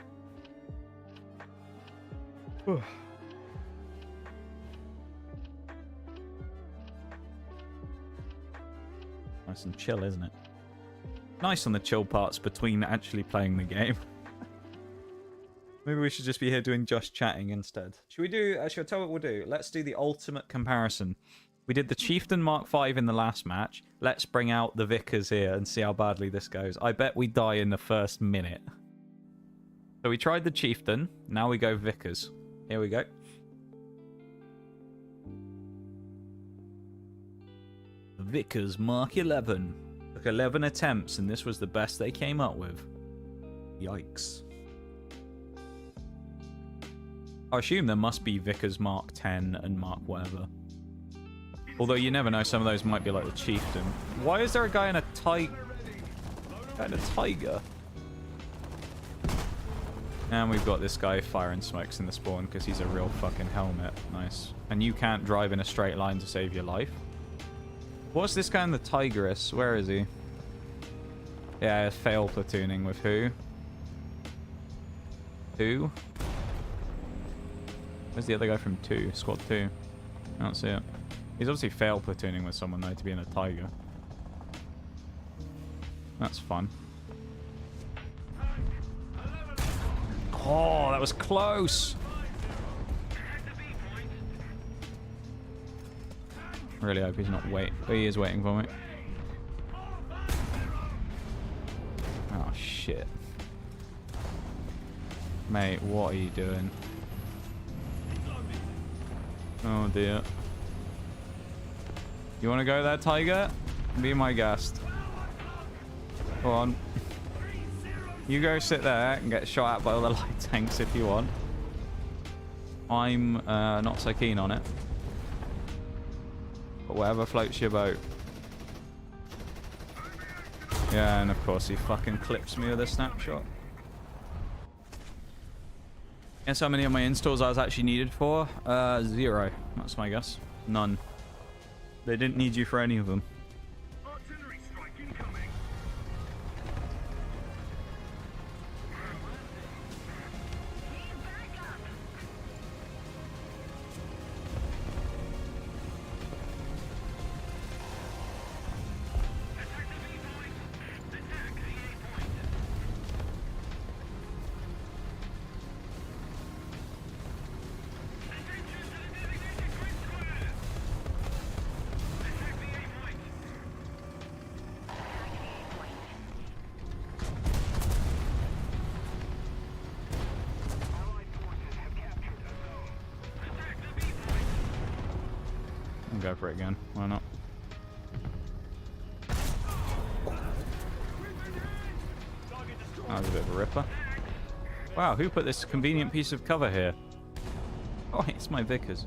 Nice and chill, isn't it? Nice on the chill parts between actually playing the game. Maybe we should just be here doing just chatting instead. Should we do... Actually, I'll tell you what we'll do. Let's do the ultimate comparison. We did the Chieftain Mark V in the last match. Let's bring out the Vickers here and see how badly this goes. I bet we die in the first minute. So we tried the Chieftain. Now we go Vickers. Here we go. Vickers Mark 11. Took 11 attempts and this was the best they came up with. Yikes. I assume there must be Vickers Mark 10 and Mark whatever. Although you never know, some of those might be like the Chieftain. Why is there a guy in a tiger? And we've got this guy firing smokes in the spawn because he's a real fucking helmet. Nice. And you can't drive in a straight line to save your life. What's this guy in the Tigress? Where is he? Yeah, fail platooning with who? Who? Where's the other guy from 2? Squad 2. I don't see it. He's obviously fail platooning with someone though to be in a tiger. That's fun. Oh, that was close! Really hope he's not waiting. But he is waiting for me. Oh, shit. Mate, what are you doing? Oh, dear. You want to go there, Tiger? Be my guest. Go on. You go sit there and get shot at by all the light tanks if you want. I'm not so keen on it. But whatever floats your boat. Yeah, and of course he fucking clips me with a snapshot. Guess how many of my installs I was actually needed for? 0. That's my guess. None. They didn't need you for any of them. Artillery strike incoming. Go for it again. Why not? That was a bit of a ripper. Wow, who put this convenient piece of cover here? Oh, it's my Vickers.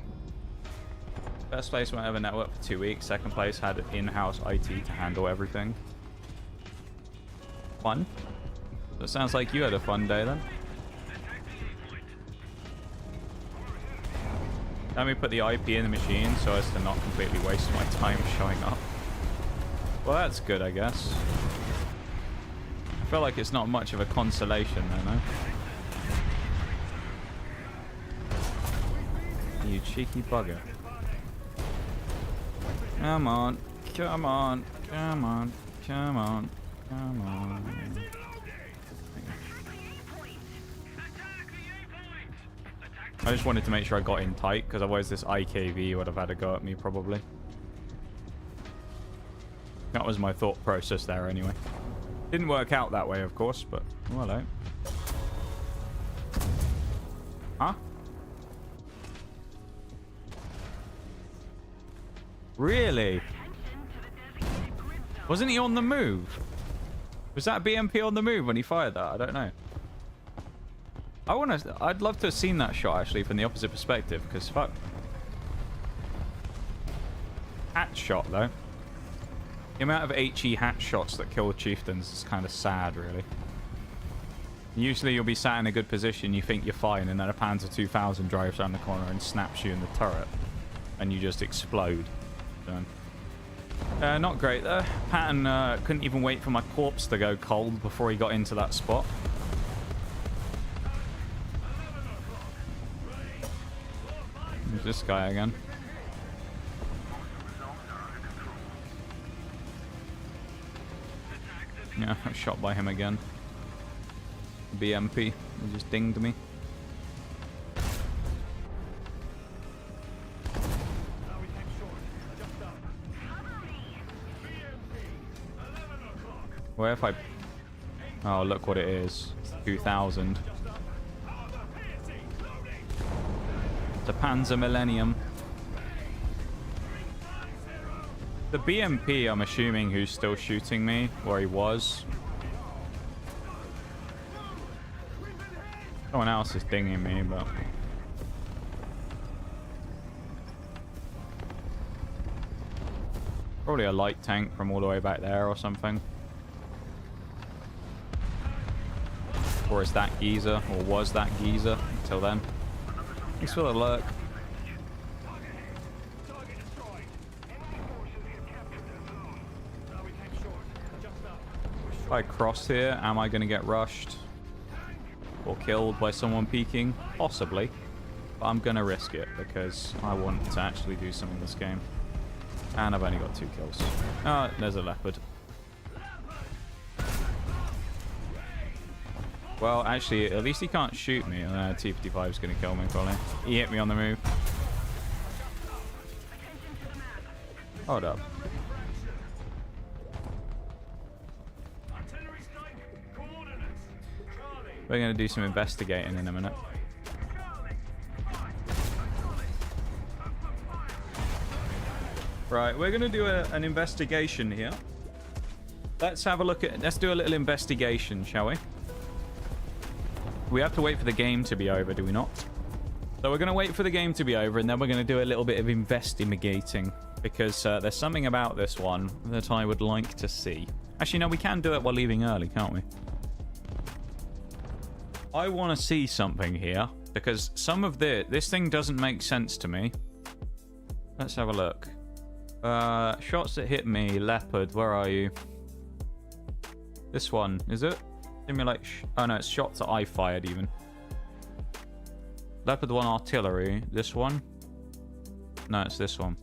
First place went over network for 2 weeks. Second place had in-house IT to handle everything. Fun. That sounds like you had a fun day then. Let me put the IP in the machine so as to not completely waste my time showing up. Well, that's good, I guess. I feel like it's not much of a consolation, though, no? You cheeky bugger. Come on. Come on. Come on. Come on. Come on. I just wanted to make sure I got in tight, because otherwise this IKV would have had a go at me, probably. That was my thought process there, anyway. Didn't work out that way, of course, but... Oh, hello. Huh? Really? Wasn't he on the move? Was that BMP on the move when he fired that? I don't know. I'd love to have seen that shot actually from the opposite perspective, because fuck. Hatch shot though. The amount of HE hatch shots that kill chieftains is kind of sad, really. Usually you'll be sat in a good position, you think you're fine, and then a Panzer 2000 drives around the corner and snaps you in the turret, and you just explode. So, not great there. Patton couldn't even wait for my corpse to go cold before he got into that spot. There's this guy again. Yeah, I was shot by him again. BMP. He just dinged me. Where if I... Oh, look what it is. 2,000. It's a Panzer Millennium. The BMP, I'm assuming, who's still shooting me, or he was. Someone else is dinging me, but... Probably a light tank from all the way back there or something. Or is that geezer, or was that geezer until then? Thanks for the lurk. If I cross here, am I going to get rushed? Or killed by someone peeking? Possibly. But I'm going to risk it because I want to actually do something in this game. And I've only got 2 kills. Oh, there's a leopard. Well, actually, at least he can't shoot me. T-55 is going to kill me, probably. He hit me on the move. Hold up. We're going to do some investigating in a minute. Right, we're going to do an investigation here. Let's have a look at... Let's do a little investigation, shall we? We have to wait for the game to be over, do we not? So we're going to wait for the game to be over, and then we're going to do a little bit of investigating. Because there's something about this one that I would like to see. Actually, no, we can do it while leaving early, can't we? I want to see something here. Because some of this thing doesn't make sense to me. Let's have a look. Shots that hit me. Leopard, where are you? This one, is it? Simulate... Oh no, it's shots that I fired even. Leopard 1 artillery. This one? No, it's this one.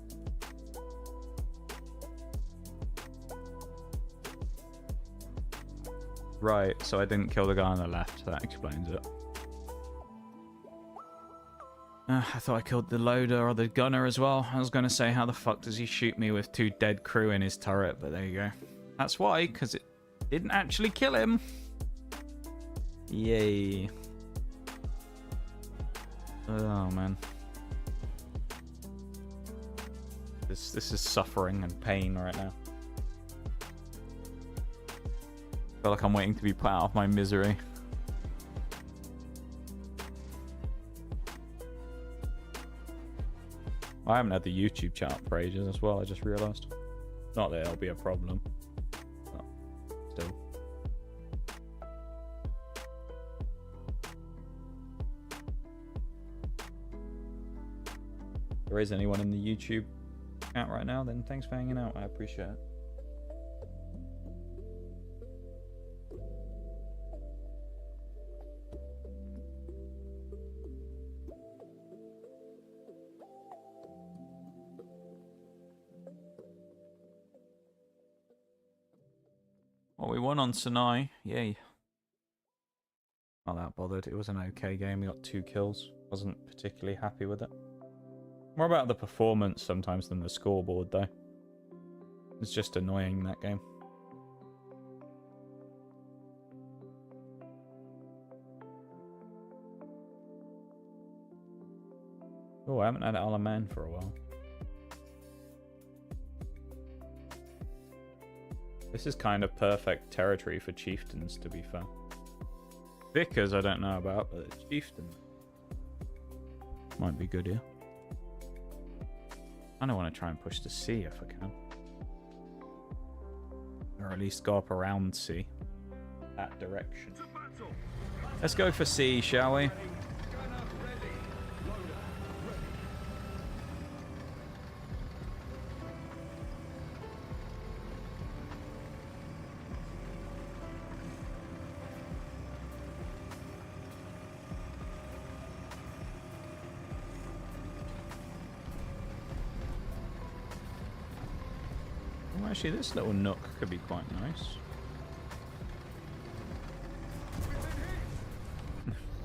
Right, so I didn't kill the guy on the left. That explains it. I thought I killed the loader or the gunner as well. I was going to say, how the fuck does he shoot me with 2 dead crew in his turret? But there you go. That's why, because it didn't actually kill him. Yay. Oh, man. This is suffering and pain right now. I feel like I'm waiting to be put out of my misery. I haven't had the YouTube chat up for ages as well, I just realised. Not that it'll be a problem. But still. If there is anyone in the YouTube chat right now, then thanks for hanging out. I appreciate it. Well, we won on Sinai. Yay. Not that bothered. It was an okay game. We got 2 kills. Wasn't particularly happy with it. More about the performance sometimes than the scoreboard, though. It's just annoying, that game. Oh, I haven't had Alaman for a while. This is kind of perfect territory for chieftains, to be fair. Vicars I don't know about, but chieftains might be good here. I don't want to try and push to C if I can. Or at least go up around C. That direction. Let's go for C, shall we? Actually, this little nook could be quite nice.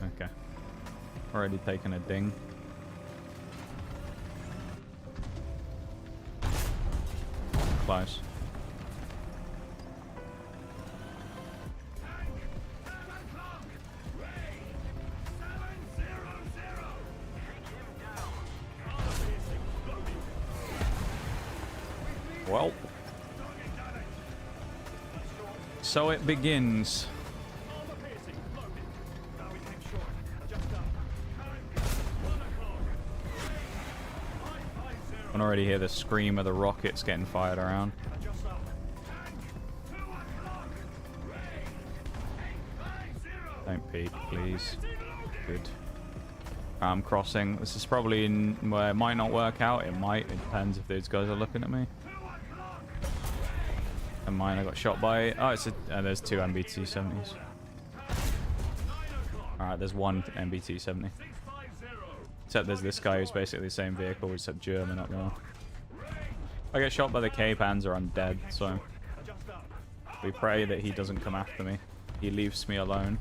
Okay. Already taken a ding. Close. Well. So it begins. I can already hear the scream of the rockets getting fired around. Don't peek, please. Good. I'm crossing. This is probably where it might not work out. It might. It depends if those guys are looking at me. And mine, I got shot by. Oh, there's two MBT-70s. Alright, there's one MBT-70. Except there's this guy who's basically the same vehicle, except German up there. If I get shot by the K-Panzer, I'm dead, so... we pray that he doesn't come after me. He leaves me alone.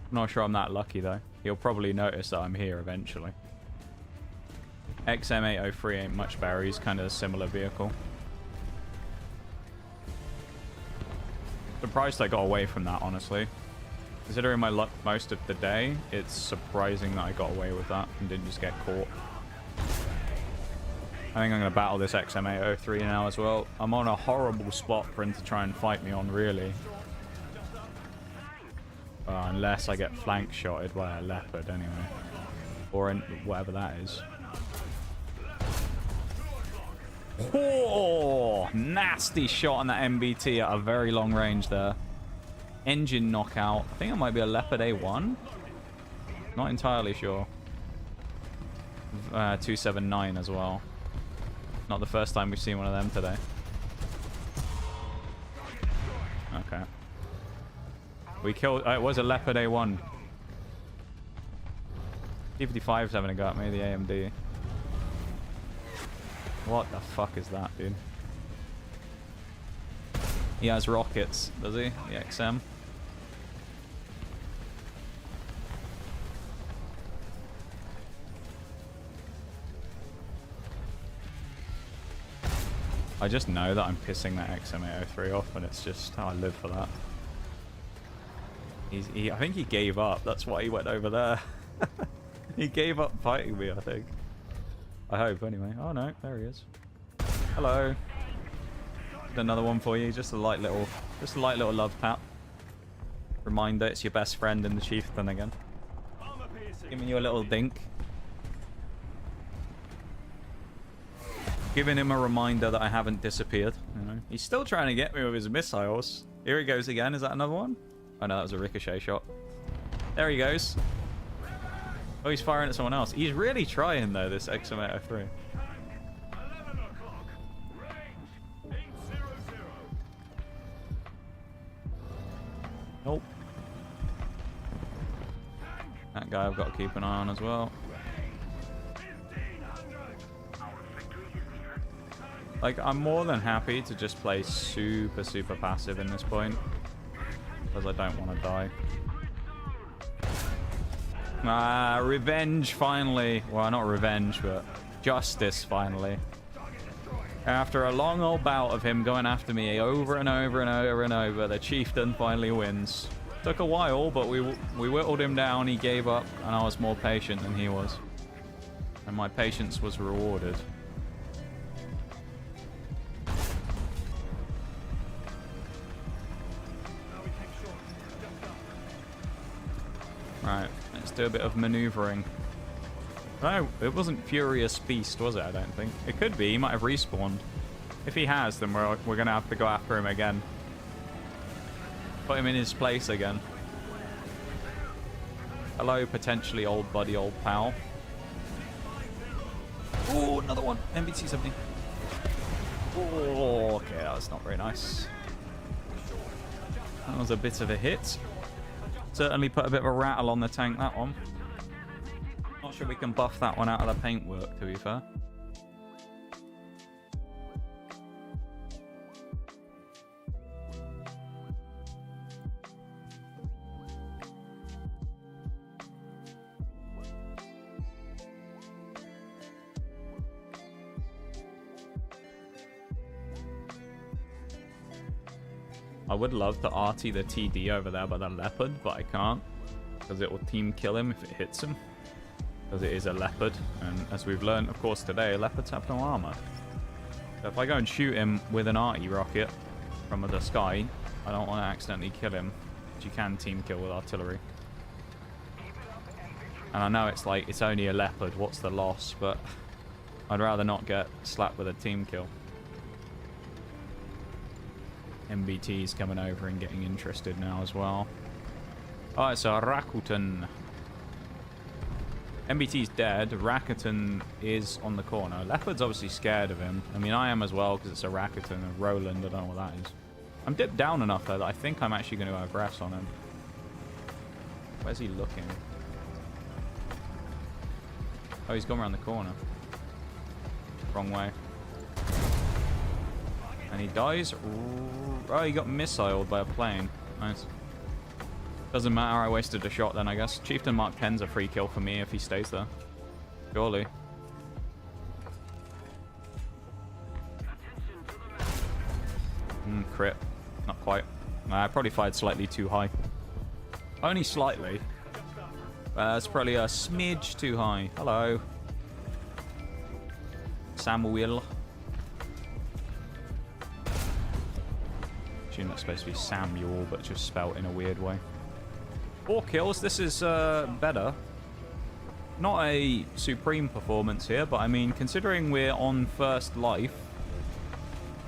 I'm not sure I'm that lucky, though. He'll probably notice that I'm here eventually. XM803 ain't much better. He's kind of a similar vehicle. Surprised I got away from that, honestly. Considering my luck most of the day, it's surprising that I got away with that and didn't just get caught. I think I'm going to battle this XM803 now as well. I'm on a horrible spot for him to try and fight me on, really. Unless I get flank shotted by a leopard, anyway. Or whatever that is. Oh, nasty shot on that MBT at a very long range there. Engine knockout. I think it might be a Leopard A1. Not entirely sure. 279 as well. Not the first time we've seen one of them today. Okay. We killed... it was a Leopard A1. T-55's having a go at me, the AMD. What the fuck is that, dude? He has rockets, does he? The XM. I just know that I'm pissing that XM803 off, and it's just how I live for that. I think he gave up. That's why he went over there. He gave up fighting me, I think. I hope, anyway. Oh no, there he is. Hello. Another one for you. Just a light little love tap. Reminder, it's your best friend in the chieftain again. Giving you a little dink. Giving him a reminder that I haven't disappeared. You know? He's still trying to get me with his missiles. Here he goes again. Is that another one? Oh no, that was a ricochet shot. There he goes. Oh, he's firing at someone else. He's really trying, though, this XM803. Nope. That guy I've got to keep an eye on as well. Like, I'm more than happy to just play super, super passive in this point. Because I don't want to die. Ah, revenge finally. Well, not revenge, but justice finally. After a long old bout of him going after me over and over and over and over, the chieftain finally wins. Took a while, but we whittled him down. He gave up, and I was more patient than he was. And my patience was rewarded. Right, let's do a bit of maneuvering. No, it wasn't Furious Beast, was it? I don't think. It could be. He might have respawned. If he has, then we're going to have to go after him again. Put him in his place again. Hello, potentially old buddy, old pal. Oh, another one. MBT-70. Oh, okay, that was not very nice. That was a bit of a hit. Certainly put a bit of a rattle on the tank, that one. Not sure we can buff that one out of the paintwork, to be fair. I would love to arty the TD over there by the Leopard, but I can't. Because it will team kill him if it hits him. Because it is a Leopard. And as we've learned, of course, today, Leopards have no armor. So if I go and shoot him with an arty rocket from the sky, I don't want to accidentally kill him. But you can team kill with artillery. And I know it's like, it's only a leopard, what's the loss? But I'd rather not get slapped with a team kill. MBT's coming over and getting interested now as well. Oh, it's a Rakuten. MBT's dead. Rakuten is on the corner. Leopard's obviously scared of him. I mean, I am as well because it's a Rakuten. A Roland, I don't know what that is. I'm dipped down enough there that I think I'm actually going to aggress on him. Where's he looking? Oh, he's gone around the corner. Wrong way. And he dies. Oh, he got missiled by a plane. Nice. Doesn't matter, I wasted a shot then, I guess. Chieftain Mark 10's a free kill for me if he stays there. Surely. Crit. Not quite. I probably fired slightly too high. Only slightly. It's probably a smidge too high. Hello. Samuel. I assume that's supposed to be Samuel, but just spelt in a weird way. 4 kills. This is better. Not a supreme performance here, but I mean, considering we're on first life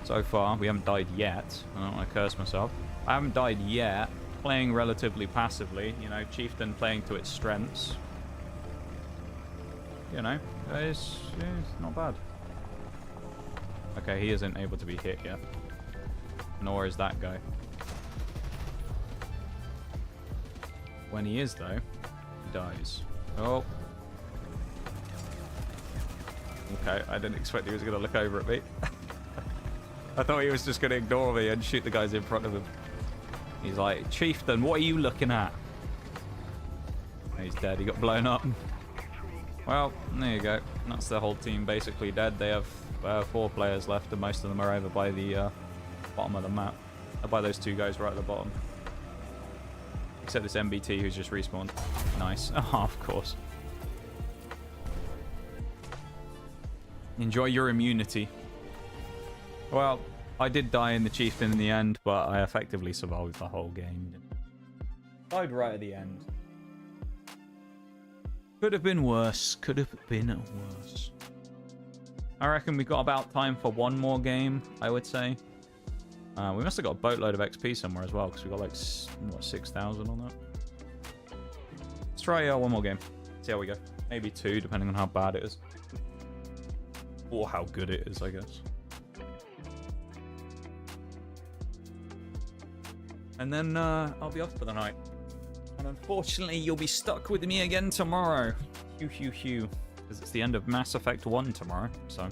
so far, we haven't died yet. I don't want to curse myself. I haven't died yet. Playing relatively passively, you know, Chieftain playing to its strengths. You know, it's not bad. Okay, he isn't able to be hit yet. Nor is that guy. When he is, though, he dies. Oh. Okay, I didn't expect he was going to look over at me. I thought he was just going to ignore me and shoot the guys in front of him. He's like, Chieftain, what are you looking at? He's dead. He got blown up. Well, there you go. That's the whole team basically dead. They have 4 players left, and most of them are over by the bottom of the map. By those 2 guys right at the bottom. Except this MBT who's just respawned. Nice. Oh, of course. Enjoy your immunity. Well, I did die in the Chieftain in the end, but I effectively survived the whole game. Died right at the end. Could have been worse. Could have been worse. I reckon we got about time for one more game, I would say. We must have got a boatload of XP somewhere as well, because we got like, what, 6,000 on that? Let's try one more game. See how we go. Maybe 2, depending on how bad it is. Or how good it is, I guess. And then I'll be off for the night. And unfortunately, you'll be stuck with me again tomorrow. Hew. Because it's the end of Mass Effect 1 tomorrow. So,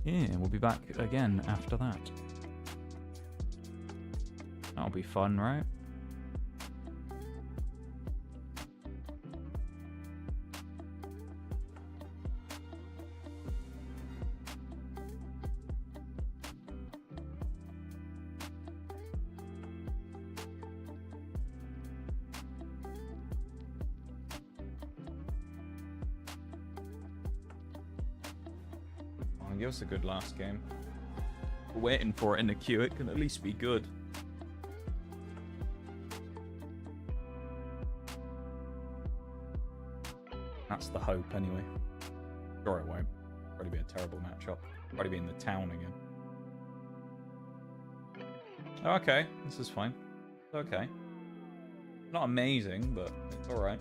yeah, we'll be back again after that. That'll be fun, right? Give us a good last game. We're waiting for it in the queue. It can at least be good. That's the hope, anyway. Sure, it won't. Probably be a terrible matchup. Probably be in the town again. Oh, okay, this is fine. It's okay. Not amazing, but it's alright.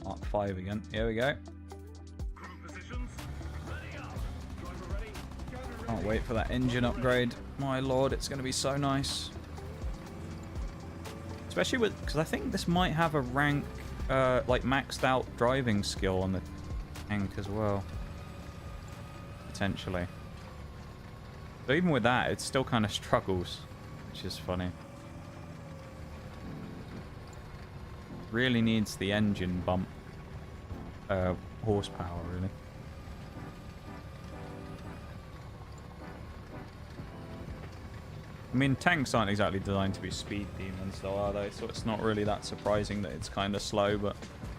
Mark 5 again. Here we go. Can't wait for that engine upgrade. My lord, it's going to be so nice. Especially with, because I think this might have a rank, like maxed out driving skill on the tank as well. Potentially. But even with that, it still kind of struggles, which is funny. Really needs the engine bump horsepower, really. I mean, tanks aren't exactly designed to be speed demons, though, are they? So it's not really that surprising that it's kind of slow, but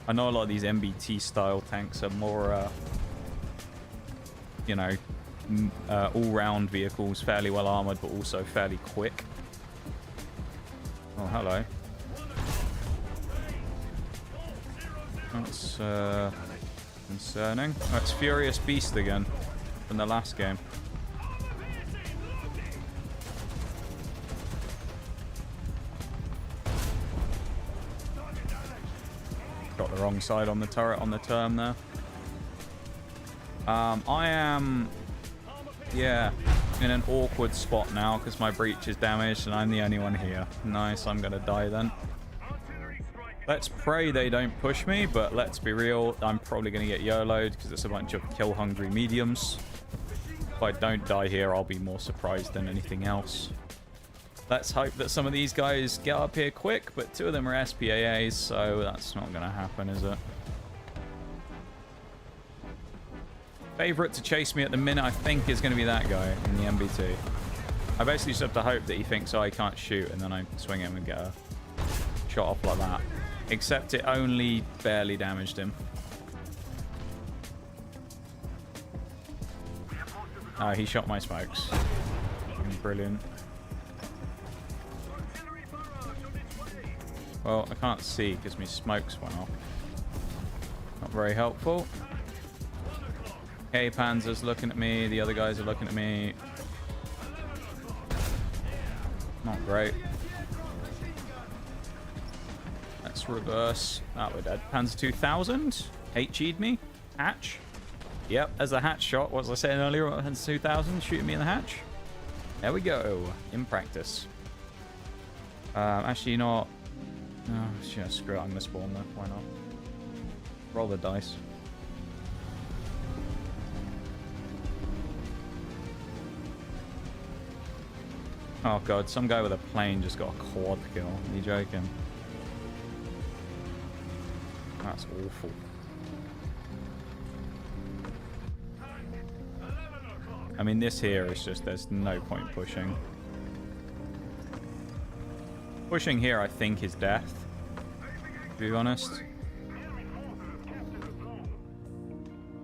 I know a lot of these MBT-style tanks are more, you know, all-round vehicles, fairly well armored, but also fairly quick. Oh, hello. That's concerning. Oh, it's Furious Beast again from the last game. Got the wrong side on the turret on the turn there. I am, yeah, in an awkward spot now because my breach is damaged and I'm the only one here. Nice, I'm gonna die then. Let's pray they don't push me, but let's be real, I'm probably gonna get YOLO'd because it's a bunch of kill-hungry mediums. If I don't die here, I'll be more surprised than anything else. Let's hope that some of these guys get up here quick, but 2 of them are SPAAs, so that's not gonna happen, is it? Favorite to chase me at the minute, I think, is going to be that guy in the MBT. I basically just have to hope that he thinks, oh, I can't shoot, and then I swing him and get a shot off like that. Except it only barely damaged him. Oh, he shot my smokes. Brilliant. Well, I can't see because my smokes went off. Not very helpful. Okay, Panzer's looking at me. The other guys are looking at me. Not great. Let's reverse. Oh, we're dead. Panzer 2000. HE'd me. Hatch. Yep, as a hatch shot. What was I saying earlier? Panzer 2000 shooting me in the hatch. There we go. In practice. Actually, not. Oh, yeah, screw it. I'm going to spawn there. Why not? Roll the dice. Oh god, some guy with a plane just got a quad kill. Are you joking? That's awful. I mean, this here is just, there's no point pushing. Pushing here, I think, is death, to be honest.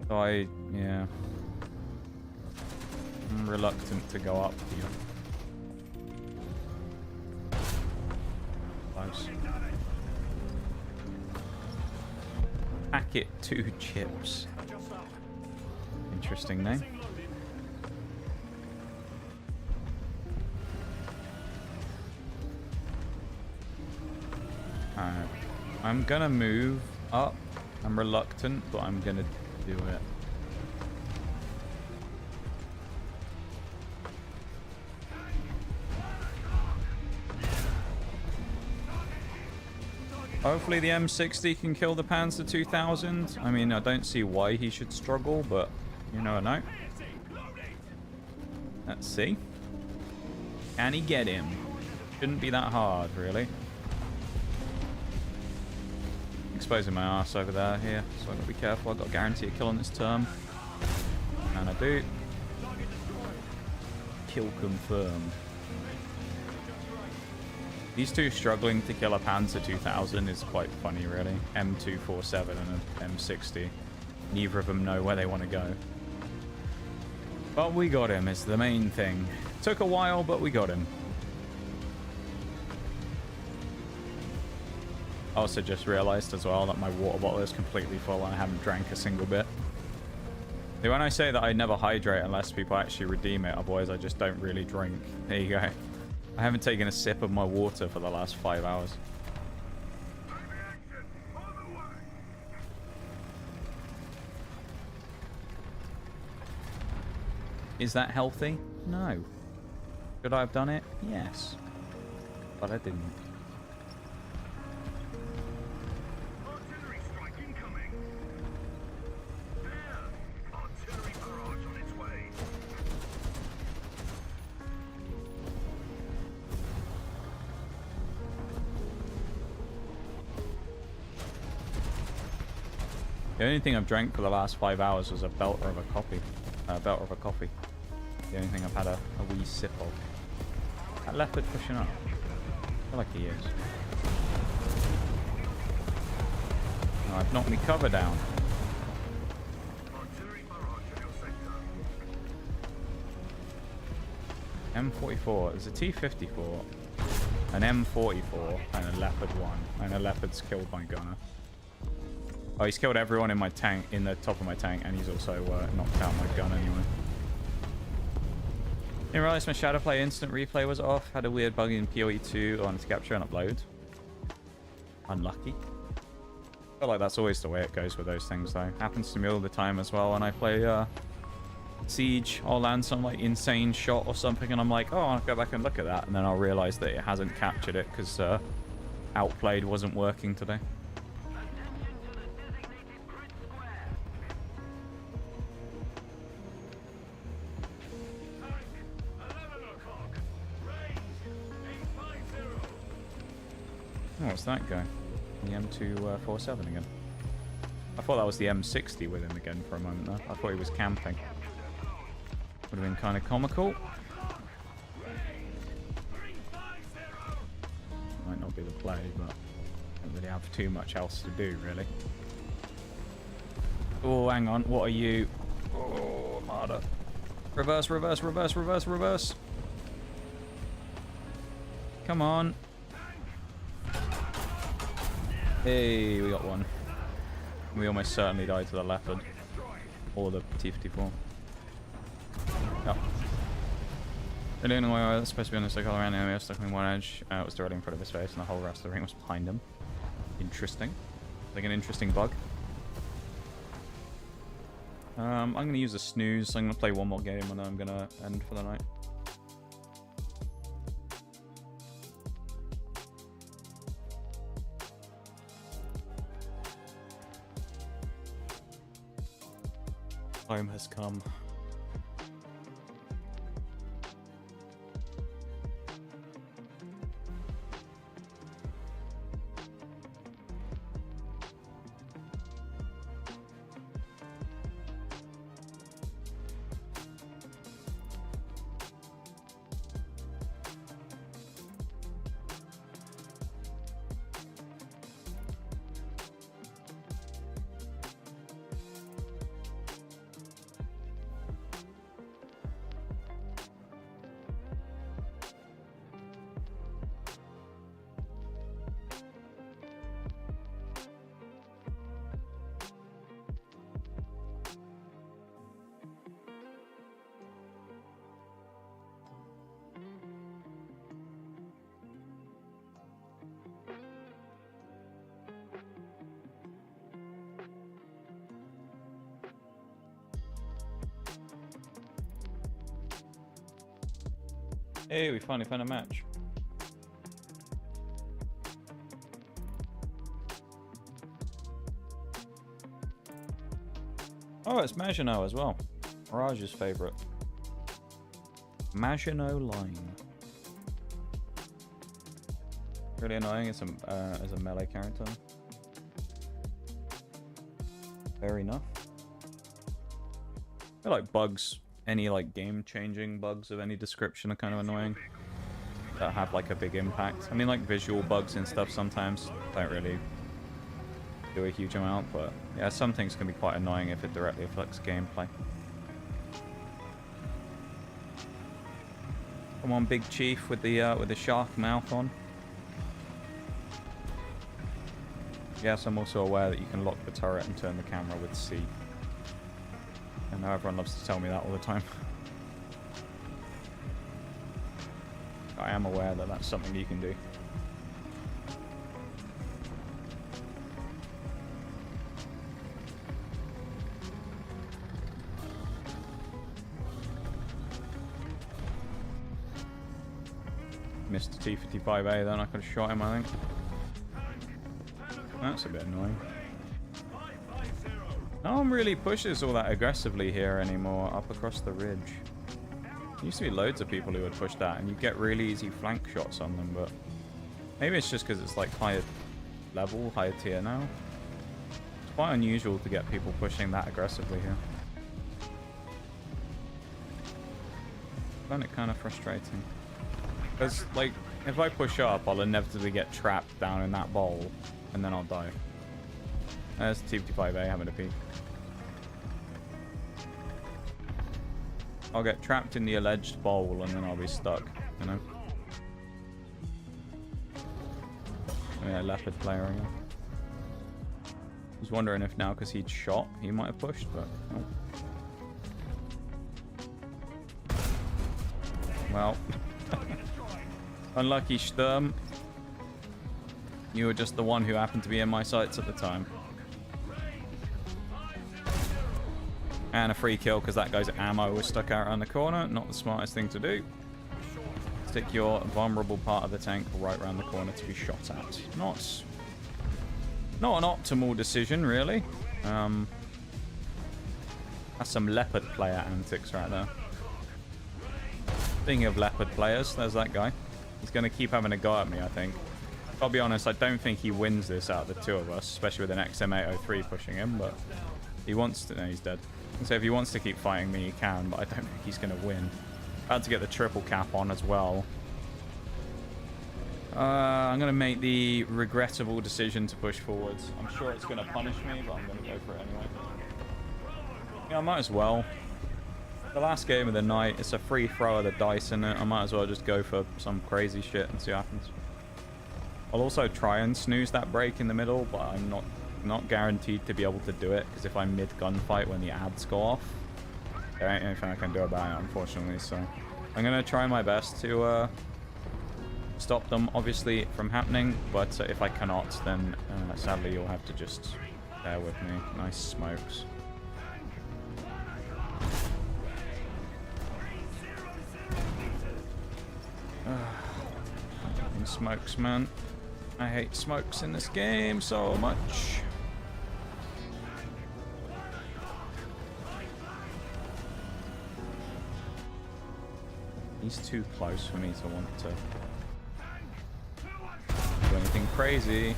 So yeah. I'm reluctant to go up here. Packet 2 chips. Interesting name. I'm gonna move up. I'm reluctant, but I'm gonna do it. Hopefully the M60 can kill the Panzer 2000. I mean, I don't see why he should struggle, but you never know. Let's see. Can he get him? Shouldn't be that hard, really. Exposing my ass over there here, so I've got to be careful. I've got to guarantee a kill on this turn. And I do. Kill confirmed. These two struggling to kill a Panzer 2000 is quite funny, really. M247 and an M60. Neither of them know where they want to go. But we got him, is the main thing. Took a while, but we got him. I also just realized as well that my water bottle is completely full and I haven't drank a single bit. When I say that I never hydrate unless people actually redeem it, otherwise I just don't really drink. There you go. I haven't taken a sip of my water for the last 5 hours. Is that healthy? No. Should I have done it? Yes. But I didn't. Artillery strike incoming. There. Artillery barrage on its way. The only thing I've drank for the last 5 hours was a belter of a coffee. The only thing I've had a wee sip of. that leopard pushing up? I feel like he is. Oh, I've knocked me cover down. M44. There's a T54, an M44, and a Leopard 1. And a Leopard's killed my gunner. Oh, he's killed everyone in my tank, in the top of my tank, and he's also knocked out my gun anyway. Didn't realize my Shadowplay instant replay was off. Had a weird bug in PoE 2 on to capture and upload. Unlucky. I feel like that's always the way it goes with those things, though. Happens to me all the time as well when I play Siege. I'll land some like insane shot or something, and I'm like, oh, I'll go back and look at that, and then I'll realize that it hasn't captured it because Outplayed wasn't working today. Oh, what's that guy? The M247 again. I thought that was the M60 with him again for a moment though. I thought he was camping. Would have been kind of comical. Might not be the play, but don't really have too much else to do, really. Oh, hang on. What are you? Oh, harder. Reverse, reverse, reverse, reverse, reverse. Come on. Hey, we got one. We almost certainly died to the Leopard. Or the T-54. Oh. I don't know why that's supposed to be on this like all around him. I was stuck in one edge. It was directly in front of his face, and the whole rest of the ring was behind him. Interesting. Like an interesting bug. I'm going to use a snooze. I'm going to play one more game, and then I'm going to end for the night. Time has come. Hey, we finally found a match. Oh, it's Maginot as well. Raj's favorite. Maginot Line. Really annoying as a melee character. Fair enough. I feel like bugs, any like game-changing bugs of any description are kind of annoying. That have like a big impact. I mean, like visual bugs and stuff sometimes don't really do a huge amount, but yeah, some things can be quite annoying if it directly affects gameplay. Come on, Big Chief, with the shark mouth on. Yes, I'm also aware that you can lock the turret and turn the camera with C. I know everyone loves to tell me that all the time. I am aware that that's something you can do. Missed the T-55A then, I could have shot him, I think. That's a bit annoying. No one really pushes all that aggressively here anymore, up across the ridge. There used to be loads of people who would push that, and you get really easy flank shots on them, but maybe it's just because it's like higher level, higher tier now. It's quite unusual to get people pushing that aggressively here. I find it kind of frustrating. Because, like, if I push up, I'll inevitably get trapped down in that bowl, and then I'll die. There's T55A having a peek. I'll get trapped in the alleged bowl, and then I'll be stuck, you know? Yeah, leopard player again. I was wondering if now, because he'd shot, he might have pushed, but no. Well, unlucky Sturm. You were just the one who happened to be in my sights at the time. And a free kill because that guy's ammo was stuck out around the corner. Not the smartest thing to do. Stick your vulnerable part of the tank right around the corner to be shot at. Not an optimal decision, really. That's some leopard player antics right there. Speaking of leopard players, there's that guy. He's going to keep having a go at me, I think. I'll be honest, I don't think he wins this out of the two of us, especially with an XM803 pushing him, but he wants to... No, he's dead. So if he wants to keep fighting me, he can, but I don't think he's going to win. About to get the triple cap on as well. I'm going to make the regrettable decision to push forwards. I'm sure it's going to punish me, but I'm going to go for it anyway. Yeah, I might as well. The last game of the night, it's a free throw of the dice in it. I might as well just go for some crazy shit and see what happens. I'll also try and snooze that break in the middle, but I'm not guaranteed to be able to do it, because if I'm mid-gunfight when the ads go off, there ain't anything I can do about it, unfortunately. So I'm going to try my best to stop them, obviously, from happening, but if I cannot, then sadly you'll have to just bear with me. Nice smokes. Smokes, man. I hate smokes in this game so much. He's too close for me to want to do anything crazy.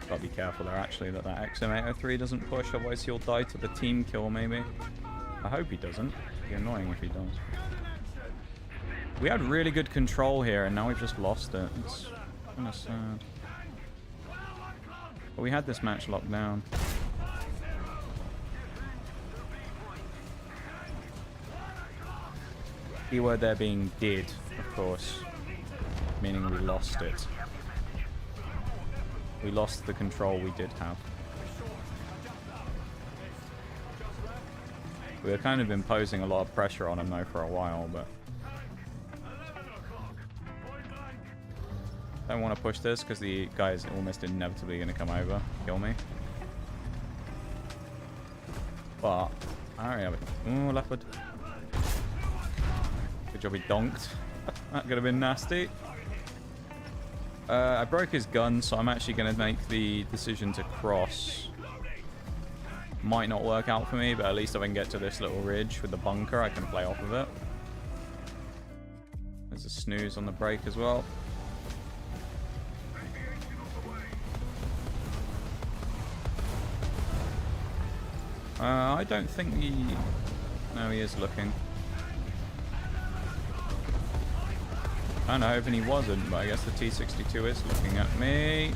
Gotta be careful there, actually, that XM803 doesn't push, otherwise he'll die to the team kill, maybe. I hope he doesn't. It'd be annoying if he does. We had really good control here, and now we've just lost it. It's kind of sad. But we had this match locked down. Keyword there being did, of course. Meaning we lost it. We lost the control we did have. We were kind of imposing a lot of pressure on him though for a while, but don't want to push this because the guy is almost inevitably going to come over, kill me. But I already have it. Ooh, leopard. Good job he donked. That could have been nasty. I broke his gun, so I'm actually going to make the decision to cross. Might not work out for me, but at least if I can get to this little ridge with the bunker, I can play off of it. There's a snooze on the break as well. I don't think he... No, he is looking. I'm hoping he wasn't, but I guess the T62 is looking at me.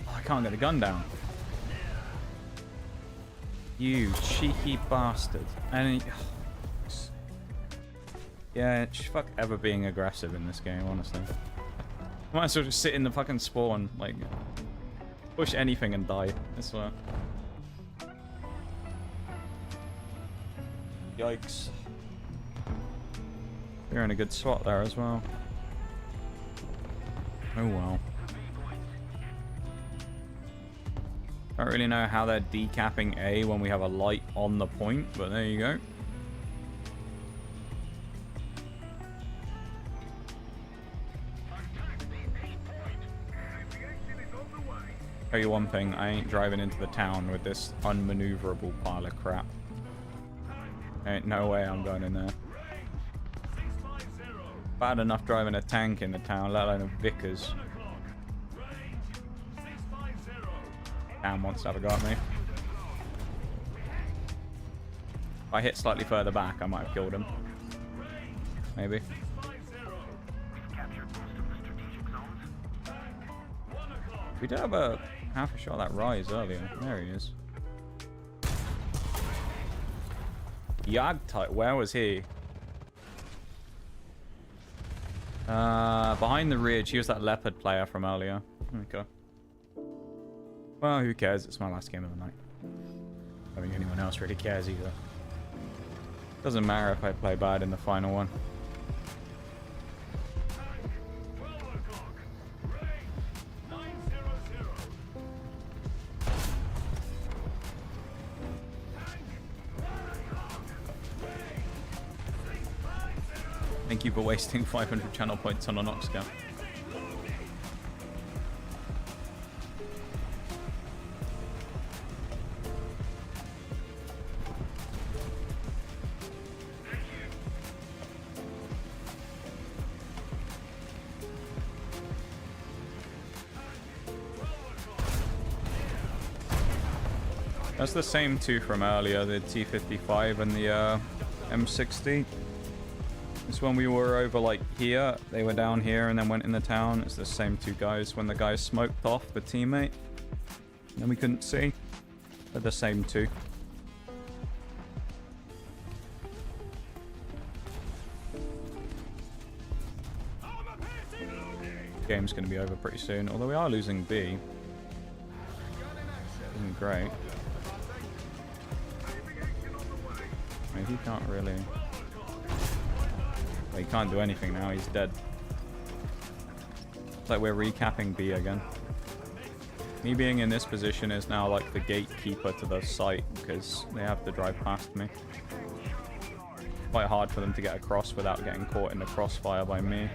Oh, I can't get the gun down. You cheeky bastard. And he... Yeah, fuck ever being aggressive in this game, honestly. Might as well just sit in the fucking spawn, like... Push anything and die, I swear. Yikes. You're in a good spot there as well. Oh well. Don't really know how they're decapping A when we have a light on the point, but there you go. Tell you one thing, I ain't driving into the town with this unmaneuverable pile of crap. Ain't no way I'm going in there. Bad enough driving a tank in the town, let alone a Vickers. 1 o'clock. Range 650. Damn, wants to have a go at me. If I hit slightly further back, I might have killed him. Maybe. 650. Captured most of the strategic zones. 1 o'clock. We did have a half a shot of that Rise earlier. There he is. Jagdtype, where was he? Behind the ridge. He was that leopard player from earlier. Okay. Well, who cares? It's my last game of the night. I don't think anyone else really cares either. Doesn't matter if I play bad in the final one. 12 o'clock. Range 900. Thank you for wasting 500 channel points on an Ox scout. That's the same two from earlier, the T55 and the M60. It's when we were over like here, they were down here and then went in the town. It's the same two guys when the guy smoked off the teammate. And we couldn't see. They're the same two. Game's going to be over pretty soon, although we are losing B. Isn't great. I mean, he can't really... Well, he can't do anything now, he's dead. It's like we're recapping B again. Me being in this position is now like the gatekeeper to the site because they have to drive past me. Quite hard for them to get across without getting caught in the crossfire by me.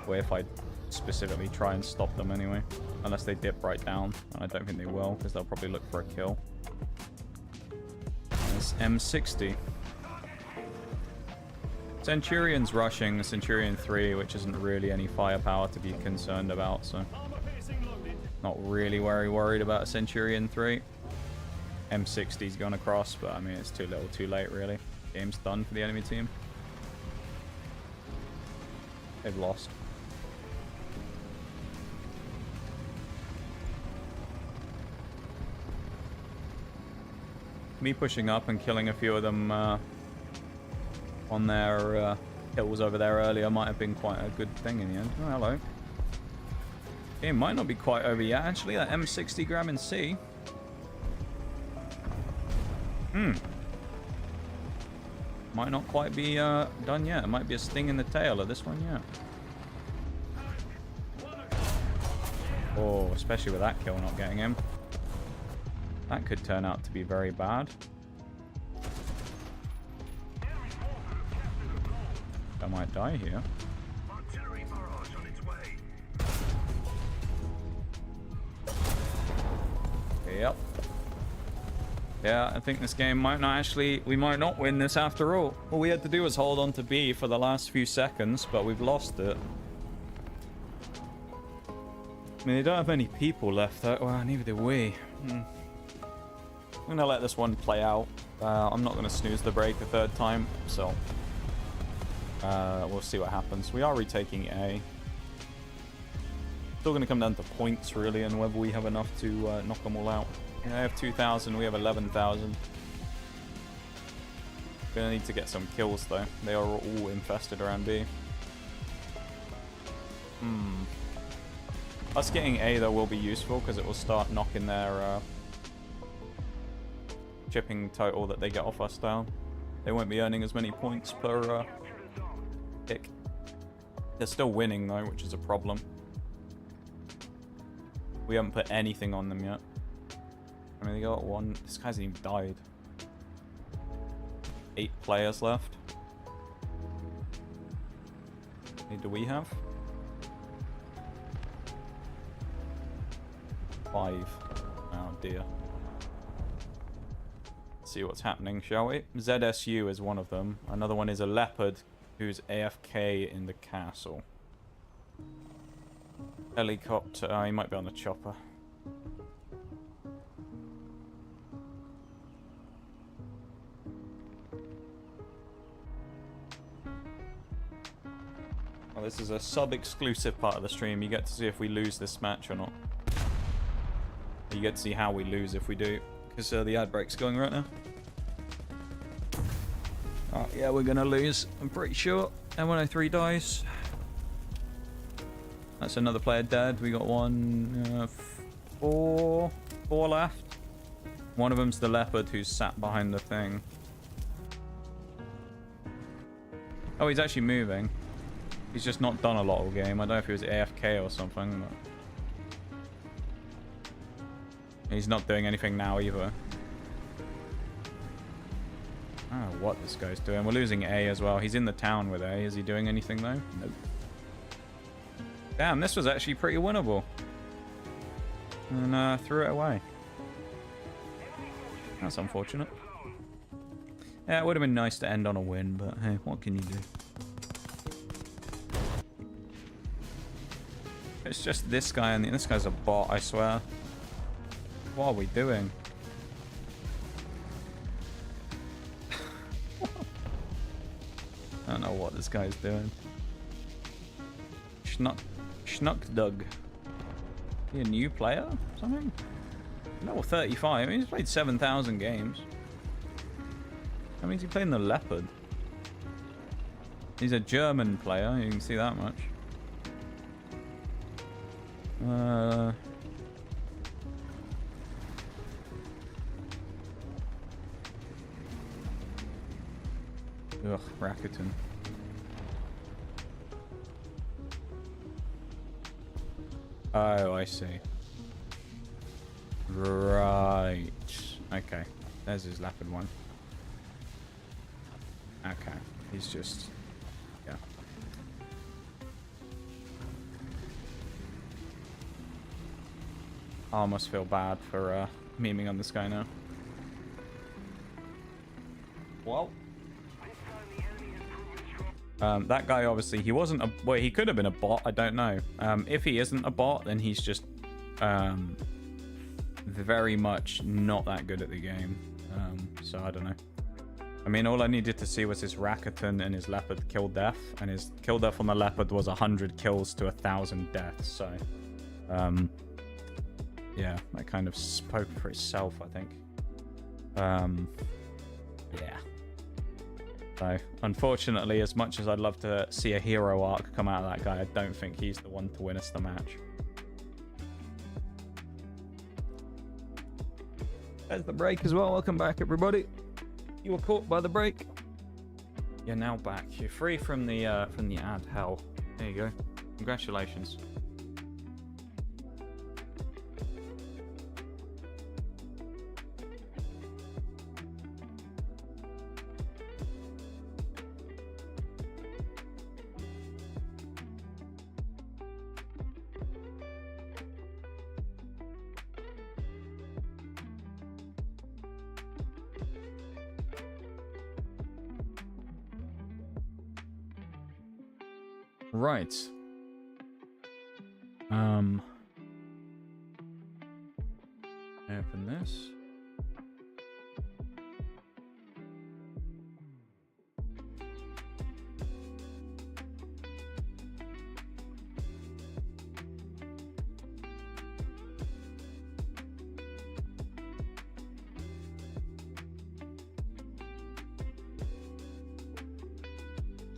Or if I specifically try and stop them anyway. Unless they dip right down, and I don't think they will because they'll probably look for a kill. There's M60. Centurion's rushing Centurion 3, which isn't really any firepower to be concerned about, so not really very worried about a Centurion 3. M60's gone across, but I mean it's too little too late really. Game's done for the enemy team. They've lost. Me pushing up and killing a few of them on their hills over there earlier might have been quite a good thing in the end. Oh, hello. Game might not be quite over yet. Actually, that M60 grabbing C. Might not quite be done yet. It might be a sting in the tail of this one, yeah. Oh, especially with that kill not getting him. That could turn out to be very bad. I might die here. Artillery barrage on its way. Yep. Yeah, I think this game might not actually... We might not win this after all. All we had to do was hold on to B for the last few seconds, but we've lost it. I mean, they don't have any people left, though. Well, neither do we. I'm going to let this one play out. I'm not going to snooze the break a third time, so... we'll see what happens. We are retaking A. Still going to come down to points, really, and whether we have enough to knock them all out. They have 2,000, we have 11,000. Gonna need to get some kills, though. They are all infested around B. Us getting A, though, will be useful, because it will start knocking their chipping total that they get off us down. They won't be earning as many points per kick. They're still winning, though, which is a problem. We haven't put anything on them yet. I mean, they got one. This guy's even died. 8 players left. How many do we have? 5. Oh dear. Let's see what's happening, shall we? ZSU is one of them. Another one is a leopard who's AFK in the castle. Helicopter. Oh, he might be on the chopper. Well, this is a sub-exclusive part of the stream. You get to see if we lose this match or not. You get to see how we lose if we do. Because the ad break's going right now. Oh, yeah, we're going to lose. I'm pretty sure. M103 dies. That's another player dead. We got one, four left. One of them's the leopard who's sat behind the thing. Oh, he's actually moving. He's just not done a lot all game. I don't know if he was AFK or something. But he's not doing anything now either. I don't know what this guy's doing. We're losing A as well. He's in the town with A. Is he doing anything though? Nope. Damn, this was actually pretty winnable. And threw it away. That's unfortunate. Yeah, it would have been nice to end on a win, but hey, what can you do? It's just this guy, and this guy's a bot, I swear. What are we doing? I don't know what this guy's doing. Schnuckdug. He a new player or something? Level 35. I mean, he's played 7,000 games. That means he played in the Leopard. He's a German player, you can see that much. Ugh, Rakuten. Oh, I see. Right. Okay. There's his Leopard one. Okay. He's just... yeah. I almost feel bad for memeing on this guy now. Well. That guy, obviously, he wasn't a... well, he could have been a bot, I don't know. If he isn't a bot, then he's just very much not that good at the game. So, I don't know. I mean, all I needed to see was his Rakuten and his Leopard kill death. And his kill death on the Leopard was 100 kills to 1,000 deaths. So, yeah, that kind of spoke for itself, I think. Yeah. So, unfortunately, as much as I'd love to see a hero arc come out of that guy, I don't think he's the one to win us the match. There's the break as well. Welcome back, everybody. You were caught by the break. You're now back. You're free from the ad hell. There you go. Congratulations. Right. Open this.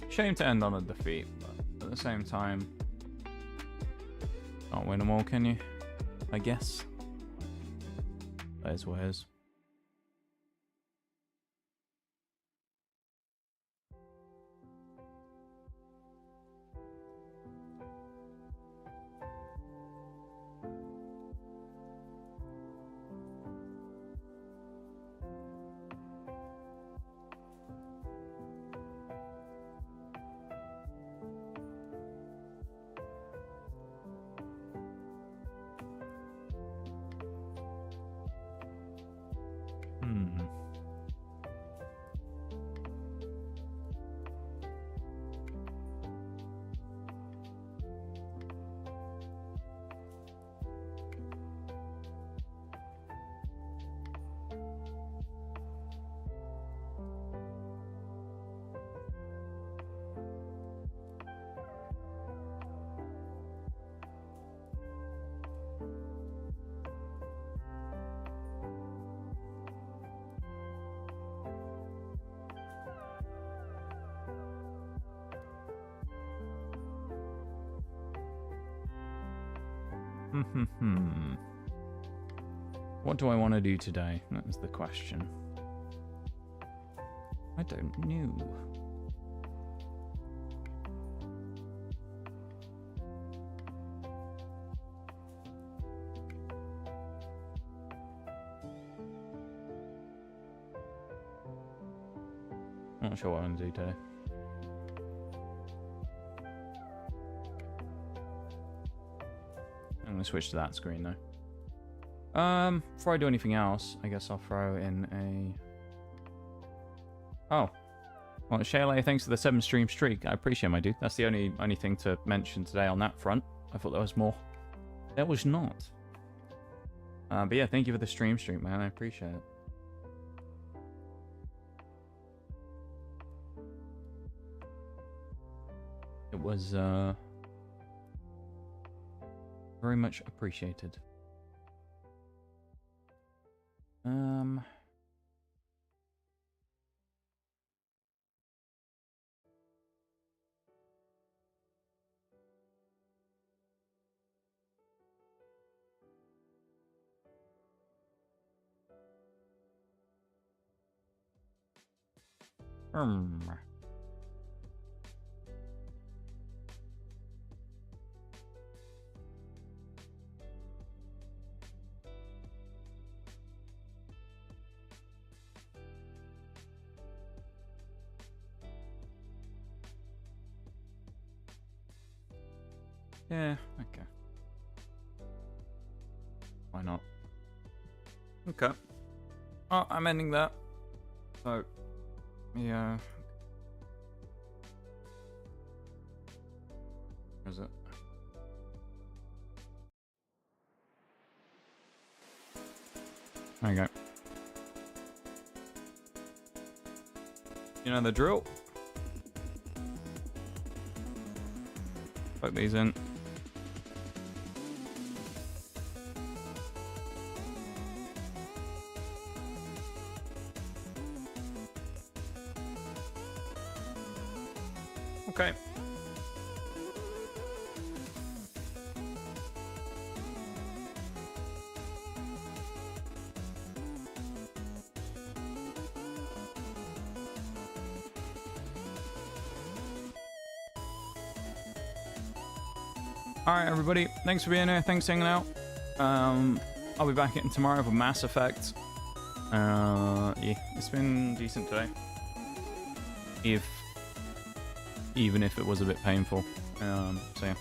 Shame to end on a defeat, but at the same time, can't win them all, can you? I guess. There's where's. What do I want to do today? That's the question. I don't know. Not sure what I'm going to do today. I'm going to switch to that screen though. Before I do anything else, I guess I'll throw in a... Oh. Well, Shayla, thanks for the 7-stream streak. I appreciate my dude. That's the only thing to mention today on that front. I thought there was more. There was not. But yeah, thank you for the stream streak, man. I appreciate it. It was very much appreciated. Yeah, okay. Why not? Okay. Oh, I'm ending that. So, yeah. Where is it? There you go. You know the drill. Put these in. Okay. Alright, everybody. Thanks for being here. Thanks for hanging out. I'll be back in tomorrow for Mass Effect. Yeah, it's been decent today. Even if it was a bit painful. So yeah.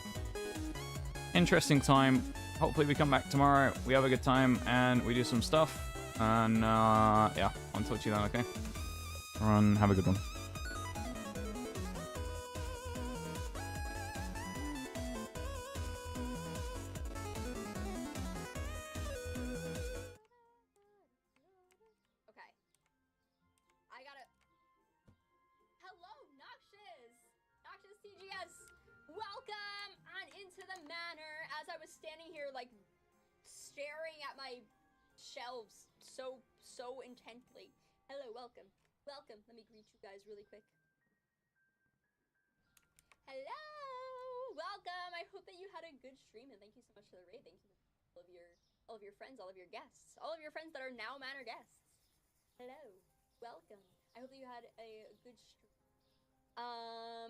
Interesting time. Hopefully we come back tomorrow, we have a good time, and we do some stuff. And yeah, I'll talk to you then, okay? Everyone, have a good one. So intently. Hello, welcome. Welcome. Let me greet you guys really quick. Hello! Welcome! I hope that you had a good stream, and thank you so much for the raid. Thank you to all of your friends, all of your guests, all of your friends that are now Manor guests. Hello. Welcome. I hope that you had a good stream.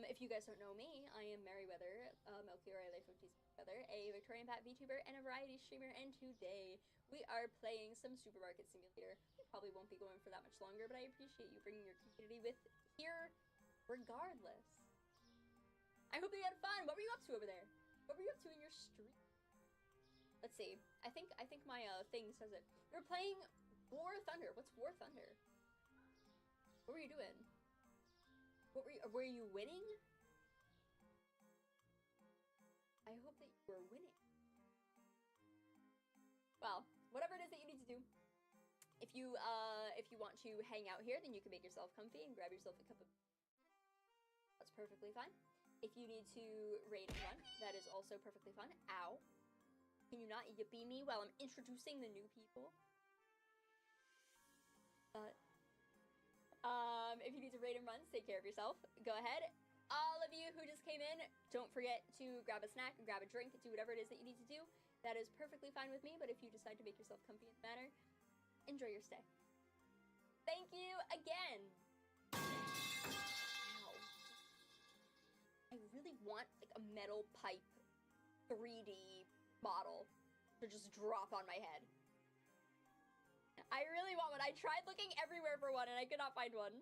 If you guys don't know me, I am Merryweather, Melchior Life of Weather, a Victorian Pat VTuber and a variety streamer, and today we are playing some Supermarket Simulator. We probably won't be going for that much longer, but I appreciate you bringing your community with here regardless. I hope that you had fun. What were you up to over there? What were you up to in your stream? Let's see. I think my thing says it. We're playing War Thunder. What's War Thunder? What were you doing? Were you winning? I hope that you were winning. Well, whatever it is that you need to do. If you want to hang out here, then you can make yourself comfy and grab yourself a cup of... That's perfectly fine. If you need to raid and run, that is also perfectly fine. Ow. Can you not yippee me while I'm introducing the new people? If you need to raid and run, take care of yourself. Go ahead. All of you who just came in, don't forget to grab a snack, grab a drink, do whatever it is that you need to do. That is perfectly fine with me, but if you decide to make yourself comfy in the manner, enjoy your stay. Thank you again! Ow. I really want, like, a metal pipe 3D model to just drop on my head. I really want one. I tried looking everywhere for one, and I could not find one.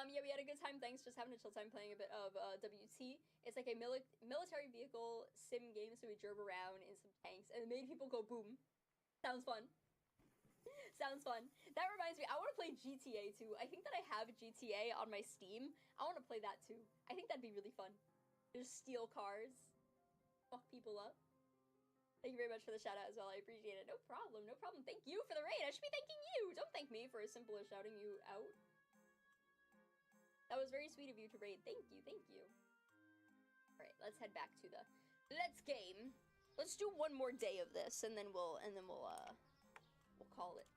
Yeah, we had a good time, thanks. Just having a chill time playing a bit of WT. It's like a military vehicle sim game, so we drove around in some tanks, and it made people go boom. Sounds fun. Sounds fun. That reminds me, I want to play GTA too. I think that I have GTA on my Steam. I want to play that too. I think that'd be really fun. Just steal cars. Fuck people up. Thank you very much for the shout out as well. I appreciate it. No problem, no problem. Thank you for the raid. I should be thanking you. Don't thank me for as simple as shouting you out. That was very sweet of you to raid. Thank you, thank you. Alright, let's head back to the Let's game. Let's do one more day of this and then we'll call it.